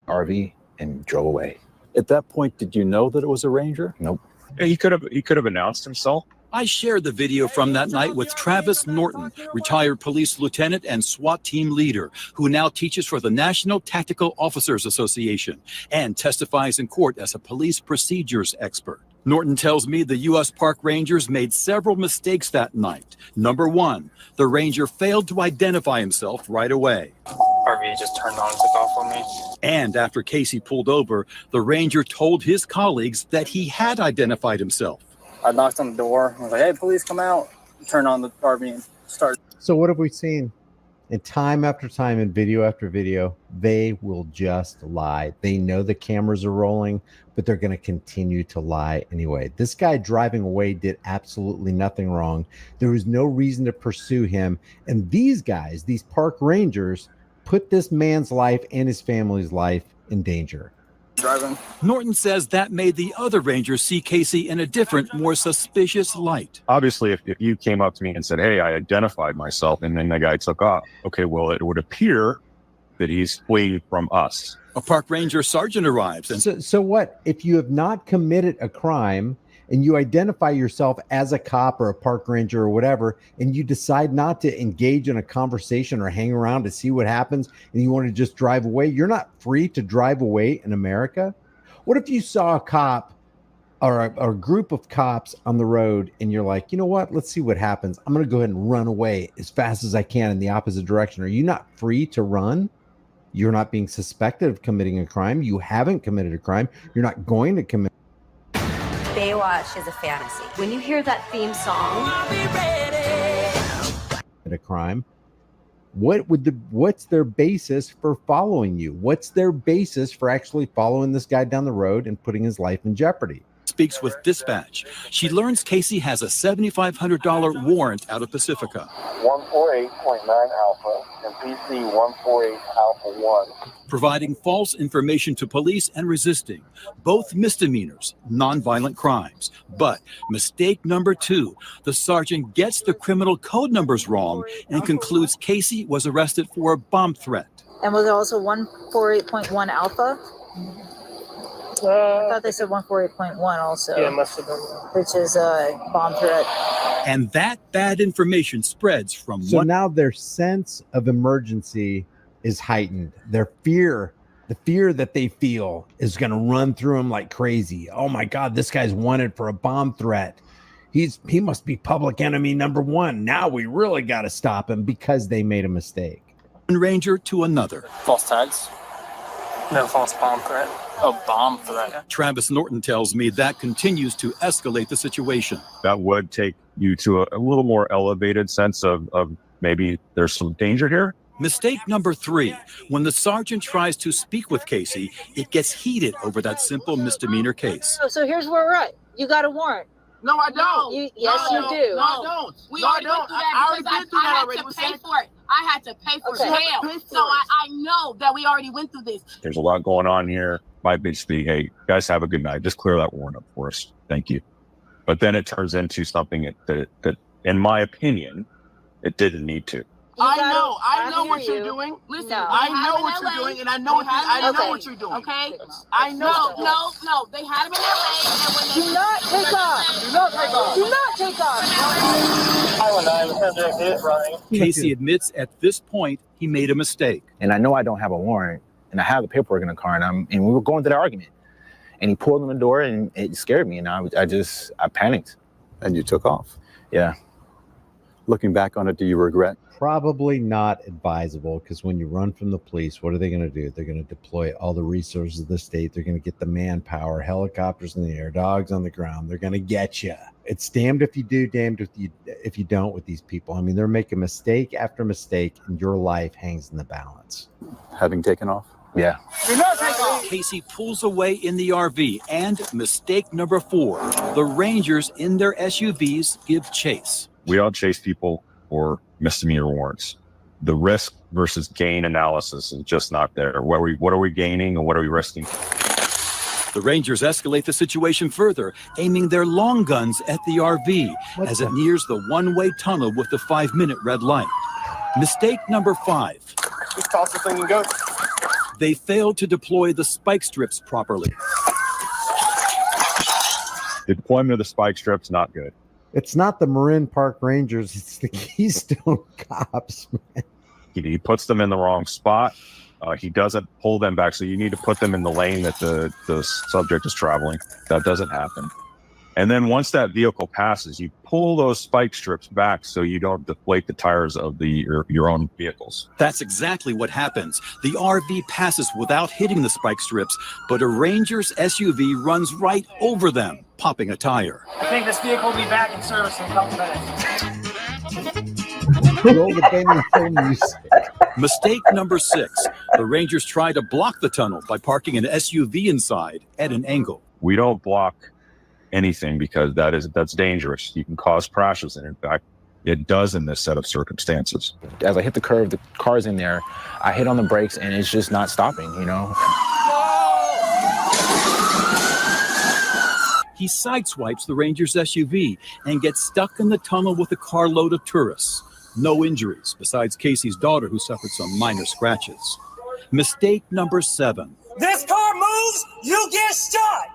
RV and drove away. At that point, did you know that it was a ranger? Nope. He could have announced himself. I shared the video from that night with Travis Norton, retired police lieutenant and SWAT team leader, who now teaches for the National Tactical Officers Association and testifies in court as a police procedures expert. Norton tells me the U.S. Park Rangers made several mistakes that night. Number one, the ranger failed to identify himself right away. RV just turned on and took off on me. And after Casey pulled over, the ranger told his colleagues that he had identified himself. I knocked on the door. I was like, hey, police, come out. Turned on the RV and started. So what have we seen? And time after time and video after video, they will just lie. They know the cameras are rolling, but they're going to continue to lie anyway. This guy driving away did absolutely nothing wrong. There was no reason to pursue him. And these guys, these park rangers, put this man's life and his family's life in danger. Driving. Norton says that made the other rangers see Casey in a different, more suspicious light. Obviously, if you came up to me and said, hey, I identified myself, and then the guy took off, okay, well, it would appear that he's fleeing from us. A park ranger sergeant arrives. And So what? If you have not committed a crime and you identify yourself as a cop or a park ranger or whatever, and you decide not to engage in a conversation or hang around to see what happens, and you want to just drive away, you're not free to drive away in America. What if you saw a cop or a group of cops on the road and you're like, you know what, let's see what happens. I'm going to go ahead and run away as fast as I can in the opposite direction. Are you not free to run? You're not being suspected of committing a crime. You haven't committed a crime. You're not going to commit Baywatch is a fantasy. When you hear that theme song, a crime. What's their basis for following you? What's their basis for actually following this guy down the road and putting his life in jeopardy? speaks with dispatch. She learns Casey has a $7,500 warrant out of Pacifica. 148.9 Alpha and PC 148 Alpha 1. Providing false information to police and resisting. Both misdemeanors, nonviolent crimes. But mistake number 2, the sergeant gets the criminal code numbers wrong and concludes Casey was arrested for a bomb threat. And was it also 148.1 Alpha? I thought they said 148.1 also. Yeah, must have been. Which is a bomb threat. And that bad information spreads from So one. now their sense of emergency is heightened. Their fear, the fear that they feel is going to run through them like crazy. Oh my God, this guy's wanted for a bomb threat. He must be public enemy number 1. Now we really got to stop him because they made a mistake. One ranger to another. False tags. No false bomb threat. Oh, bomb threat. Travis Norton tells me that continues to escalate the situation. That would take you to a little more elevated sense of maybe there's some danger here. Mistake number 3. When the sergeant tries to speak with Casey, it gets heated over that simple misdemeanor case. So here's where we're at. You got a warrant. No, I don't. Yes, you do. No, I don't. We No, I already went don't. through that I already because been through that already. I had What's to pay that? for it. I had to pay for Okay. jail. Pay for So I know that we already went through this. There's a lot going on here. My bitch be, hey, guys, have a good night. Just clear that warrant up for us. Thank you. But then it turns into something that in my opinion, it didn't need to. I know what you're doing. Listen, I know what you're doing, and I know what you're doing. Okay. I know. No. They had him in LA, and when they Do not take off. Do not take off. Do not take off. Casey admits at this point he made a mistake. And I know I don't have a warrant, and I have the paperwork in the car, and we were going through the argument. And he pulled on the door, and it scared me, and I panicked. And you took off. Yeah. Looking back on it, do you regret? Probably not advisable, because when you run from the police, what are they going to do? They're going to deploy all the resources of the state. They're going to get the manpower, helicopters in the air, dogs on the ground. They're going to get you. It's damned if you do, damned if you don't with these people. I mean, they're making mistake after mistake, and your life hangs in the balance. Having taken off? Yeah. Do not take off. Casey pulls away in the RV, and mistake number 4. The Rangers in their SUVs give chase. We all chase people for misdemeanor warrants. The risk versus gain analysis is just not there. What are we gaining and what are we risking? The Rangers escalate the situation further, aiming their long guns at the RV as it nears the one-way tunnel with the 5-minute red light. Mistake number 5. Just toss the thing and go. They failed to deploy the spike strips properly. The deployment of the spike strips, not good. It's not the Marin Park Rangers. It's the Keystone Cops, man. He puts them in the wrong spot. He doesn't pull them back. So you need to put them in the lane that the subject is traveling. That doesn't happen. And then once that vehicle passes, you pull those spike strips back so you don't deflate the tires of your own vehicles. That's exactly what happens. The RV passes without hitting the spike strips, but a Ranger's SUV runs right over them, popping a tire. I think this vehicle will be back in service in a couple minutes. Roll the banging film music. Mistake number 6. The Rangers try to block the tunnel by parking an SUV inside at an angle. We don't block anything because that's dangerous. You can cause crashes, and in fact, it does in this set of circumstances. As I hit the curve, the car's in there. I hit on the brakes, and it's just not stopping, you know? He sideswipes the Ranger's SUV and gets stuck in the tunnel with a carload of tourists. No injuries, besides Casey's daughter, who suffered some minor scratches. Mistake number 7. This car moves, you get shot.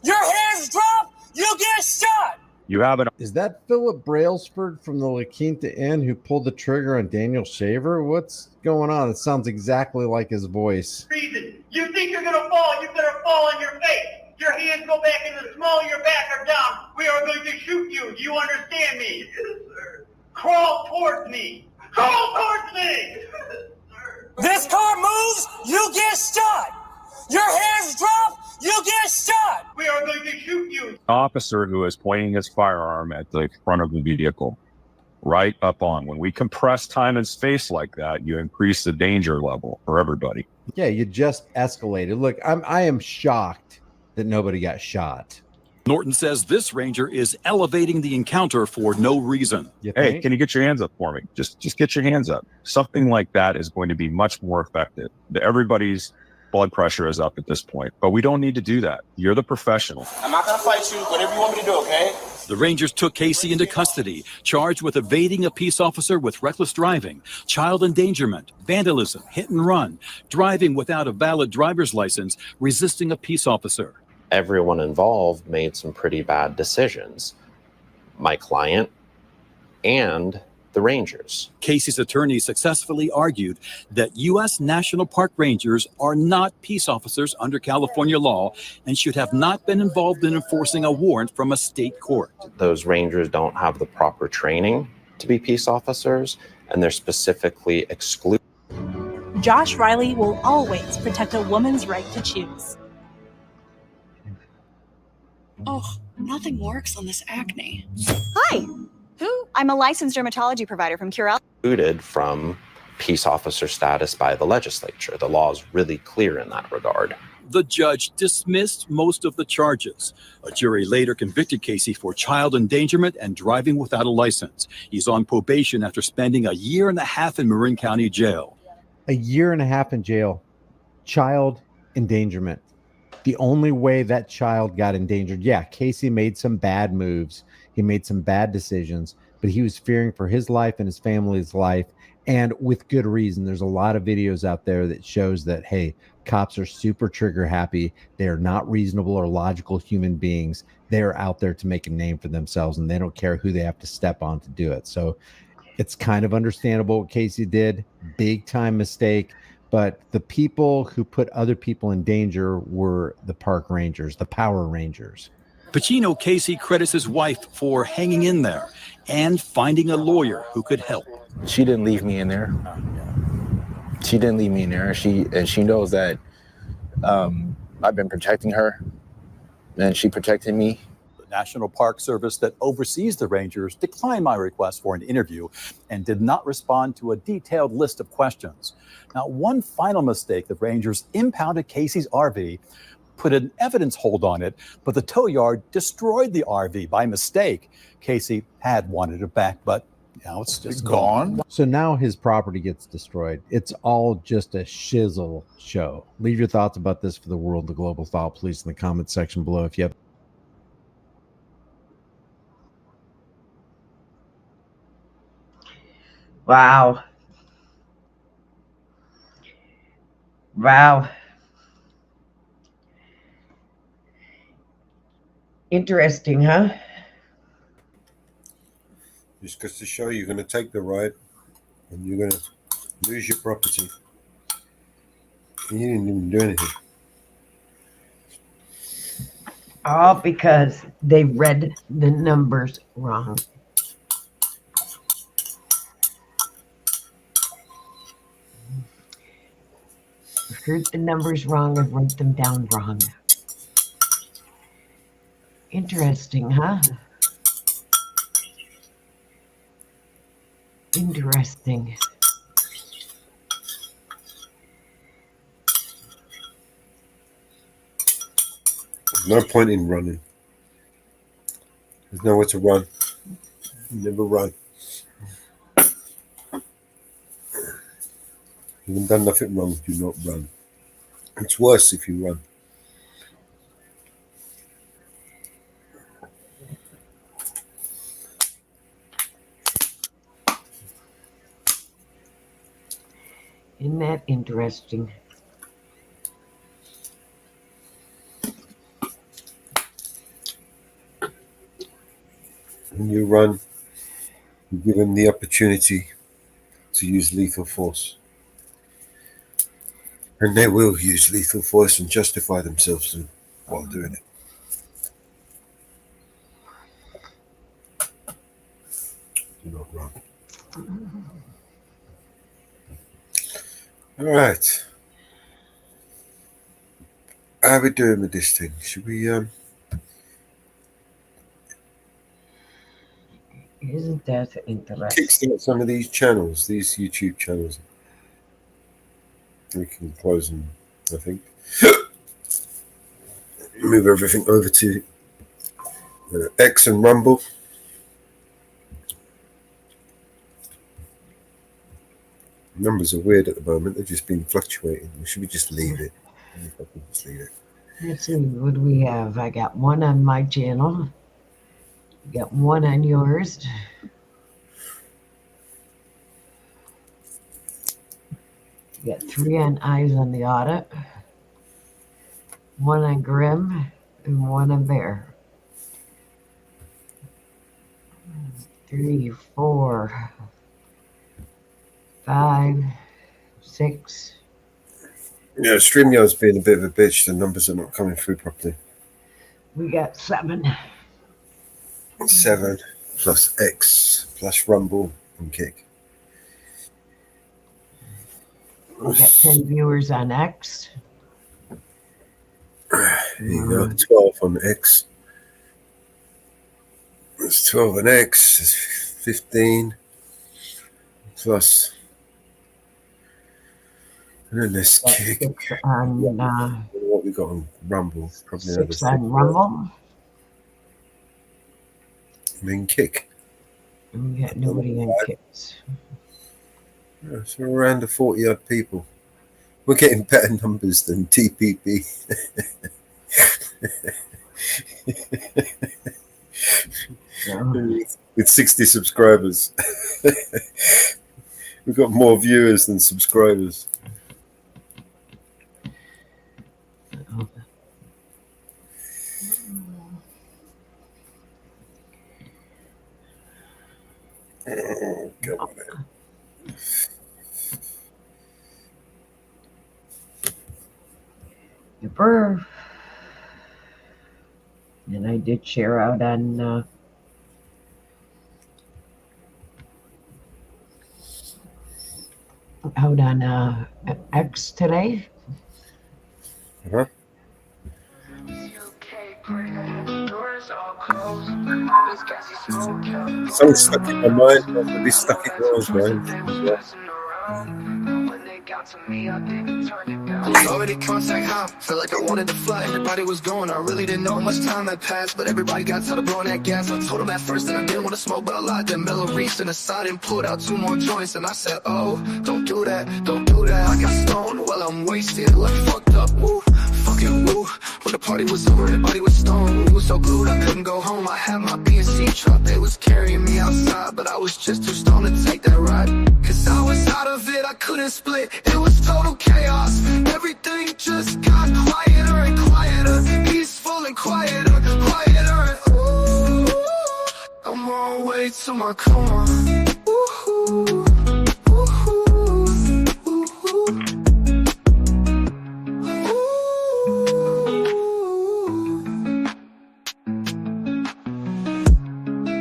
Your hands drop, you get shot. You have Is that Philip Brailsford from the La Quinta Inn who pulled the trigger on Daniel Shaver? What's going on? It sounds exactly like his voice. Reason. You think you're gonna fall, you better fall on your face. Your hands go back in the small of your back or down. We are going to shoot you. Do you understand me? Crawl towards me. Crawl towards me. This car moves, you get shot. Your hands drop, you get shot. We are going to shoot you. Officer who is pointing his firearm at the front of the vehicle, right up on. When we compress time and space like that, you increase the danger level for everybody. Yeah, you just escalated. Look, I am shocked that nobody got shot. Norton says this ranger is elevating the encounter for no reason. Hey, can you get your hands up for me? Just get your hands up. Something like that is going to be much more effective. Everybody's blood pressure is up at this point, but we don't need to do that. You're the professional. I'm not gonna fight you. Whatever you want me to do, okay? The Rangers took Casey into custody, charged with evading a peace officer with reckless driving, child endangerment, vandalism, hit and run, driving without a valid driver's license, resisting a peace officer. Everyone involved made some pretty bad decisions. My client and the Rangers. Casey's attorney successfully argued that U.S. National Park Rangers are not peace officers under California law and should have not been involved in enforcing a warrant from a state court. Those Rangers don't have the proper training to be peace officers, and they're specifically excluded. Josh Riley will always protect a woman's right to choose. Oh, nothing works on this acne. Hi. Who? I'm a licensed dermatology provider from Curel. Excluded from peace officer status by the legislature. The law is really clear in that regard. The judge dismissed most of the charges. A jury later convicted Casey for child endangerment and driving without a license. He's on probation after spending a year and a half in Marin County Jail. A year and a half in jail. Child endangerment. The only way that child got endangered, yeah, Casey made some bad moves. He made some bad decisions, but he was fearing for his life and his family's life, and with good reason. There's a lot of videos out there that shows that, hey, cops are super trigger happy. They are not reasonable or logical human beings. They're out there to make a name for themselves, and they don't care who they have to step on to do it. So it's kind of understandable what Casey did. Big time mistake. But the people who put other people in danger were the park rangers, the Power Rangers. Pacino Casey credits his wife for hanging in there and finding a lawyer who could help. She didn't leave me in there. She didn't leave me in there. She knows that I've been protecting her, and she protected me. The National Park Service that oversees the Rangers declined my request for an interview and did not respond to a detailed list of questions. Now, one final mistake: the Rangers impounded Casey's RV, put an evidence hold on it, but the tow yard destroyed the RV by mistake. Casey had wanted it back, but now it's just gone. So now his property gets destroyed. It's all just a shizzle show. Leave your thoughts about this for the world, the global thought police, in the comments section below. If you have Wow. Wow. Interesting, huh? Just goes to show you're going to take the ride and you're going to lose your property. And you didn't even do anything. All because they read the numbers wrong. Heard the numbers wrong and wrote them down wrong. Interesting, huh? Interesting. There's no point in running. There's nowhere to run. You never run. You haven't done nothing wrong, do not run. It's worse if you run. Isn't that interesting? When you run, you give them the opportunity to use lethal force. And they will use lethal force and justify themselves while doing it. Do not run. All right. How are we doing with this thing? Should we Isn't that interesting? kickstart some of these channels, these YouTube channels? We can close them, I think. Move everything over to X and Rumble. Numbers are weird at the moment. They've just been fluctuating. Should we just leave it? Just leave it. Let's see, what do we have? I got one on my channel. Got one on yours. Got 3 on Eyes on the Audit, 1 on Grim, and 1 on Bear. 3, 4, 5, 6. Yeah, StreamYard's being a bit of a bitch. The numbers are not coming through properly. We got 7. 7 plus X plus Rumble and Kick. We got 10 viewers on X. Here you go, 12 on X. There's 12 on X. There's 15 plus. And then there's Kick. 6 on what we got on Rumble? Probably 6 on Rumble. And then Kick. And we got nobody on Kicks. Yeah, so around the 40-odd people. We're getting better numbers than TPP. With 60 subscribers. We've got more viewers than subscribers. Oh, come on. Yipper. And I did share out on X today. Uh-huh. Something stuck in my mind. I'll be stuck in yours, man. I was already contact high, felt like I wanted to fly. Everybody was going, I really didn't know how much time had passed. But everybody got tired of blowing that gas. I told them at first that I didn't want to smoke, but I lied. Then Mellow reached in the side and pulled out 2 more joints. And I said, oh, don't do that, don't do that. I got stoned, well I'm wasted, like fucked up, woo, fucking woo. When the party was over, everybody was stoned. We was so glued, I couldn't go home. I had my BNC truck, they was carrying me outside, but I was just too stoned to take that ride. Cause I was out of it, I couldn't split, it was total chaos. Everything just got quieter and quieter, peaceful and quieter, quieter and ooh, I'm on my way to my coma. Ooh,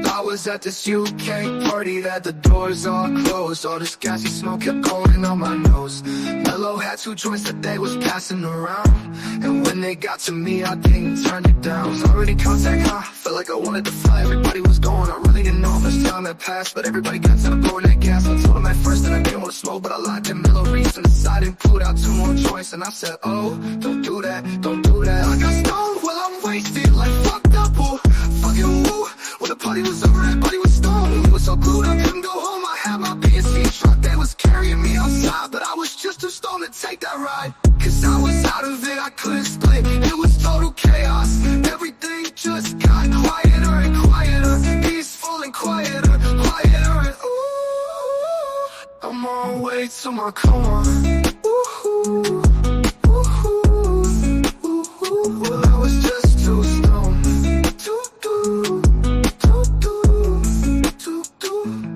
I was at this UK party that the doors all closed. All this gassy smoke kept going on my nose. Mellow had 2 joints that they was passing around, and when they got to me, I didn't turn it down. Was already contact high, felt like I wanted to fly. Everybody was going, I really didn't know how much time had passed. But everybody got tired of blowing that gas. I told them at first that I didn't want to smoke, but I lied. Then Mellow reached on the side and pulled out 2 more joints. And I said, oh, don't do that, don't do that. I got stoned, well I'm wasted, like fucked up, oh, fucking woo. When the party was over, everybody was stoned. We was so glued, I couldn't go home. I had my PNC truck, they was carrying me outside, but I was just too stoned to take that ride. Cause I was out of it, I couldn't split, it was total chaos. Everything just got quieter and quieter, peaceful and quieter, quieter and ooh, I'm on my way to my coma. Ooh, well I was just too stoned to do.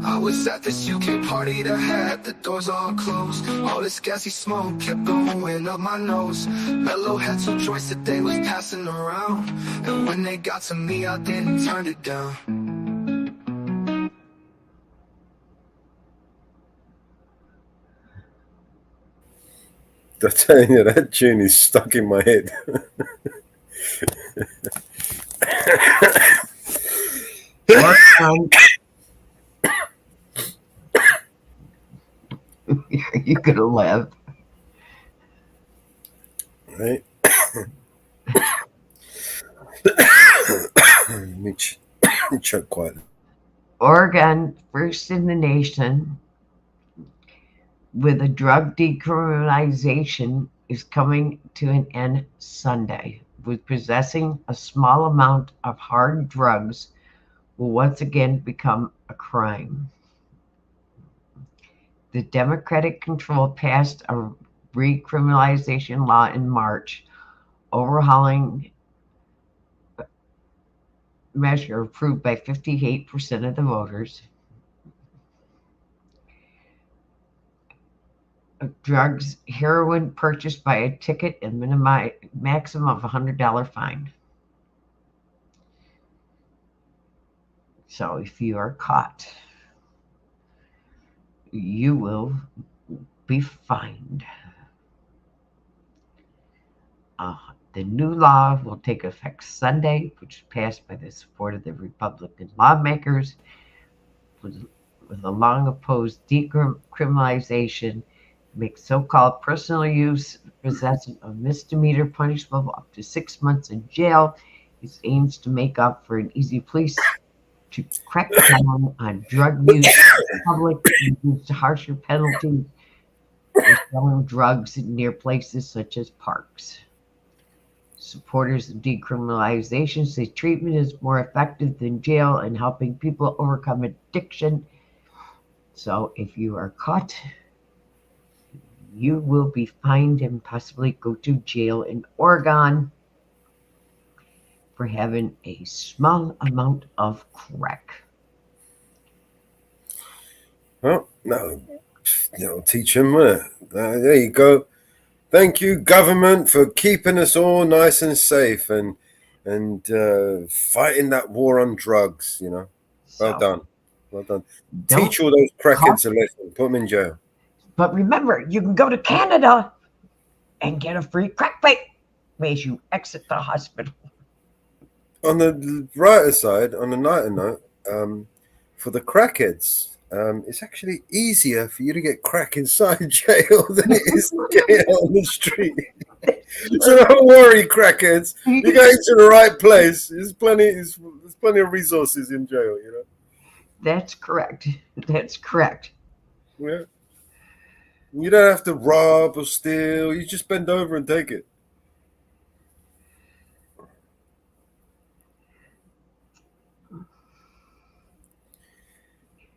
I was at this UK party that had the doors all closed. All this gassy smoke kept going up my nose. Mellow had 2 joints that they was passing around, and when they got to me, I didn't turn it down. I'm telling you, that tune is stuck in my head. You're gonna laugh. Right. me choke quietly. Oregon, first in the nation with a drug decriminalization, is coming to an end Sunday, with possessing a small amount of hard drugs will once again become a crime. The Democratic control passed a recriminalization law in March, overhauling measure approved by 58% of the voters. Drugs, heroin purchased by a ticket and maximum of $100 fine. So if you are caught, you will be fined. The new law will take effect Sunday, which is passed by the support of the Republican lawmakers, with a long-opposed decriminalization, makes so-called personal use possession of misdemeanor punishable up to 6 months in jail. It aims to make up for an easy police to crack down on drug use in public and use harsher penalties for selling drugs near places such as parks. Supporters of decriminalization say treatment is more effective than jail in helping people overcome addiction. So if you are caught, you will be fined and possibly go to jail in Oregon for having a small amount of crack. Well, no, teach him. There you go. Thank you, government, for keeping us all nice and safe and fighting that war on drugs. Well done. Teach all those crackheads a lesson. Put them in jail. But remember, you can go to Canada and get a free crack pipe as you exit the hospital. On the brighter side, on the nighter note, for the crackheads, it's actually easier for you to get crack inside jail than it is to get it on the street. So don't worry, crackheads. You're going to the right place. There's plenty of resources in jail, That's correct. That's correct. Yeah. You don't have to rob or steal. You just bend over and take it.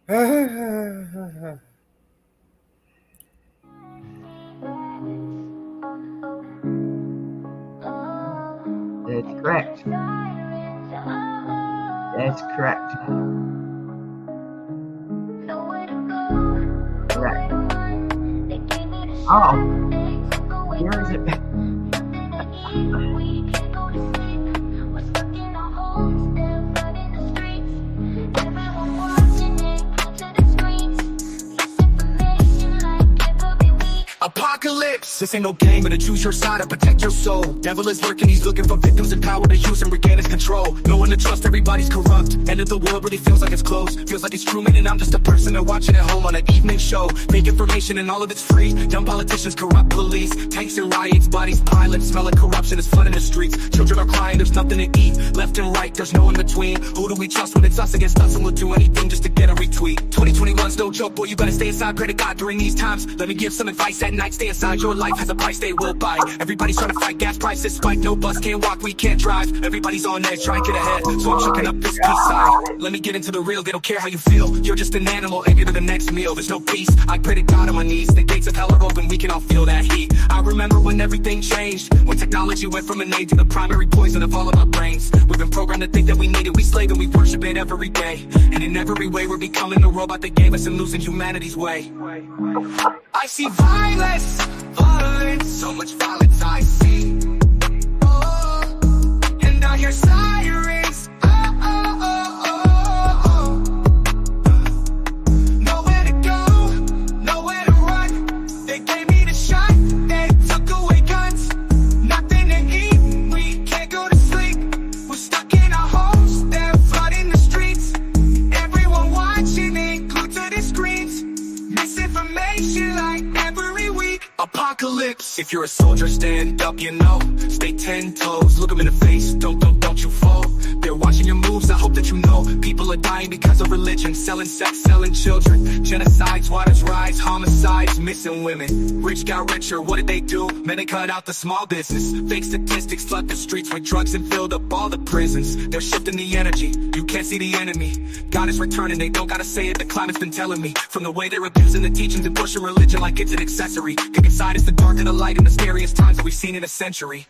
That's correct. That's correct. Correct. Oh, here is it. Apocalypse. This ain't no game, but to choose your side and protect your soul. Devil is lurking, he's looking for victims in power to use and regain his control. No one to trust, everybody's corrupt. End of the world really feels like it's close. Feels like it's Truman and I'm just a person to watch it at home on an evening show. Fake information and all of it's free. Dumb politicians, corrupt police. Tanks and riots, bodies piling. Smell like corruption is flooding the streets. Children are crying, there's nothing to eat. Left and right, there's no in between. Who do we trust when it's us against us? And we'll do anything just to get a retweet. 2021's no joke, boy, you better stay inside. Pray to God during these times. Let me give some advice at night. Stay inside, your life has a price they will buy. Everybody's trying to fight, gas prices spike. No bus, can't walk, we can't drive. Everybody's on edge, trying to get ahead. So I'm chucking up this peace sign. Let me get into the real, they don't care how you feel. You're just an animal, and to the next meal. There's no peace, I pray to God on my knees. The gates of hell are open, we can all feel that heat. I remember when everything changed. When technology went from an aid to the primary poison of all of our brains. We've been programmed to think that we need it, we slave and we worship it every day. And in every way we're becoming the robot they gave us and losing humanity's way. I see violence, violence, so much violence I see. Oh, and I hear sirens. Oh, oh, oh, oh, oh. Nowhere to go, nowhere to run. They gave me the shot, they took away guns. Nothing to eat, we can't go to sleep. We're stuck in our homes, they're flooding the streets. Everyone watching it, glued to the screens. Misinformation like every week. Apocalypse. If you're a soldier, stand up, stay 10 toes. look them in the face. Don't you fall. They're watching your moves, I hope that you know. People are dying because of religion. Selling sex, selling children. Genocides, waters rise, homicides, missing women. Rich got richer, what did they do? Man, they cut out the small business. Fake statistics flood the streets with drugs and filled up all the prisons. They're shifting the energy, you can't see the enemy. God is returning, they don't gotta say it, the climate's been telling me. From the way they're abusing the teachings and pushing religion like it's an accessory. Kick inside is the dark and the light in the scariest times that we've seen in a century.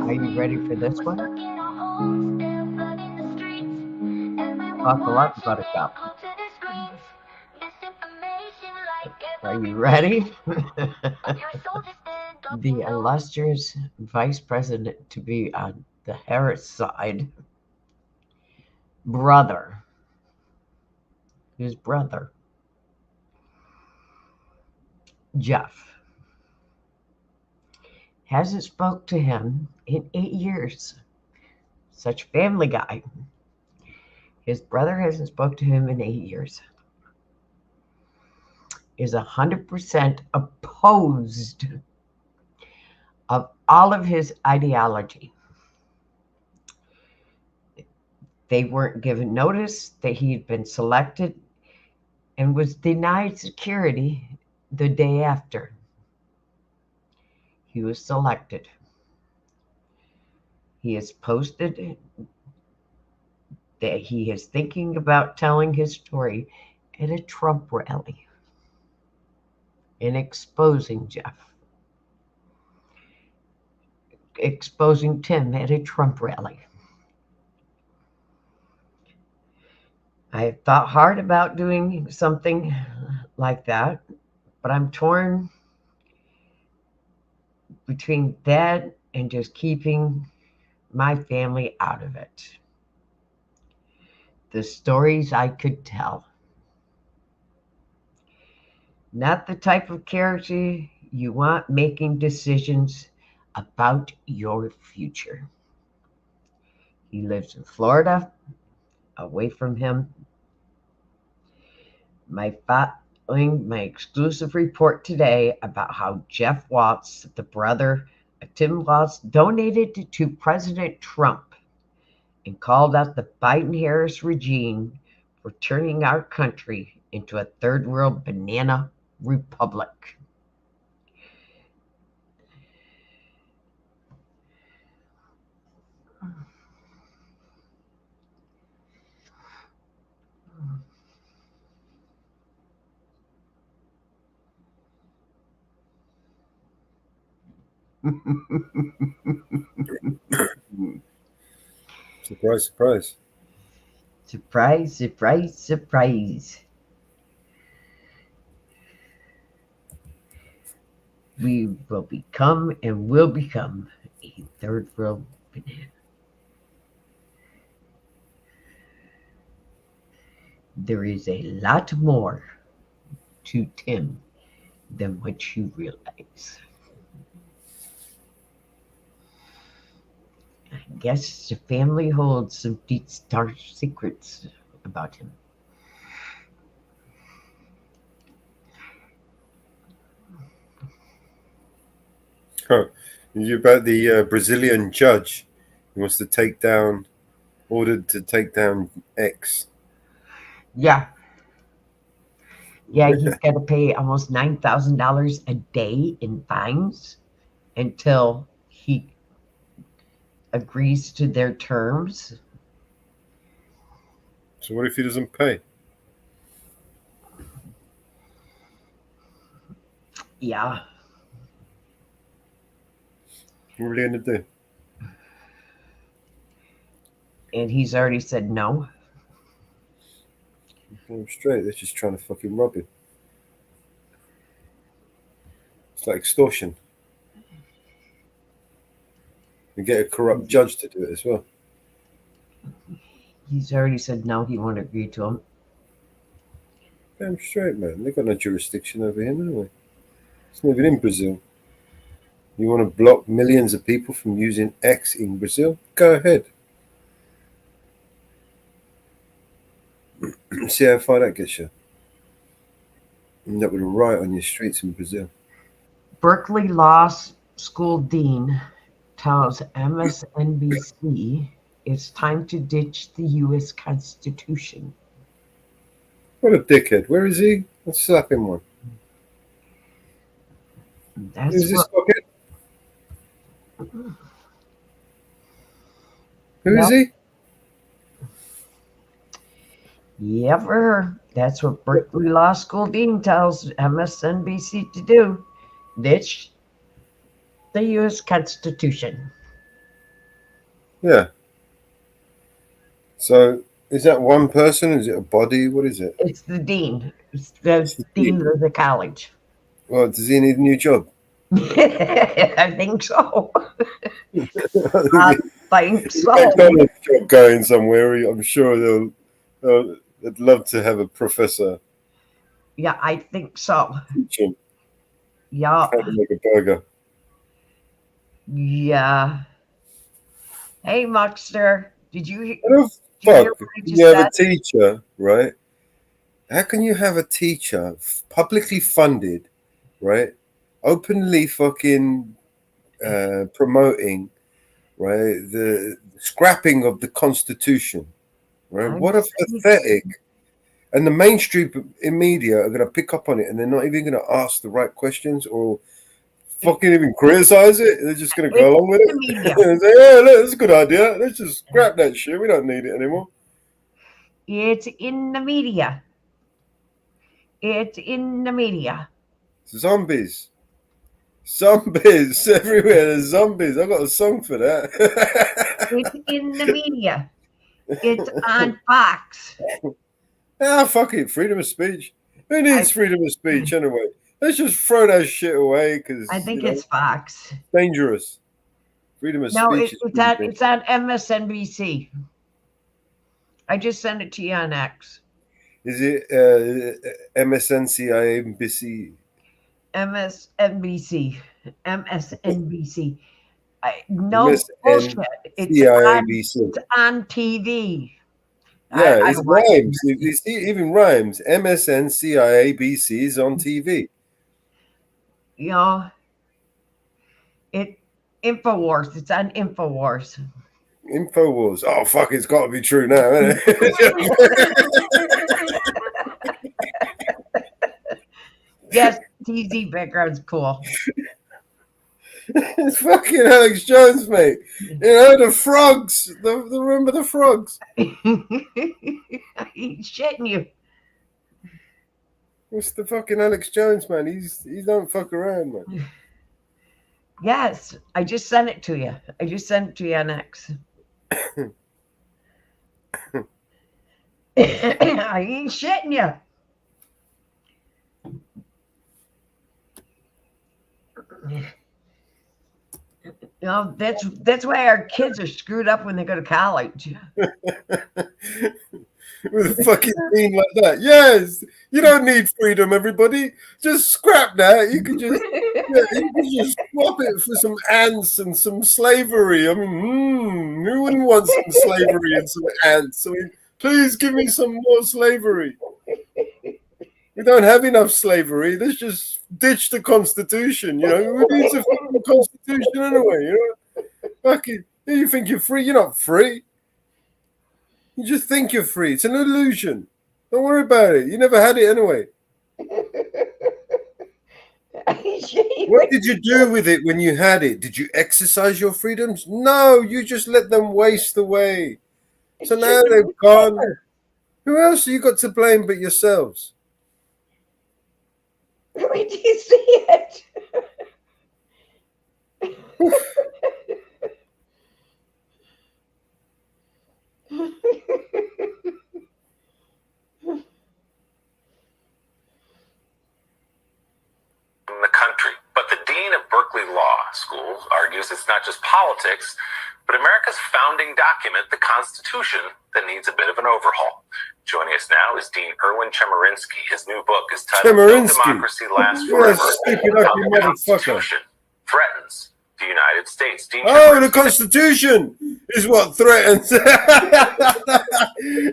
Are you ready for this one? Talk a lot about it, Doc. Are you ready? The illustrious vice president to be on the Harris side, his brother, Jeff, hasn't spoke to him in 8 years. Such family guy. His brother hasn't spoke to him in 8 years. Is 100% opposed of all of his ideology. They weren't given notice that he had been selected and was denied security the day after he was selected. He has posted that he is thinking about telling his story at a Trump rally and exposing Jeff, exposing Tim at a Trump rally. I have thought hard about doing something like that, but I'm torn between that and just keeping my family out of it. The stories I could tell. Not the type of character you want making decisions about your future. He lives in Florida, away from him. Following my exclusive report today about how Jeff Watts, the brother of Tim Watts, donated to President Trump and called out the Biden-Harris regime for turning our country into a third world banana republic. Surprise, surprise. Surprise, surprise, surprise. We will become and will become a third world banana. There is a lot more to Tim than what you realize. I guess the family holds some deep, dark secrets about him. Huh. You about the Brazilian judge who wants to ordered to take down X. Yeah. Yeah, he's got to pay almost $9,000 a day in fines until he agrees to their terms. So what if he doesn't pay? Yeah. What are they going to do? And he's already said no. I'm straight. They're just trying to fucking rob him. It's like extortion. You get a corrupt judge to do it as well. He's already said no, he won't agree to him. Damn straight, man. They've got no jurisdiction over him anyway. It's not even in Brazil. You want to block millions of people from using X in Brazil? Go ahead. See how far that gets you. End up with a riot on your streets in Brazil. Berkeley Law School Dean tells MSNBC it's time to ditch the U.S. Constitution. What a dickhead. Where is he? Let's slap him one. That's Who's this what, fucker? Who is he? Yep, that's what Berkeley Law School Dean tells MSNBC to do. Ditch the U.S. Constitution. Yeah. So is that one person? Is it a body? What is it? It's the dean. It's the dean of the college. Well, does he need a new job? I think so. I think so. They've got a job going somewhere. I'm sure they'd love to have a professor Yeah, I think so. teaching Yeah. how to make a burger. Yeah. Hey, Muckster, did you Fuck, hear what I just you have a said? teacher, right? How can you have a teacher publicly funded, right? Openly fucking promoting, right? The scrapping of the Constitution, right? What a pathetic. And the mainstream media are going to pick up on it and they're not even going to ask the right questions or fucking even criticize it. They're just going to go along with it. And say, yeah, look, that's a good idea. Let's just scrap that shit. We don't need it anymore. It's in the media. It's in the media. Zombies. Zombies everywhere. There's zombies. I've got a song for that. It's in the media. It's on Fox. Ah, fuck it. Freedom of speech. Who needs freedom of speech anyway? Let's just throw that shit away because I think it's Fox. Dangerous. Freedom of No, speech. it's on MSNBC. I just sent it to you on X. Is it MSNCIABC? MSNBC. MSNBC. No bullshit. It's on TV. Yeah, it rhymes. You see, it even rhymes. MSNCIABC is on TV. You know, Infowars. It's on Infowars. Infowars. Oh fuck! It's got to be true now, isn't it? Yes, TZ background's cool. It's fucking Alex Jones, mate. You know the frogs. Remember the frogs? He's shitting you. What's the fucking Alex Jones, man? He don't fuck around, man. Yes, I just sent it to you. I just sent it to you on X. I ain't shitting you. You know, that's why our kids are screwed up when they go to college. With a fucking thing like that. Yes, you don't need freedom, everybody. Just scrap that. You can just swap it for some ants and some slavery. I mean, who wouldn't want some slavery and some ants? I mean, please give me some more slavery. We don't have enough slavery. Let's just ditch the Constitution. You know, who needs a fucking Constitution anyway? You know, fucking, you think you're free? You're not free. You just think you're free. It's an illusion. Don't worry about it. You never had it anyway. What did you do with it when you had it? Did you exercise your freedoms? No, you just let them waste away. So now they've gone. Who else have you got to blame but yourselves? Wait till you see it. In the country, but the dean of Berkeley Law School argues it's not just politics, but America's founding document, the Constitution, that needs a bit of an overhaul. Joining us now is Dean Erwin Chemerinsky. His new book is titled No Democracy Lasts Forever. How the Constitution Threatens the United States. Dean the Constitution is what threatens.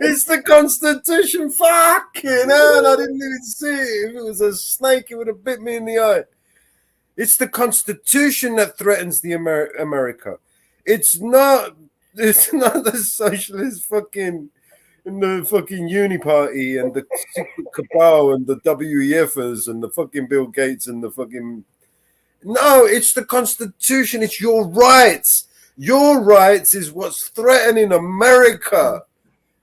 It's the Constitution. Fucking hell, I didn't even see it. If it was a snake, it would have bit me in the eye. It's the Constitution that threatens the America. It's not the socialist fucking and the fucking Uni Party and the secret cabal and the WEFers and the fucking Bill Gates and the fucking. No, it's the Constitution. It's your rights. Your rights is what's threatening America.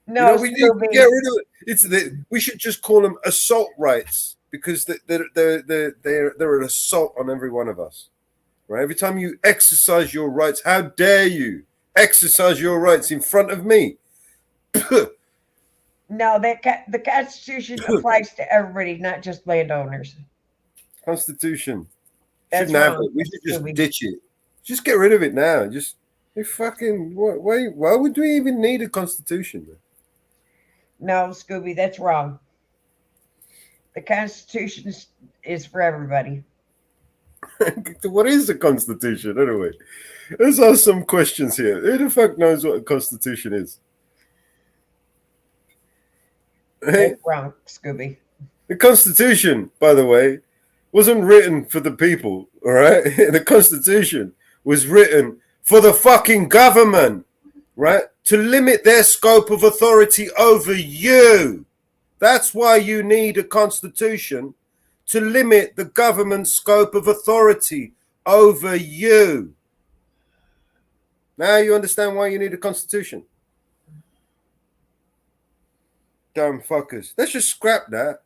No, we need to get rid of it. We should just call them assault rights because they're an assault on every one of us. Right? Every time you exercise your rights, how dare you exercise your rights in front of me? No, the Constitution applies to everybody, not just landowners. Constitution. That's Shouldn't have wrong. it. We should just ditch it. Just get rid of it now. Just why would we even need a constitution? No, Scooby, that's wrong. The Constitution is for everybody. What is the Constitution anyway? Let's ask some questions here. Who the fuck knows what a constitution is? That's wrong, Scooby. The Constitution, by the way, wasn't written for the people, all right? The Constitution was written for the fucking government, right? To limit their scope of authority over you. That's why you need a constitution, to limit the government's scope of authority over you. Now you understand why you need a constitution. Dumb fuckers. Let's just scrap that.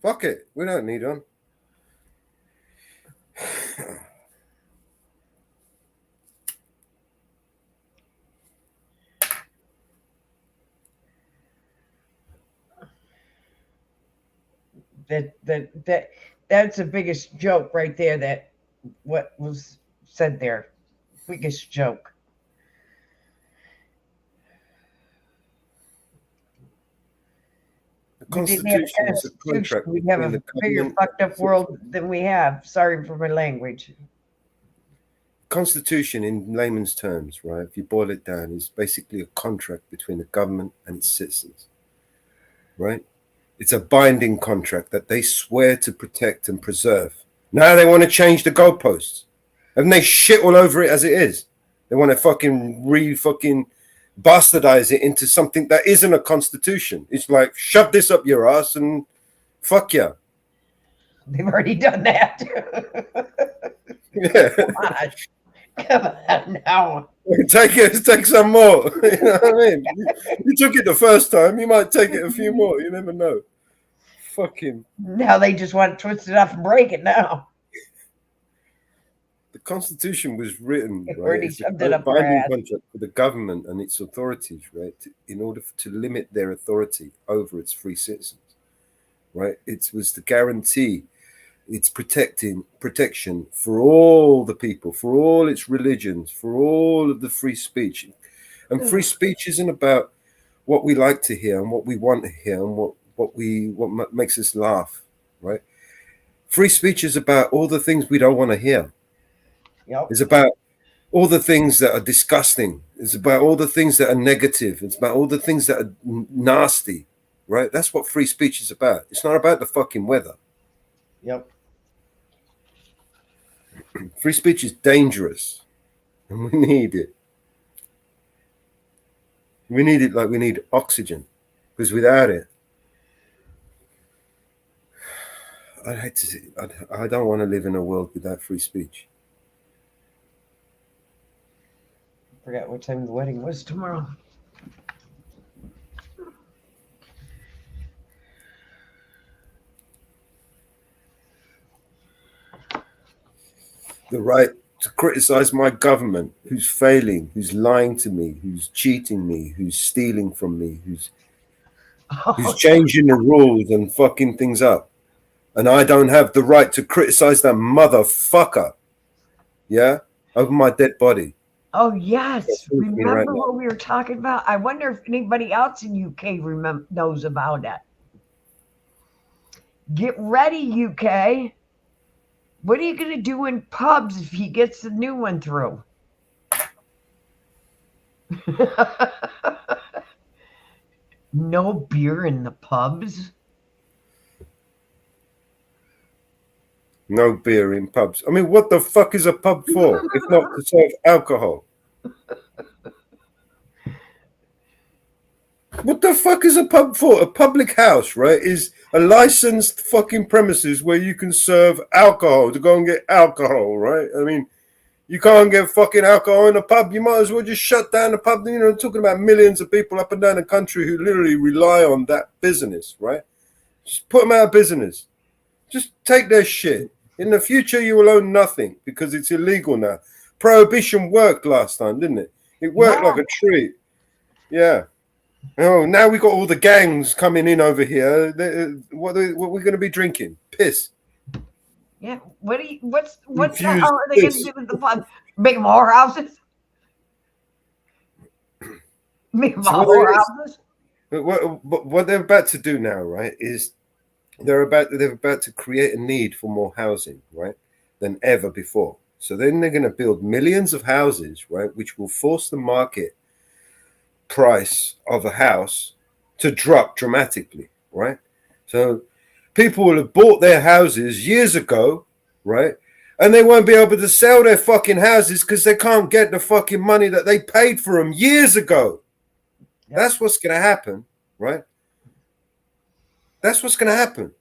Fuck it. We don't need one. That's the biggest joke right there. That what was said there, biggest joke. The Constitution is a contract. We have a bigger fucked up world than we have. Sorry for my language. Constitution, in layman's terms, right? If you boil it down, is basically a contract between the government and its citizens, right? It's a binding contract that they swear to protect and preserve. Now they want to change the goalposts. Haven't they shit all over it as it is? They want to fucking bastardize it into something that isn't a constitution. It's like, shove this up your ass and fuck yeah. They've already done that. Yeah. Come on now. Take some more. You know what I mean? You took it the first time, you might take it a few more. You never know. Fucking. Now they just want to twist it up and break it now. The Constitution was written, right? Already It's shoved a it up our binding ass. contract for the government and its authorities, right? In order to limit their authority over its free citizens, right? It was to guarantee its protection for all the people, for all its religions, for all of the free speech. And free speech isn't about what we like to hear and what we want to hear and what makes us laugh, right? Free speech is about all the things we don't want to hear. Yep. It's about all the things that are disgusting. It's about all the things that are negative. It's about all the things that are nasty, right? That's what free speech is about. It's not about the fucking weather. Yep. Free speech is dangerous, and we need it. We need it like we need oxygen, because without it, I don't want to live in a world without free speech. Forgot what time the wedding was tomorrow. The right to criticize my government, who's failing, who's lying to me, who's cheating me, who's stealing from me, who's changing the rules and fucking things up. And I don't have the right to criticize that motherfucker. yeah, over my dead body. Oh yes, Me right remember now. what we were talking about? I wonder if anybody else in UK knows about it. Get ready, UK. What are you going to do in pubs if he gets the new one through? No beer in the pubs. No beer in pubs. I mean, what the fuck is a pub for if not to serve alcohol? What the fuck is a pub for? A public house, right, is a licensed fucking premises where you can serve alcohol, to go and get alcohol, right? I mean, you can't get fucking alcohol in a pub. You might as well just shut down the pub. You know, talking about millions of people up and down the country who literally rely on that business, right? Just put them out of business. Just take their shit. In the future, you will own nothing because it's illegal now. Prohibition worked last time, didn't it? It worked like a treat. Yeah. Oh, now we got all the gangs coming in over here. What are we going to be drinking? Piss. Yeah. What's the Infused hell are they going to piss. do with the pub? Make more houses? Make more So houses? what they're about to do now, right, is they're about to create a need for more housing, right, than ever before. So then they're going to build millions of houses, right, which will force the market price of a house to drop dramatically, right? So people will have bought their houses years ago, right, and they won't be able to sell their fucking houses because they can't get the fucking money that they paid for them years ago. Yep. That's what's going to happen, right? That's what's going to happen.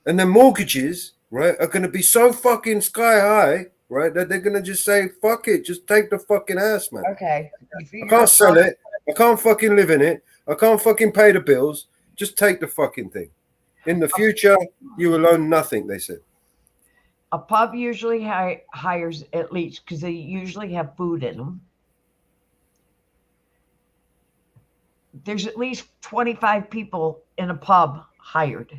And the mortgages, right, are going to be so fucking sky high, right, that they're going to just say, fuck it, just take the fucking house, man. Okay. I can't sell it. I can't fucking live in it. I can't fucking pay the bills. Just take the fucking thing. In the future, you will own nothing, they said. A pub usually hires at least, because they usually have food in them. There's at least 25 people in a pub hired.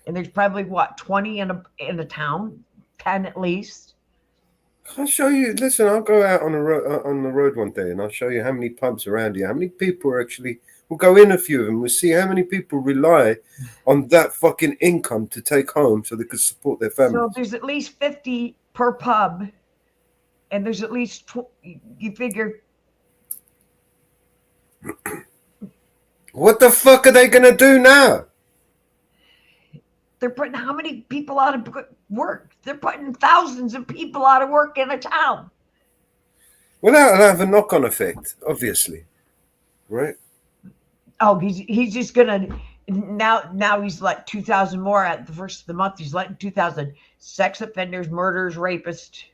And there's probably, 20 in a town? 10 at least? I'll show you. Listen, I'll go out on the road one day and I'll show you how many pubs around here. How many people are actually... We'll go in a few of them. We'll see how many people rely on that fucking income to take home so they could support their families. So there's at least 50 per pub. And there's at least... you figure... What the fuck are they going to do now? They're putting how many people out of work? They're putting thousands of people out of work in a town. Well, that'll have a knock-on effect, obviously, right? Oh, he's just gonna now he's let 2,000 more at the first of the month. He's letting 2,000 sex offenders, murderers, rapists,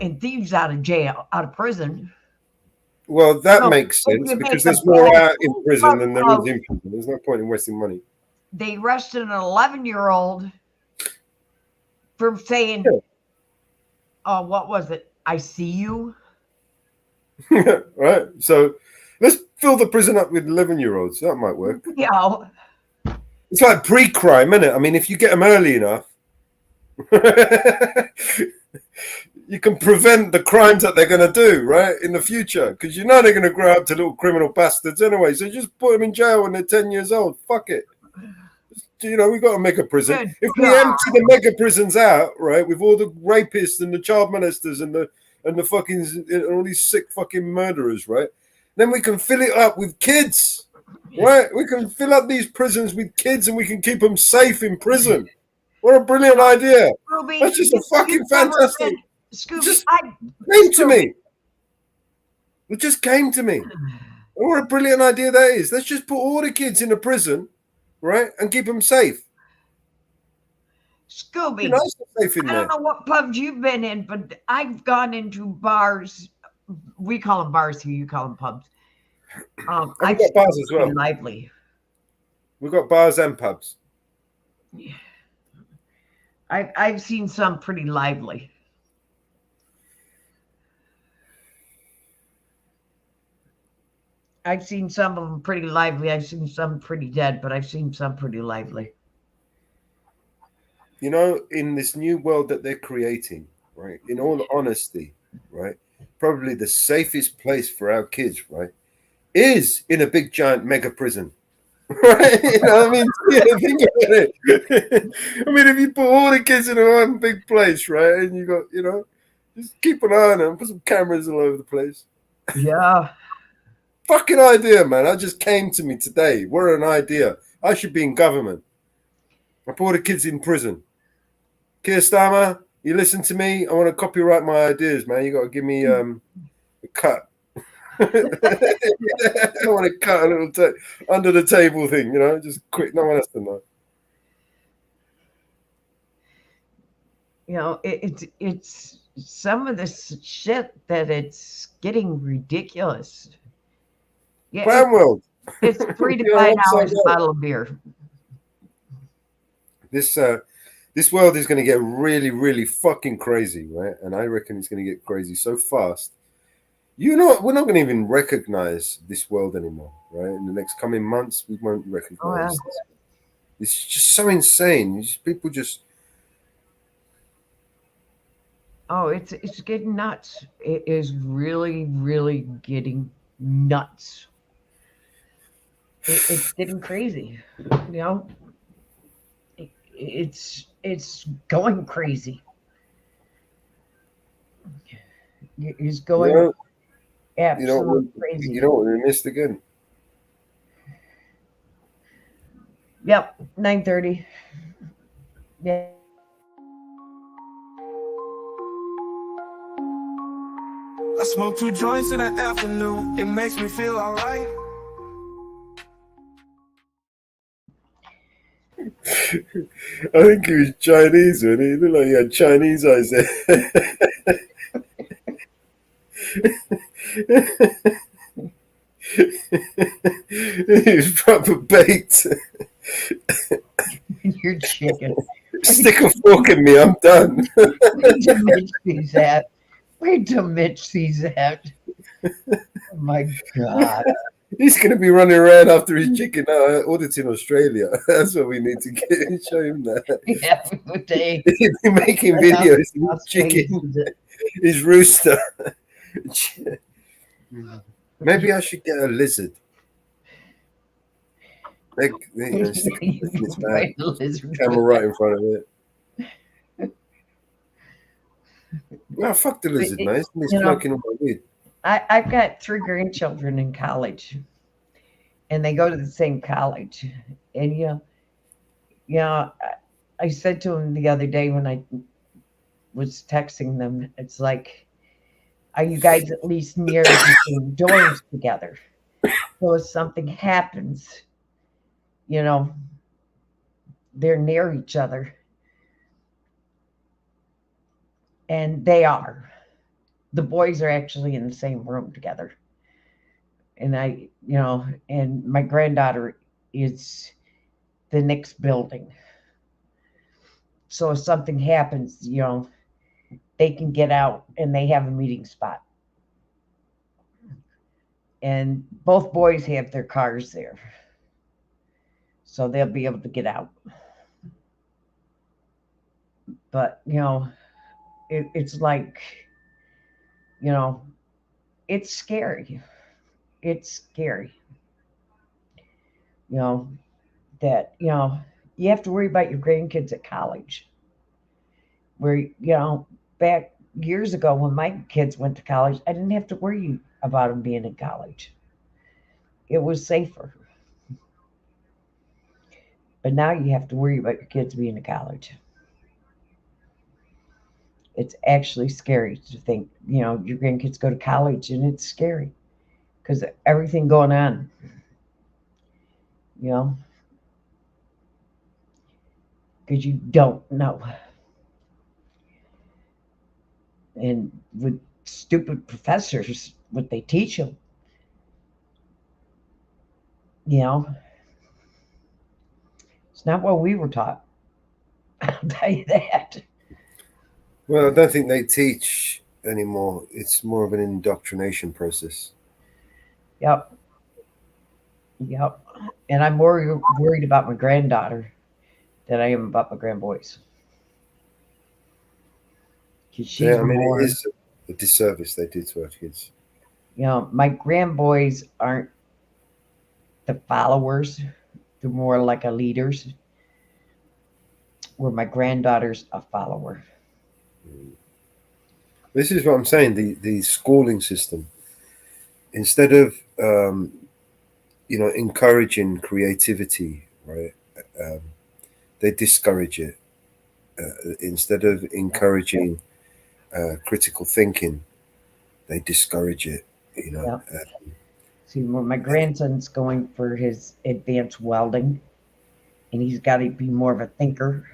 and thieves out of prison. Well, that makes sense because there's more out in prison than there is in prison. There's no point in wasting money. They arrested an 11-year-old for saying, what was it? I see you. Right. So let's fill the prison up with 11-year-olds. That might work. Yeah. It's like pre-crime, isn't it? I mean, if you get them early enough, you can prevent the crimes that they're going to do, right, in the future. Because you know they're going to grow up to little criminal bastards anyway. So just put them in jail when they're 10 years old. Fuck it. You know, we've got to make a prison. Good if we God. empty the mega prisons out, right, with all the rapists and the child molesters and the fucking all these sick fucking murderers, right, then we can fill it up with kids, right? We can fill up these prisons with kids and we can keep them safe in prison. What a brilliant idea! Scooby, That's just a fucking fantastic. Scooby, It just came to me. It just came to me. What a brilliant idea that is. Let's just put all the kids in a prison, right, and keep them safe. Scooby, safe in I there. don't know what pubs you've been in, but I've gone into bars. We call them bars here. You call them pubs. We've got bars as well. Lively. We've got bars and pubs. I've seen some pretty lively. I've seen some of them pretty lively. I've seen some pretty dead, but I've seen some pretty lively. You know, in this new world that they're creating, right? In all honesty, right? Probably the safest place for our kids, right, is in a big giant mega prison. Right? You know what I mean? Yeah, think about it. I mean, if you put all the kids in one big place, right, and you got, you know, just keep an eye on them, put some cameras all over the place. Yeah. Fucking idea, man. That just came to me today. What an idea. I should be in government. I put all the kids in prison. Keir Starmer, you listen to me? I want to copyright my ideas, man. You got to give me a cut. I want to cut a little under the table thing, you know, just quick. No one has to know. You know, it's some of this shit that it's getting ridiculous. Yeah, Cranwell. It's $3 to $5 a bottle of beer. This world is going to get really, really fucking crazy, right? And I reckon it's going to get crazy so fast. We're not going to even recognize this world anymore, right? In the next coming months, we won't recognize this. It's just so insane. People just. Oh, it's getting nuts. It is really, really getting nuts. It's getting crazy. You know, it's going crazy. It's going absolutely crazy. You know what we missed again? Yep, 9:30. Yeah. I smoke 2 joints in the afternoon. It makes me feel alright. I think he was Chinese, wasn't he? He looked like he had Chinese eyes there. He was proper baked. You're chicken. Stick a fork in me, I'm done. Wait till Mitch sees that. Wait till Mitch sees that. Oh my God. He's going to be running around after his chicken auditing Australia. That's what we need to get. Show him that. Yeah, they He'll be making videos of chicken, his rooster. Maybe I should get a lizard. Stick it in his mouth. Camera right in front of it. No, fuck the lizard, man. He's smoking all my weed. I've got 3 grandchildren in college, and they go to the same college. And I said to them the other day when I was texting them, it's like, are you guys at least near the same doors together? So if something happens, they're near each other. And they are. The boys are actually in the same room together. And and my granddaughter is the next building. So if something happens, they can get out and they have a meeting spot. And both boys have their cars there. So they'll be able to get out. But, it's like, it's scary. It's scary. That, you have to worry about your grandkids at college. Where, back years ago when my kids went to college, I didn't have to worry about them being in college. It was safer. But now you have to worry about your kids being in college. It's actually scary to think, your grandkids go to college, and it's scary because of everything going on, because you don't know. And with stupid professors, what they teach them, it's not what we were taught. I'll tell you that. Well, I don't think they teach anymore. It's more of an indoctrination process. Yep. And I'm more worried about my granddaughter than I am about my grandboys. She's Yeah, I mean, more, it is a disservice they do to our kids. you know, my grandboys aren't the followers. They're more like a leaders, where my granddaughter's a follower. This is what I'm saying. The schooling system, instead of encouraging creativity, right? They discourage it. Instead of encouraging critical thinking, they discourage it. See, well, my grandson's going for his advanced welding, and he's got to be more of a thinker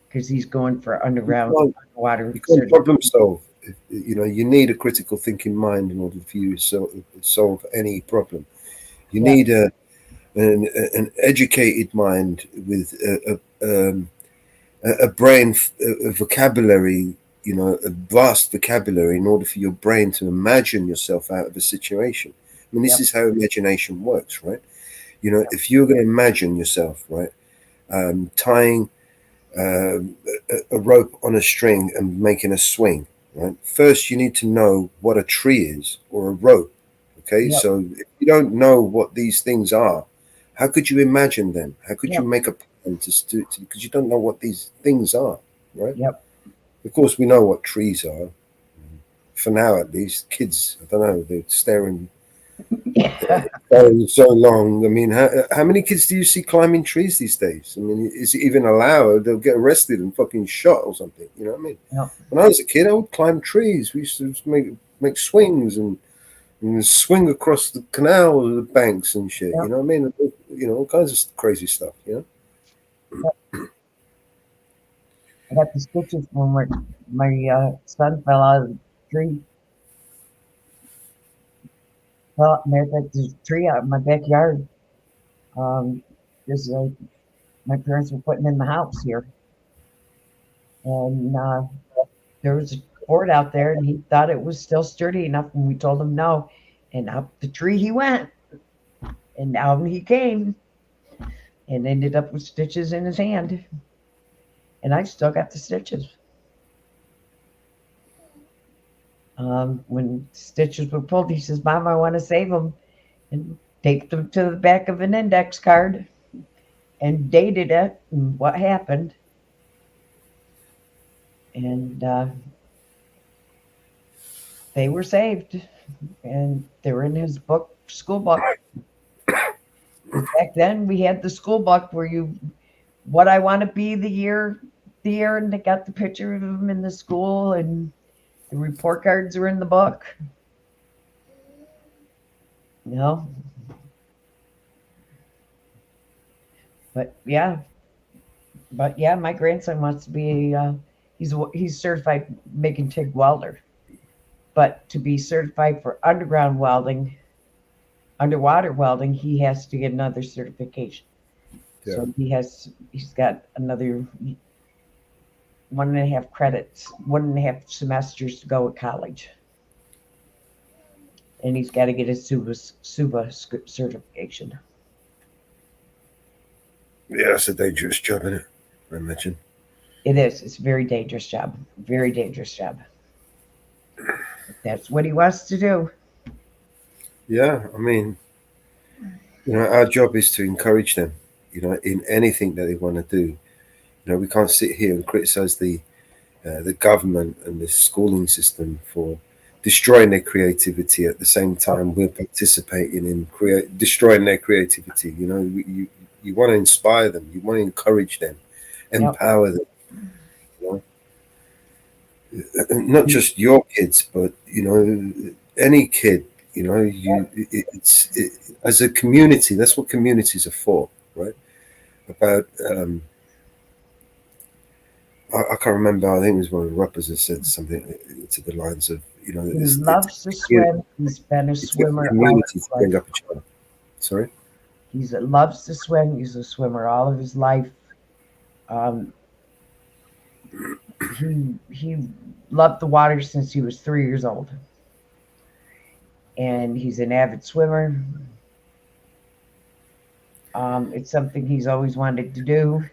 because he's going for underwater. You can't problem solve. You need a critical thinking mind in order for you to solve any problem. You need an educated mind with a brain, a vocabulary, a vast vocabulary in order for your brain to imagine yourself out of a situation. I mean, this is how imagination works, right? If you're going to imagine yourself, right, tying a rope on a string and making a swing, right? First, you need to know what a tree is or a rope. Okay, so if you don't know what these things are, how could you imagine them? How could you make a plan to because you don't know what these things are, right? Of course, we know what trees are. For now, at least, kids, I don't know, they're staring so long. I mean, how many kids do you see climbing trees these days? I mean, is it even allowed? They'll get arrested and fucking shot or something. You know what I mean? When I was a kid, I would climb trees. We used to make swings and swing across the canal, the banks and shit. You know what I mean? All kinds of crazy stuff. I got the stitches when my son fell out of the tree. Well, there's a tree out in my backyard. This my parents were putting in the house here, and there was a board out there, and he thought it was still sturdy enough, and we told him no, and up the tree he went, and down he came, and ended up with stitches in his hand, and I still got the stitches. When stitches were pulled, he says, "Mom, I want to save them," and taped them to the back of an index card and dated it and what happened. And they were saved, and they were in his book, school book. Back then, we had the school book where what I want to be the year, and they got the picture of him in the school, and the report cards are in the book. But yeah, my grandson wants to be he's certified making TIG welder, but to be certified for underground welding, underwater welding, he has to get another certification. So he's got another 1.5 credits, 1.5 semesters to go at college, and he's got to get his SUBA certification. Yeah, it's a dangerous job, isn't it? I imagine. It is. It's a very dangerous job. Very dangerous job. That's what he wants to do. Yeah, I mean, our job is to encourage them, in anything that they want to do. We can't sit here and criticize the government and the schooling system for destroying their creativity. At the same time, we're participating in destroying their creativity. You want to inspire them, you want to encourage them, empower them. Not just your kids, but any kid. As a community, that's what communities are for, right? About I can't remember. I think it was one of the rappers that said something to the lines of, he loves to swim. He's been a swimmer. Community to bring up a child. Sorry. He loves to swim. He's a swimmer all of his life. He loved the water since he was 3 years old, and he's an avid swimmer. It's something he's always wanted to do.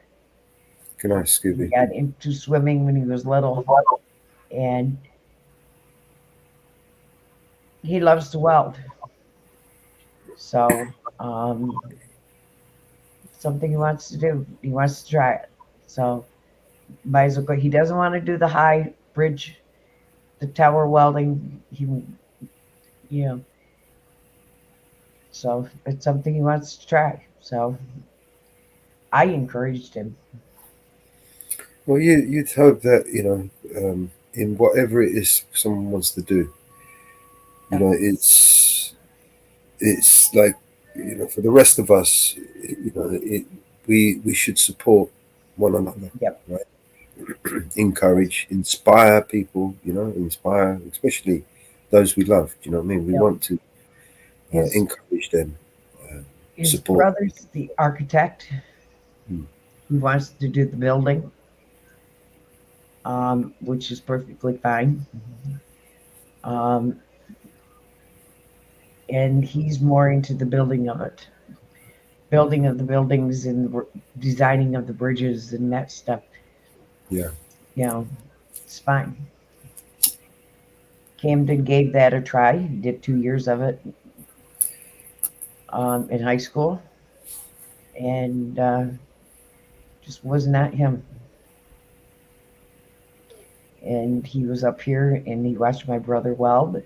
Good night, Scooby. He got into swimming when he was little, and he loves to weld. So, something he wants to do. He wants to try it. So, might as well go. He doesn't want to do the high bridge, the tower welding. You know, so it's something he wants to try. So, I encouraged him. Well, you'd hope that, in whatever it is someone wants to do, it's like, for the rest of us, we should support one another. Yep. Right. Encourage, inspire people. Inspire, especially those we love. Do you know what I mean? We want to encourage them. His Support. brother's the architect. He wants to do the building, which is perfectly fine. And he's more into the building of it. Building of the buildings and designing of the bridges and that stuff. Yeah. It's fine. Camden gave that a try. He did 2 years of it in high school. And just was not him. And he was up here and he watched my brother weld.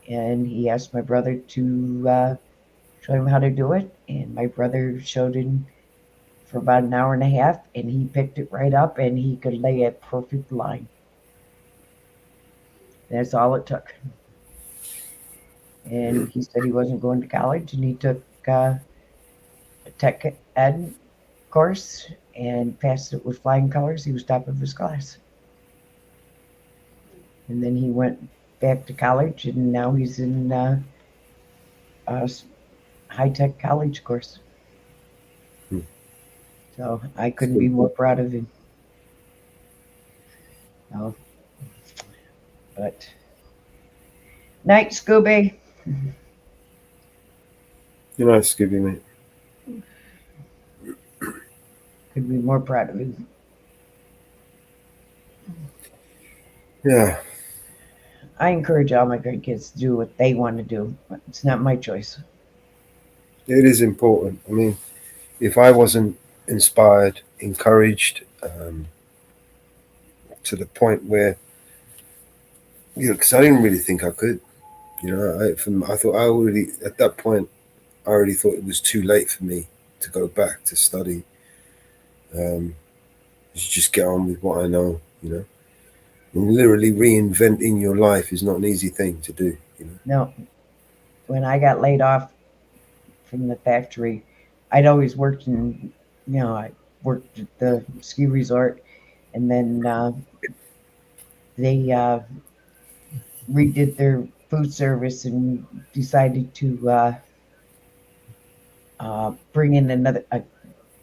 And he asked my brother to show him how to do it. And my brother showed him for about an hour and a half. And he picked it right up and he could lay a perfect line. That's all it took. And he said he wasn't going to college. And he took a tech ed course and passed it with flying colors. He was top of his class. And then he went back to college, and now he's in a high-tech college course. So I couldn't be more proud of him. No. But night, Scooby. Good night, Scooby, mate. Could be more proud of him. Yeah. I encourage all my grandkids to do what they want to do. It's not my choice. It is important. I mean, if I wasn't inspired, encouraged, to the point where, because I didn't really think I could, I thought at that point, I already thought it was too late for me to go back to study. Just get on with what I know, And literally reinventing your life is not an easy thing to do, No. When I got laid off from the factory, I'd always worked I worked at the ski resort, and then they redid their food service and decided to bring in a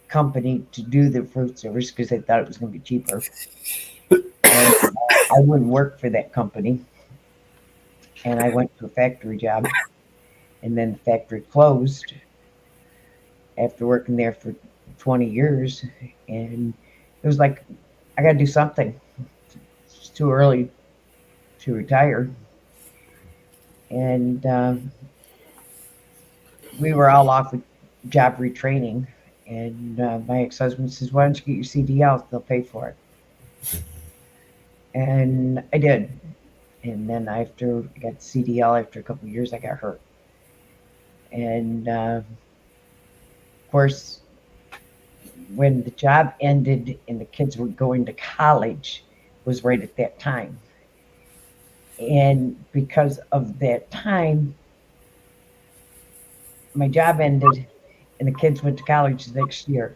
company to do the food service because they thought it was going to be cheaper. And I wouldn't work for that company. And I went to a factory job. And then the factory closed after working there for 20 years. And it was like, I got to do something. It's too early to retire. And we were all off with job retraining. And my ex-husband says, why don't you get your CDL? They'll pay for it. And I did. And then after I got the CDL, after a couple of years, I got hurt. And of course, when the job ended and the kids were going to college was right at that time. And because of that time, my job ended and the kids went to college the next year.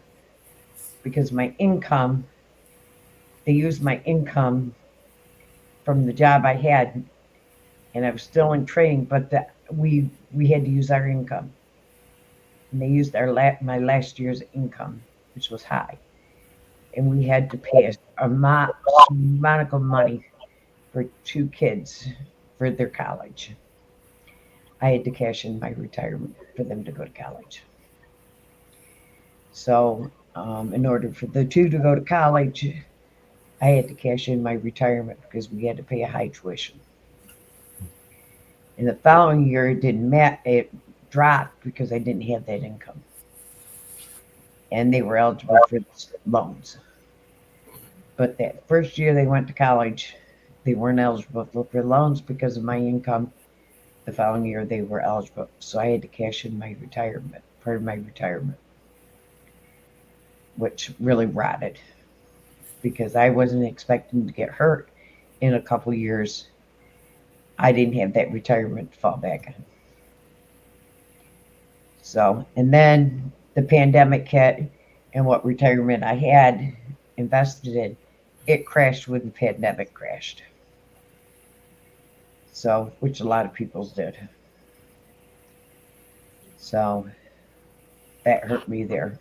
Because my income, they used my income from the job I had, and I was still in training, but we had to use our income. And they used my last year's income, which was high. And we had to pay a monocle money for 2 kids for their college. I had to cash in my retirement for them to go to college. So in order for the 2 to go to college, I had to cash in my retirement because we had to pay a high tuition. In the following year, it didn't matter. It dropped because I didn't have that income. And they were eligible for loans. But that first year they went to college, they weren't eligible for loans because of my income. The following year they were eligible. So I had to cash in my retirement, part of my retirement, which really rotted because I wasn't expecting to get hurt in a couple years. I didn't have that retirement to fall back on. So, and then the pandemic hit, and what retirement I had invested in, it crashed when the pandemic crashed. So, which a lot of people did. So, that hurt me there.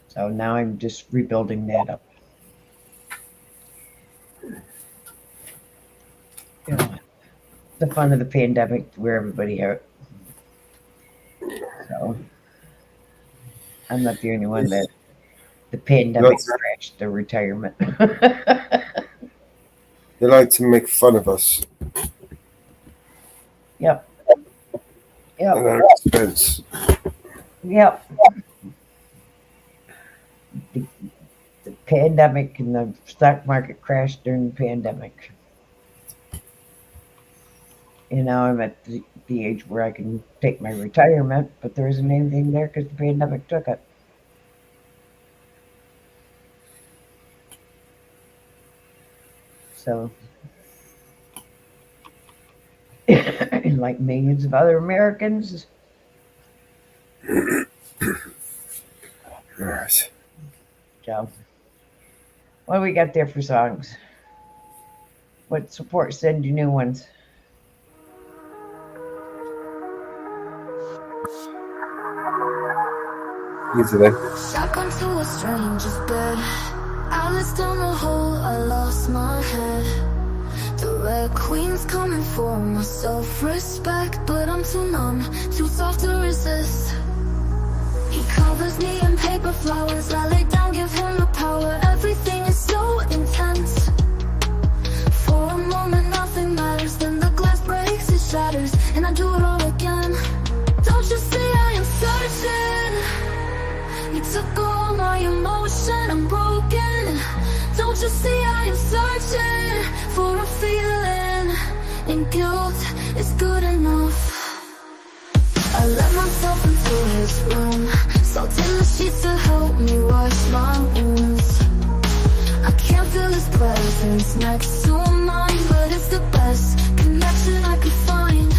So now I'm just rebuilding that up. You know, the fun of the pandemic where everybody hurt. So I'm not the only one that the pandemic crashed their retirement. They like to make fun of us. Yep. At our expense. Yep. The pandemic and the stock market crashed during the pandemic. You know, I'm at the age where I can take my retirement, but there isn't anything there because the pandemic took it. So, like millions of other Americans. Right. So, what do we got there for songs? What support? Send you new ones. Easily. Shotgun to a stranger's bed. Alice down the hole, I lost my head. The red queen's coming for my self-respect, but I'm too numb, too soft to resist. He covers me in paper flowers. I lay down, give him the power. Everything is so intense. For a moment, nothing matters. Then the glass breaks, it shatters, and I do it all again. Don't you see I am searching? You took all my emotion, I'm broken. Don't you see I am searching for a feeling? And guilt is good enough. I let myself into his room, salt in the sheets to help me wash my wounds. I can't feel his presence next to mine, but it's the best connection I could find.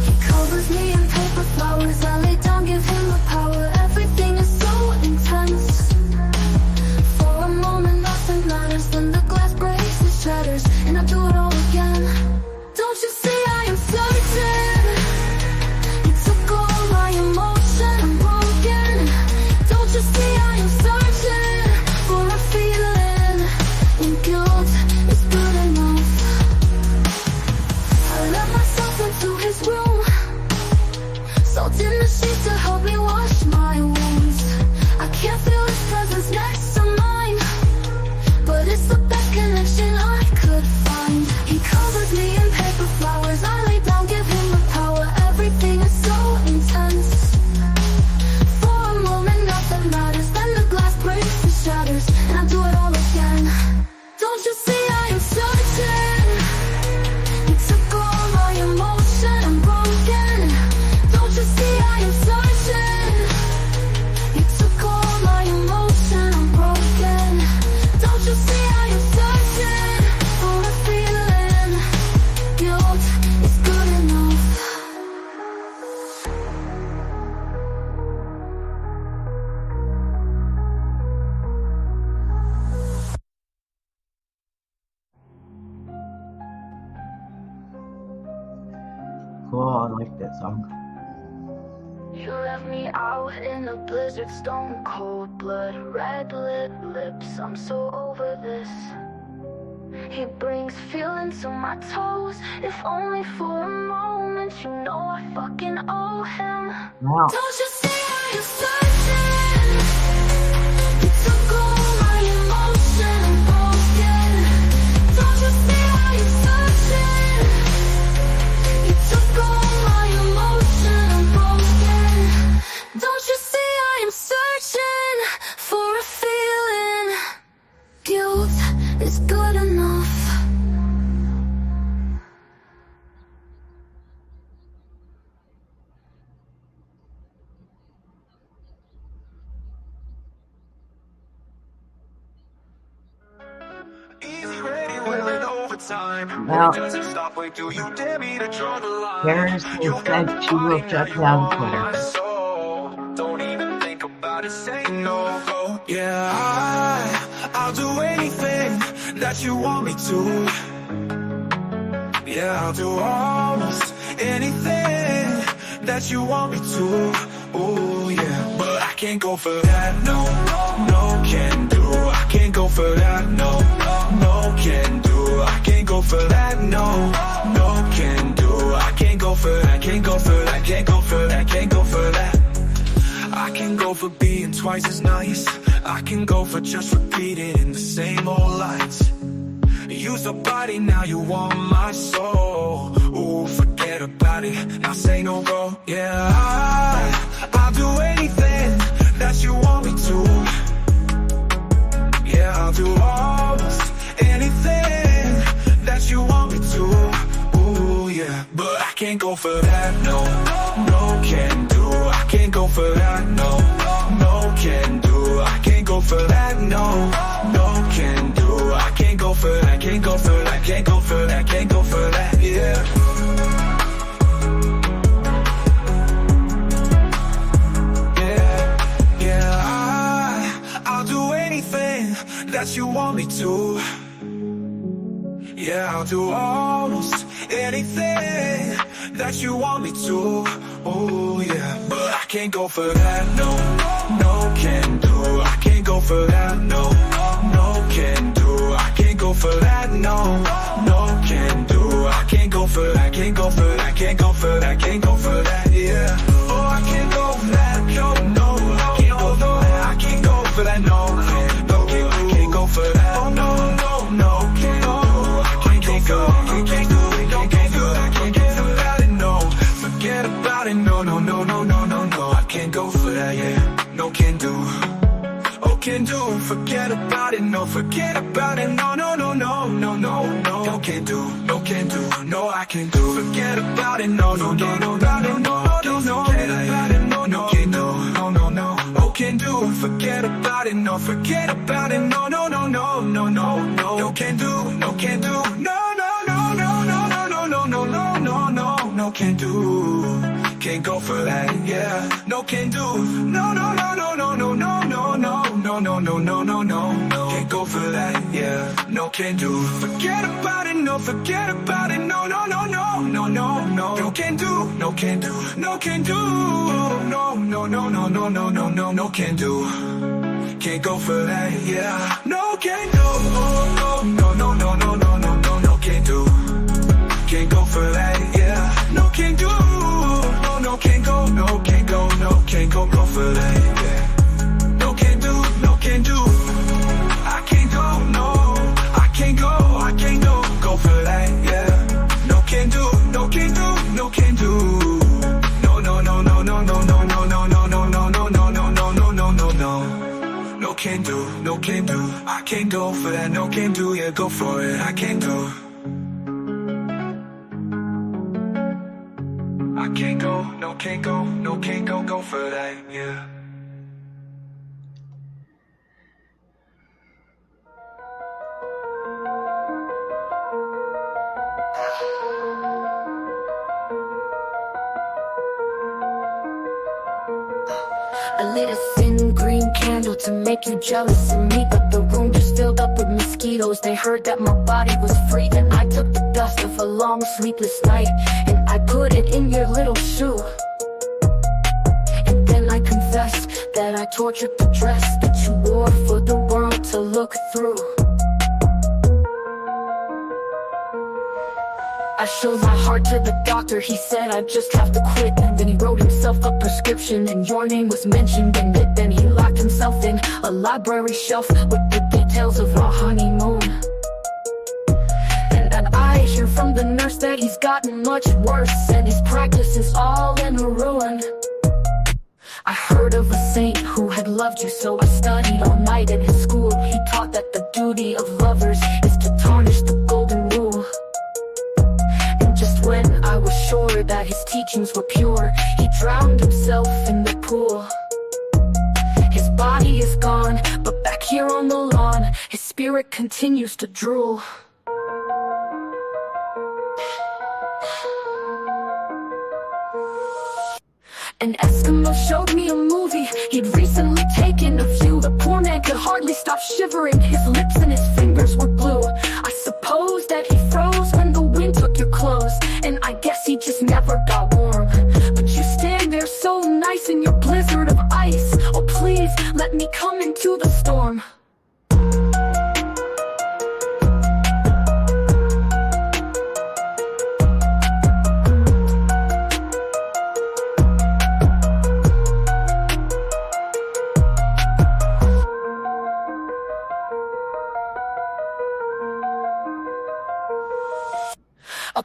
He covers me in paper flowers. I lay down, give him the power. Everything is so intense. For a moment, nothing matters. Then the glass breaks, it shatters, and I do it all again. Don't you see I am searching? You took all my emotion, I'm broken. Don't you see I am searching for a feeling? And guilt is good enough. I let myself into his room, salt in the sheets to help me wash my wounds. I can't feel his presence next to mine, but it's the best connection I could find. He covers me in paper flowers. I lay down, give him the power. Everything is so intense. For a moment, nothing matters. Then the glass breaks, it shatters, and I do it all again. Don't you see I am searching? You took all my emotion, I'm broken. Don't you see I am searching? You took all my emotion, I'm broken. Don't you see I am searching for a feeling? Guilt is good enough. Cool, I like that song. You left me out in the blizzard, stone cold blood, red lips, I'm so over this. He brings feeling to my toes, if only for a moment. You know I fucking owe him. Wow. Don't you see I am searching? You took all my emotion, is good enough. Well, Harris has said she will shut down Twitter. Don't even think about it, say no, go. Yeah, I'll do anything that you want me to. Yeah, I'll do almost anything that you want me to. Oh yeah, but I can't go for that, no, no, can do. I can't go for that, no, no, can do. I can't go for that, no, no, can do. I can't go for that, can't go for that, can't go for that, can't go for that. I can go for being twice as nice. I can go for just repeating the same old lines. Use a body, now you want my soul. Ooh, forget about it, now say no go. Yeah, I'll do anything that you want me to. Yeah, I'll do almost anything that you want me to. Ooh, yeah, but I can't go for that, no, no, can do. I can't go for that, no, no, can do. I can't go for that, no, no, can do. I can't go for that, can't go for that, can't go for that, can't go for that, yeah. I'll do anything that you want me to. Yeah, I'll do almost anything that you want me to. Oh yeah, but I can't go for that, no, no, can do. I can't go for that, no, no, can do. I can't go for that, no, no, can do. I can't go for that, can't go for that, can't go for that, can't go for that, yeah. Oh, I can't go for that, no, no, I can't go for that, I can't go for that, no, no, I can't go for that, oh no, no, no, can't go, I can't go, I can't go, I can't go, I can't go for that, no, forget about it, no, no, no, no, no, no, no, I can't go for that, yeah, no, can do. Oh, can do, forget about it, no, forget about it, no, no, no, no, no, no, no, can do, no, can do, no, I can do, forget about it, no, no, no, no, no, no, no, no, forget about it, no, no, can do, no, no, no, oh, can do, forget about it, no, forget about it, no, no, no, no, no, no, no, can do, no, can do, no, no, no, no, no, no, no, no, no, no, no, no, no, can do. Can't go for that, yeah. No, can do. No, no, no, no, no, no, no, no, no, no, no, no, no, no, no. Can't go for that, yeah. No, can do. Forget about it, no, forget about it. No, no, no, no, no, no, no. No, can do. No, can do. No, can do. No, no, no, no, no, no, no, no, no, can do. Can't go for that, yeah. No, can do. No, no, no, no, no, no, no, no, no, can do. Can't go for that, yeah. No, can do. No, can't go, no, can't go, no, can't go for that, yeah. No, can do, no, can do. I can't go, no, I can't go, I can't go for that, yeah. No, can do, no, can do, no, can do. No, no, no, no, no, no, no, no, no, no, no, no, no, no, no, no, no, no, no, no. No, can do, no, can do. I can't go for that, no, can do, yeah, go for it, I can't do. I can't go, no, can't go, no, can't go for that, yeah. I lit a thin green candle to make you jealous of me, but the room just filled up with mosquitoes. They heard that my body was free, and I took the dust of a long sleepless night and I put it in your little shoe. And then I confessed that I tortured the dress that you wore for the world to look through. I showed my heart to the doctor, he said I'd just have to quit. Then he wrote himself a prescription and your name was mentioned in it. Then he locked himself in a library shelf with the details of our honeymoon. And I hear from the nurse that he's gotten much worse, and his practice is all in a ruin. I heard of a saint who had loved you, so I studied all night at his school. He taught that the duty of lovers is to tarnish the golden rule. And just when I was sure that his teachings were pure, he drowned himself in the pool. His body is gone, but back here on the lawn, his spirit continues to drool. An Eskimo showed me a movie he'd recently taken of you. The poor man could hardly stop shivering, his lips and his fingers were blue. I suppose that he froze when the wind took your clothes, and I guess he just never got warm. But you stand there so nice in your blizzard of ice. Oh please, let me come into the storm.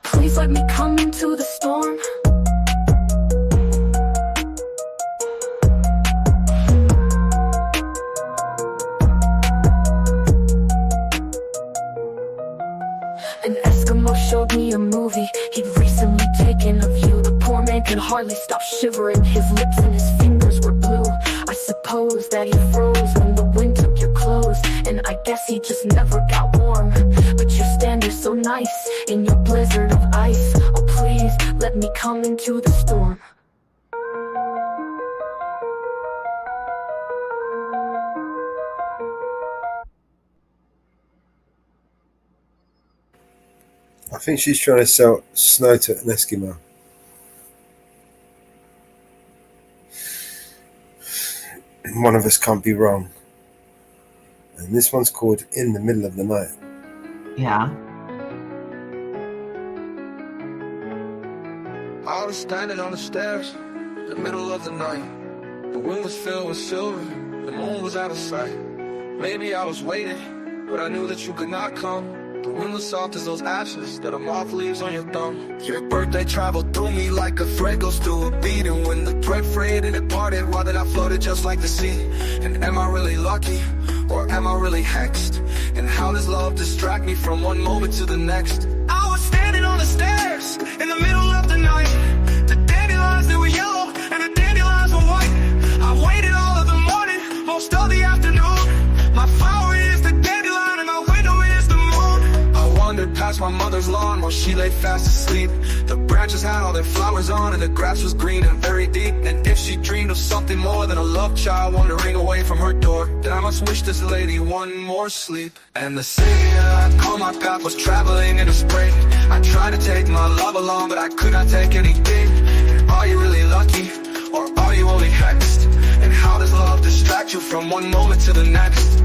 Please let me come into the storm. An Eskimo showed me a movie he'd recently taken of you. The poor man could hardly stop shivering, his lips and his fingers were blue. I suppose that he froze when the wind took your clothes, and I guess he just never got warm. But you stand there so nice in your blizzard of ice. Oh please, let me come into the storm. I think she's trying to sell snow to an Eskimo. One of us can't be wrong. And this one's called In the Middle of the Night. Yeah. I was standing on the stairs in the middle of the night. The wind was filled with silver, the moon was out of sight. Maybe I was waiting, but I knew that you could not come. The wind was soft as those ashes that a moth leaves on your thumb. Your birthday traveled through me like a thread goes through a bead. And when the thread frayed and it parted, why did I floated just like the sea? And am I really lucky, or am I really hexed? And how does love distract me from one moment to the next? I was standing on the stairs in the middle of the night. The dandelions, they were yellow and the dandelions were white. I waited all of the morning, most of the afternoon. My flower is the dandelion and my window is the moon. I wandered past my mother's lawn while she lay fast asleep. The branches had all their flowers on and the grass was green and very deep. And if she dreamed of something more than a love child wandering away from her door, then I must wish this lady one more sleep. And the city that on my path was traveling in the spring. I tried to take my love along, but I could not take anything. And are you really lucky, or are you only hexed? And how does love distract you from one moment to the next?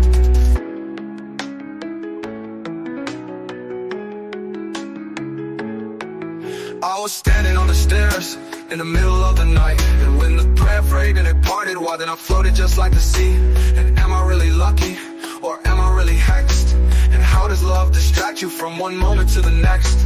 I was standing on the stairs in the middle of the night. And when the prayer frayed and it parted, why then I floated just like the sea? And am I really lucky, or am I really hexed? And how does love distract you from one moment to the next?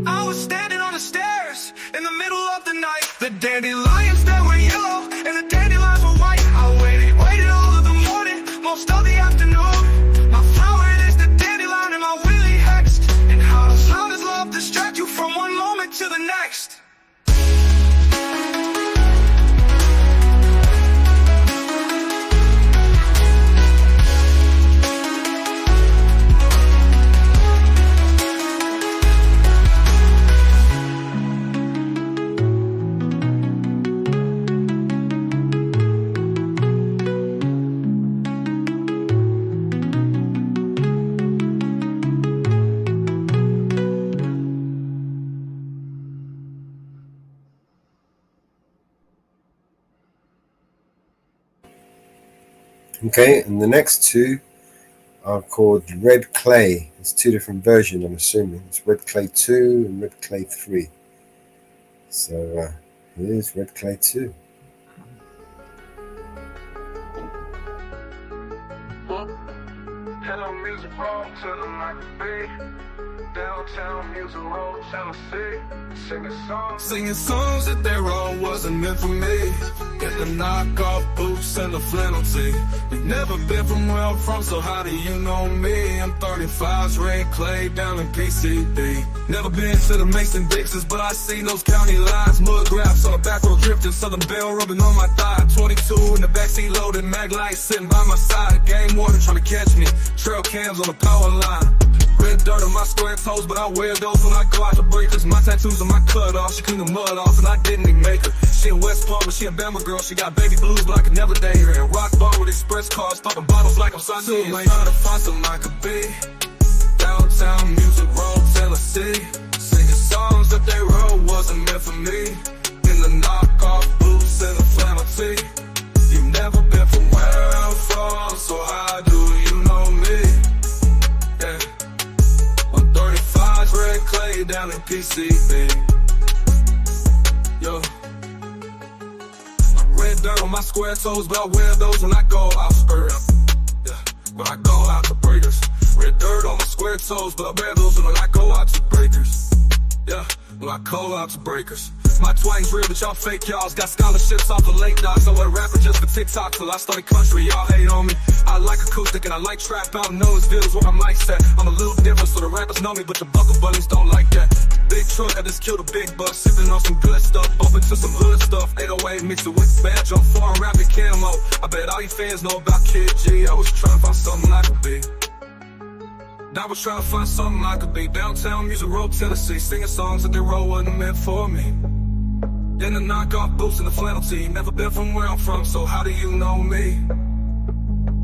I was standing on the stairs in the middle of the night. The dandelions that were yellow and the dandelions were white. I waited all of the morning, most of the afternoon. My flower is the dandelion and my willy hexed. And how does love distract you from one moment to the next? Okay, and the next two are called Red Clay. It's two different versions, I'm assuming. It's Red Clay 2 and Red Clay 3. So here's Red Clay 2. Hello, music from to the night, babe. Downtown Music Road, Tennessee. Singing songs that they wrote wasn't meant for me. Get the knockoff boots and the flannel tee. You've never been from where I'm from, so how do you know me? I'm 35's red clay down in PCB. Never been to the Mason-Dixons, but I seen those county lines. Mud graphs on the back road drifting, Southern Belle rubbing on my thigh. 22 in the backseat loaded, mag lights sitting by my side. Game warden trying to catch me, trail cams on the power line. Red dirt on my square toes, but I wear those when I go out to breakers. My tattoos on my cut off, she cleaned the mud off and I didn't even make her. She in West Palm, but she a Bama girl. She got baby blues, but I could never date her. And rock bar with express cars, popping bottles like I'm Sunday. Trying to find something I could be. Downtown Music Road, Tennessee. Singing songs that they wrote wasn't meant for me. In the knockoff boots and the flannel tee. You've never been from where I'm from, so how do you know me? Yeah. I'm 35's red clay down in PCB. Yo. Red dirt on my square toes, but I wear those when I go out spurting. Yeah. When I go out to breakers. Red dirt on my square toes, but I wear those when I go out to breakers. Yeah. When I go out to breakers. My twang's real, but y'all fake y'all's got scholarships off the late docs. I was a rapper just for TikTok till I started country. Y'all hate on me. I like acoustic and I like trap out in Nolensville's where I'm like set. I'm a little different, so the rappers know me, but the buckle buddies don't like that. Big truck, I just killed a big buck, sipping on some good stuff, open to some hood stuff. 808 mixed it with badge on foreign rapping camo. I bet all you fans know about Kid G. I was trying to find something I could be. I was trying to find something I could be. Downtown Music Road, Tennessee. Singing songs that they wrote wasn't meant for me. In the knockoff boots and the flannel tee. Never been from where I'm from, so how do you know me?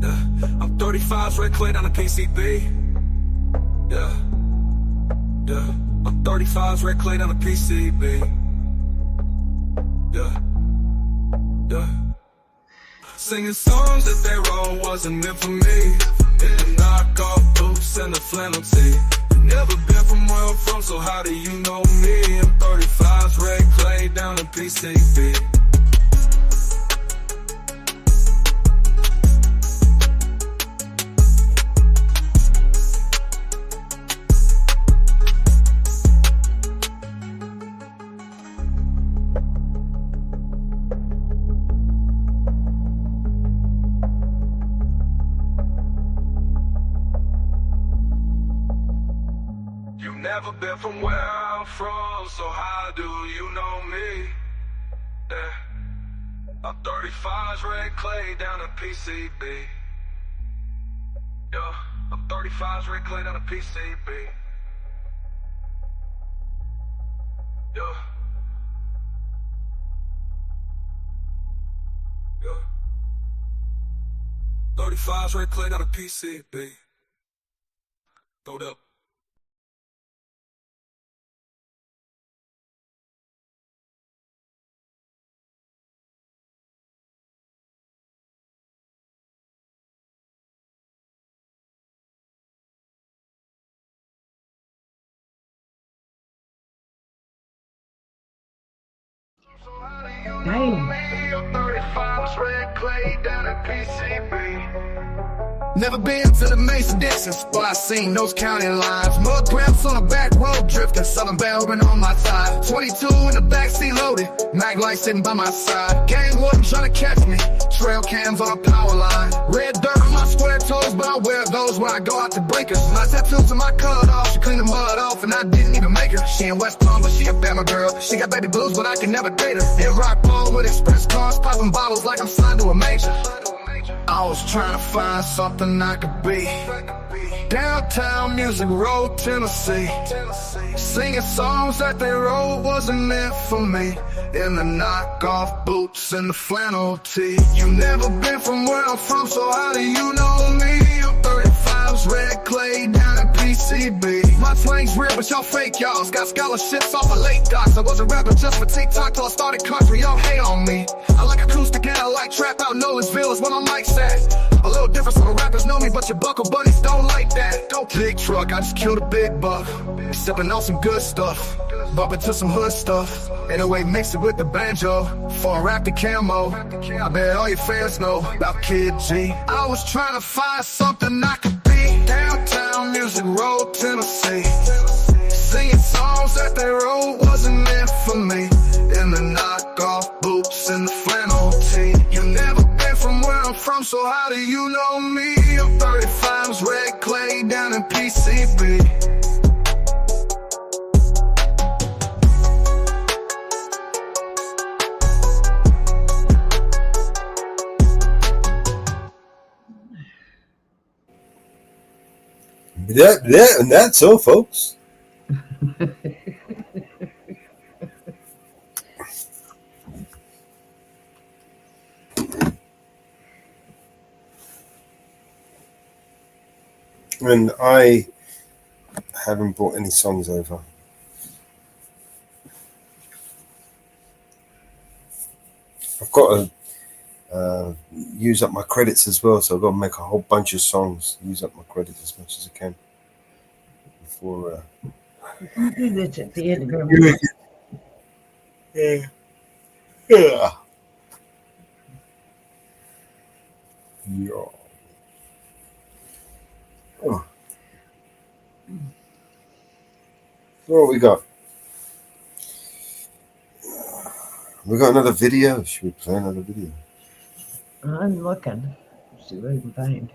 Yeah. I'm 35's red clay down the PCB. Yeah. Yeah. I'm 35's red clay down the PCB. Yeah. Yeah. Singing songs that they wrote wasn't meant for me. In the knockoff boots and the flannel tee. Never been from where I'm from, so how do you know me? I'm 35's red clay down in PCB. Never been from where I'm from, so how do you know me? Yeah. I'm 35's red clay down in PCB. Yeah, I'm 35's red clay down in PCB. Yeah. Yeah. 35's red clay down in PCB. Throw it up. Never been to the Mason-Dixons, but I seen those county lines. Mud graphs on the back road drifting, Southern Belle on my side. 22 in the backseat loaded, mag light sitting by my side. Gang warden trying to catch me, trail cams on a power line. Red dirt on my square toes, but I wear those when I go out to breakers. My tattoos on my cut off, she cleaned the mud off and I didn't even make her. She in West Palm, but she a Bama girl. She got baby blues, but I can never date her. In rock ball with express cars, popping bottles like I'm signed to a major. I was trying to find something I could be. Downtown Music Road, Tennessee. Singing songs that they wrote wasn't meant for me. In the knockoff boots and the flannel tee. You never been from where I'm from, so how do you know me? I'm 35's red clay down in PCB. My twang's real, but y'all fake y'all's got scholarships off of late docs. I was a rapper just for TikTok till I started country. Y'all hate on me. I like acoustic and I like trap out Nolensville is when I'm like that. A little different, so the rappers know me, but your buckle buddies don't like that. Don't big truck, I just killed a big buck. Sipping on some good stuff, bumping to some hood stuff. 808 mix it with the banjo, for rap the camo. I bet all your fans know about Kid G. I was trying to find something I could be. Downtown Music Road, Tennessee. So how do you know me? I'm 35's red clay down in PCB. And that's all, folks. And I haven't brought any songs over. I've got to use up my credits as well, so I've got to make a whole bunch of songs, use up my credits as much as I can before. You do this at the end of every. Yeah. Yeah. Yeah. Oh. What we got? We got another video. Should we play another video? I'm looking. See what I can find.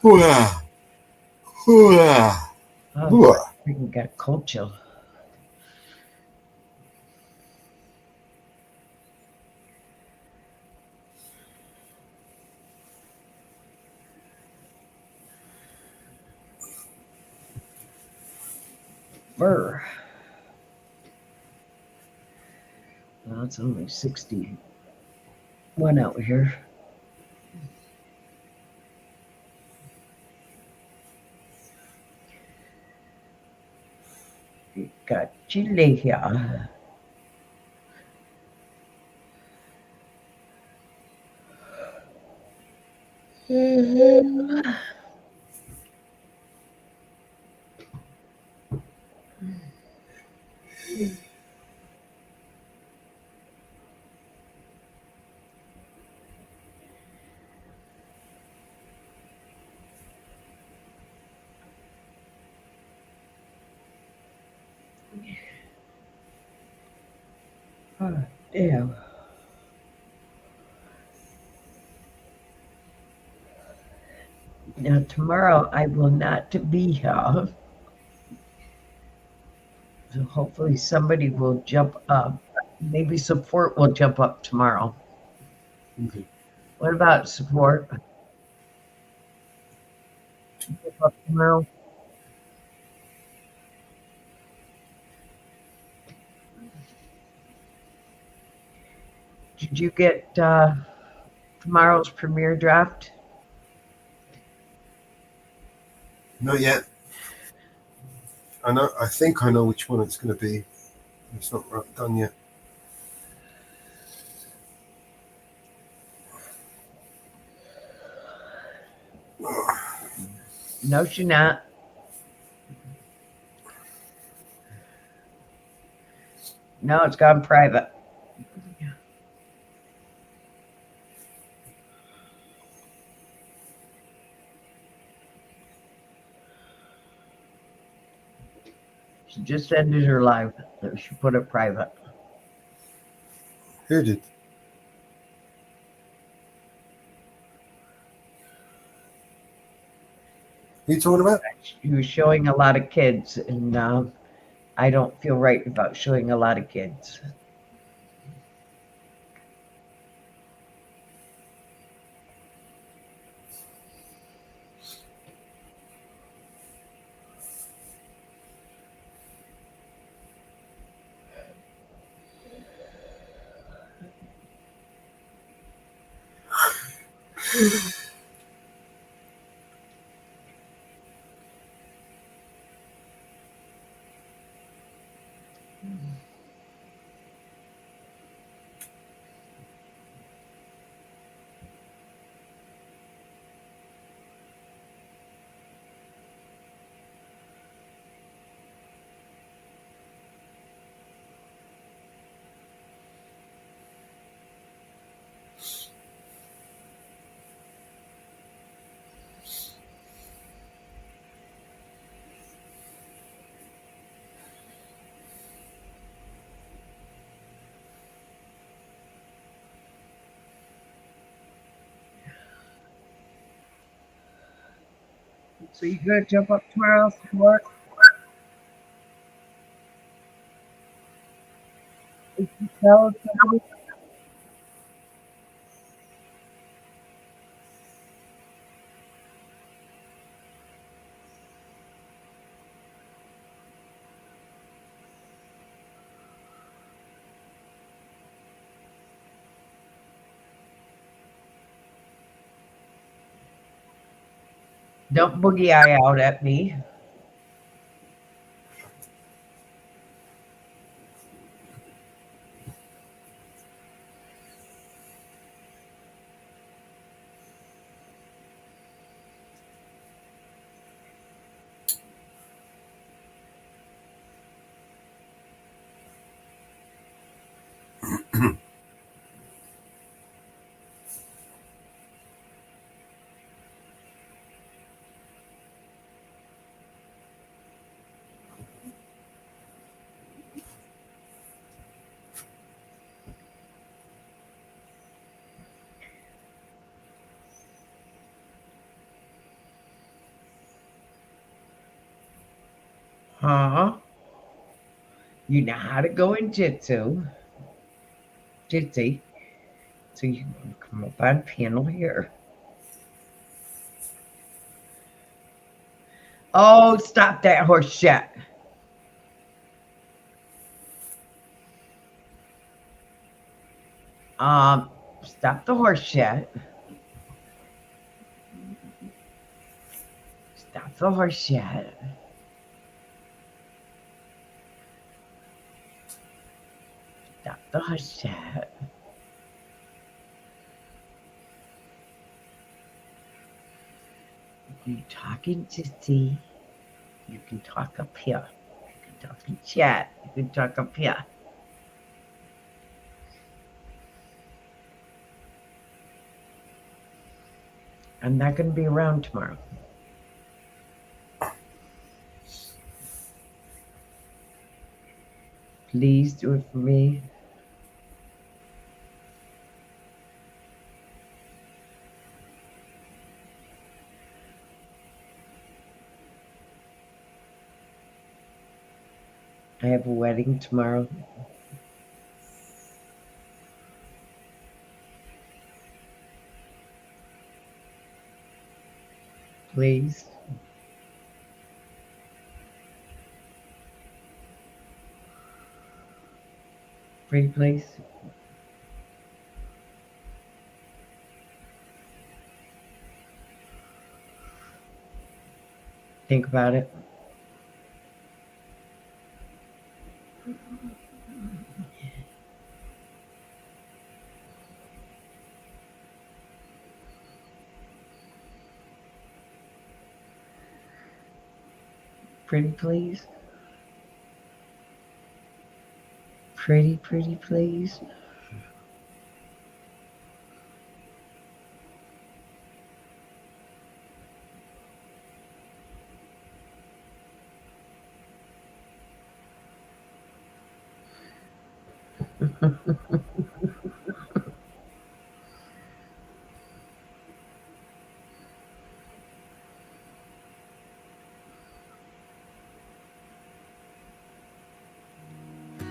Hooah. Hooah. Oh, we got cold chill. Burr. Well, it's only 61 out here. We got Chile here. Oh, damn. Now, tomorrow I will not be here. So hopefully somebody will jump up. Maybe support will jump up tomorrow. Okay. What about support? Jump up tomorrow? Did you get tomorrow's premiere draft? Not yet. I think I know which one it's going to be. It's not done yet. No, she's not. No, it's gone private. She just ended her live. She put it private. Who did? Who are you talking about? She was showing a lot of kids, and I don't feel right about showing a lot of kids. So you gonna jump up tomorrow for work? Did you tell somebody? Don't boogie eye out at me. Huh? You know how to go in jitsu. Jitsi. So you can come up on panel here. Oh, stop that horse shit. Stop the horse shit. Stop the horse shit. Stop the horse shit. You talking to see? You can talk up here. You can talk in chat. You can talk up here. I'm not going to be around tomorrow. Please do it for me. I have a wedding tomorrow. Please. Pretty please. Think about it. Pretty please. Pretty please.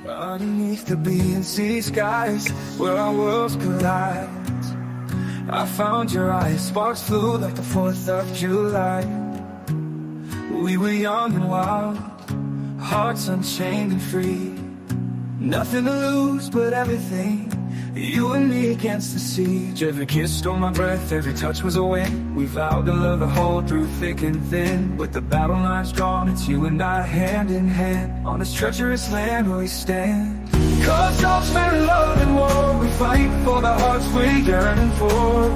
Underneath the B&C skies, where our worlds collide, I found your eyes, sparks flew like the 4th of July. We were young and wild, hearts unchained and free. Nothing to lose but everything, you and me against the siege. Every kiss stole my breath, every touch was a win. We vowed to love the whole through thick and thin. With the battle lines drawn, it's you and I hand in hand, on this treacherous land where we stand. Cause dogs in love and war, we fight for the hearts we're yearning for.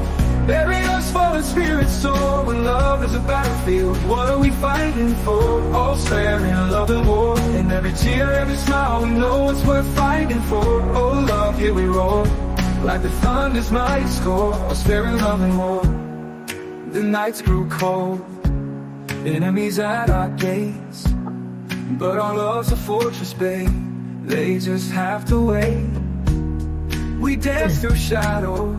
Bury us fallen spirits soar, when love is a battlefield, what are we fighting for? All sparing love and war, and every tear, every smile, we know it's worth fighting for. Oh love, here we roar, like the thunder's mighty score. All sparing love and war. The nights grew cold, enemies at our gates, but our love's a fortress, babe, they just have to wait. We dance through shadows,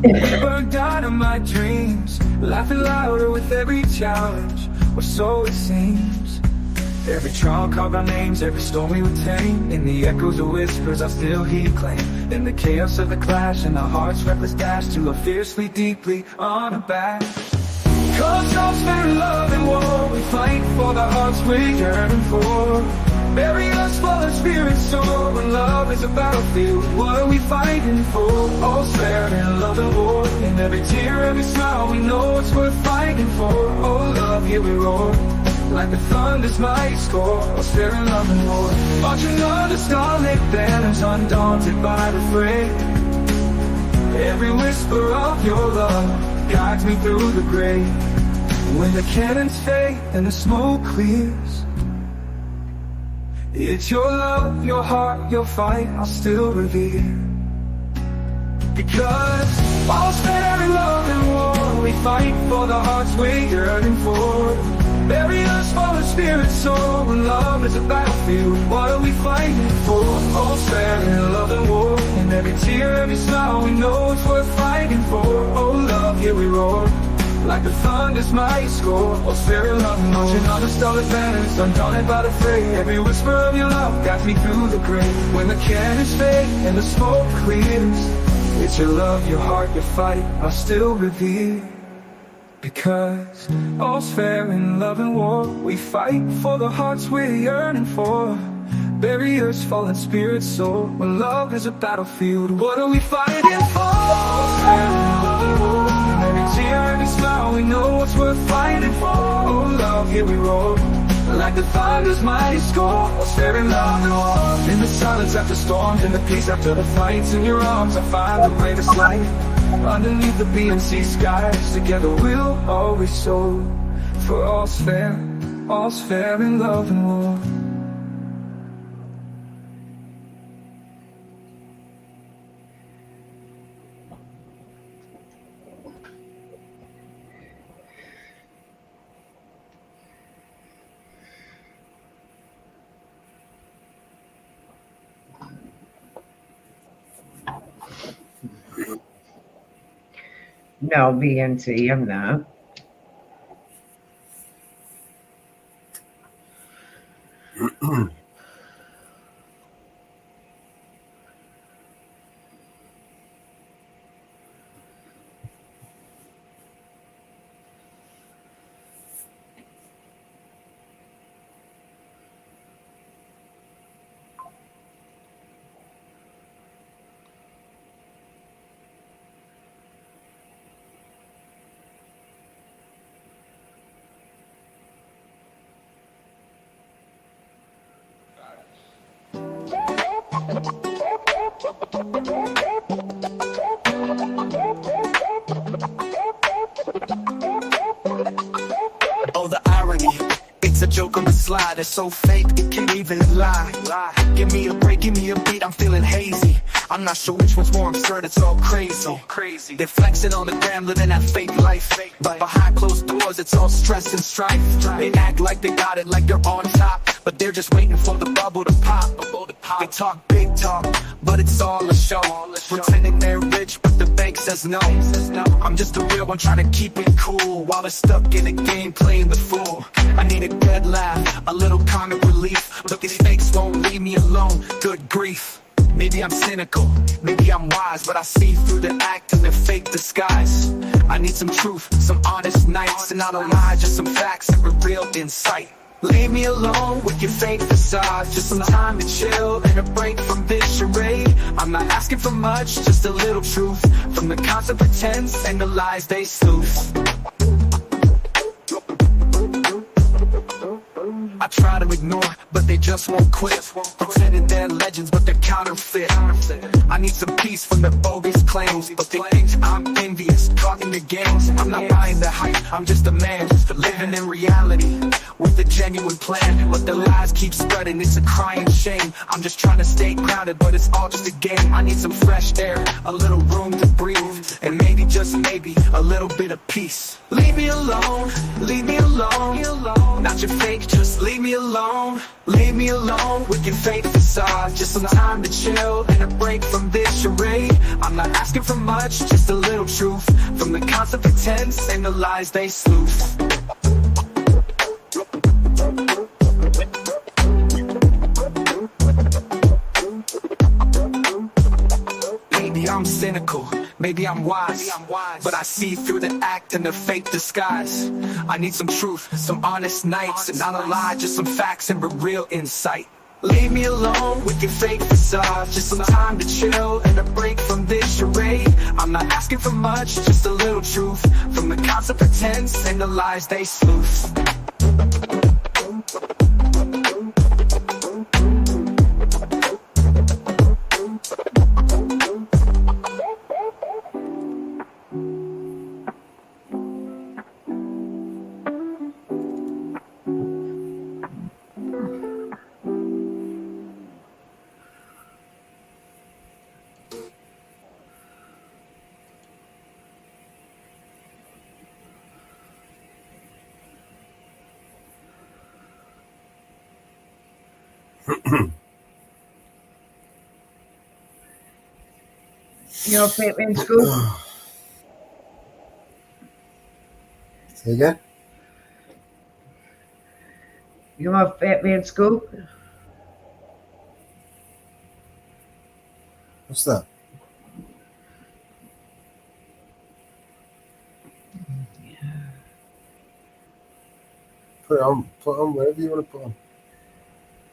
we burn dynamite dreams, laughing louder with every challenge. or so it seems. Every trial called our names, every storm we would tame. In the echoes of whispers I still hear claim. In the chaos of the clash and our heart's reckless dash to a fiercely, deeply unabashed. Cause all's fair in love and war, we fight for the hearts we're yearning for. Bury us while our spirits soar, when love is a battlefield, what are we fighting for? All's fair in love and war, in every tear, every smile, we know it's worth fighting for. Oh love, here we roar, like the thunder's mighty score. All's fair in love and war, marching under starlit banners, undaunted by the fray. Every whisper of your love guides me through the grave. When the cannons fade and the smoke clears, it's your love, your heart, your fight I'll still revere. Because all's fair in love and war, we fight for the hearts we're yearning for. Bury us while the spirits soar, when love is a battlefield, what are we fighting for? All's fair in love and war, in every tear, every smile, we know it's worth fighting for. Oh love, here we roar, like the thunder's mighty score. All's fair in love and war, marching on the starlit banners, undaunted by the fray. Every whisper of your love guides me through the grave. When the cannons fade and the smoke clears, it's your love, your heart, your fight I'll still revere. Because all's fair in love and war, we fight for the hearts we're yearning for. Barriers fall and spirits soar, when love is a battlefield, what are we fighting for? All's fair in love and war, in every tear, every smile, we know what's worth fighting for. Oh love, here we roar, like the thunder's mighty score. All's fair in love and war, in the silence after storms, in the peace after the fights. In your arms I find the greatest light. Underneath the BNC skies, together we'll always soar. For all's fair in love and war. No, BNC, I'm not. Oh, the irony. It's a joke on the slide. It's so fake, it can't even lie. Give me a break, give me a beat, I'm feeling hazy. I'm not sure which one's more absurd, it's all crazy. They're flexing on the gram, living that fake life. But behind closed doors, it's all stress and strife. They act like they got it, like they're on top, but they're just waiting for the bubble to pop. They talk big talk, but it's all a show. Pretending they're rich, but the bank says no. I'm just a real one trying to keep it cool, while they're stuck in a game playing the fool. I need a good laugh, a little comic relief, but these fakes won't leave me alone. Good grief. Maybe I'm cynical, maybe I'm wise, but I see through the act and their fake disguise. I need some truth, some honest nights, and not a lie, just some facts and real insight. Leave me alone with your fake facade, just some time to chill and a break from this charade. I'm not asking for much, just a little truth, from the constant pretense and the lies they sleuth. I try to ignore, but they just won't quit. Pretending they're legends, but they're counterfeit. I need some peace from their bogus claims, but they think I'm envious, caught in the games. I'm not buying the hype, I'm just a man, living in reality with a genuine plan. But the lies keep spreading, it's a crying shame. I'm just trying to stay grounded, but it's all just a game. I need some fresh air, a little room to breathe, and maybe, just maybe, a little bit of peace. Leave me alone, leave me alone. Not your fake, just leave me alone. Leave me alone with your fake facade, just some time to chill and a break from this charade. I'm not asking for much, just a little truth, from the constant pretense and the lies they sleuth. I'm cynical, maybe I'm wise, but I see through the act and the fake disguise. I need some truth, some honest nights, and not a lie, just some facts and real insight. Leave me alone with your fake facade, just some time to chill and a break from this charade. I'm not asking for much, just a little truth from the counts of pretense and the lies they sleuth. You know, Fat Man Scoop? Say again? You want Fat Man Scoop? What's that? Put on whatever you want to put on.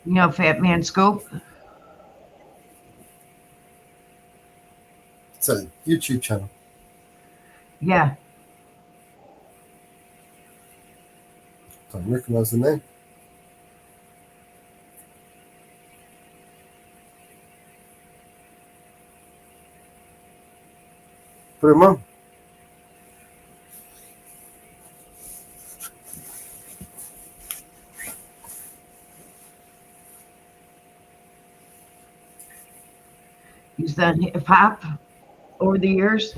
You know, Fat Man Scoop? It's a YouTube channel. Yeah. Don't recognize the name. Put him on. He's done hip hop over the years.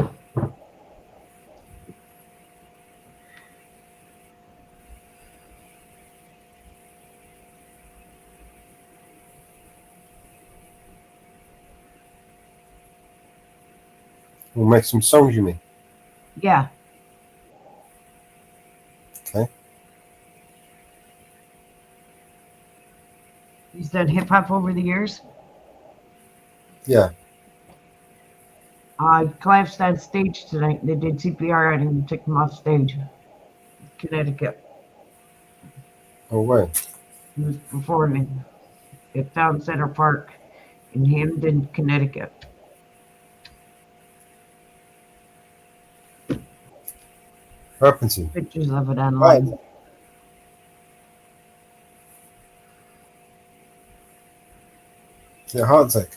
We'll make some songs, you mean? Yeah. Okay. He's done hip hop over the years. Yeah. Collapsed on stage tonight. They did CPR on him and took him off stage. Connecticut. Oh, wait. He was performing at Town Center Park in Hamden, Connecticut. What happened to him? Pictures of it online. Right. Yeah, heart attack.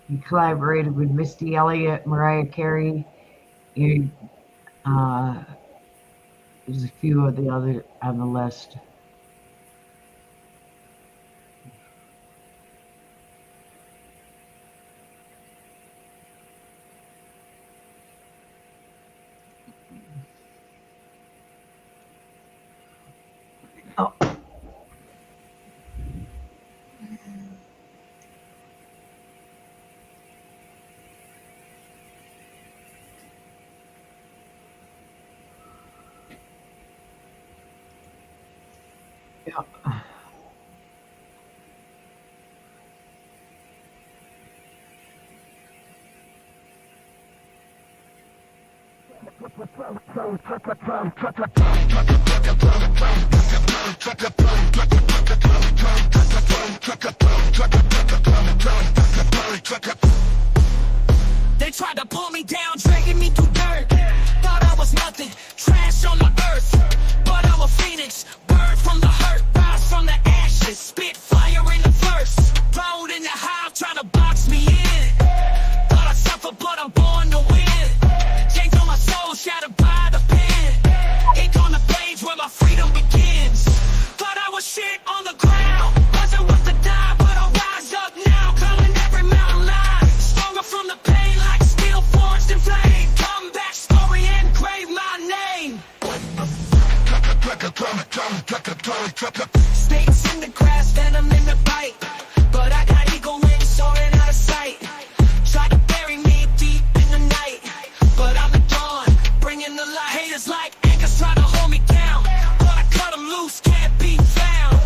He collaborated with Misty Elliott, Mariah Carey, and there's a few of the other on the list. Oh. Yeah. They tried to pull me down, dragging me through dirt. Thought I was nothing, trash on the earth. But I'm a phoenix, bird from the hurt, rise from the ashes, spit fire in the verse. Rolled in the hive, trying to box me in. Thought I suffered, but I'm born to win. Change on my soul, shattered by the pen. Ink on the page where my freedom begins. Thought I was shit on the ground, wasn't worth to die, but I'll rise up now, calling every mountain line. Stronger from the pain, like steel forged in Snakes in the grass, venom in the bite. But I got eagle wings soaring out of sight. Try to bury me deep in the night, but I'm the dawn, bringing the light. Haters like anchors try to hold me down, but I cut them loose, can't be found.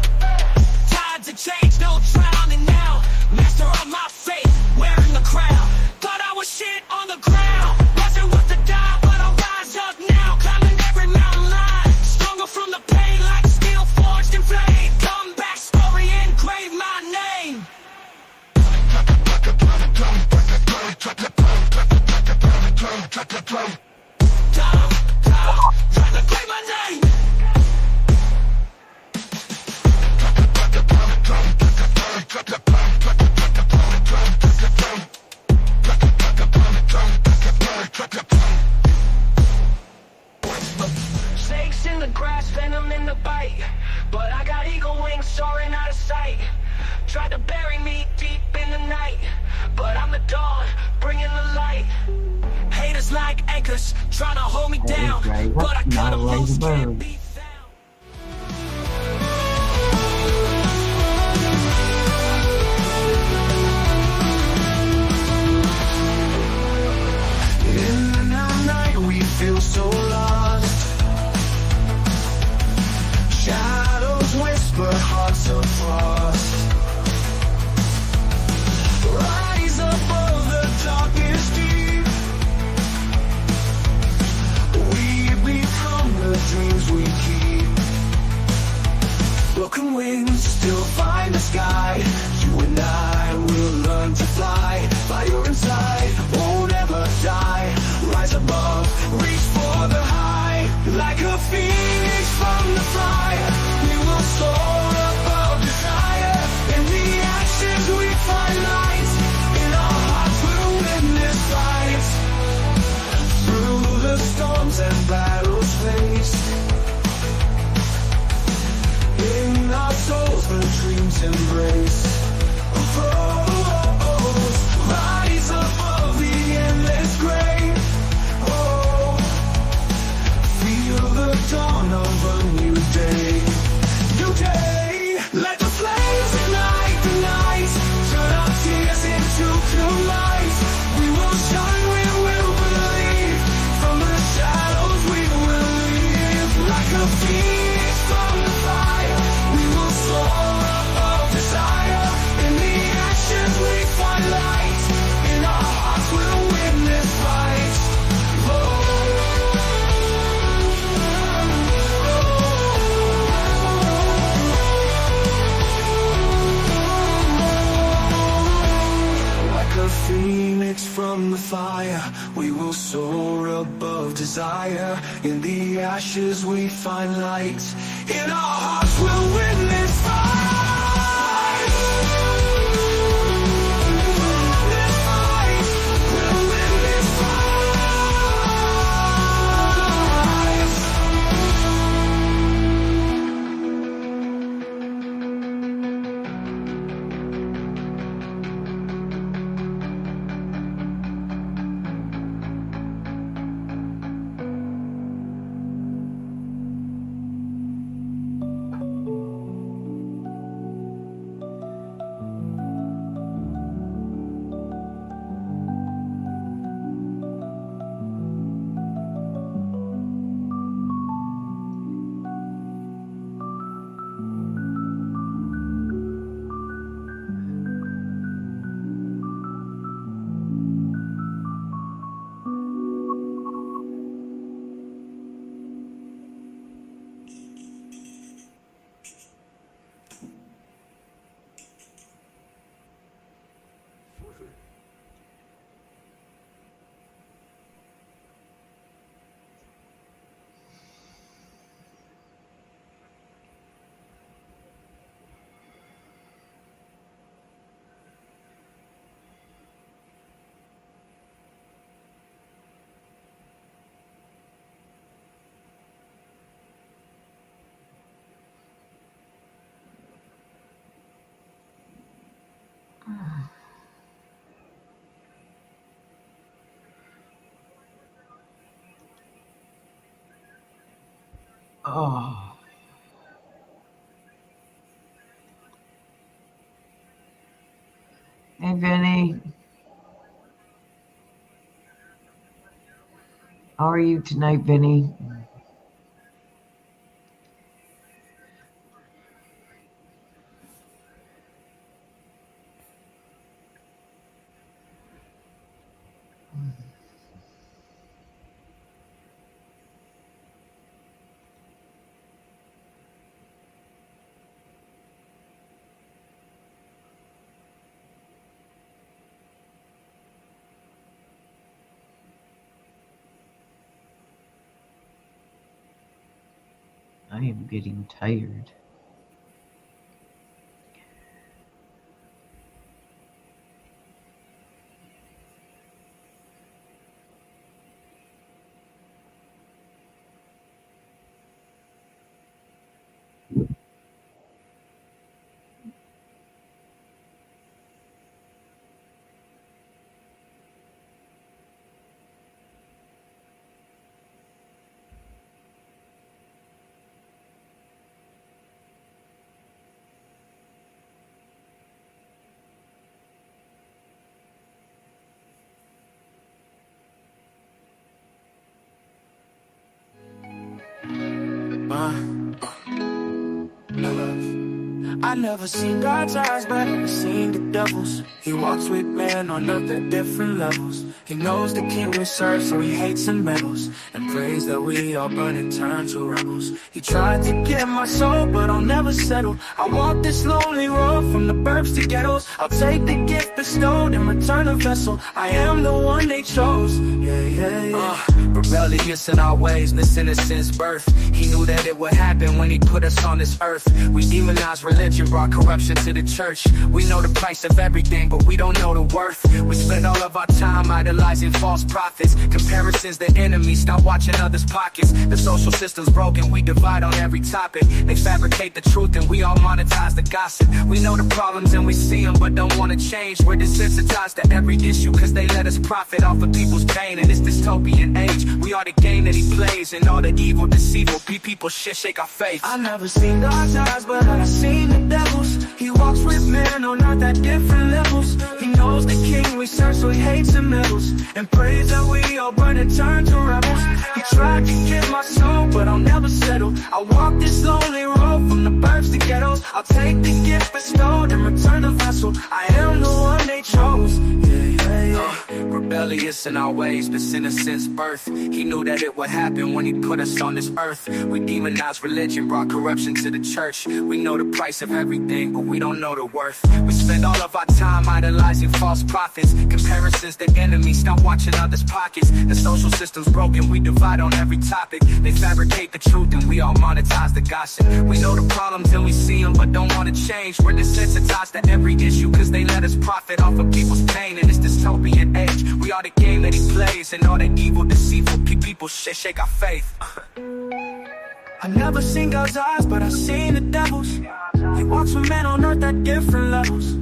Tides of change, no drowning now. Master of my fate, wearing the crown. Thought I was shit on the ground, wasn't worth the die, but I'll rise up now. Climbing every mountain line, stronger from the pain, like steel forged in flame. Come back, story, engrave my name. Trying to claim my name. Snakes in the grass, venom in the bite. But I got eagle wings soaring out of sight. Tried to bury me deep in the night, but I'm the dawn, bringing the light. Haters like anchors, trying to hold me down, but I cut them loose, can't be found. In the night we feel so lost. Shadows whisper, hearts of frost. Rise above the darkest deep. We become the dreams we keep. Broken wings still find the sky. You and I will learn to fly. Fire inside won't ever die. Rise above, reach for the high. Like a phoenix from the fire, we will soar above desire. In the ashes we find light. In our hearts we'll win this fight. Through the storms and battles faced, in our souls the dreams embrace. Rise above the endless gray. Oh, feel the dawn of a new day. New day. Let the flames ignite the night. Turn our tears into pure light. We will shine, we will believe. From the shadows we will leave. Like a phoenix from the fire, we will soar above desire. In the ashes we find light. In our hearts we'll win this fight. Like a phoenix from the fire, we will soar above desire. In the ashes we find light. In our hearts we'll win this fight. This fight. We'll win this fight. Oh. Hi, Vinny. How are you tonight, Vinny? I am getting tired. I never seen God's eyes, but I've seen the devil's. He walks with man on earth at different levels. He knows the king we serve, so he hates and meddles, and prays that we all burn and turn to rebels. He tried to get my soul, but I'll never settle. I walk this lonely road from the burbs to ghettos. I'll take the gift bestowed and return a vessel. I am the one they chose. Rebellious in our ways, listening since birth. He knew that it would happen when he put us on this earth. We demonized religion, brought corruption to the church. We know the price of everything, but we don't know the worth. We spend all of our time idolizing false prophets. Comparison's the enemy, stop watching others' pockets. The social system's broken, we divide on every topic. They fabricate the truth and we all monetize the gossip. We know the problems and we see them, but don't want to change. We're desensitized to every issue cause they let us profit off of people's pain. In this dystopian age, we are the game that he plays, and all the evil, deceitful people shake our faith. I never seen God's eyes, but I've seen the devil's. He walks with men on earth at different levels. He knows the king we serve, so he hates and meddles, and prays that we all burn and turn to rebels. He tried to get my soul, but I'll never settle. I walk this lonely road from the burbs to ghettos. I'll take the gift bestowed and return the vessel. I am the one they chose. Rebellious in our ways, but sinner since birth. He knew that it would happen when he put us on this earth. We demonized religion, brought corruption to the church. We know the price of everything, but we don't know the worth. We spend all of our time idolizing false prophets. Comparison's the enemy, stop watching others' pockets. The social system's broken, we divide on every topic. They fabricate the truth and we all monetize the gossip. We know the problems and we see them, but don't want to change. We're desensitized to every issue cause they let us profit off of people's pain. In this dystopian age, we are the game that he plays, and all the evil, deceitful people shake our faith. I've never seen God's eyes, but I've seen the devil's. He walks with men on earth at different levels.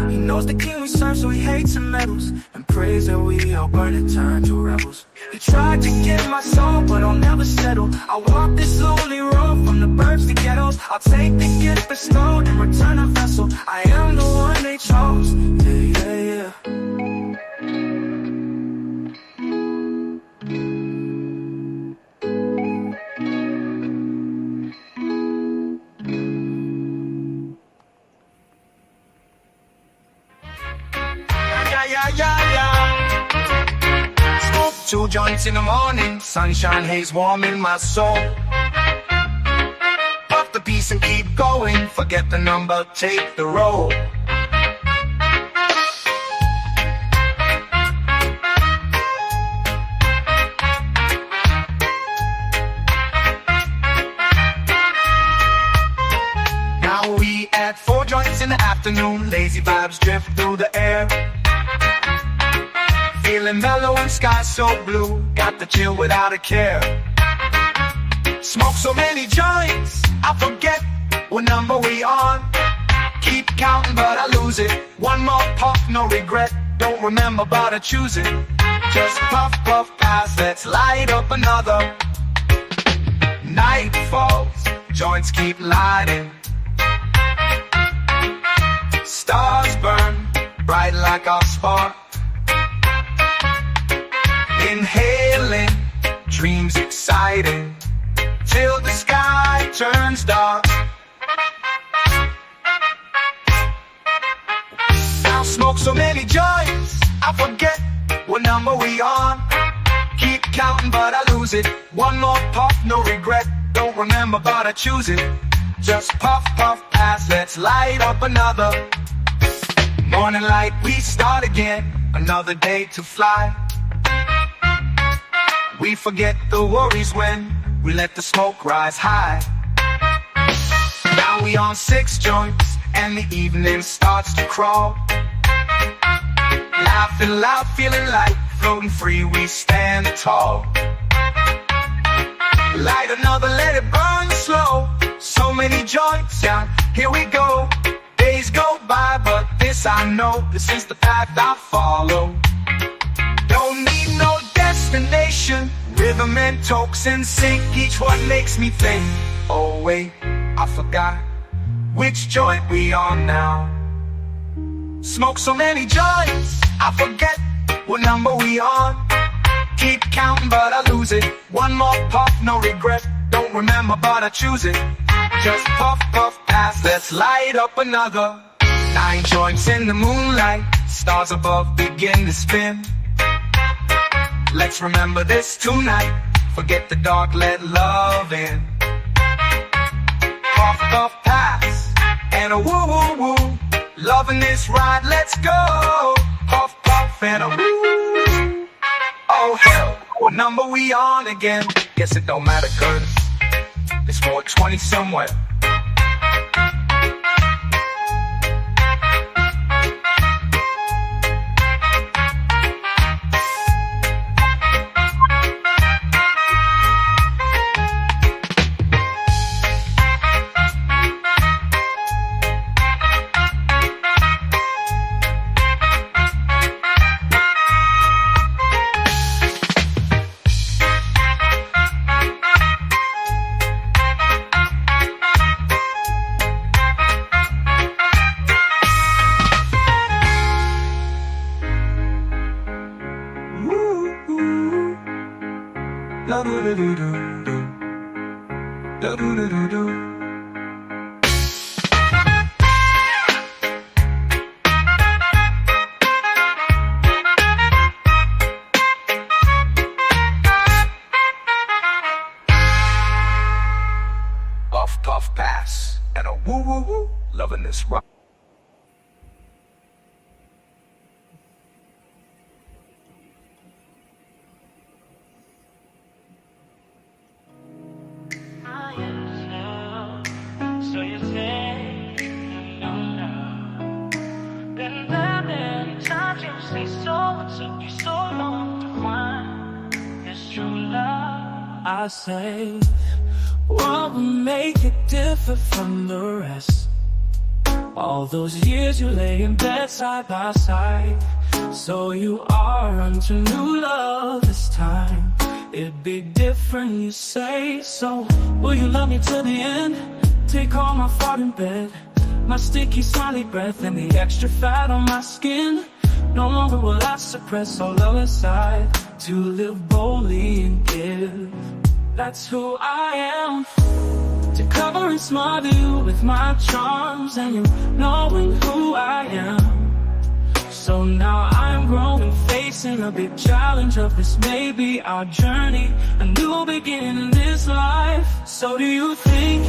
He knows the king we serve, so he hates and meddles, and prays that we all burn and turn to rebels. He tried to get my soul, but I'll never settle. I walk this lonely road from the burbs to ghettos. I'll take the gift bestowed and return a vessel. I am the one they chose. Yeah. Smoke 2 joints in the morning, sunshine haze warming my soul. Puff the piece and keep going, forget the number, take the road. Now we at 4 joints in the afternoon, lazy vibes drift through the air. Feeling mellow and sky so blue, got the chill without a care. Smoke so many joints, I forget what number we on. Keep counting but I lose it. One more puff, no regret. Don't remember but I choose it. Just puff, puff, pass, let's light up another. Night falls, joints keep lighting. Stars burn bright like a spark. Inhaling, dreams exciting, till the sky turns dark. I'll smoke so many joints, I forget what number we on. Keep counting but I lose it. One more puff, no regret. Don't remember but I choose it. Just puff, puff, pass, let's light up another. Morning light, we start again. Another day to fly. We forget the worries when we let the smoke rise high. Now we on 6 joints and the evening starts to crawl. Laughing loud, feeling light, floating free, we stand tall. Light another, let it burn slow. So many joints down, here we go. Days go by, but this I know, this is the path I follow. Don't need no destination, rhythm and tokes in sync, each one makes me think. Oh wait, I forgot which joint we on now. Smoke so many joints, I forget what number we on. Keep counting but I lose it. One more puff, no regret. Don't remember but I choose it. Just puff, puff, pass, let's light up another. 9 joints in the moonlight, stars above begin to spin. Let's remember this tonight, forget the dark, let love in. Puff, puff, pass, and a woo, woo, woo. Loving this ride, let's go. Puff, puff, and a woo. Oh hell, what number we on again? Guess it don't matter cause it's 420 somewhere. Puff, puff, pass, and a woo, woo, woo. Loving this rock. So you say, no, no. Been there many times you say so. It took you so long to find this true love. I say, what would make it different from the rest? All those years you lay in bed side by side. So you are unto new love this time. It'd be different, you say. So will you love me to the end? Take all my fart in bed, my sticky smiley breath and the extra fat on my skin. No longer will I suppress all love inside, to live boldly and give. That's who I am, to cover and smother you with my charms, and you knowing who I am. So now I'm grown and facing a big challenge of this may be our journey, a new beginning in this life. So do you think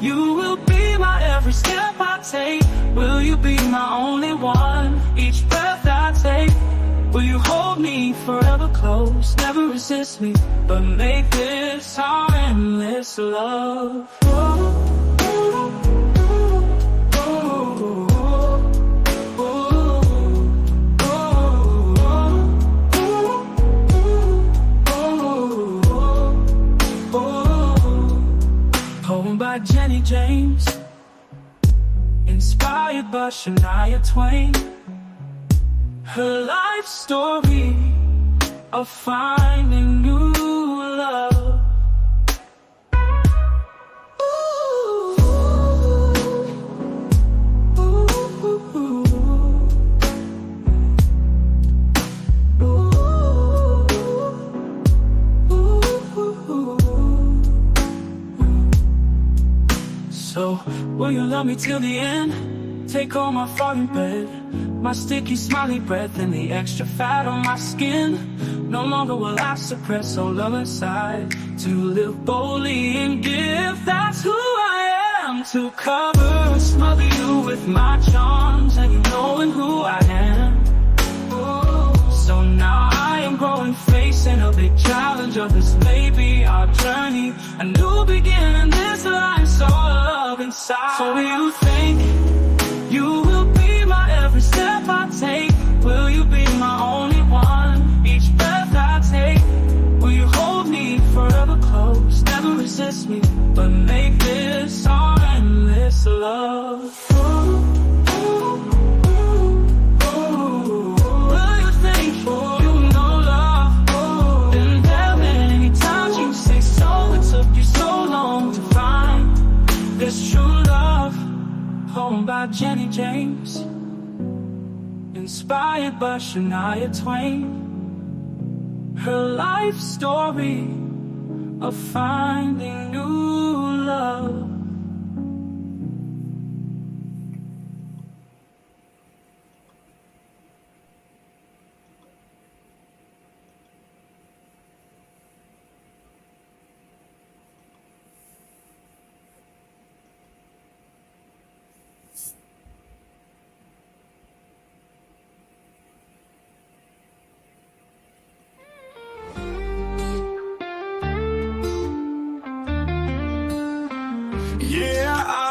you will be my every step I take? Will you be my only one each breath I take? Will you hold me forever close, never resist me, but make this our endless love? Poem by Jenny James, inspired by Shania Twain. Her life story of finding new love. Ooh, ooh, ooh, ooh. Will you love me till the end? Take all my falling bed, my sticky smiley breath, and the extra fat on my skin. No longer will I suppress all love inside. To live boldly and give, that's who I am. To cover and smother you with my charms, and you knowing who I am. So now I am growing, facing a big challenge of this may be our journey. A new beginning, this life's all love inside. So will you think you will be my every step I take? Will you be my only one? Each breath I take, will you hold me forever close? Never resist me, but make this our endless love. This true love, poem by Jenny James, inspired by Shania Twain. Her life story of finding new love.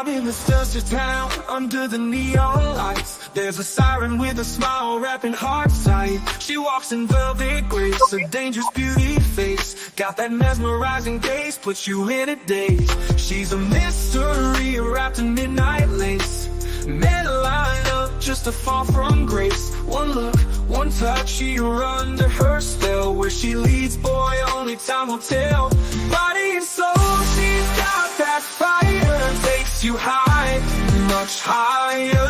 In this dusty town, under the neon lights, there's a siren with a smile wrapping heart's tight. She walks in velvet grace, a dangerous beauty face, got that mesmerizing gaze, puts you in a daze. She's a mystery wrapped in midnight lace, men line up just to fall from grace. One look, one touch, you're under her spell. Where she leads, boy, only time will tell. Body and soul, she's got that fire, takes you high, much higher.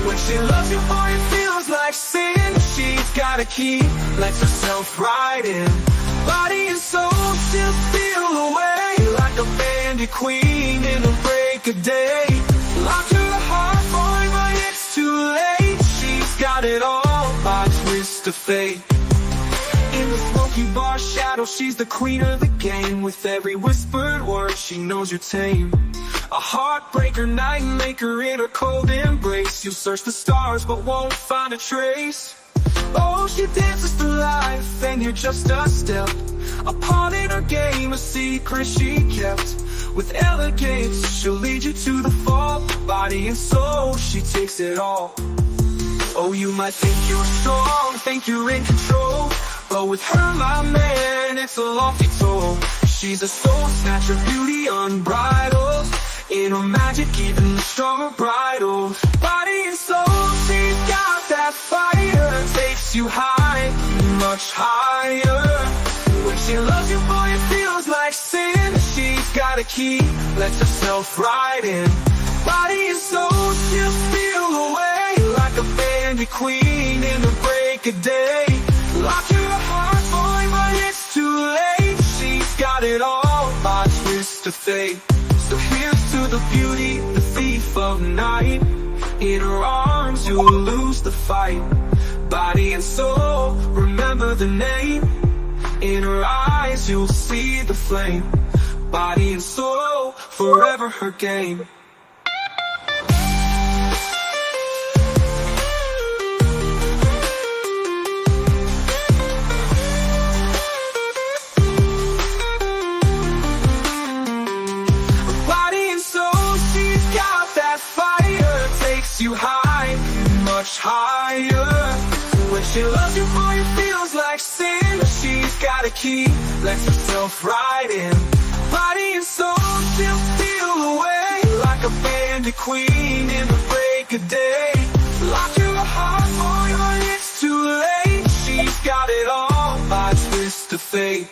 When she loves you, boy, it feels like sin. She's got a key, lets herself right in. Body and soul still feel away, like a bandit queen in a break of day. Locked her heart, boy, but it's too late. She's got it all by twist of fate. In the smoky bar shadow, she's the queen of the game. With every whispered word, she knows you're tame. A heartbreaker, night maker in her cold embrace. You search the stars but won't find a trace. Oh, she dances through life and you're just a step. A pawn in her game, a secret she kept. With elegance, she'll lead you to the fall. Body and soul, she takes it all. Oh, you might think you're strong, think you're in control, but with her, my man, it's a lofty toll. She's a soul snatcher, beauty unbridled. In her magic, even the stronger bridle. Body and soul, she's got that fire, takes you high, much higher. When she loves you, boy, it feels like sin. She's got a key, lets herself right in. Body and soul still feel away, like a bandit queen in the break of day. Lock your heart, boy, but it's too late. She's got it all by twist of fate. So here's to the beauty, the thief of night. In her arms, you'll lose the fight. Body and soul, remember the name. In her eyes, you'll see the flame. Body and soul, forever her game. You high, much higher. When she loves you, boy, it feels like sin. She's got a key, lets herself right in. Body and soul still feel away, like a bandit queen in the break of day. Lock your heart, boy, but it's too late. She's got it all by twist of fate.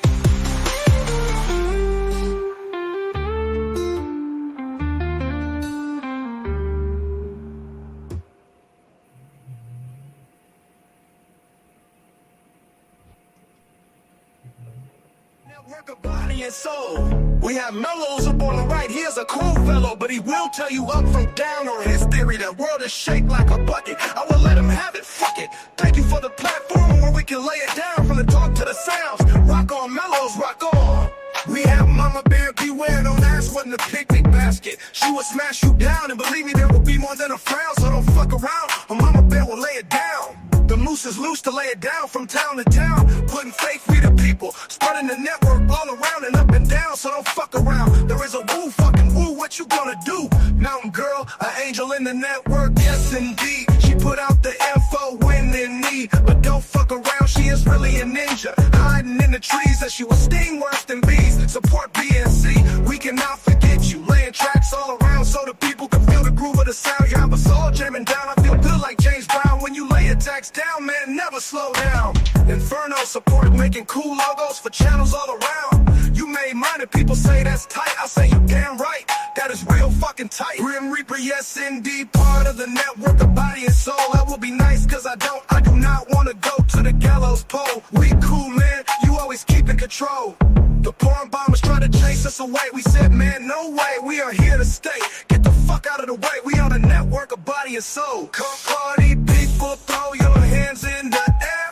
Body and soul. We have Mellows up on the right. Here's a cool fellow, but he will tell you up from down on his theory. The world is shaped like a bucket. I will let him have it. Fuck it. Thank you for the platform where we can lay it down from the talk to the sounds. Rock on, Mellows, rock on. We have Mama Bear, beware, don't ask what in the picnic basket. She will smash you down, and believe me, there will be more than a frown. So don't fuck around, or Mama Bear will lay it down. The moose is loose to lay it down from town to town, putting faith free to people, spreading the network all around and up and down. So don't fuck around. There is a woo, fucking woo. What you gonna do? Mountain girl, an angel in the network, yes indeed. She put out the info when in need, but don't fuck around. She is really a ninja, hiding in the trees, that she will sting worse than bees. Support BNC, we cannot forget you. Laying tracks all around so the people can feel the groove of the sound. You have us all jamming down. I feel good like James Brown when you lay attacks down, man, never slow down. Inferno support, making cool logos for channels all around. You made mine and people say that's tight. I say you damn right, that is real fucking tight. Grim Reaper, yes indeed, part of the network of body and soul. That will be nice, cause I do not wanna go to the gallows pole. We cool, man, you always keep in control. The porn bombers try to chase us away. We said, man, no way, we are here to stay. Get the fuck out of the way, we on a network of body and soul. Come party, people, throw your hands in the air.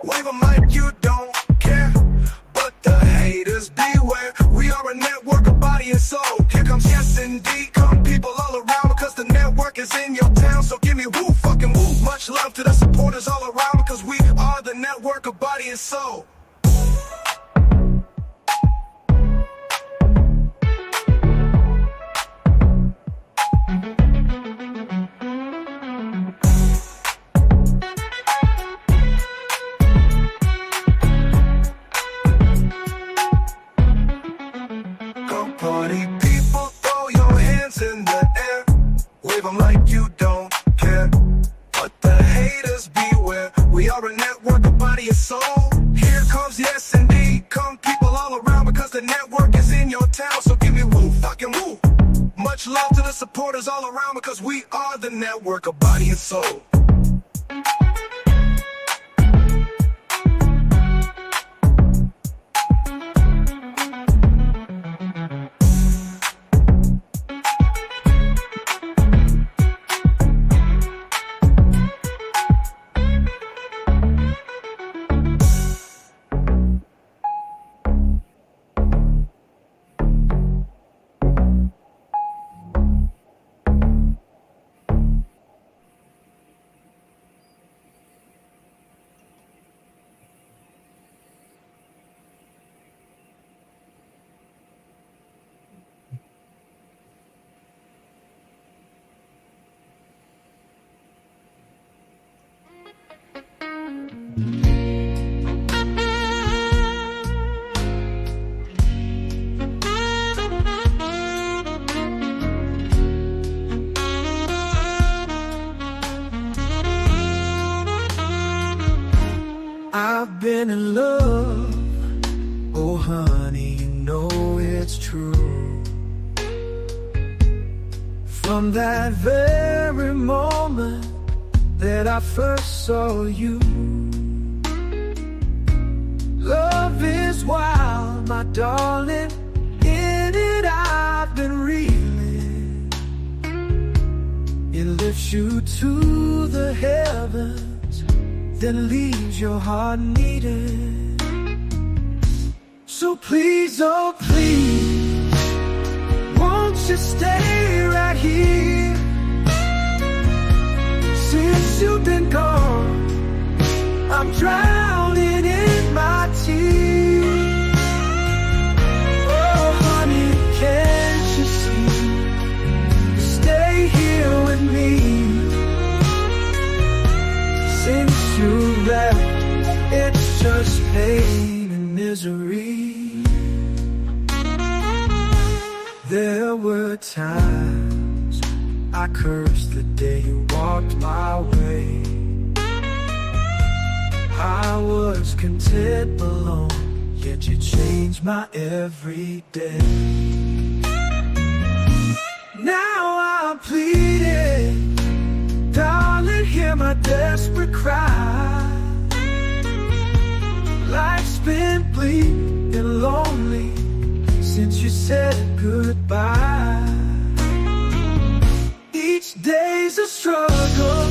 Wave them like you don't care. But the haters beware, we are a network of body and soul. Here comes yes indeed, come people all around, because the network is in your town. So give me woo, fucking woo. Much love to the supporters all around, because we are the network of body and soul. Party people, throw your hands in the air. Wave them like you don't care. But the haters beware, we are a network of body and soul. Here comes yes indeed, come people all around, because the network is in your town. So give me woo, fucking woo. Much love to the supporters all around, because we are the network of body and soul. I've been in love, oh honey, you know it's true. From that very moment that I first saw you. Love is wild, my darling, in it I've been reeling. It lifts you to the heavens, then leaves your heart needing. So please, oh please, won't you stay right here? Since you've been gone, I'm drowning in my tears. Oh honey, can't you see? Stay here with me. Since you left, it's just pain and misery. There were times I cursed the day you walked my way. I was content alone, yet you changed my every day. Now I'm pleading, darling, hear my desperate cry. Life's been bleak and lonely goodbye. Each day's a struggle,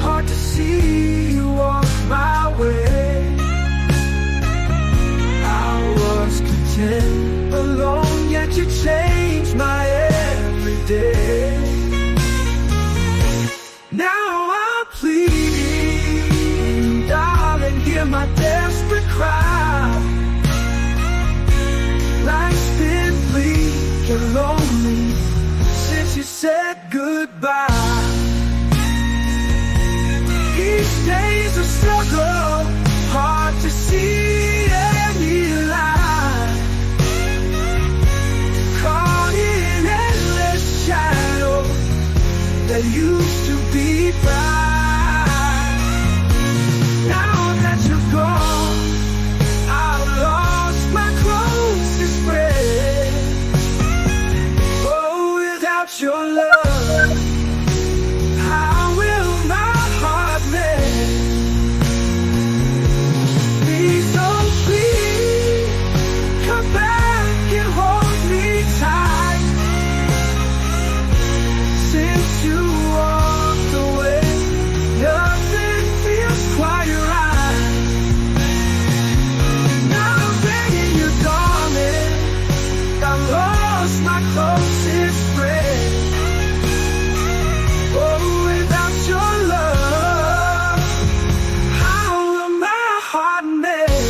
hard to see you walk my way. I was content alone, yet you changed my everyday. Now I'm pleading, darling, hear my desperate cry. Life's been bleak and lonely since you said goodbye. Each day's a struggle, hard to see any light. Caught in endless shadow that used to be bright. Now that you're gone, I've lost my closest friend. Oh, without your love, how will my heart mend? Please, oh please, come back and hold me tight. Since you walked away, nothing feels quite right. Now I'm begging you, darling, I lost my closest friend. Oh, without your love, how will my heart mend?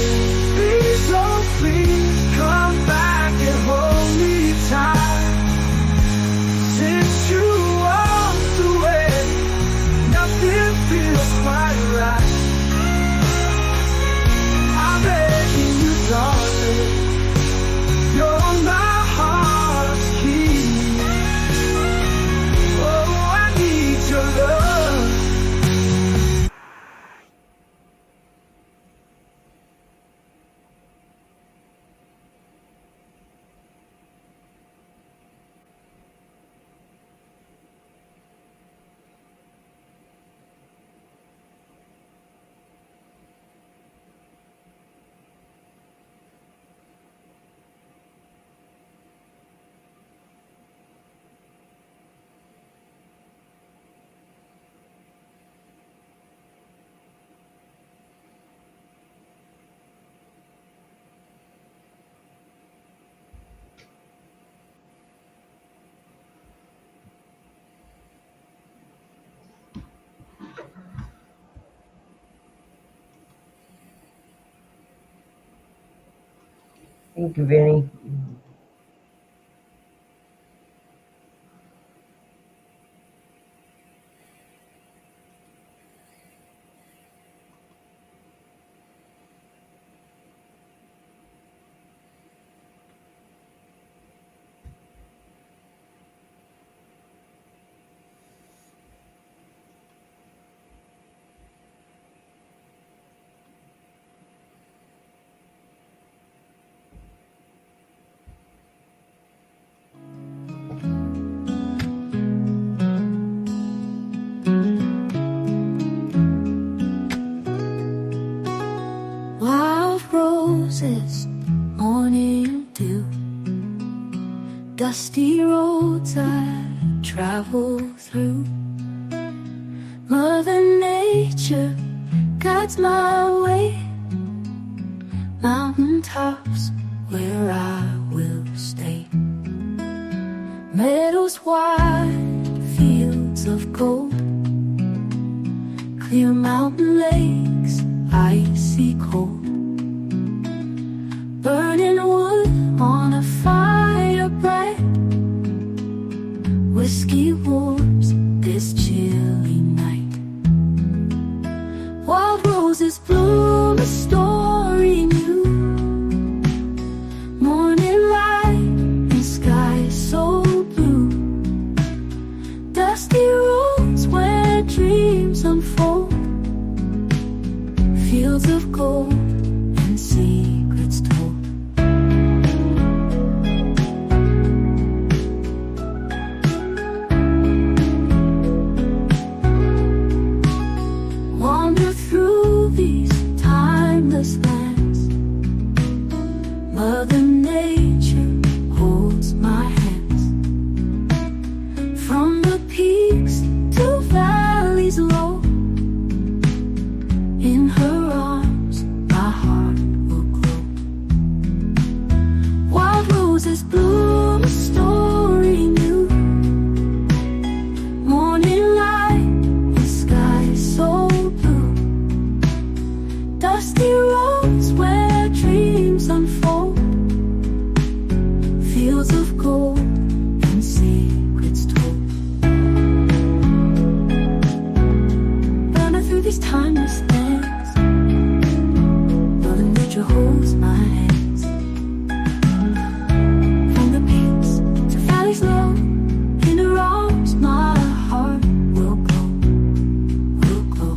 Please, oh please, come back and hold me tight. Since you walked away, nothing feels quite right. I'm begging you, darling, you're my heart's key. Oh, I need your love. Thank you, Vinny. Wild roses, morning dew, dusty roads I travel through. Mother Nature guides my way, mountain tops where I will stay. Meadows wide, fields of gold, clear mountain lakes, icy cold. Burning wood on a fire bright, whiskey warms this chilly night. Wild roses bloom a story new, morning light and sky so blue. Dusty roads where dreams unfold, fields of gold and secrets told. Wander through these timeless lands, Mother Nature holds my hands. Roses bloom, a story new. Morning light, the sky so blue. Dusty roads where dreams unfold. Fields of gold and secrets told. Running through these timeless days, Mother Nature holds my hands. From the peaks to valleys low, in her arms my heart will glow, will glow.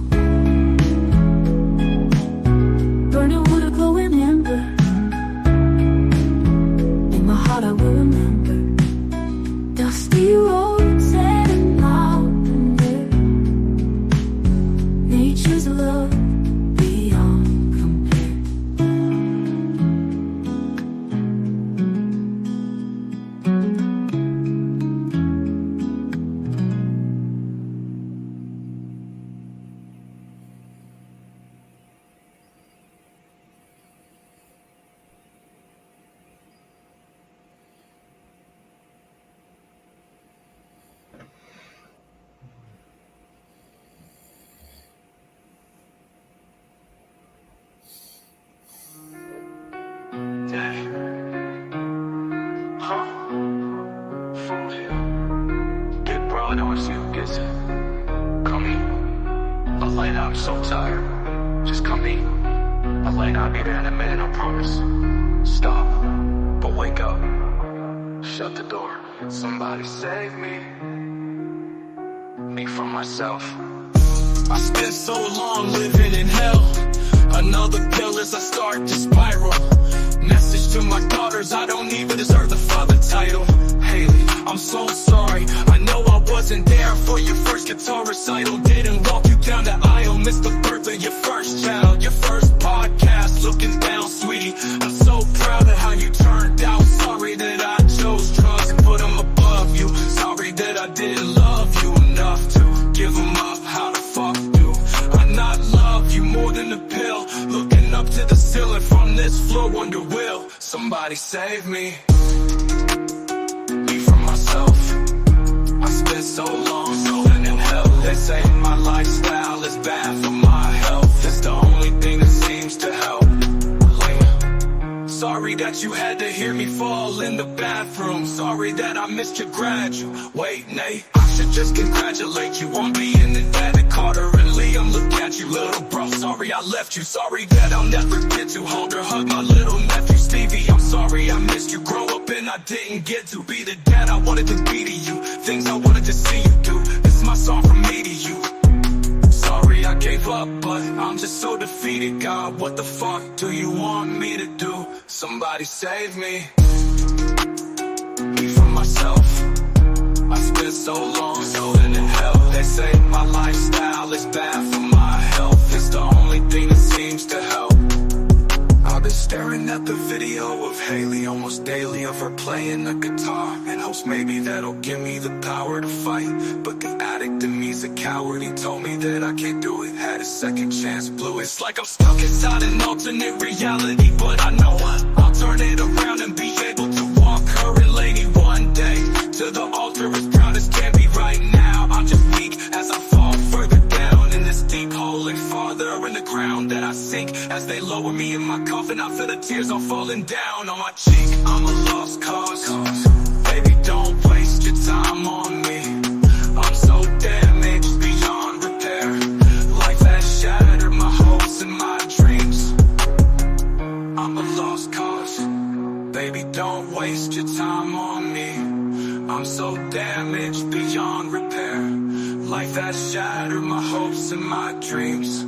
Burning wood, a glowing ember. In my heart I will remember. Dusty roads and mountain air. Nature's love beyond compare. Big bro, I know it's you. Gets it. Come in. I'll lay down. I'm so tired. Just come in. I'll lay down. I'll be there in a minute. I promise. Stop. But wake up. Shut the door. Somebody save me. Me from myself. I spent so long living in hell. Another pill as I start to spiral. Message to my daughters, I don't even deserve the father title. Haley, I'm so sorry. I know I wasn't there for your first guitar recital. Didn't walk you down the aisle. Missed the birth of your first child. Your first podcast, looking down, sweetie. I'm so proud of how you turned out. Sorry that I chose drugs and put them above you. Sorry that I didn't love you enough to give them up. How the fuck do I not love you more than a pill? Looking up to the ceiling from this floor, wonder will somebody save me? Me from myself. I spent so long living in hell. They say my lifestyle is bad for my health. It's the only thing that seems to help. Sorry that you had to hear me fall in the bathroom. Sorry that I missed your graduate, Nate. I should just congratulate you on being the dad that Carter and Liam. Look at you, little bro. Sorry I left you. Sorry that I'll never get to hold or hug my little nephew Stevie. I'm sorry I missed you grow up and I didn't get to be the dad I wanted to be to you. Things I wanted to see you do. This is my song from me to you. Sorry I gave up, but I'm just so defeated. God, what the fuck do you want me to do? Somebody save me. Me from myself. I spent so long living in hell. They say my lifestyle is bad for my health. It's the only thing that seems to help. I've been staring at the video of Haley almost daily, of her playing the guitar, in hopes maybe that'll give me the power to fight. But the addict in me's a coward. He told me that I can't do it. Had a second chance, blew it. It's like I'm stuck inside an alternate reality, but I know I'll turn it around and be able to walk her and Lady one day to the altar as proud as can be. Right now I'm just weak as I fall further down in this deep hole and farther in the ground that I sink. As they lower me in my coffin, I feel the tears all falling down on my cheek. I'm a lost cause. Baby, don't waste your time on me. I'm so damaged beyond repair. Life has shattered my hopes and my dreams. I'm a lost cause. Baby, don't waste your time on me. I'm so damaged beyond repair. Life has shattered my hopes and my dreams.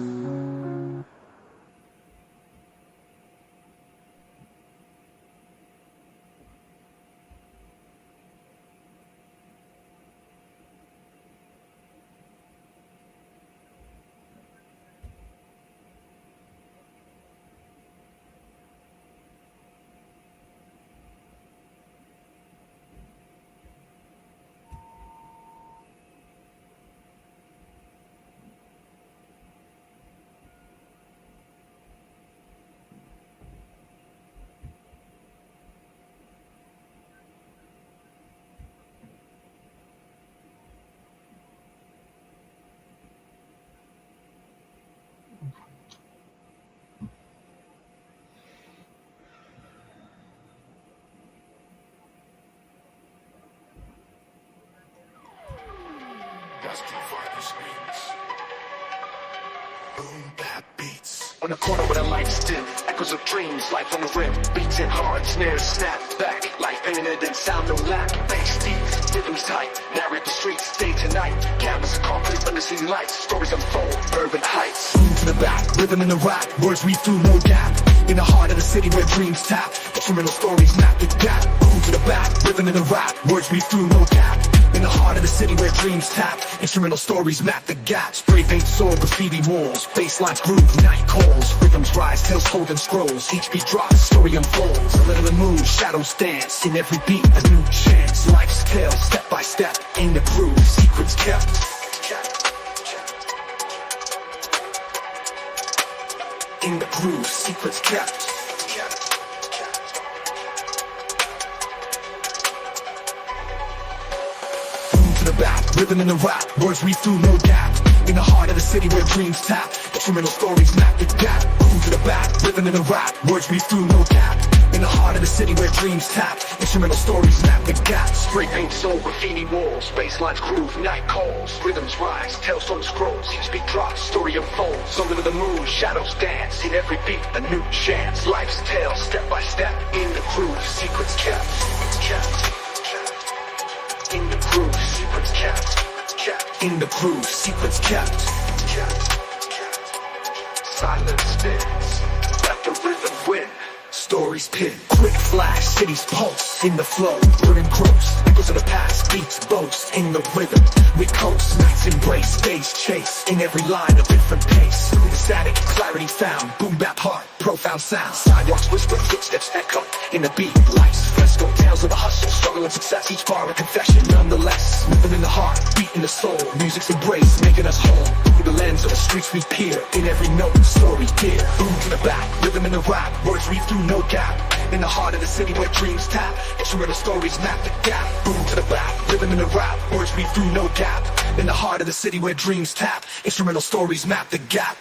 Boom, bap beats. On the corner where the lights dim, echoes of dreams, life on the rim. Beats hit hard, snares snap back. Life painted and sound no lack. Bass deep, rhythms tight. Narrate the streets, day to night. Cameras are concrete under city lights. Stories unfold, urban heights. Boom to the back, rhythm in the rap. Words read through, no gap. In the heart of the city where dreams tap. Instrumental stories map the gap. Boom to the back, rhythm in the rap. Words read through, no gap. In the heart of the city where dreams tap. Instrumental stories map the gaps. Spray paint soul, graffiti walls. Basslines groove, night calls. Rhythms rise, tales told in scrolls. Each beat drops, story unfolds. A little moon, shadows dance. In every beat, a new chance. Life's tale, step by step. In the groove, secrets kept. In the groove, secrets kept. The back, rhythm in the rap, words read through, no gap. In the heart of the city where dreams tap, instrumental stories map the gap. Boom to the back, rhythm in the rap, words read through, no gap. In the heart of the city where dreams tap, instrumental stories map the gap. Spray paint soul, graffiti walls, basslines groove, night calls. Rhythms rise, tales on the scrolls, each beat drops, story unfolds. Under the moon, shadows dance, in every beat a new chance. Life's tale, step by step, in the groove, secrets kept. In the groove, secrets kept. In the groove, secrets kept. Silence spins, let the rhythm win. Stories pin, quick flash, cities pulse. In the flow, we're engrossed. Echoes of the past, beats boast. In the rhythm, we coast. Nights embrace, days chase. In every line, a different pace. Through the static, clarity found. Boom bap heart, profound sound. Sidewalks whisper, footsteps echo. In the beat, life's fresco. Tales of the hustle, struggle and success. Each bar a confession, nonetheless. Rhythm in the heart, beat in the soul. Music's embrace, making us whole. Through the lens of the streets we peer. In every note, story dear. Boom to the back, rhythm in the rap. Words read through, no gap. In the heart of the city where dreams tap, instrumental stories map the gap. Boom to the back, rhythm in the rap. Words read through, no gap. In the heart of the city where dreams tap, instrumental stories map the gap.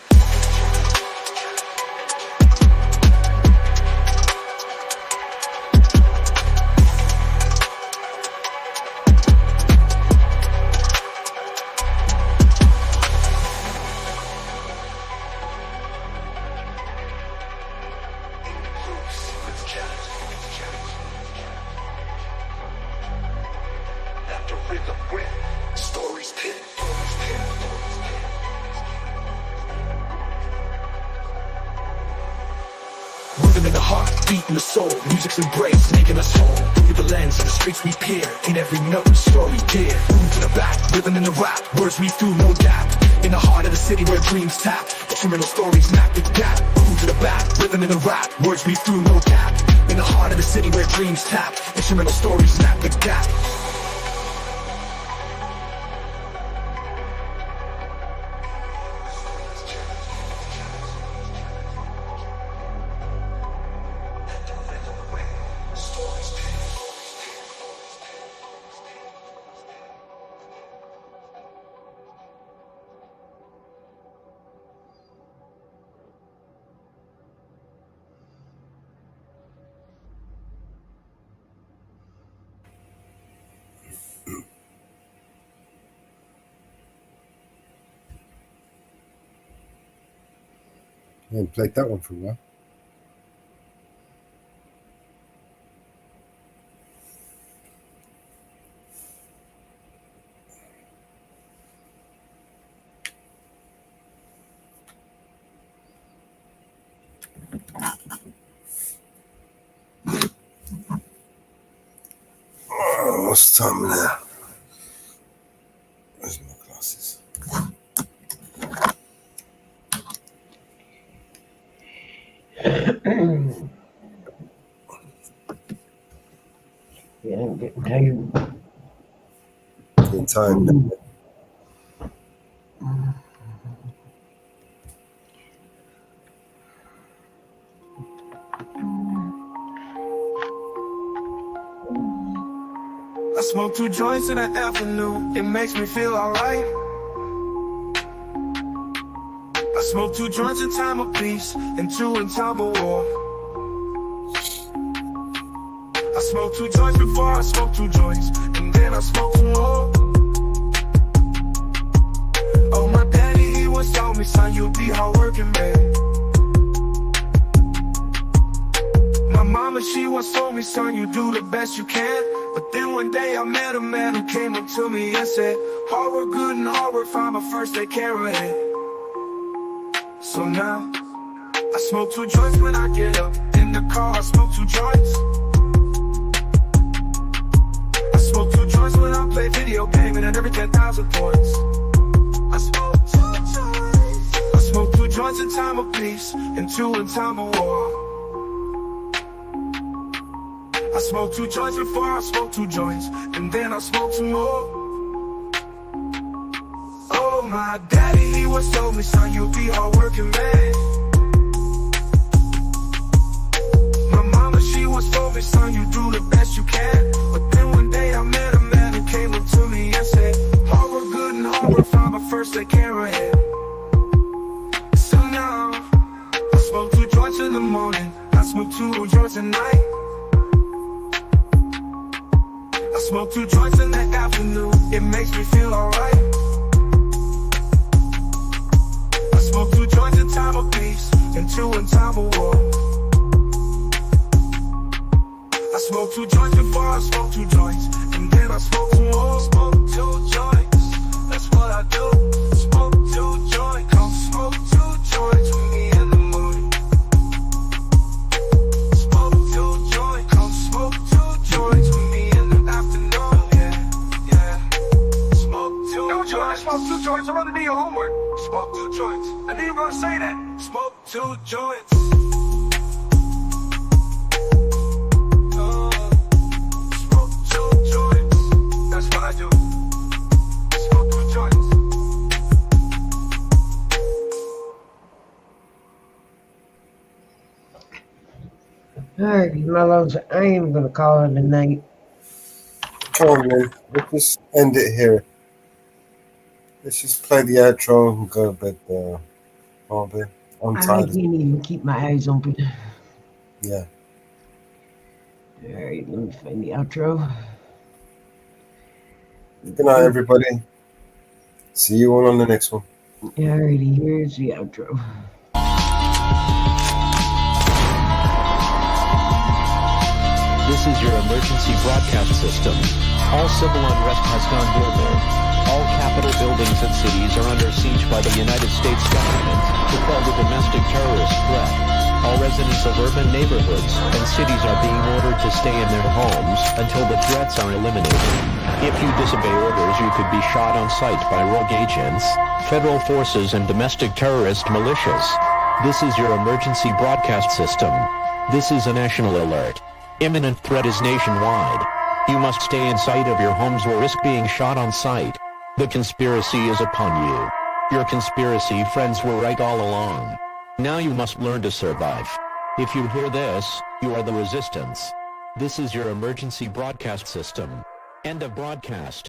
Rhythm in the heart, beat in the soul. Music's embrace, making us whole. Through the lens of the streets we peer. In every note, story dear. Boom to the back, rhythm in the rap. Words read through, no gap. In the heart of the city where dreams tap, instrumental stories map the gap. Boom to the back, rhythm in the rap. Words read through, no gap. In the heart of the city where dreams tap, instrumental stories map the gap. I haven't played that one for a while. Oh, what's the time now? Where's my glasses? Yeah, I'm getting tired. In time. I smoke 2 joints in the afternoon, it makes me feel alright. I smoke 2 joints in time of peace, and 2 in time of war. I smoke 2 joints before I smoke 2 joints, and then I smoke 2 more. Oh, my daddy, he was told me me, son, you'll be hardworking, man. My mama, she once told me, son, you do the best you can. But then one day I met a man who came up to me and said, hard work good and hard work fine, but first they care ahead. So now, I smoke 2 joints when I get up. In the car, I smoke 2 joints. I smoke 2 joints when I play video gaming and every 10,000 points. I smoke 2 joints. I smoke 2 joints in time of peace and 2 in time of war. I smoke 2 joints before I smoke 2 joints, and then I smoke 2 more. Oh, my daddy, he once told me, son, you'll be hardworking, man. My mama, she once told me, son, you do the best you can. But then one day I met a man who came up to me and said, hard work good and hard work fine, but first they care ahead. So now, I smoke 2 joints in the morning, I smoke 2 joints at night. I smoke 2 joints in the afternoon, it makes me feel alright. I smoke 2 joints in time of peace and 2 in time of war. I smoke 2 joints before I smoke 2 joints, and then I smoke 2 more. Smoke 2 joints, that's what I do. Smoke 2 joints, come smoke 2 joints with me in the morning. Smoke 2 joints, come smoke 2 joints with me in the afternoon. Yeah. Smoke 2 joints. Smoke 2 joints. I'm gonna do your homework. Smoke 2 joints. I knew you were gonna say that. Smoke 2 joints. Smoke 2 joints. That's what I do. Smoke 2 joints. Alright, mellows, I am going to call it a night. Come on, man. Let's just end it here. Let's just play the outro and go to bed. I'm I tired. can't even keep my eyes open. Yeah. Alright, let me find the outro. Good night, everybody. See you all on the next one. Alrighty, here's the outro. This is your emergency broadcast system. All civil unrest has gone global. All capital buildings and cities are under siege by the United States government to quell the domestic terrorist threat. All residents of urban neighborhoods and cities are being ordered to stay in their homes until the threats are eliminated. If you disobey orders, you could be shot on sight by rogue agents, federal forces, and domestic terrorist militias. This is your emergency broadcast system. This is a national alert. Imminent threat is nationwide. You must stay in sight of your homes or risk being shot on sight. The conspiracy is upon you. Your conspiracy friends were right all along. Now you must learn to survive. If you hear this, you are the resistance. This is your emergency broadcast system. End of broadcast.